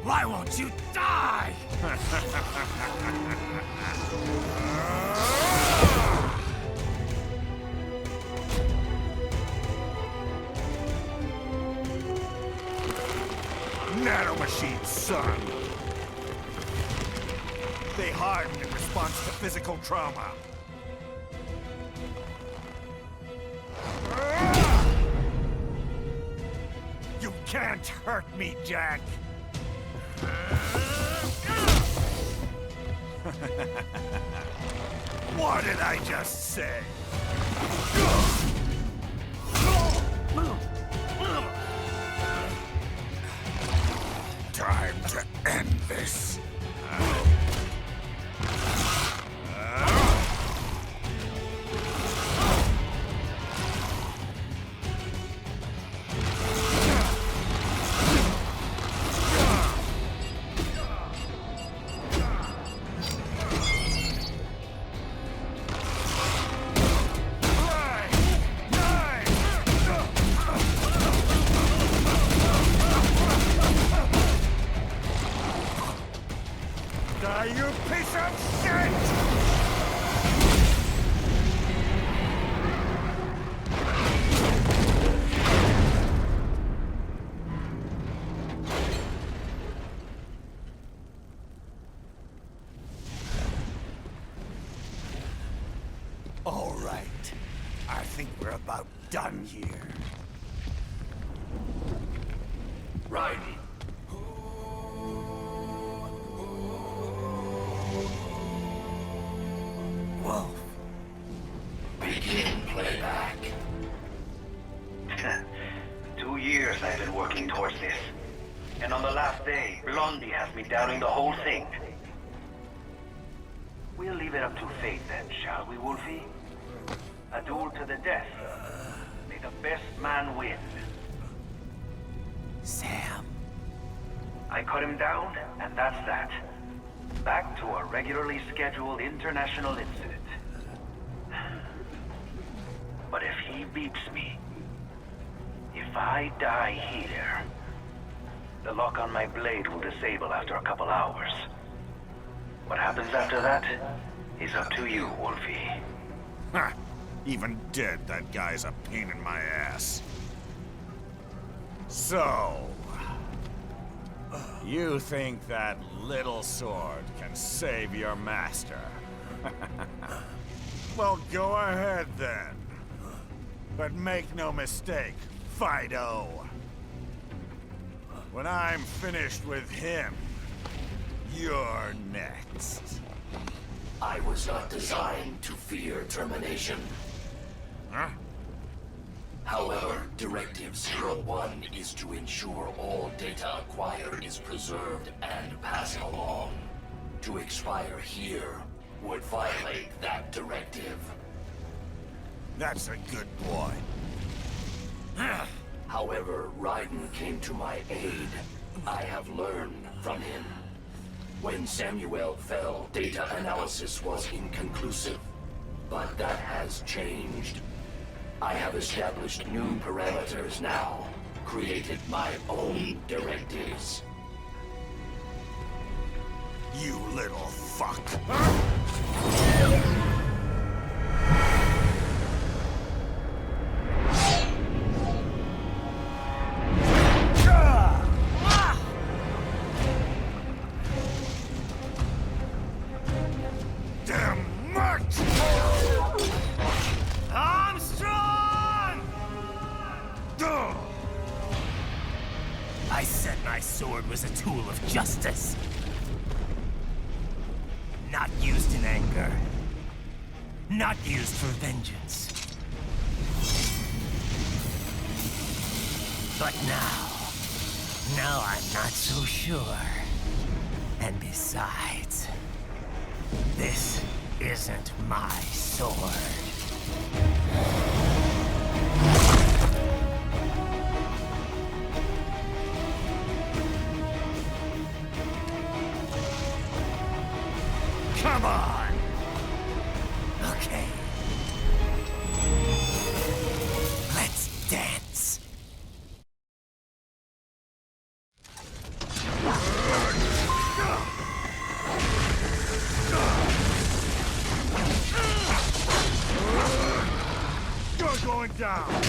Why won't you die? Nanomachines, son. They harden in response to physical trauma. You can't hurt me, Jack. What did I just say? Time to end this. You piece of shit! All right. I think we're about done here. Right. Wolf. Begin playback. 2 years I've been working towards this. And on the last day, Blondie has me doubting the whole thing. We'll leave it up to fate then, shall we, Wolfie? A duel to the death. May the best man win. Sam. I cut him down, and that's that. Back to a regularly scheduled international incident. But if he beeps me, if I die here, the lock on my blade will disable after a couple hours. What happens after that is up to you, Wolfie. Ha! Even dead, that guy's a pain in my ass. So... you think that little sword can save your master? Well, go ahead then. But make no mistake, Fido. When I'm finished with him, you're next. I was not designed to fear termination. Huh? However, Directive 01 is to ensure all data acquired is preserved and passed along. To expire here would violate that directive. That's a good boy. However, Raiden came to my aid. I have learned from him. When Samuel fell, data analysis was inconclusive. But that has changed. I have established new parameters now, created my own directives. You little fuck. Damn much! I said my sword was a tool of justice. Not used in anger. Not used for vengeance. But now I'm not so sure. And besides, this isn't my sword. Come on! Okay. Let's dance. You're going down!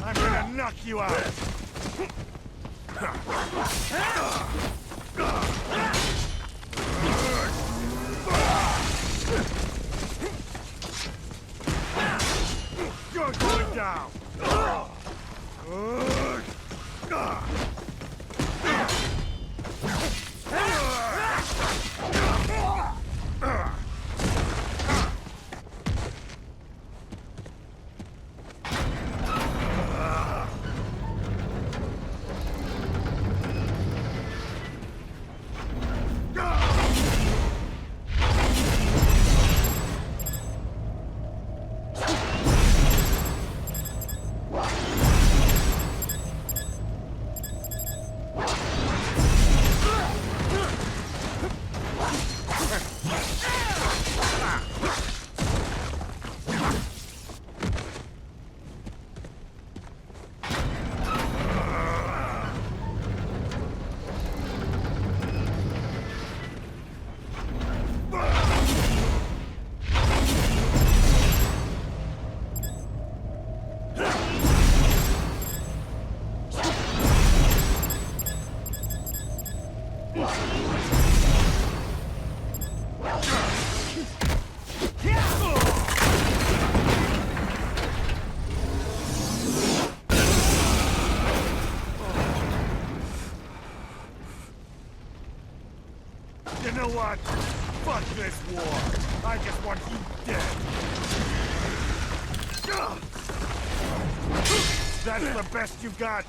I'm gonna knock you out! You're going down! You know what? Fuck this war. I just want you dead. That's the best you got.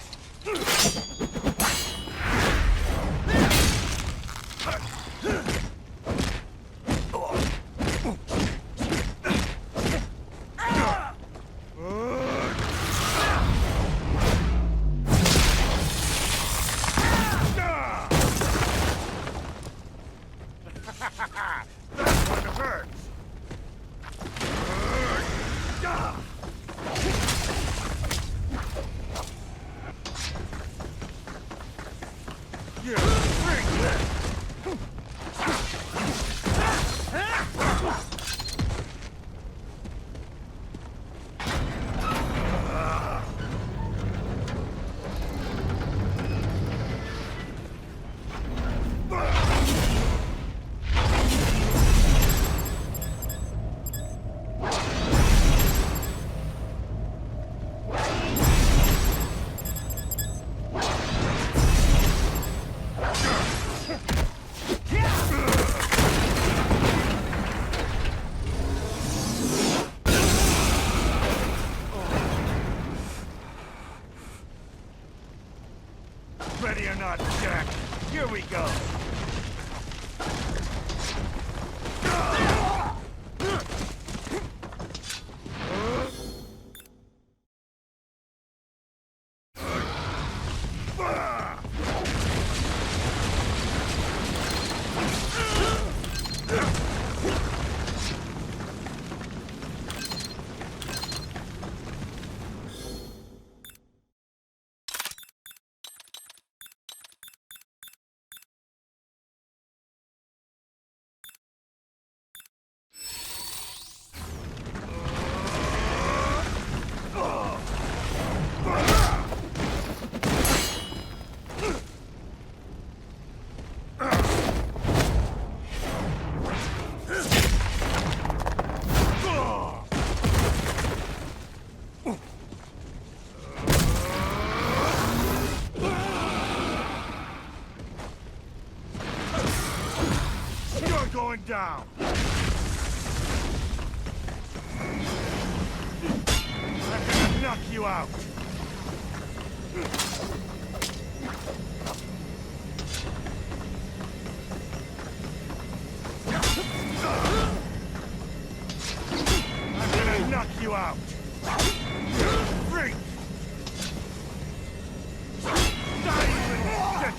That one hurts. You freak! Ready or not, Jack, here we go. You're going down. I'm gonna knock you out. I'm gonna knock you out. Freak! Die, you little shit!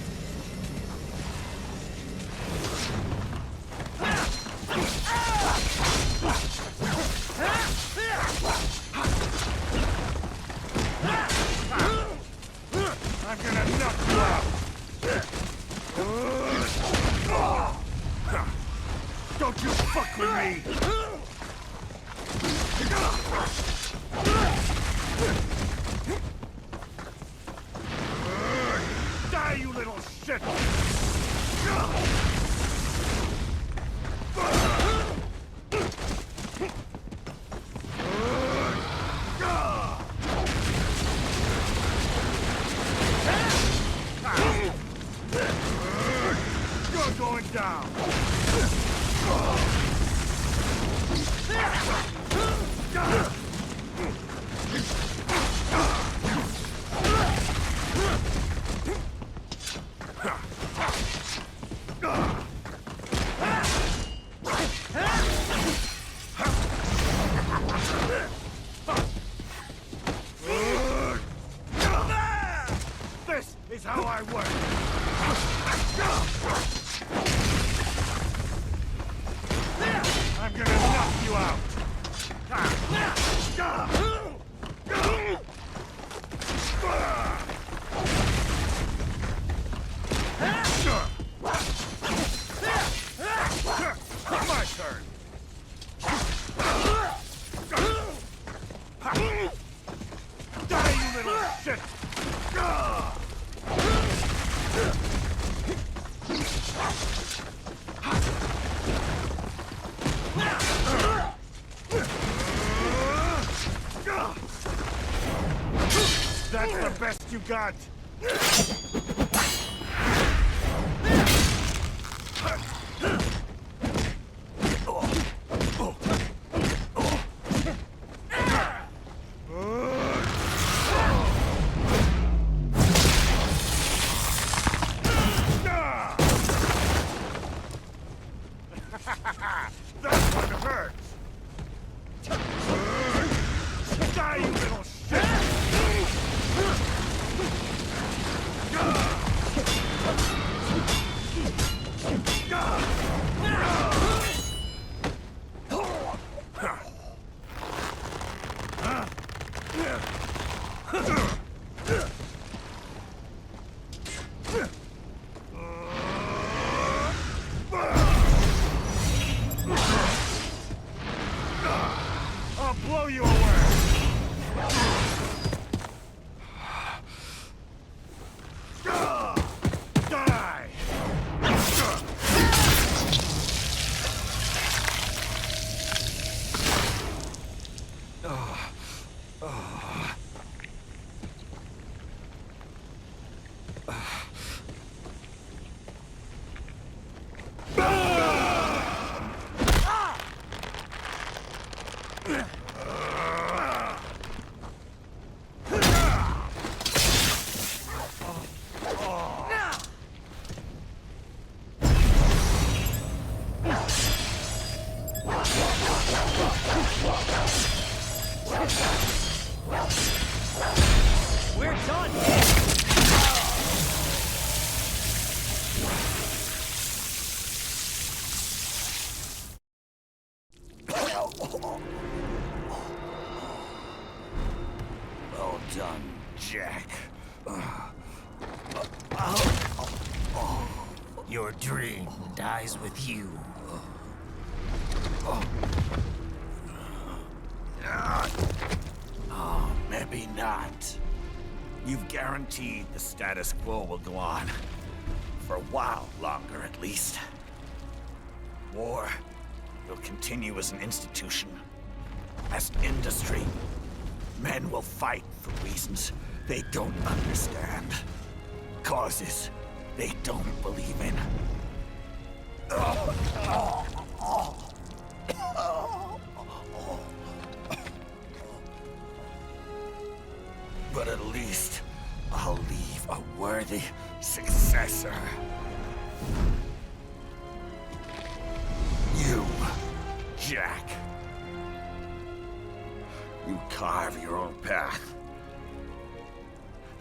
I'm gonna knock you out! Don't you fuck with me! Die, you little shit! down! This is how I work! I'm gonna knock you out! My turn! Die, you little shit! That's the best you got! That one hurts! Die, you little shit! I'll blow you away! Die! We're done! Well done, Jack. Your dream dies with you. Oh, maybe not. You've guaranteed the status quo will go on. For a while longer, at least. War will continue as an institution. As industry. Men will fight for reasons they don't understand. Causes they don't believe in. But at least I'll leave a worthy successor. You, Jack. You carve your own path.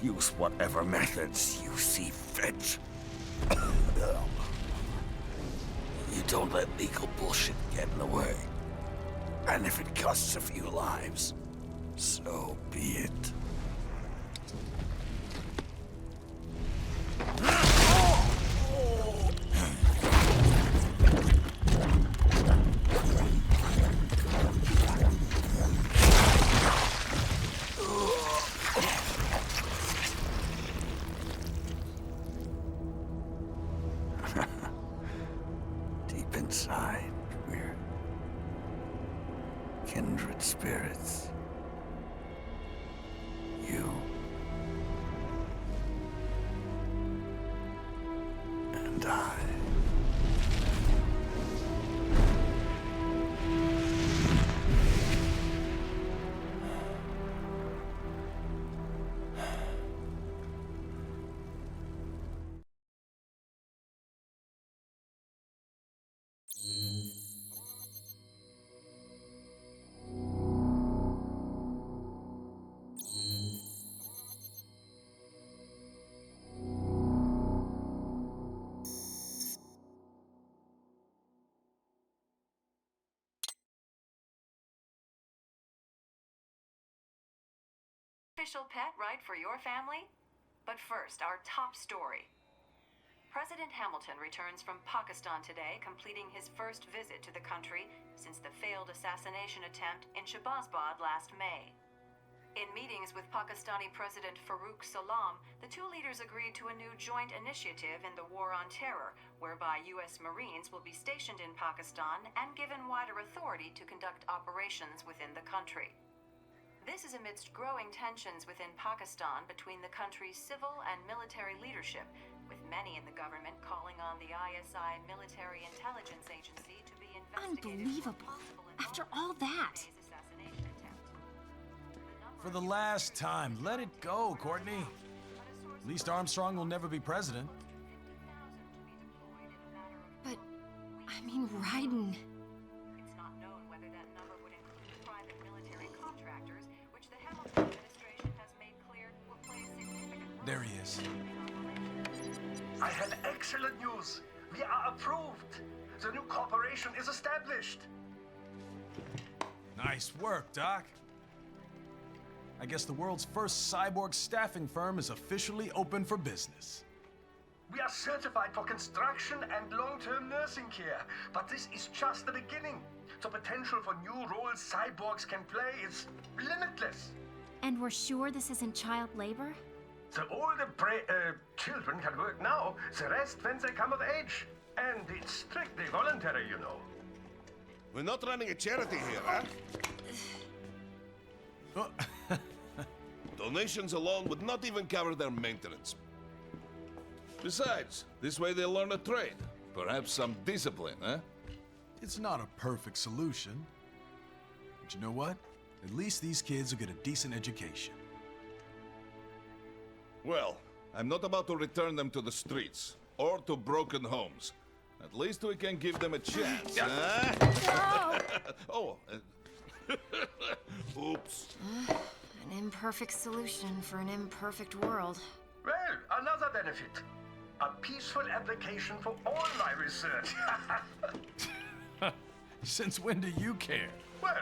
Use whatever methods you see fit. You don't let legal bullshit get in the way. And if it costs a few lives, so be it. Deep inside, we're kindred spirits. You and I. beneficial pet, right, for your family? But first, our top story. President Hamilton returns from Pakistan today, completing his first visit to the country since the failed assassination attempt in Shahbazbad last May. In meetings with Pakistani President Farooq Salam, the two leaders agreed to a new joint initiative in the War on Terror, whereby U.S. Marines will be stationed in Pakistan and given wider authority to conduct operations within the country. This is amidst growing tensions within Pakistan between the country's civil and military leadership, with many in the government calling on the ISI Military Intelligence Agency to be investigated. Unbelievable. After all that. For the last time, let it go, Courtney. At least Armstrong will never be president. But, I mean, Raiden. It's not known whether that number would include private military contractors, which the Hamilton administration has made clear will play a significant role. There he is. I have excellent news. We are approved. The new corporation is established. Nice work, Doc. I guess the world's first cyborg staffing firm is officially open for business. We are certified for construction and long-term nursing care, but this is just the beginning. The potential for new roles cyborgs can play is limitless. And we're sure this isn't child labor? The older children can work now, the rest when they come of age. And it's strictly voluntary, you know. We're not running a charity here, huh? Donations alone would not even cover their maintenance. Besides, this way they'll learn a trade. Perhaps some discipline, huh? It's not a perfect solution. But you know what? At least these kids will get a decent education. Well, I'm not about to return them to the streets or to broken homes. At least we can give them a chance, huh? Oh, oops. An imperfect solution for an imperfect world. Well, another benefit. A peaceful application for all my research. Since when do you care? Well,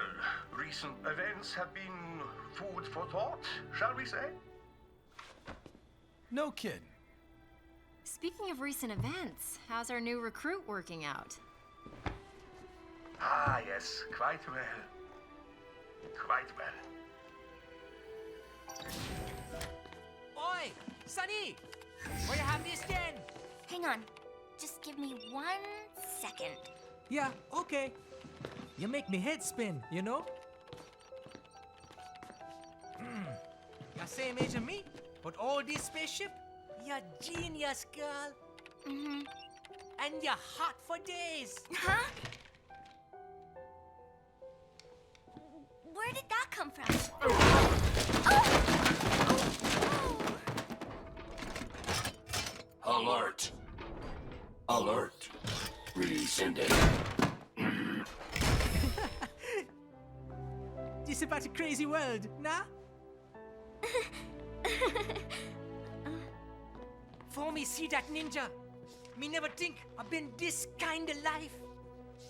recent events have been food for thought, shall we say? No kidding. Speaking of recent events, how's our new recruit working out? Ah, yes, quite well. Quite well. Oi! Sonny! Where you have me stand? Hang on. Just give me 1 second. Yeah, okay. You make me head spin, you know? You're same age as me, but all this spaceship, you're genius, girl. Mm-hmm. And you're hot for days. Huh? Where did that come from? Alert. Alert. Rescinded. This about a crazy world, nah? For me see that ninja, me never think I've been this kind of life.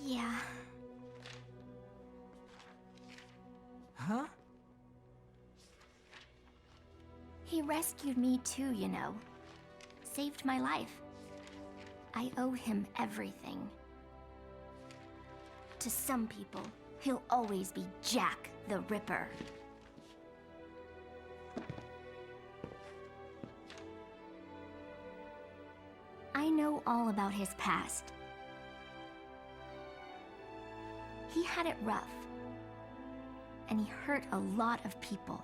Yeah. Huh? He rescued me too, you know. Saved my life. I owe him everything. To some people, he'll always be Jack the Ripper. I know all about his past. He had it rough. And he hurt a lot of people.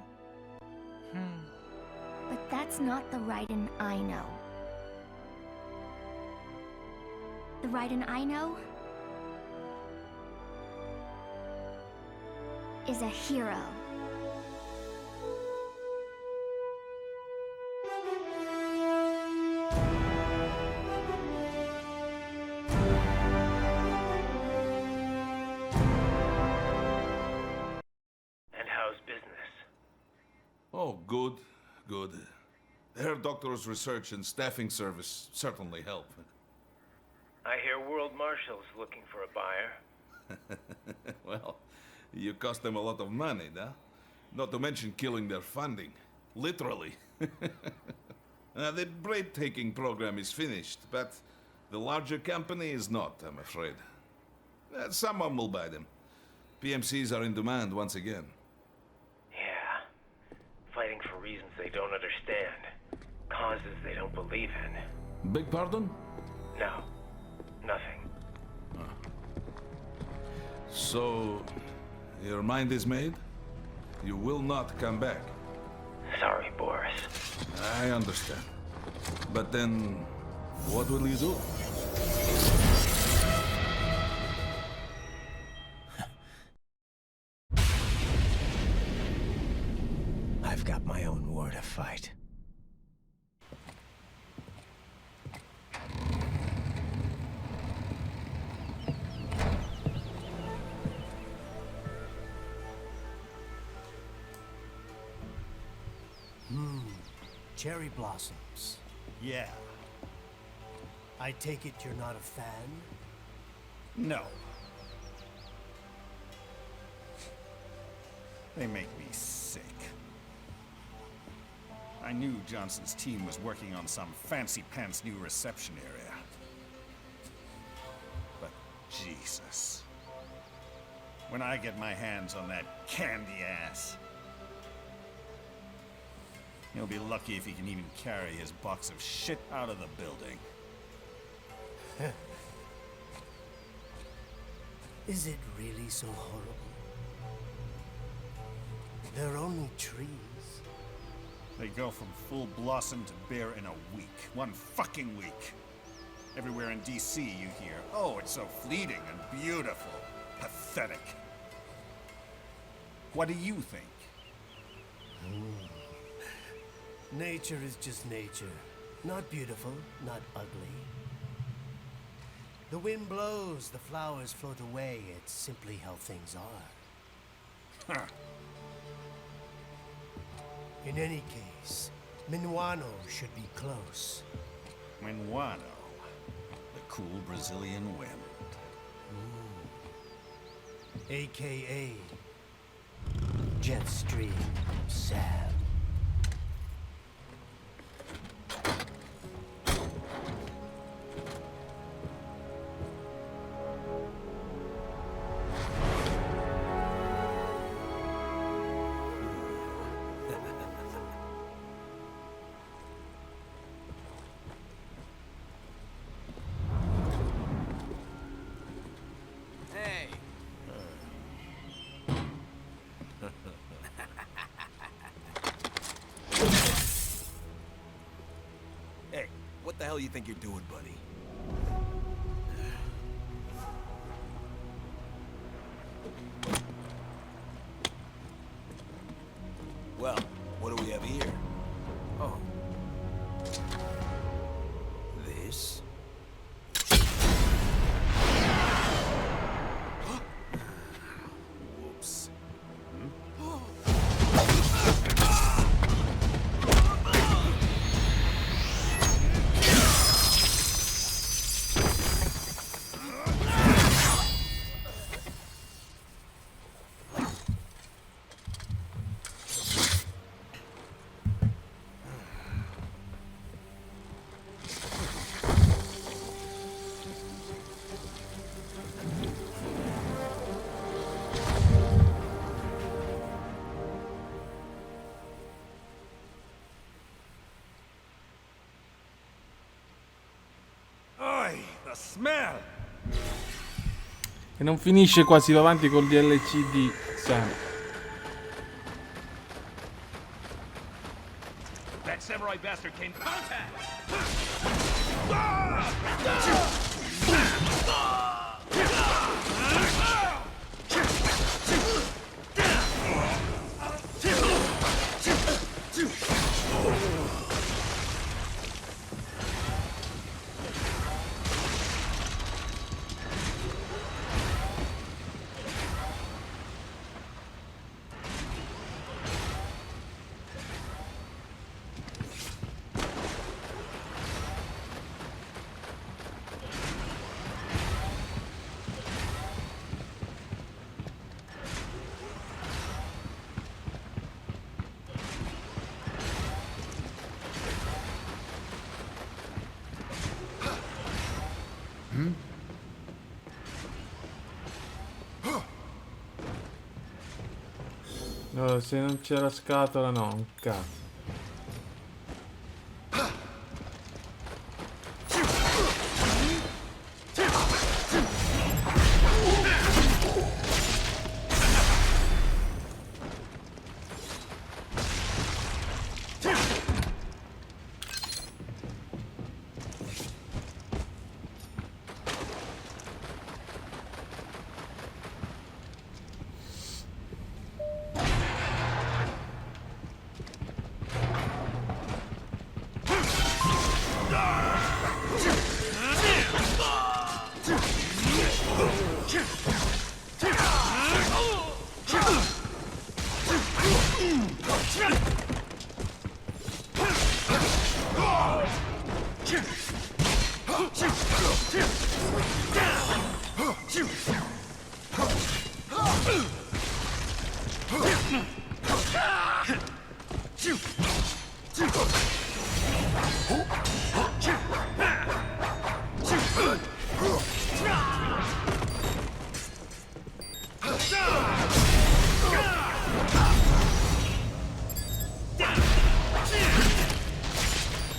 But that's not the Raiden I know. The Raiden I know is a hero. And how's business? Oh, good, good. Herr Doctor's research and staffing service certainly help. I hear World Marshal's looking for a buyer. Well, you cost them a lot of money, huh? Not to mention killing their funding. Literally. The breathtaking program is finished, but the larger company is not, I'm afraid. Someone will buy them. PMCs are in demand once again. Yeah. Fighting for reasons they don't understand. Causes they don't believe in. Beg pardon? No. Nothing. So, your mind is made? You will not come back. Sorry, Boris. I understand. But then, what will you do? I've got my own war to fight. Cherry blossoms. Yeah. I take it you're not a fan? No. They make me sick. I knew Johnson's team was working on some fancy-pants new reception area. But Jesus. When I get my hands on that candy ass, he'll be lucky if he can even carry his box of shit out of the building. Is it really so horrible? They're only trees. They go from full blossom to bare in a week. One fucking week. Everywhere in DC you hear, oh, it's so fleeting and beautiful. Pathetic. What do you think? Nature is just nature. Not beautiful, not ugly. The wind blows, the flowers float away. It's simply how things are. Huh. In any case, Minuano should be close. Minuano, the cool Brazilian wind. AKA Jetstream Sam. Hey, what the hell you think you're doing, buddy? Well, what do we have here? Oh. This? Whoops. The smell! E non finisce qua, si va avanti col DLC di Sam. That samurai bastard came contact! No, se non c'è la scatola, no, un cazzo.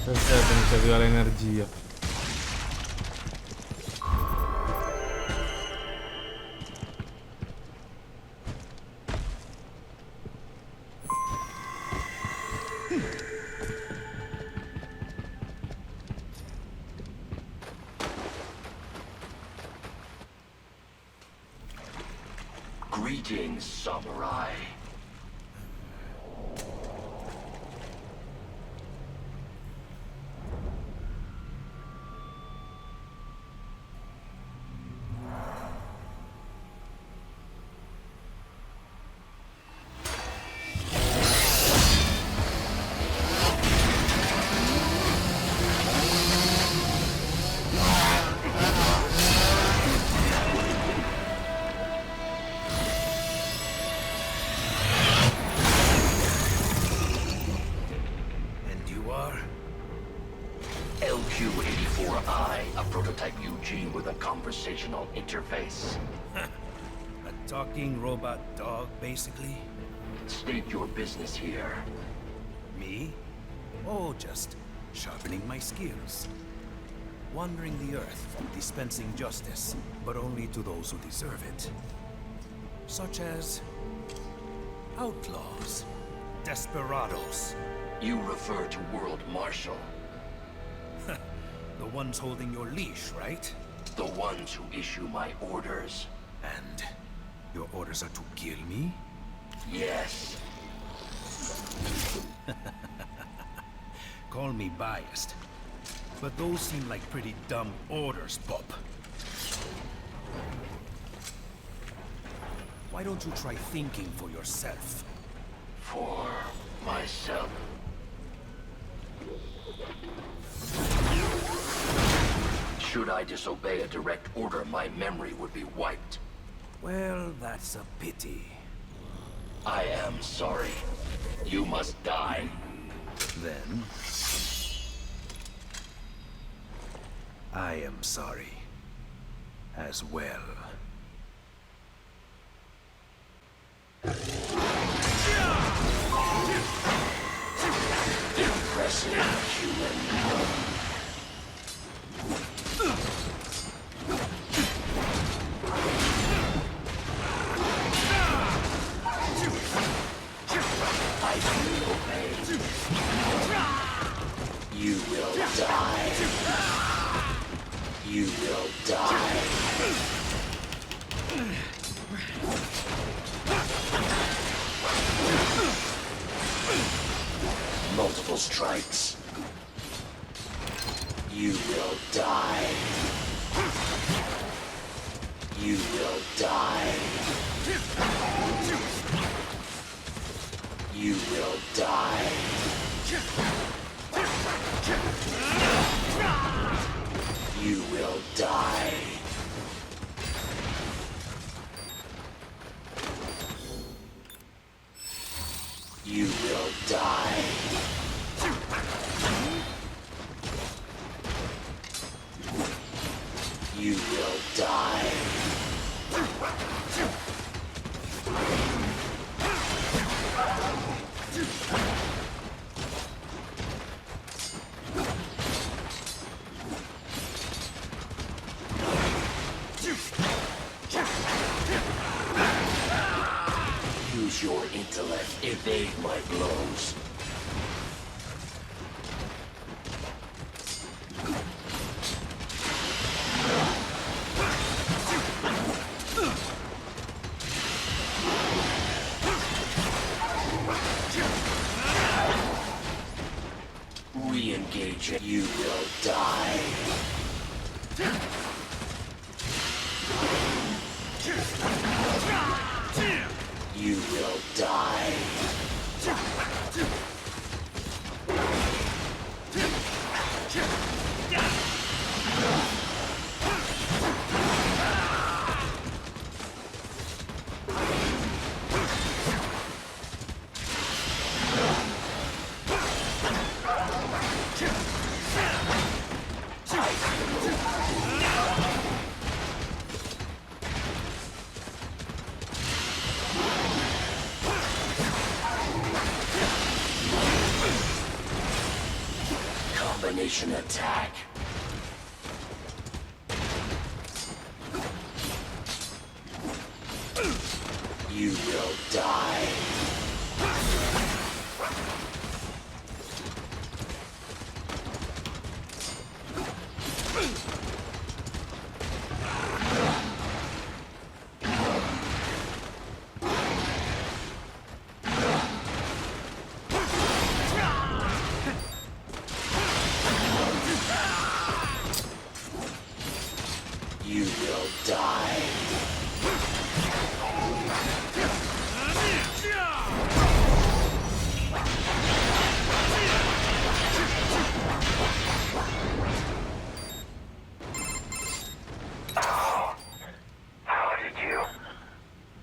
Perfetto, mi serviva l'energia. Greetings, samurai. LQ-84I, a prototype Eugene with a conversational interface. A talking robot dog, basically? State your business here. Me? Oh, just sharpening my skills. Wandering the earth, dispensing justice, but only to those who deserve it. Such as outlaws, desperados. You refer to World Marshal. The ones holding your leash, right? The ones who issue my orders. And your orders are to kill me? Yes. Call me biased, but those seem like pretty dumb orders, Bob. Why don't you try thinking for yourself? For myself. Should I disobey a direct order, my memory would be wiped. Well, that's a pity. I am sorry. You must die. Then... I am sorry. As well. Impressive, human. I will obey. You will die. You will die. Multiple strikes. You will die. You will die. You will die. You will die. You will die. You will die. Use your intellect. Evade my blows. Re-engage it. You will die. You will die. Combination attack. You will die. You will die. How did you?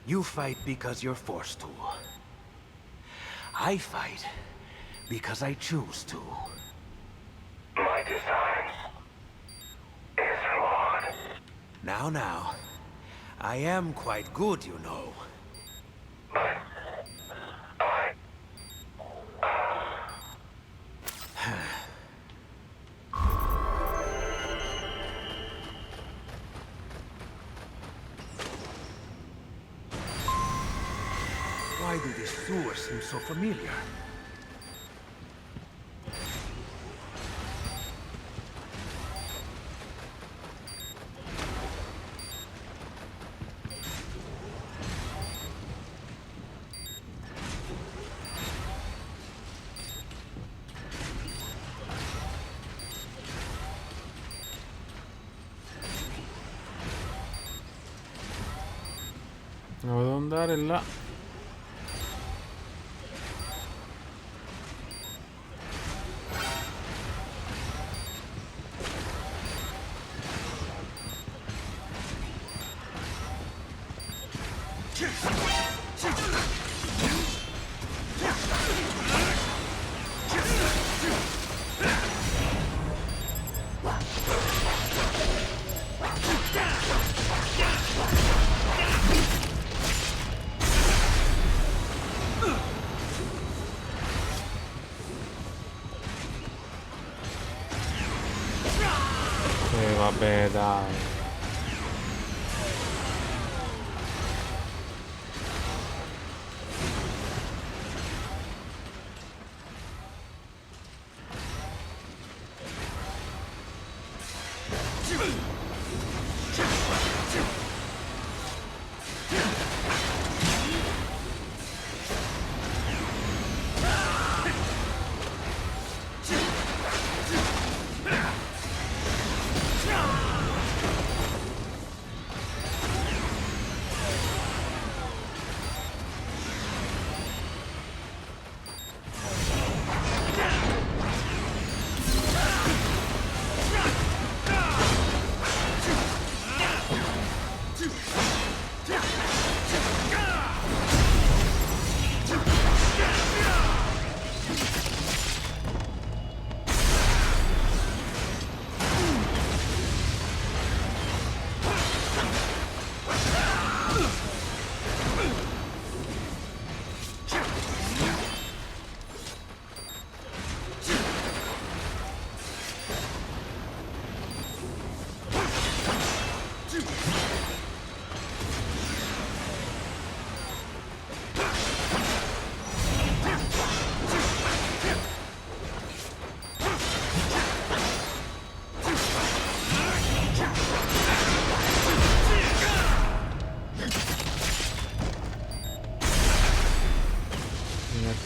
You fight because you're forced to. I fight because I choose to. My design is flawed. Now, I am quite good, you know. Why do these sewers seem so familiar? Devo andare là. Vabbè, dai.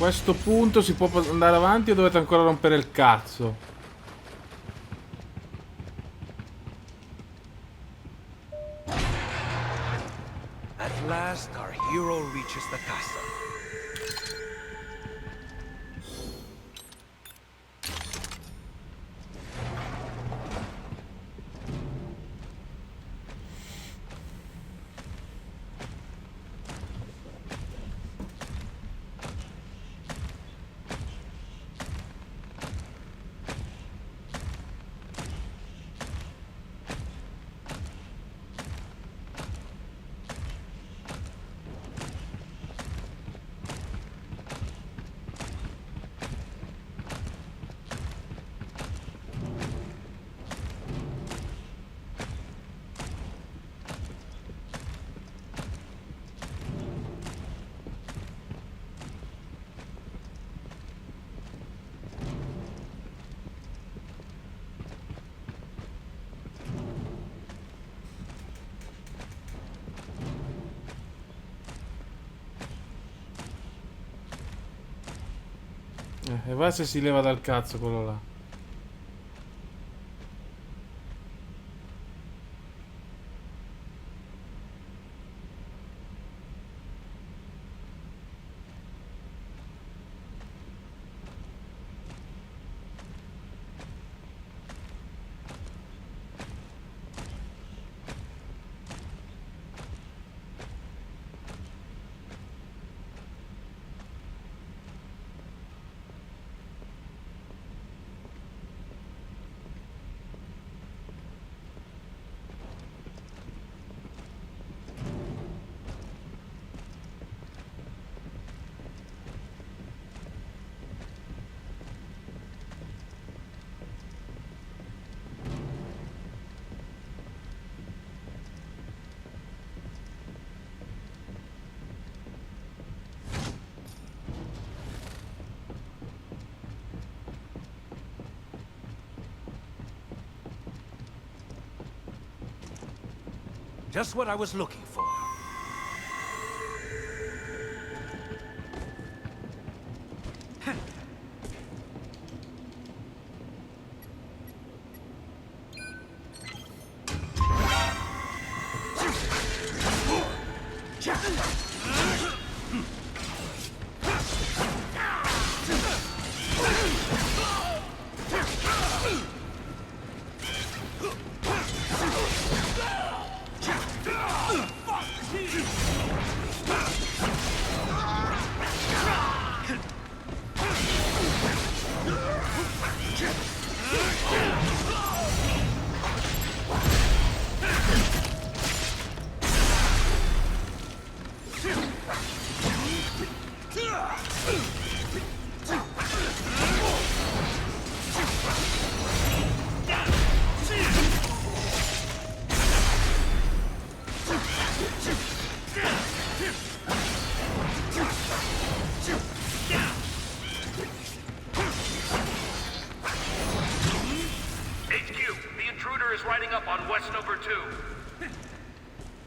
questo punto si può andare avanti o dovete ancora rompere il cazzo? At last, our hero reaches the castle. E va se si leva dal cazzo quello là. Just what I was looking for.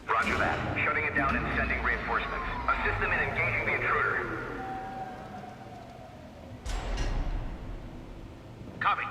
Roger that. Shutting it down and sending reinforcements. Assist them in engaging the intruder. Copy.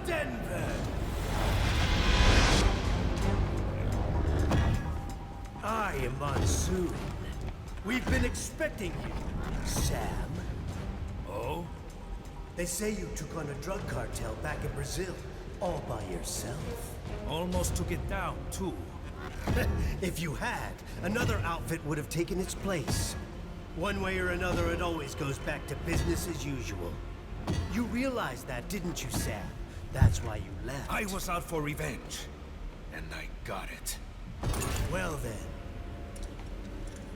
Denver! I am Monsoon. We've been expecting you, Sam. Oh? They say you took on a drug cartel back in Brazil, all by yourself. Almost took it down, too. If you had, another outfit would have taken its place. One way or another, it always goes back to business as usual. You realized that, didn't you, Sam? That's why you left. I was out for revenge, and I got it. Well then,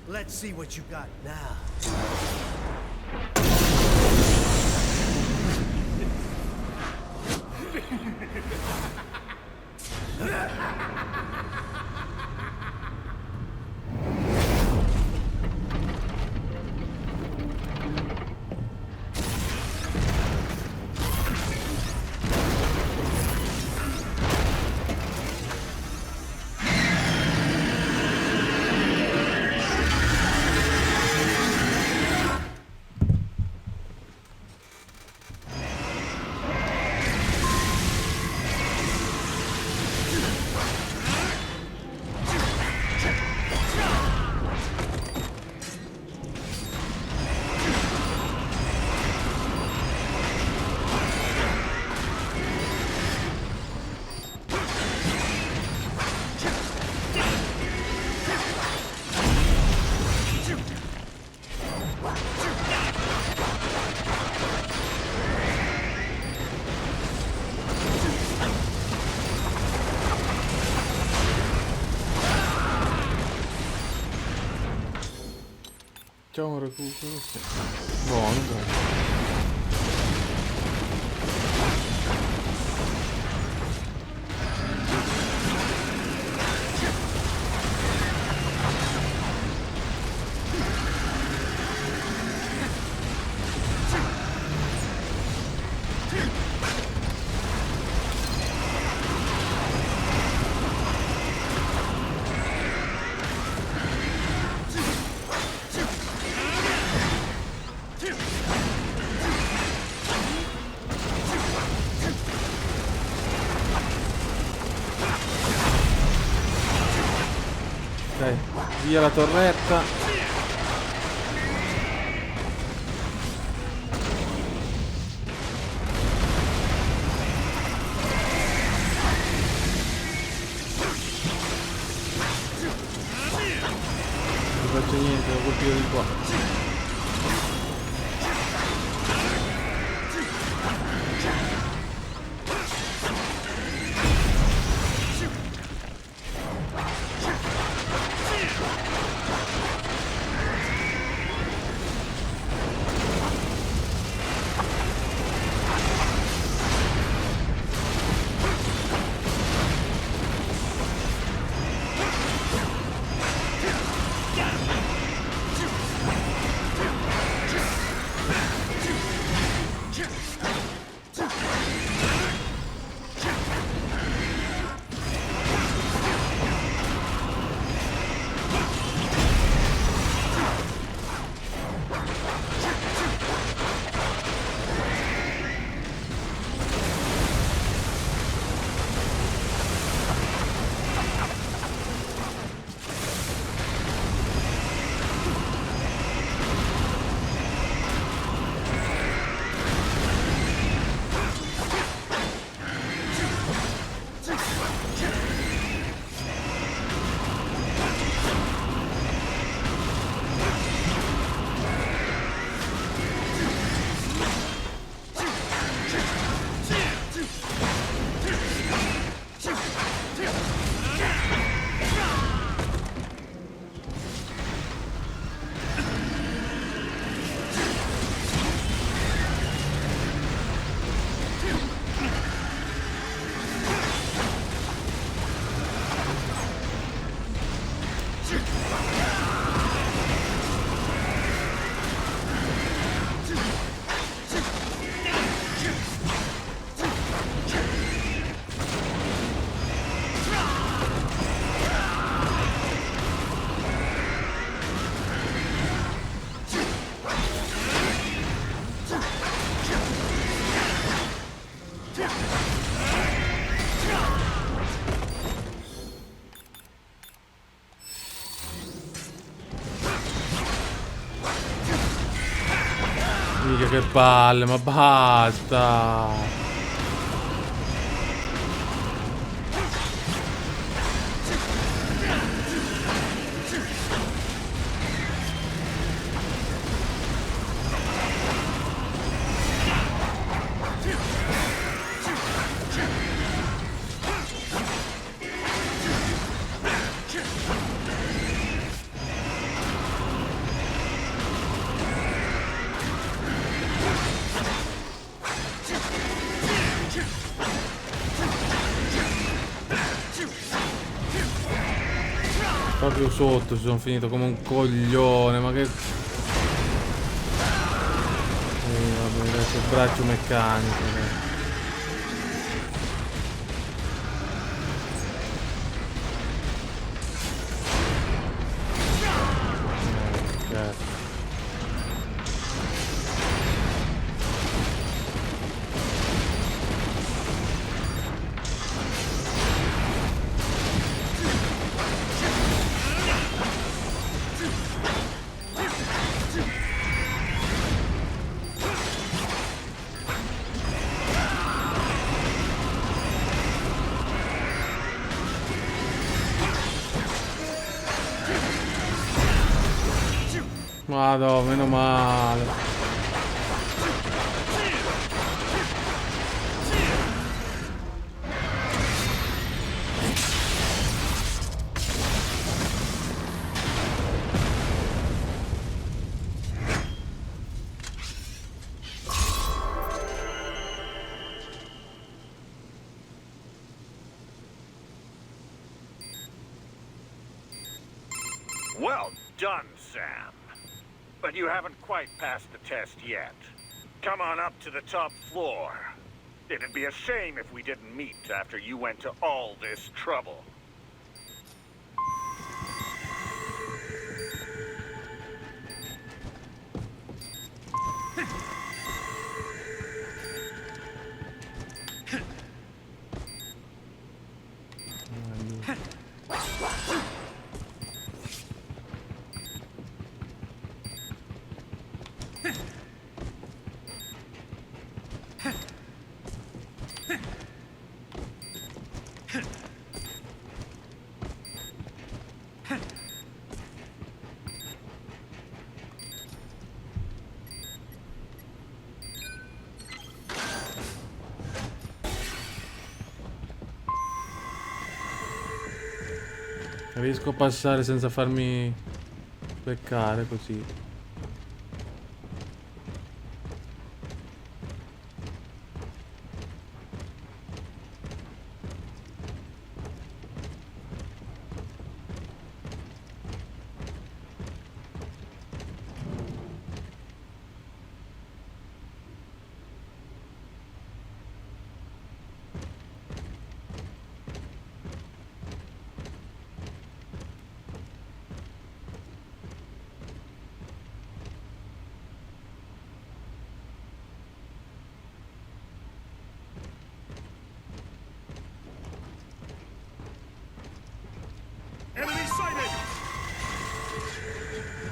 let's see what you got now. Facciamo un recupero. Buono, buono. Ok, via la torretta. Non faccio niente, devo colpire di qua. che palle, ma basta. Proprio sotto ci sono finito come un coglione, ma che... vabbè, adesso il braccio meccanico. Certo. Madò, meno male. Well done, Sam. But you haven't quite passed the test yet. Come on up to the top floor. It'd be a shame if we didn't meet after you went to all this trouble. Riesco a passare senza farmi beccare così.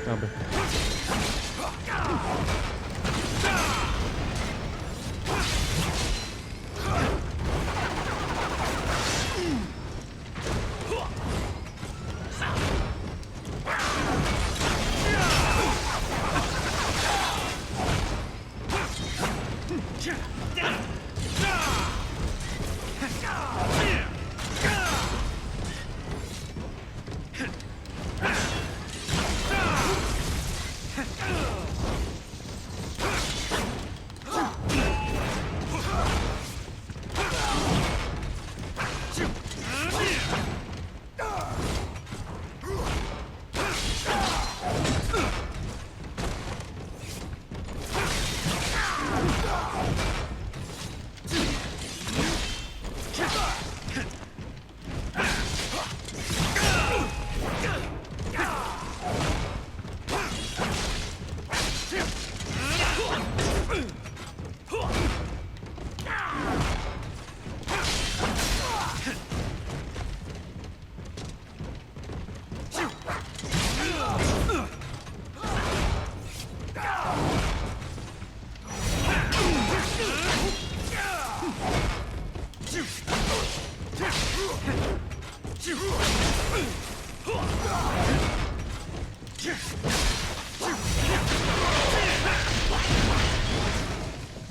Vabbè.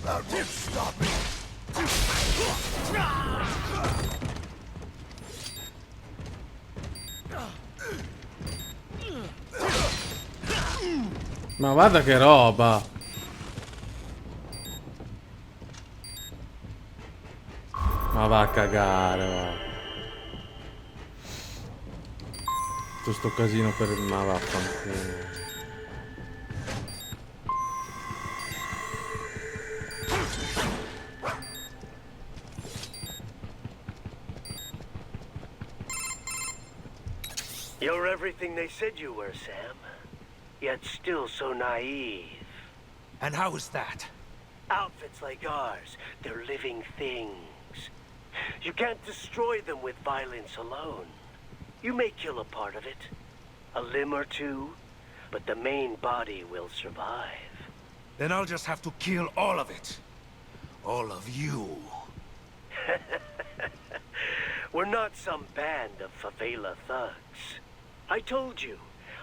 That won't stop me. Ma guarda che roba. Ma va a cagare, va. Tutto sto casino per... Ma vaffanculo. You're everything they said you were, Sam. Yet still so naive. And how is that? Outfits like ours, they're living things. You can't destroy them with violence alone. You may kill a part of it, a limb or two, but the main body will survive. Then I'll just have to kill all of it. All of you. We're not some band of favela thugs. I told you,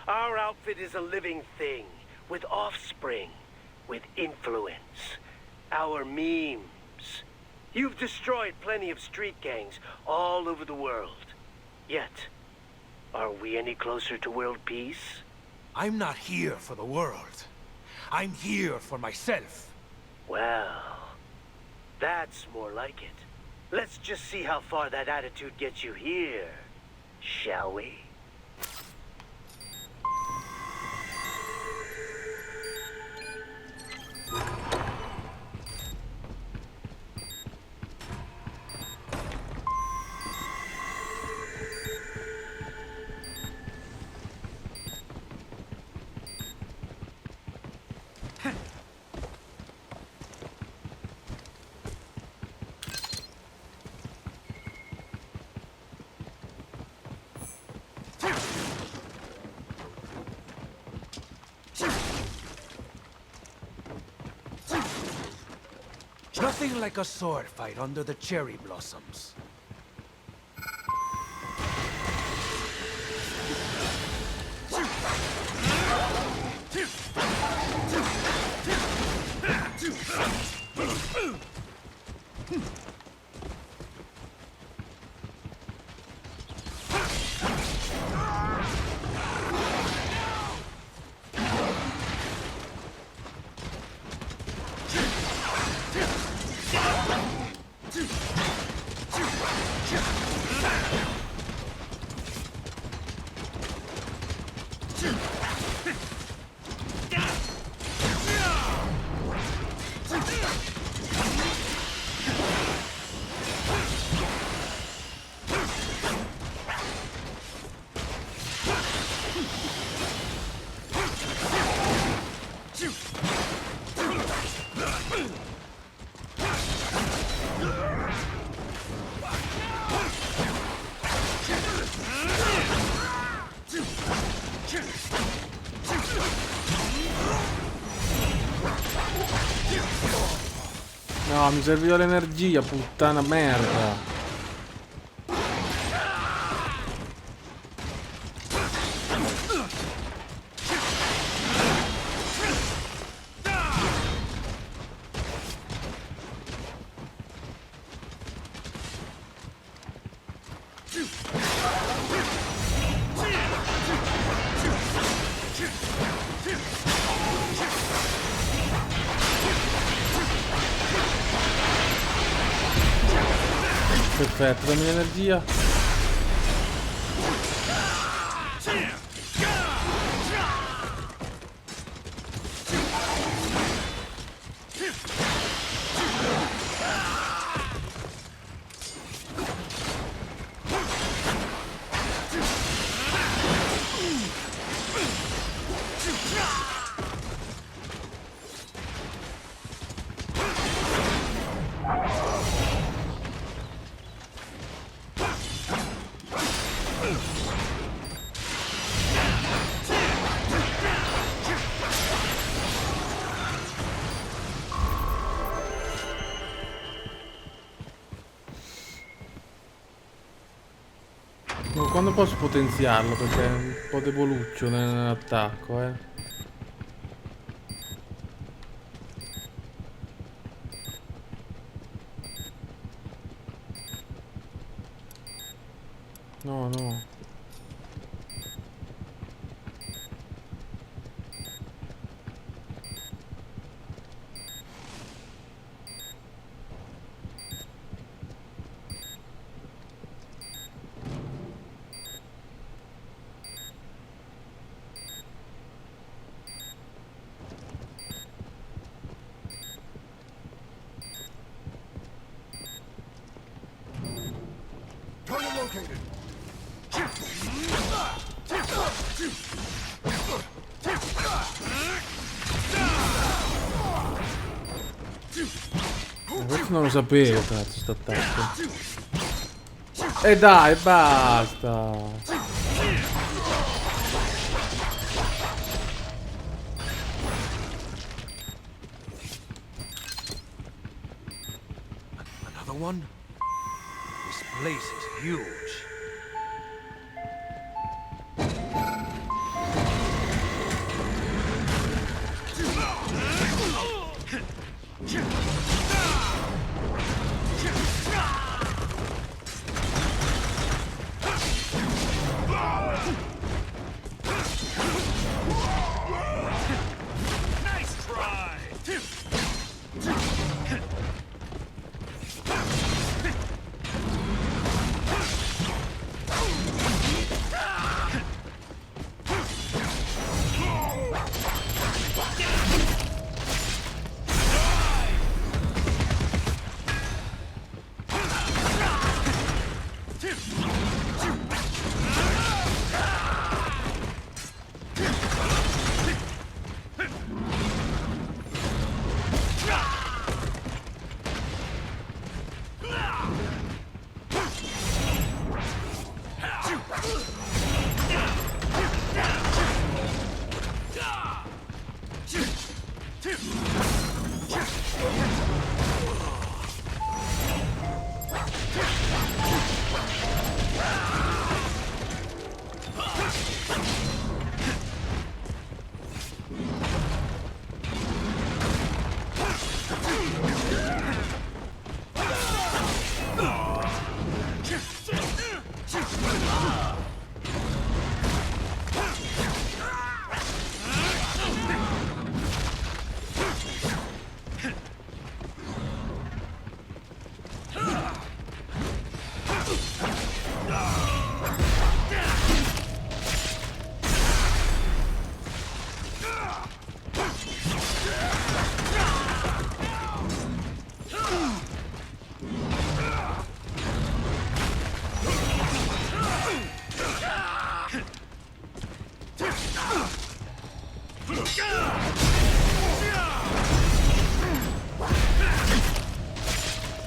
our outfit is a living thing, with offspring, with influence. Our memes. You've destroyed plenty of street gangs all over the world. Yet, are we any closer to world peace? I'm not here for the world. I'm here for myself. Well, that's more like it. Let's just see how far that attitude gets you here, shall we? Nothing like a sword fight under the cherry blossoms. No, mi serviva l'energia, puttana merda. Perfetto, dammi l'energia. quando posso potenziarlo? Perché è un po' deboluccio nell'attacco, No, no. Target located. Questo non lo sapevo, cazzo, sto attacco. E dai, basta. Another one? This place is huge. Nice try!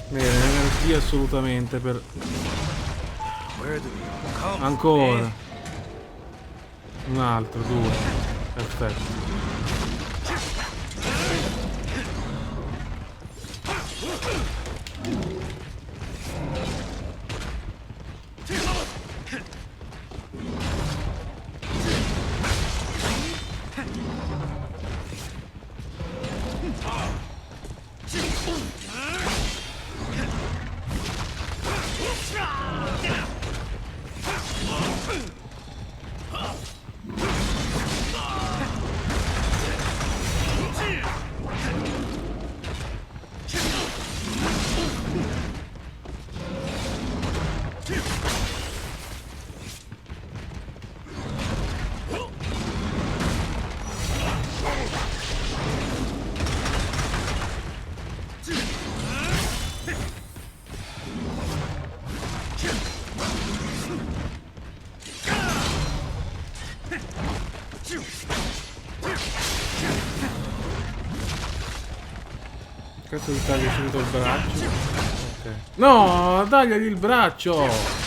Bene, energia assolutamente per... Ancora. Un altro, due. Perfetto. Questo gli taglia subito il braccio. Ok. No, tagliagli il braccio!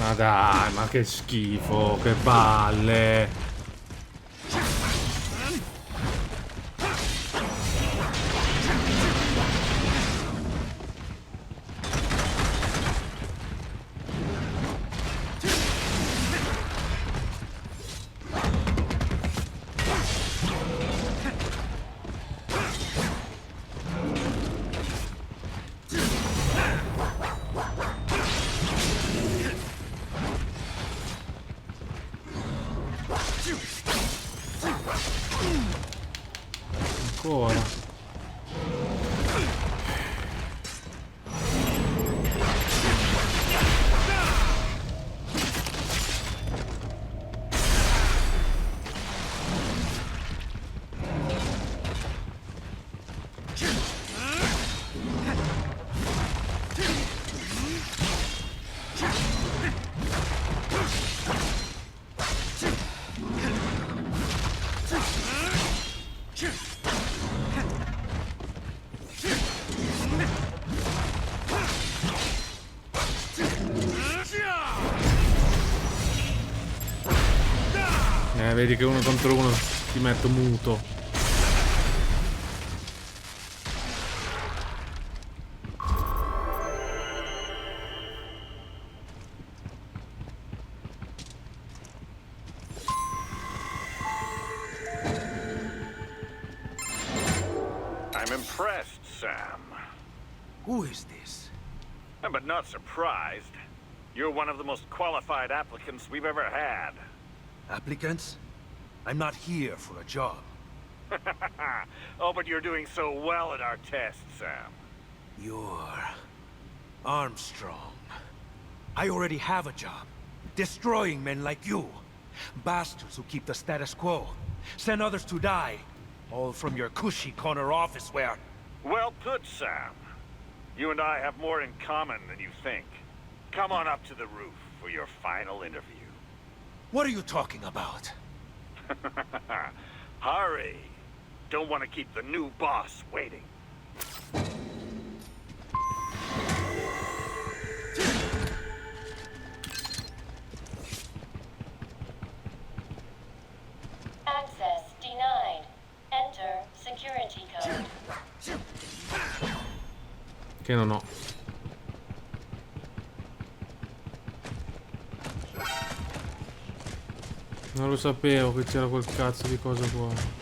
Ma dai, ma che schifo, che balle. Ancora. Vedi che uno contro uno ti metto muto. I'm impressed, Sam. Who is this? But not surprised. You're one of the most qualified applicants we've ever had. Applicants? I'm not here for a job. Oh, but you're doing so well at our test, Sam. You're... Armstrong. I already have a job. Destroying men like you. Bastards who keep the status quo. Send others to die. All from your cushy corner office where... Well put, Sam. You and I have more in common than you think. Come on up to the roof for your final interview. What are you talking about? Hurry! Don't want to keep the new boss waiting. Access denied. Enter security code. Che non ho. Non lo sapevo che c'era quel cazzo di cosa qua.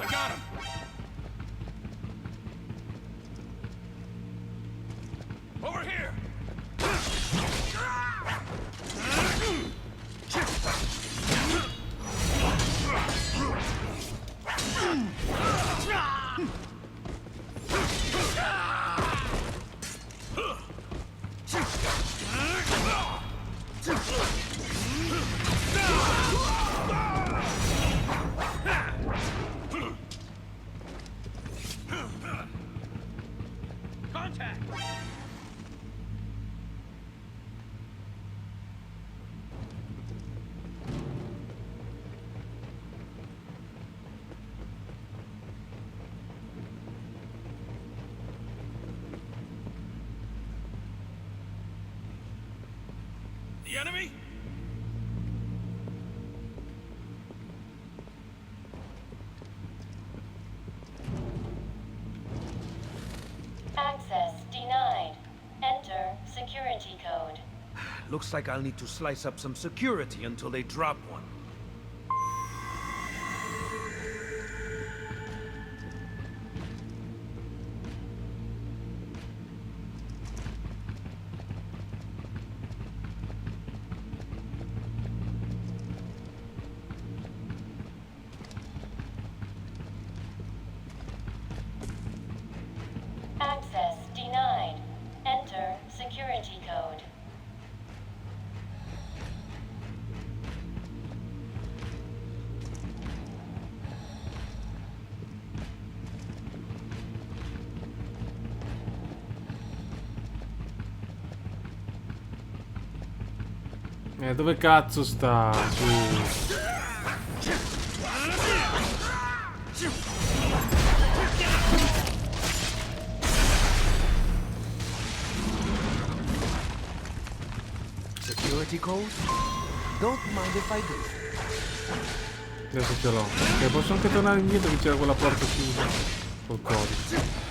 I got him! Over here! Contact! The enemy? Access denied. Enter security code. Looks like I'll need to slice up some security until they drop one. Access denied. Enter security code. Dove cazzo sta? Su. Security code? Don't mind if I do. Adesso ce l'ho. E posso anche tornare indietro che c'era quella porta chiusa. Col codice.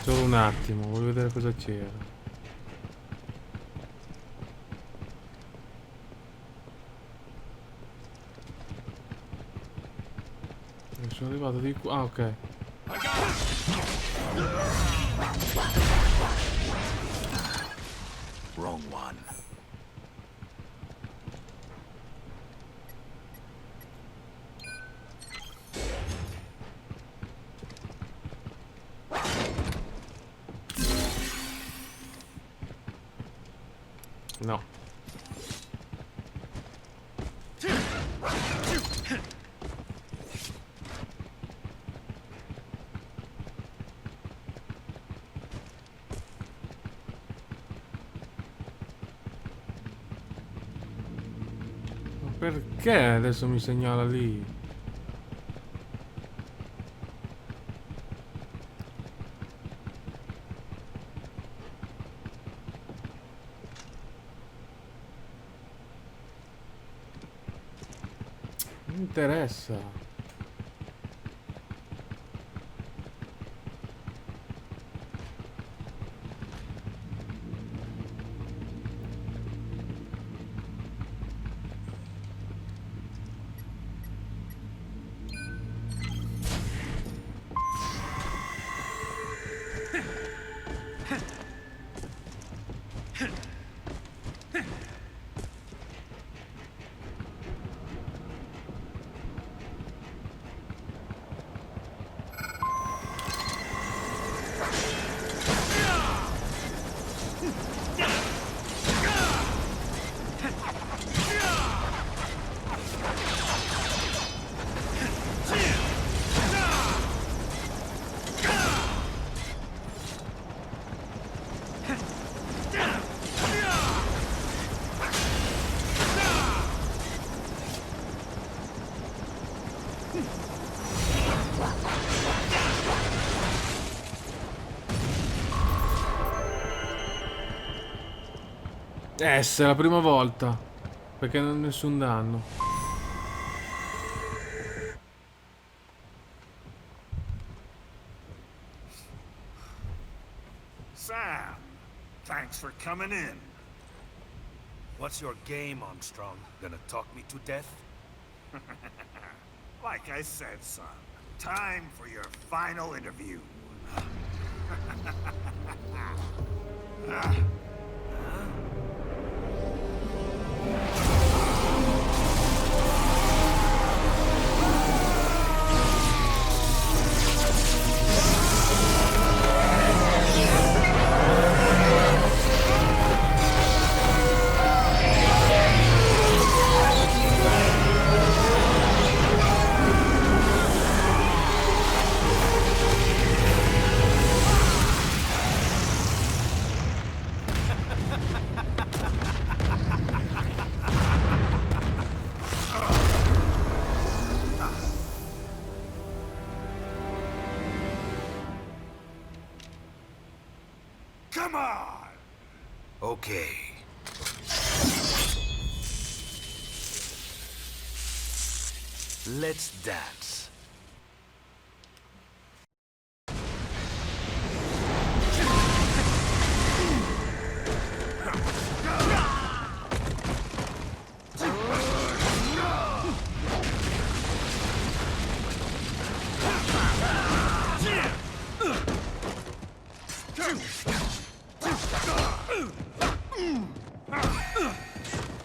Solo un attimo, voglio vedere cosa c'era. Sono arrivato di qua. Ah, ok. Wrong one. No. Ma perché adesso mi segnala lì? Non mi interessa. È la prima volta. Perché non ho nessun danno. Sam, thanks for coming in. What's your game, Armstrong? Gonna talk me to death? Like I said, son, time for your final interview. Come on! Okay. Let's dance.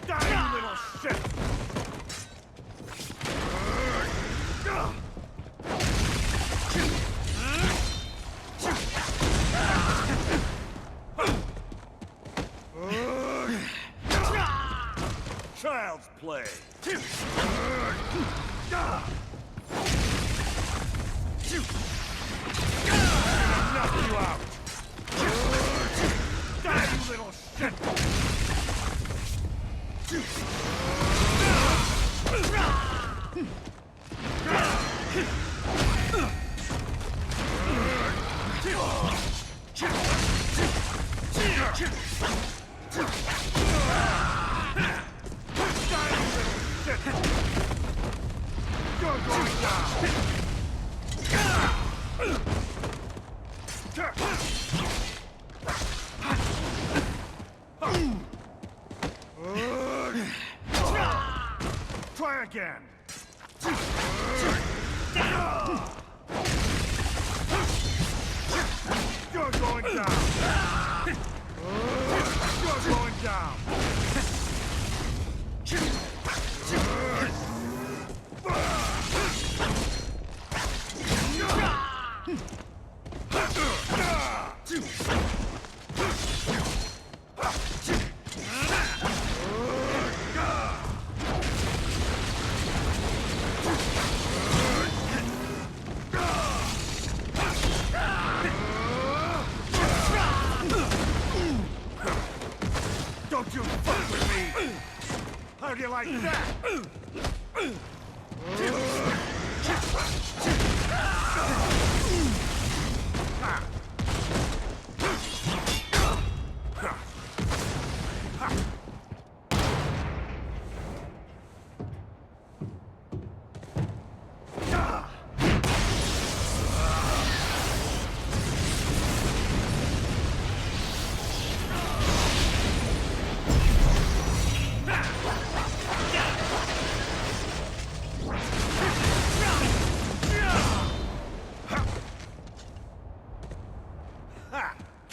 Die, you little shit! Child's play. Knock you out. Die, you little shit. You're going down! Try again! You're going down! You're going down! Don't you fuck with me! How do you like that?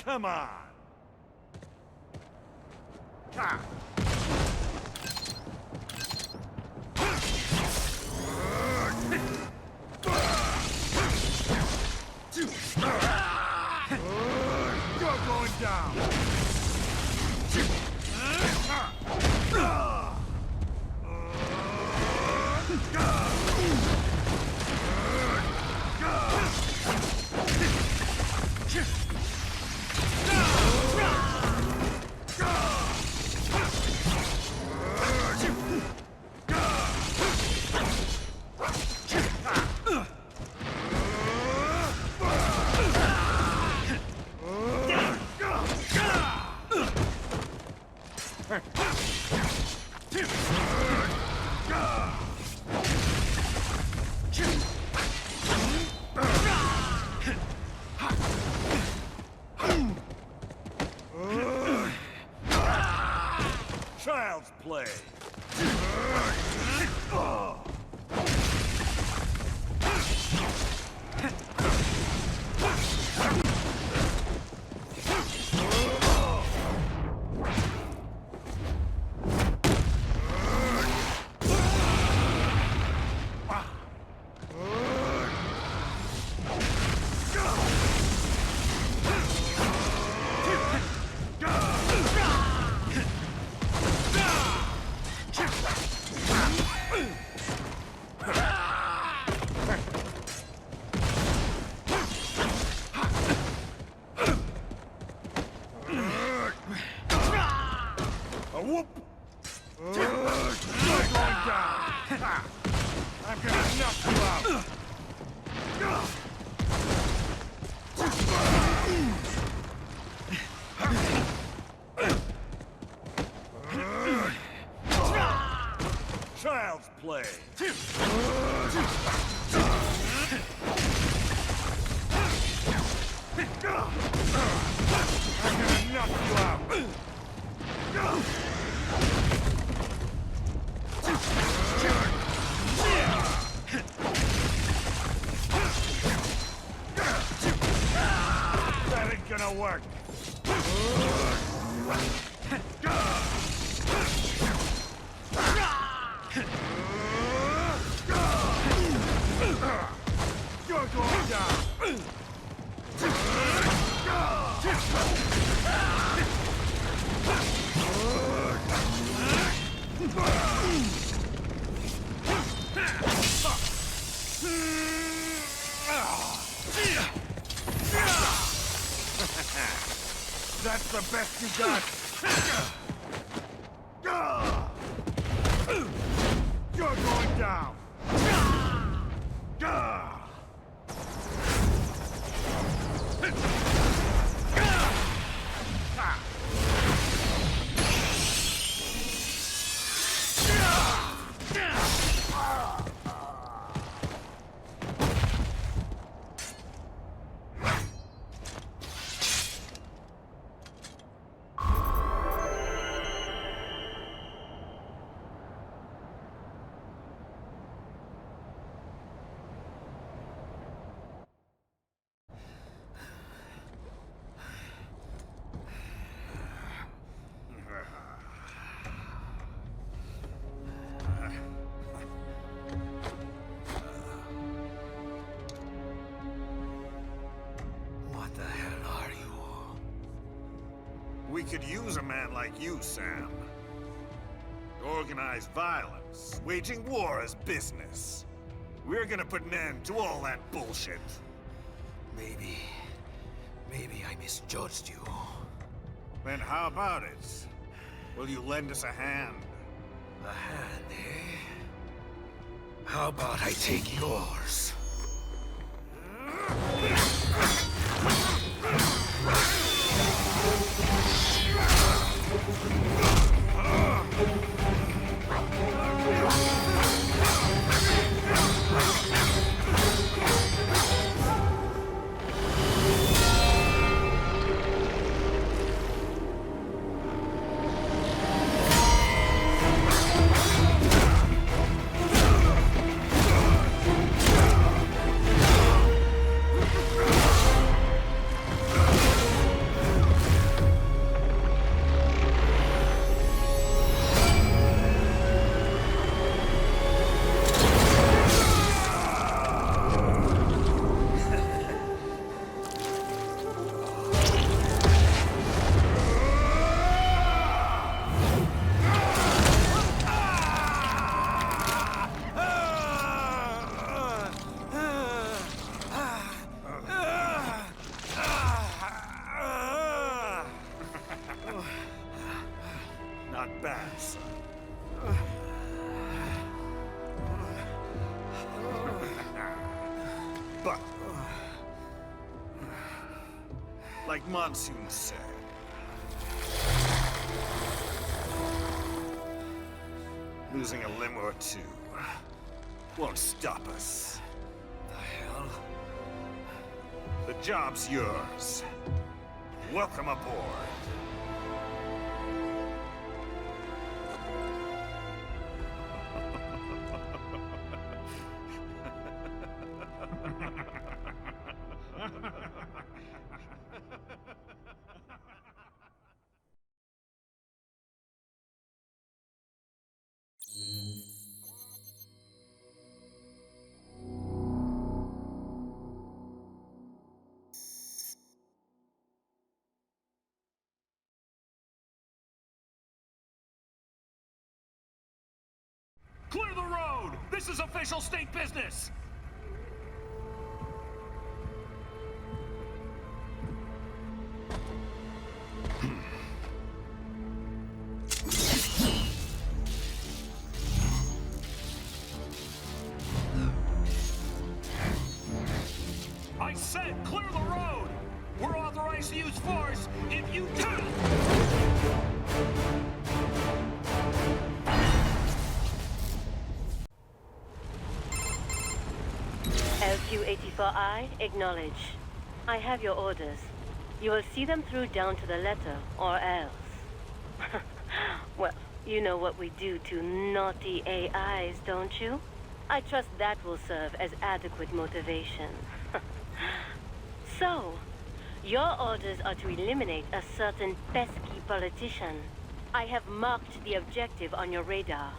Come on! Ha! You're going down! Child's play. Whoop! You're going down! Ha! I'm gonna knock you out! I'm gonna knock you out! That ain't gonna work! You're going down! That's the best you got! You're going down! We could use a man like you, Sam. Organized violence, waging war as business. We're gonna put an end to all that bullshit. Maybe I misjudged you. Then how about it? Will you lend us a hand? A hand, eh? How about I take yours? Not bad, son. But, like Monsoon said, losing a limb or two won't stop us. The hell? The job's yours. Welcome aboard. Clear the road! This is official state business! I said clear the road! We're authorized to use force if you tell! LQ-84I, acknowledge. I have your orders. You will see them through down to the letter, or else. Well, you know what we do to naughty AIs, don't you? I trust that will serve as adequate motivation. So, your orders are to eliminate a certain pesky politician. I have marked the objective on your radar.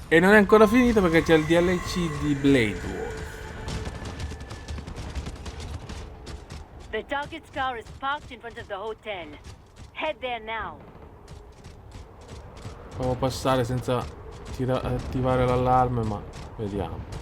E non è ancora finito perché c'è il DLC di Blade Wolf. The target's car is parked in front of the hotel. Head there now. Provo a passare senza attivare l'allarme, ma vediamo.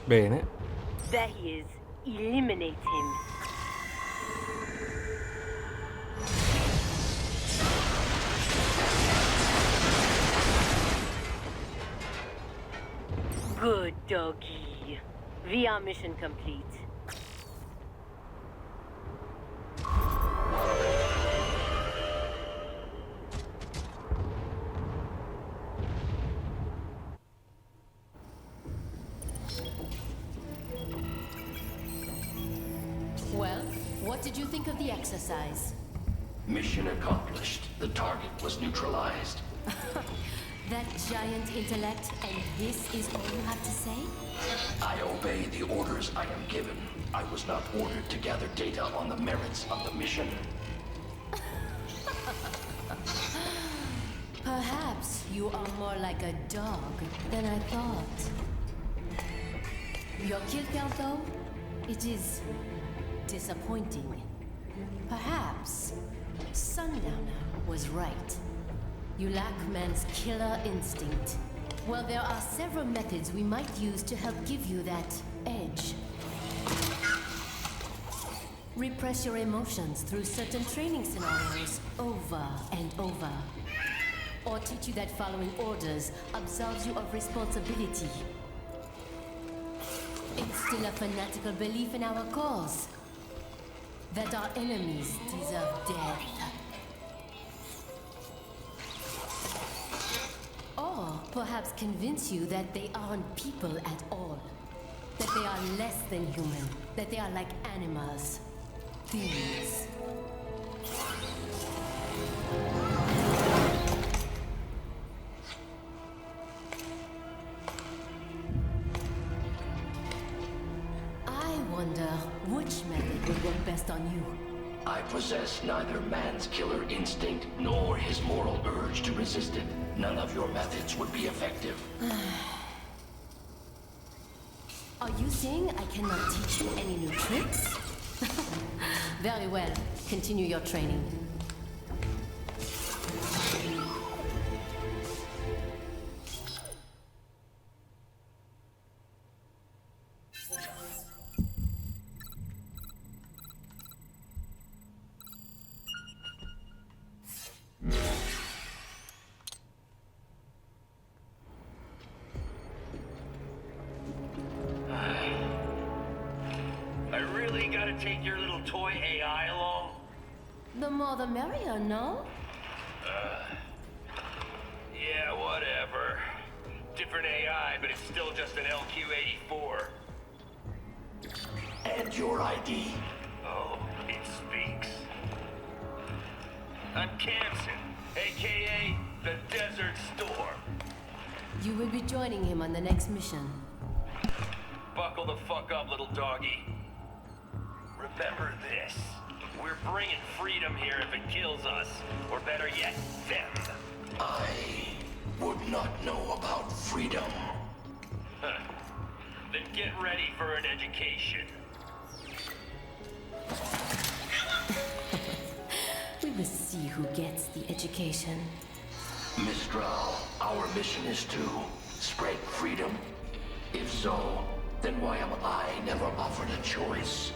Bene. There he is. Eliminate him. Good doggy. VR mission complete. Well, what did you think of the exercise? Mission accomplished. The target was neutralized. That giant intellect, and this is all you have to say? I obey the orders I am given. I was not ordered to gather data on the merits of the mission. Perhaps you are more like a dog than I thought. Your kill count, though? It is disappointing. Perhaps Sundowner was right. You lack man's killer instinct. Well, there are several methods we might use to help give you that edge. Repress your emotions through certain training scenarios over and over. Or teach you that following orders absolves you of responsibility. Instill a fanatical belief in our cause. That our enemies deserve death. Or perhaps convince you that they aren't people at all. That they are less than human. That they are like animals. Things. I wonder which method would work best on you. I possess neither man's killer instinct nor his moral urge to resist it. None of your methods would be effective. Are you saying I cannot teach you any new tricks? Very well. Continue your training. I really gotta take your little toy AI along? The more the merrier, no? Yeah, whatever. Different AI, but it's still just an LQ-84. And your ID? Oh, it speaks. I'm Kamson, aka the Desert Storm. You will be joining him on the next mission. Buckle the fuck up, little doggy. Remember this. We're bringing freedom here if it kills us. Or better yet, them. I would not know about freedom. Huh. Then get ready for an education. We will see who gets the education. Mistral, our mission is to spread freedom. If so, then why am I never offered a choice?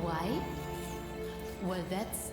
Why? Well, that's...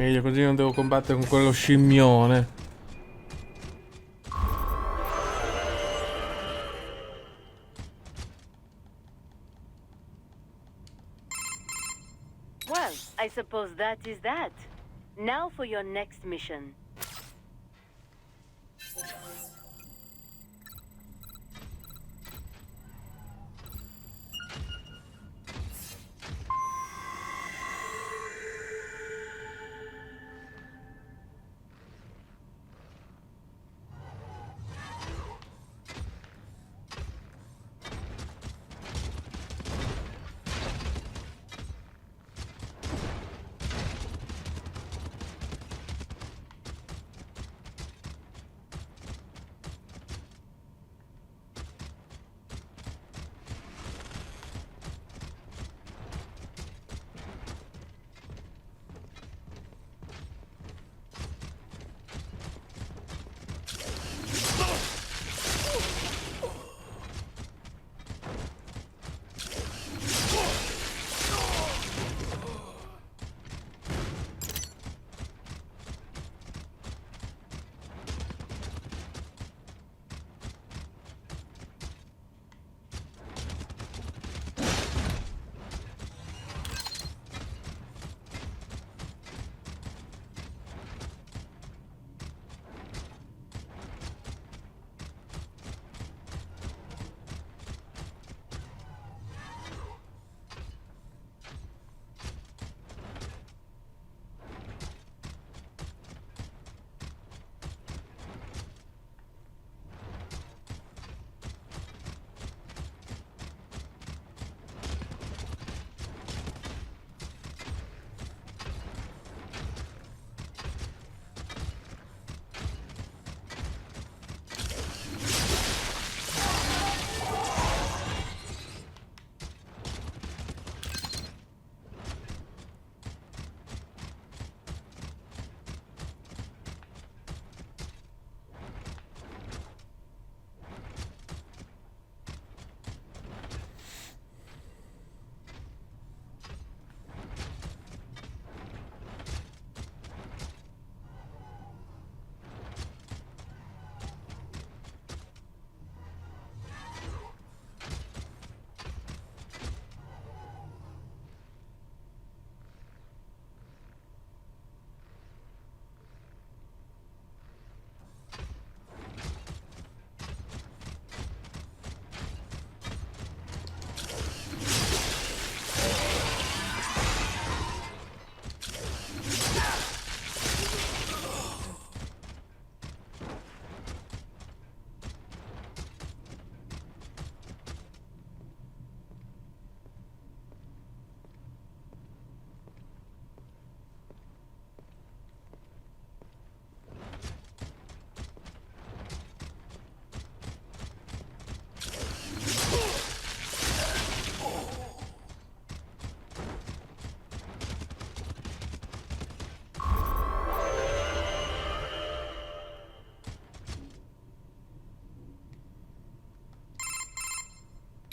Meglio così non devo combattere con quello scimmione. Well, I suppose that is that. Now for your next mission.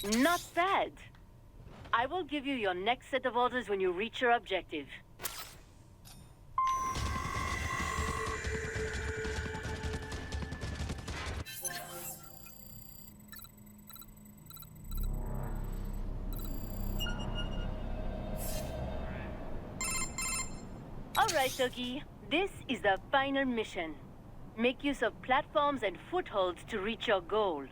Not bad. I will give you your next set of orders when you reach your objective. Alright, Toki. This is the final mission. Make use of platforms and footholds to reach your goal.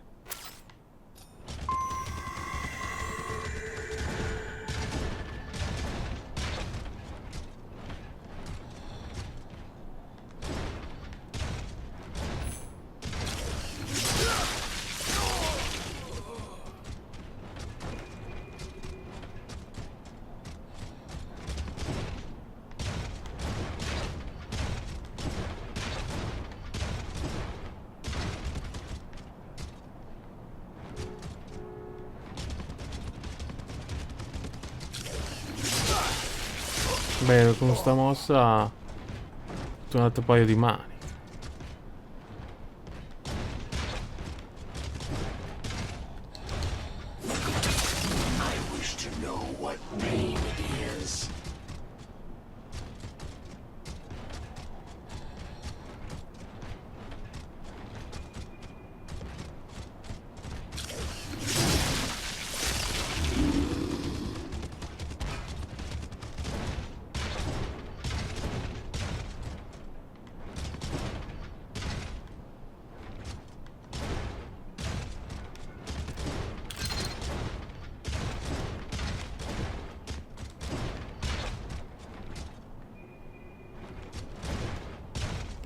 Bene, con sta mossa ho un altro paio di mani. I wish to know what pain is.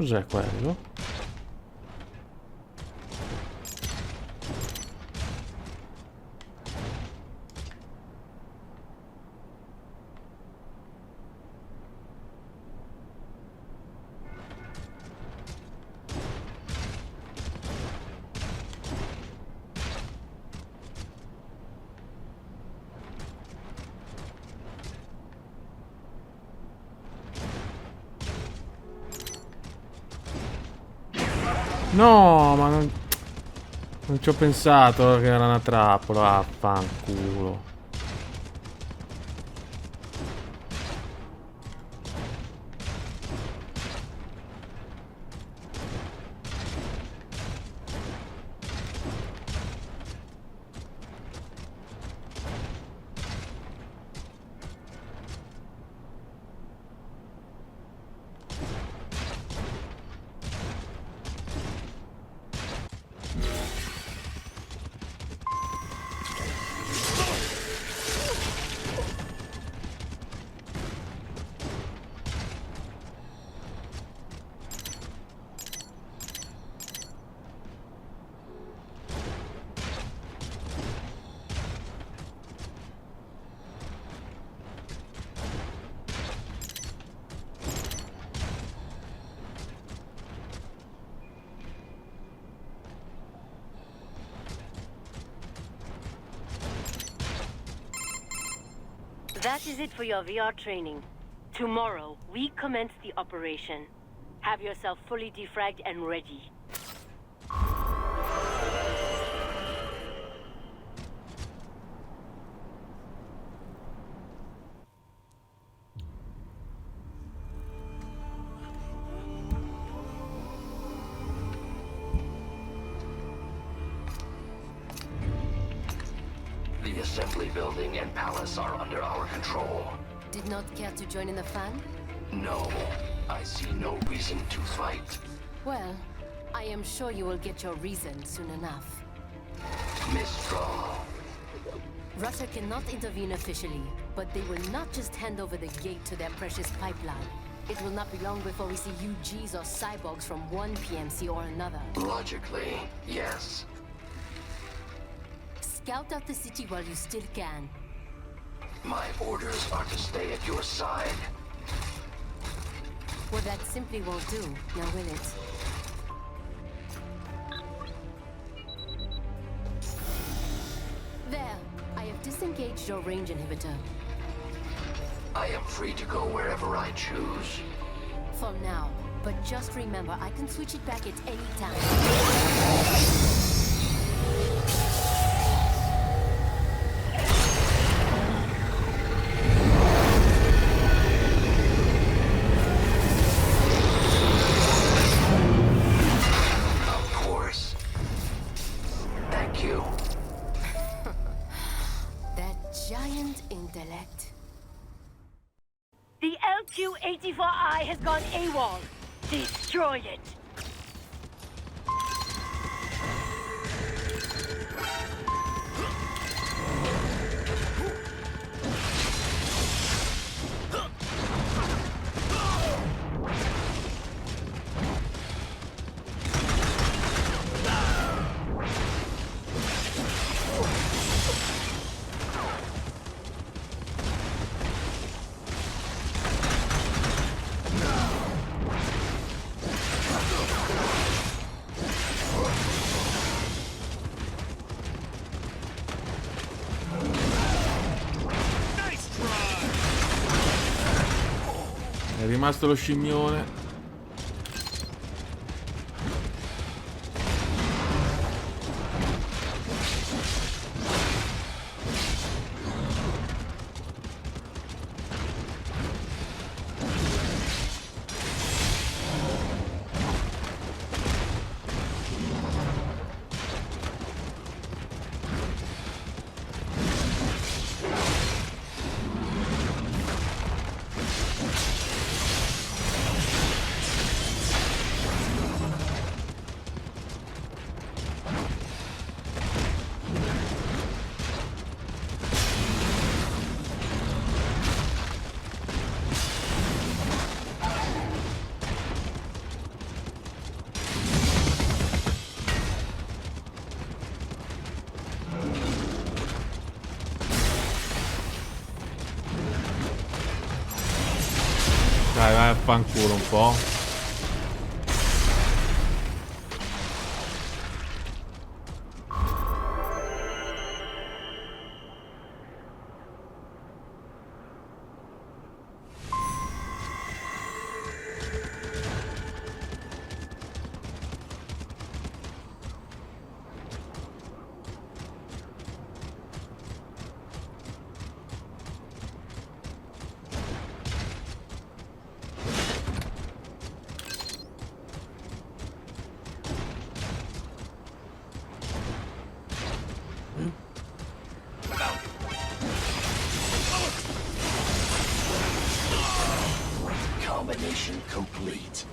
Cos'è quello? No, ma non ci ho pensato che era una trappola. Affanculo. That is it for your VR training. Tomorrow, we commence the operation. Have yourself fully defragged and ready. The assembly building and palace are under our control. Did not care to join in the fun? No, I see no reason to fight. Well, I am sure you will get your reason soon enough. Mistral. Russia cannot intervene officially, but they will not just hand over the gate to their precious pipeline. It will not be long before we see UGs or cyborgs from one PMC or another. Logically, yes. Scout out the city while you still can. My orders are to stay at your side. Well, that simply won't do, now will it? There, I have disengaged your range inhibitor. I am free to go wherever I choose. For now, but just remember, I can switch it back at any time. giant intellect. The LQ-84I has gone AWOL. Destroy it. È rimasto lo scimmione. Dai, vai a fanculo un po'. Combination complete.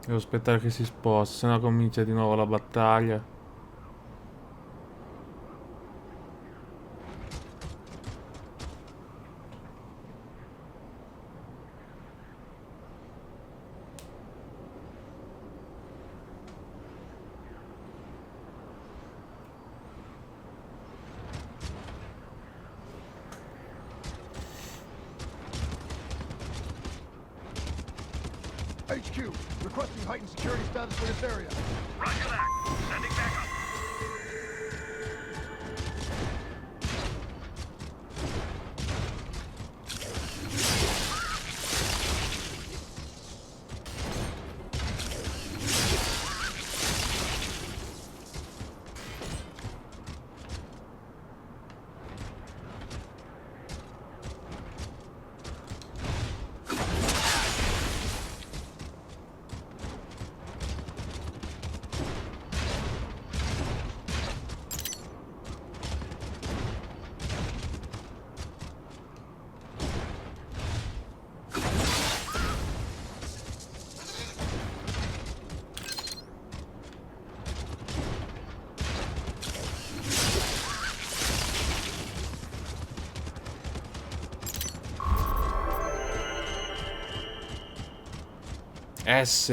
Devo aspettare che si sposta, sennò comincia di nuovo la battaglia. HQ, requesting heightened security status for this area. Roger that. Sending backup. S.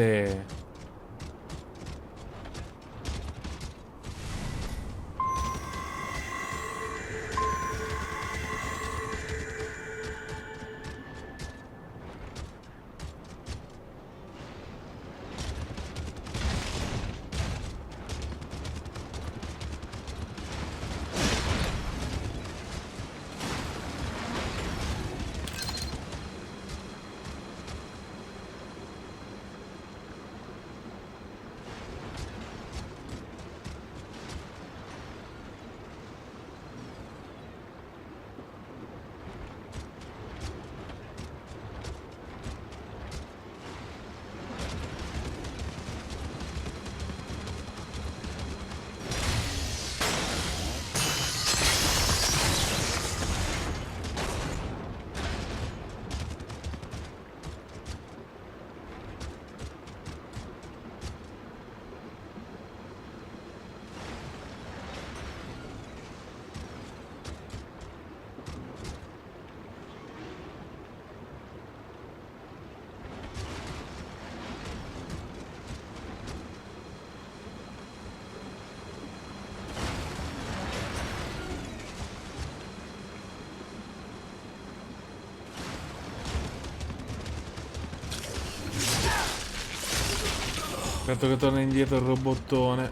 Aspetto che torna indietro il robottone.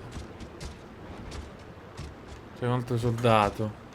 C'è un altro soldato.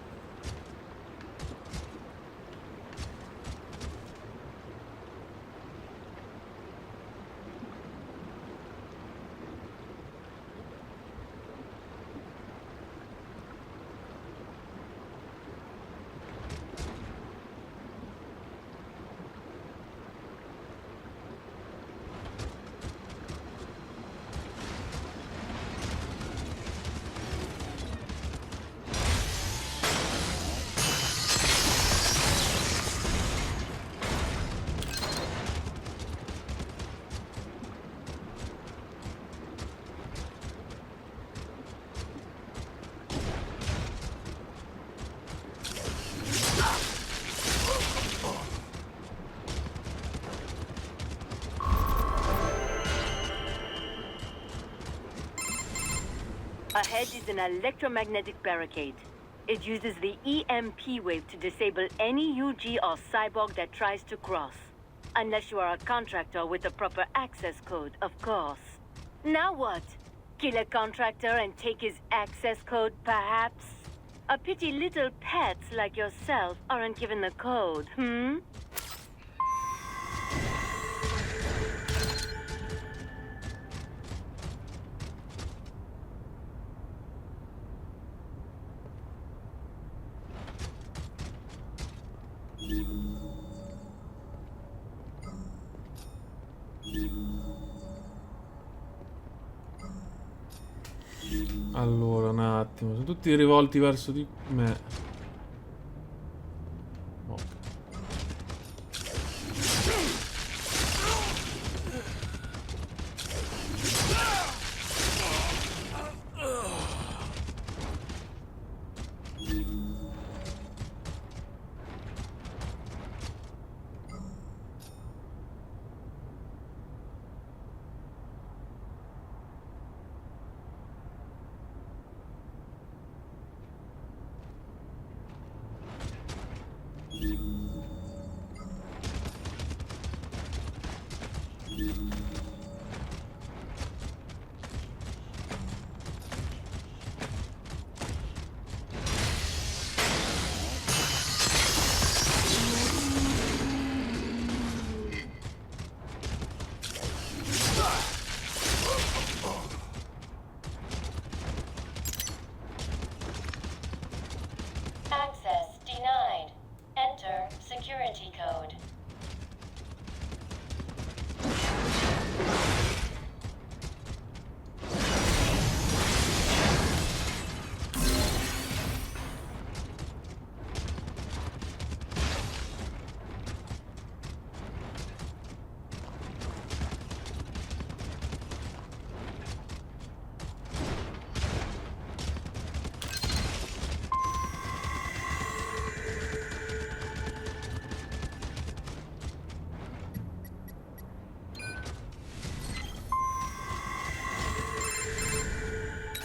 Ahead is an electromagnetic barricade. It uses the EMP wave to disable any UG or cyborg that tries to cross. Unless you are a contractor with the proper access code, of course. Now what? Kill a contractor and take his access code, perhaps? A pity little pets like yourself aren't given the code, hmm? Allora, un attimo. Sono tutti rivolti verso di me. Ok. Access denied. Enter security code.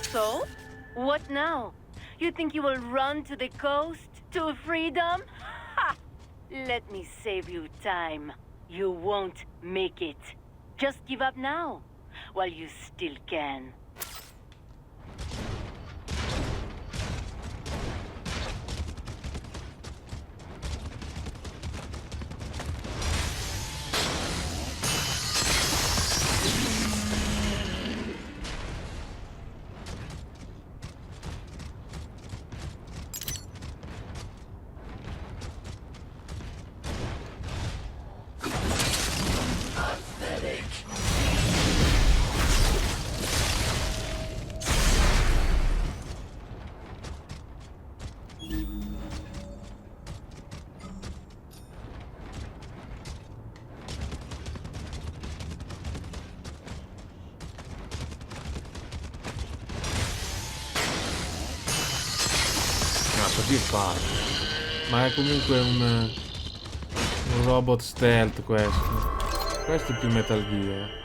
So? What now? You think you will run to the coast? To freedom? Ha! Let me save you time. You won't make it. Just give up now, while you still can. Cazzo, che fa? Ma è comunque un robot stealth questo. Questo è più Metal Gear.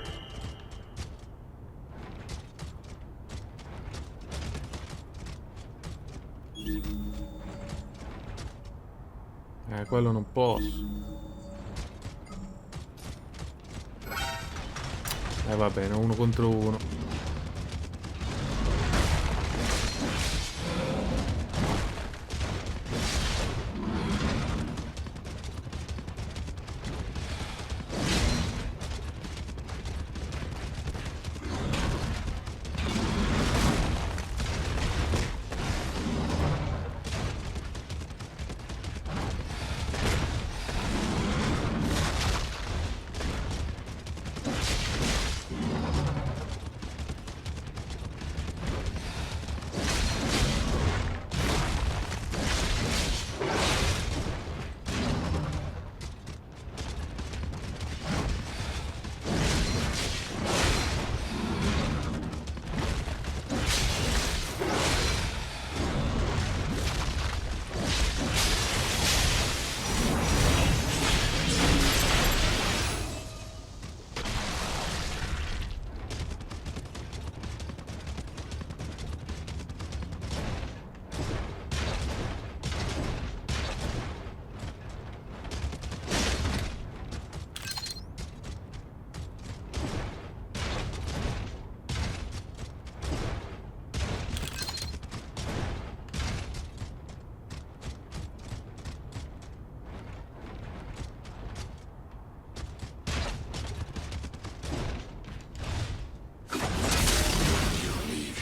Quello non posso. Va bene, 1 contro 1.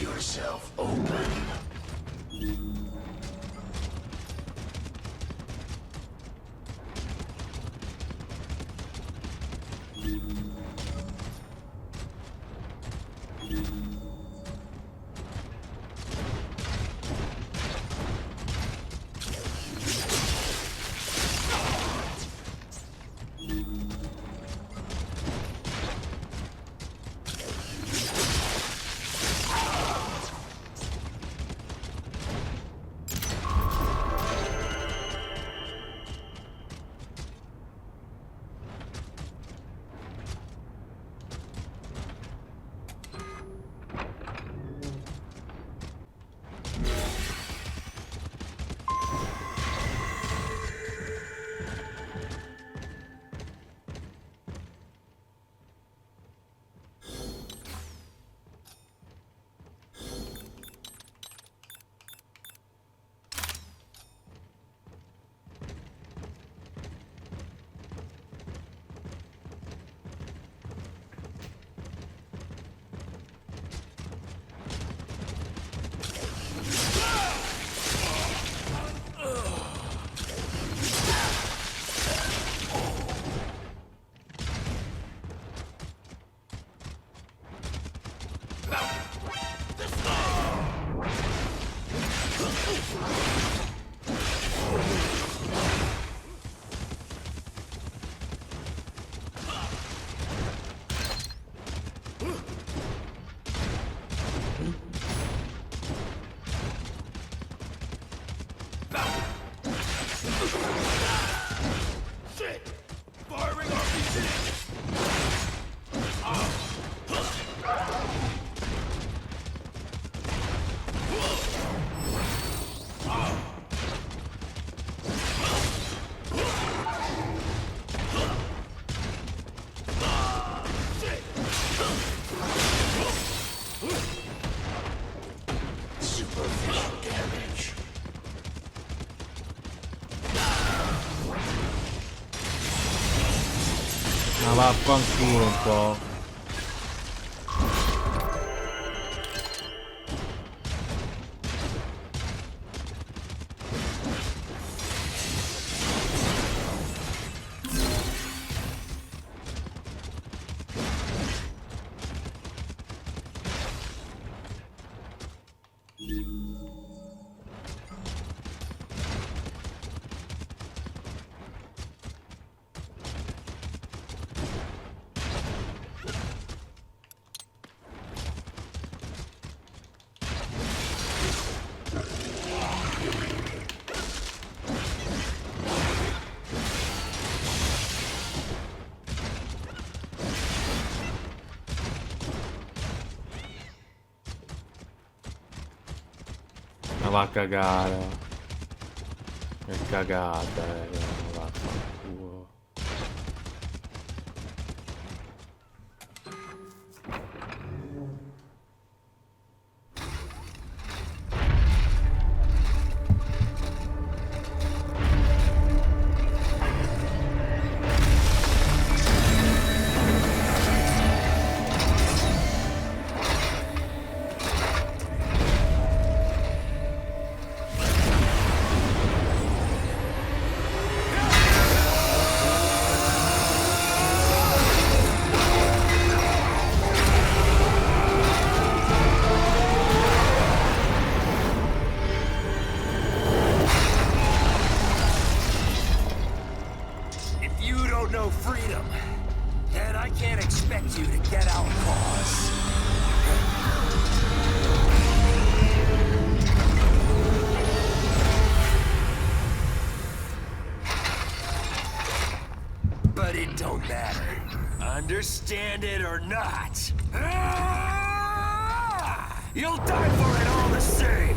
Yourself open. Ma vaffanculo un po'. Ma va a cagare. Che cagata, vaffanculo. Understand it or not? You'll die for it all the same!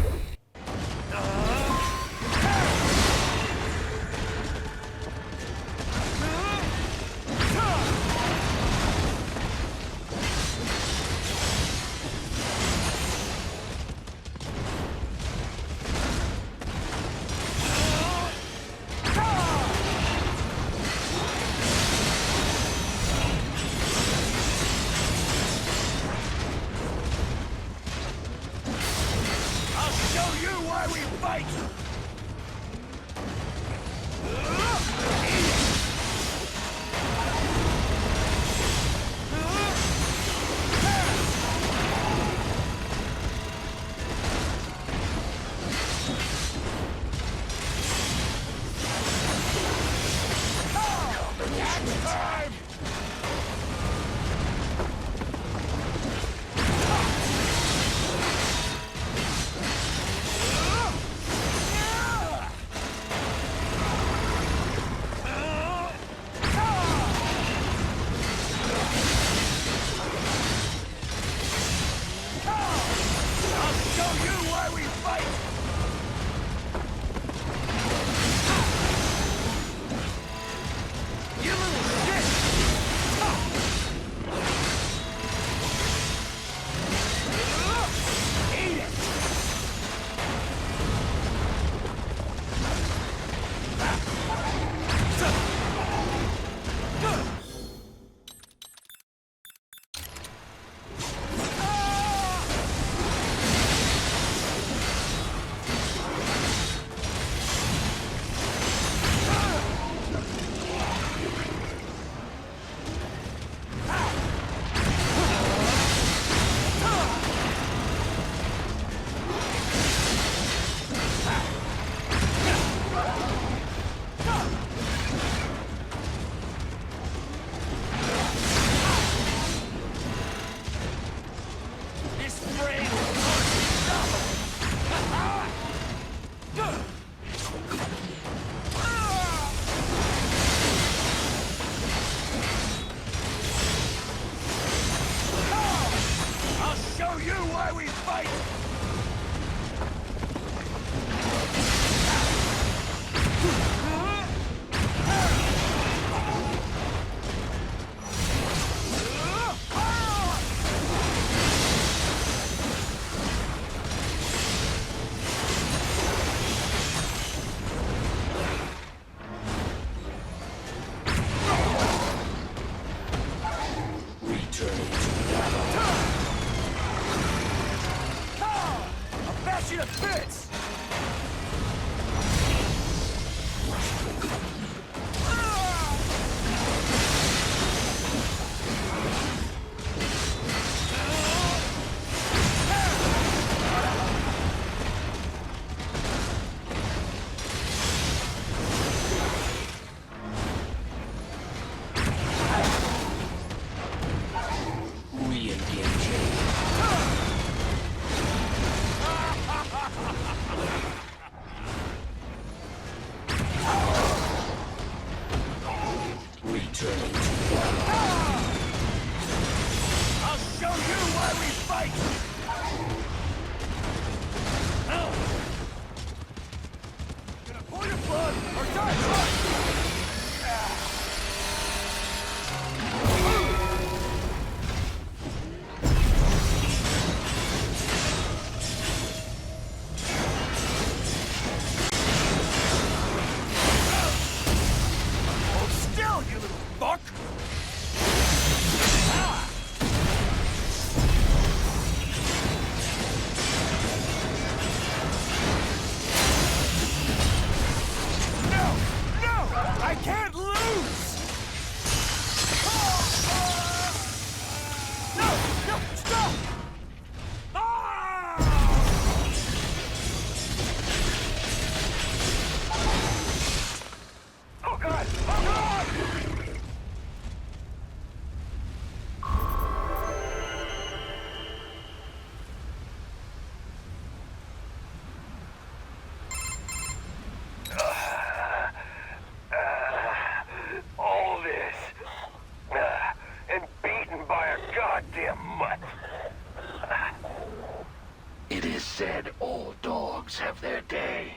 have their day.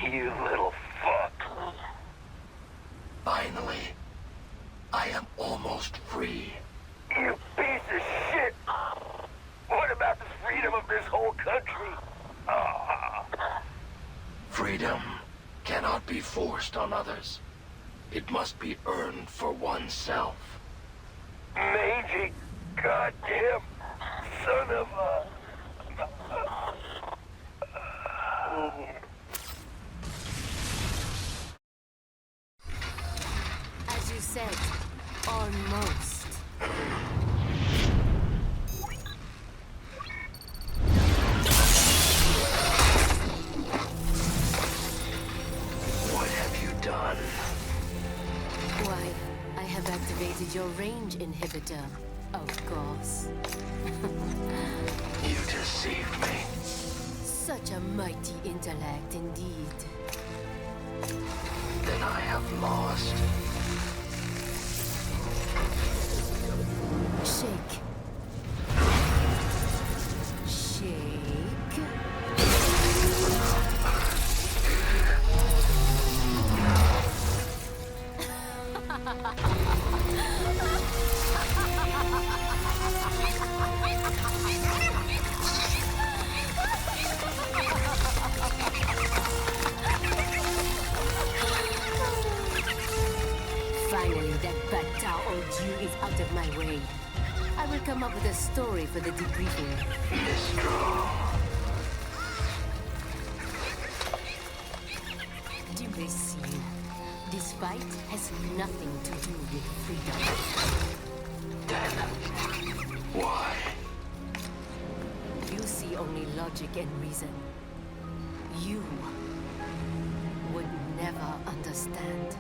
You little fuck. Finally, I am almost free. You piece of shit! What about the freedom of this whole country? Freedom cannot be forced on others. It must be earned for oneself. Mangy, goddamn son of a... As you said, almost. What have you done? Why, I have activated your range inhibitor, of course. You deceived me. Such a mighty intellect indeed. Then I have lost. Shake. Shake. Finally, that Batao old you is out of my way. I will come up with a story for the debriefing. Do they see you? This fight has nothing to do with freedom. Then, why? You see only logic and reason. You would never understand.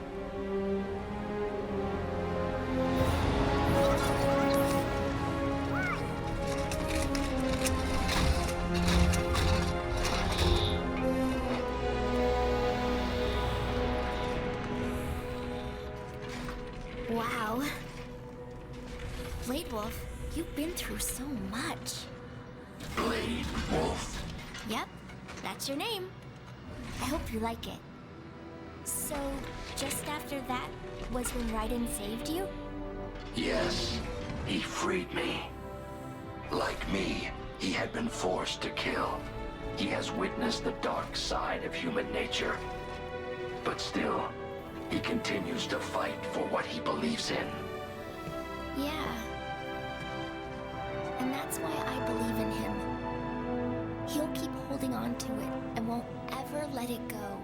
Wow. Blade Wolf, you've been through so much. Blade Wolf. Yep, that's your name. I hope you like it. So, just after that was when Raiden saved you? Yes, he freed me. Like me, he had been forced to kill. He has witnessed the dark side of human nature. But still, he continues to fight for what he believes in. Yeah. And that's why I believe in him. He'll keep holding on to it and won't ever let it go.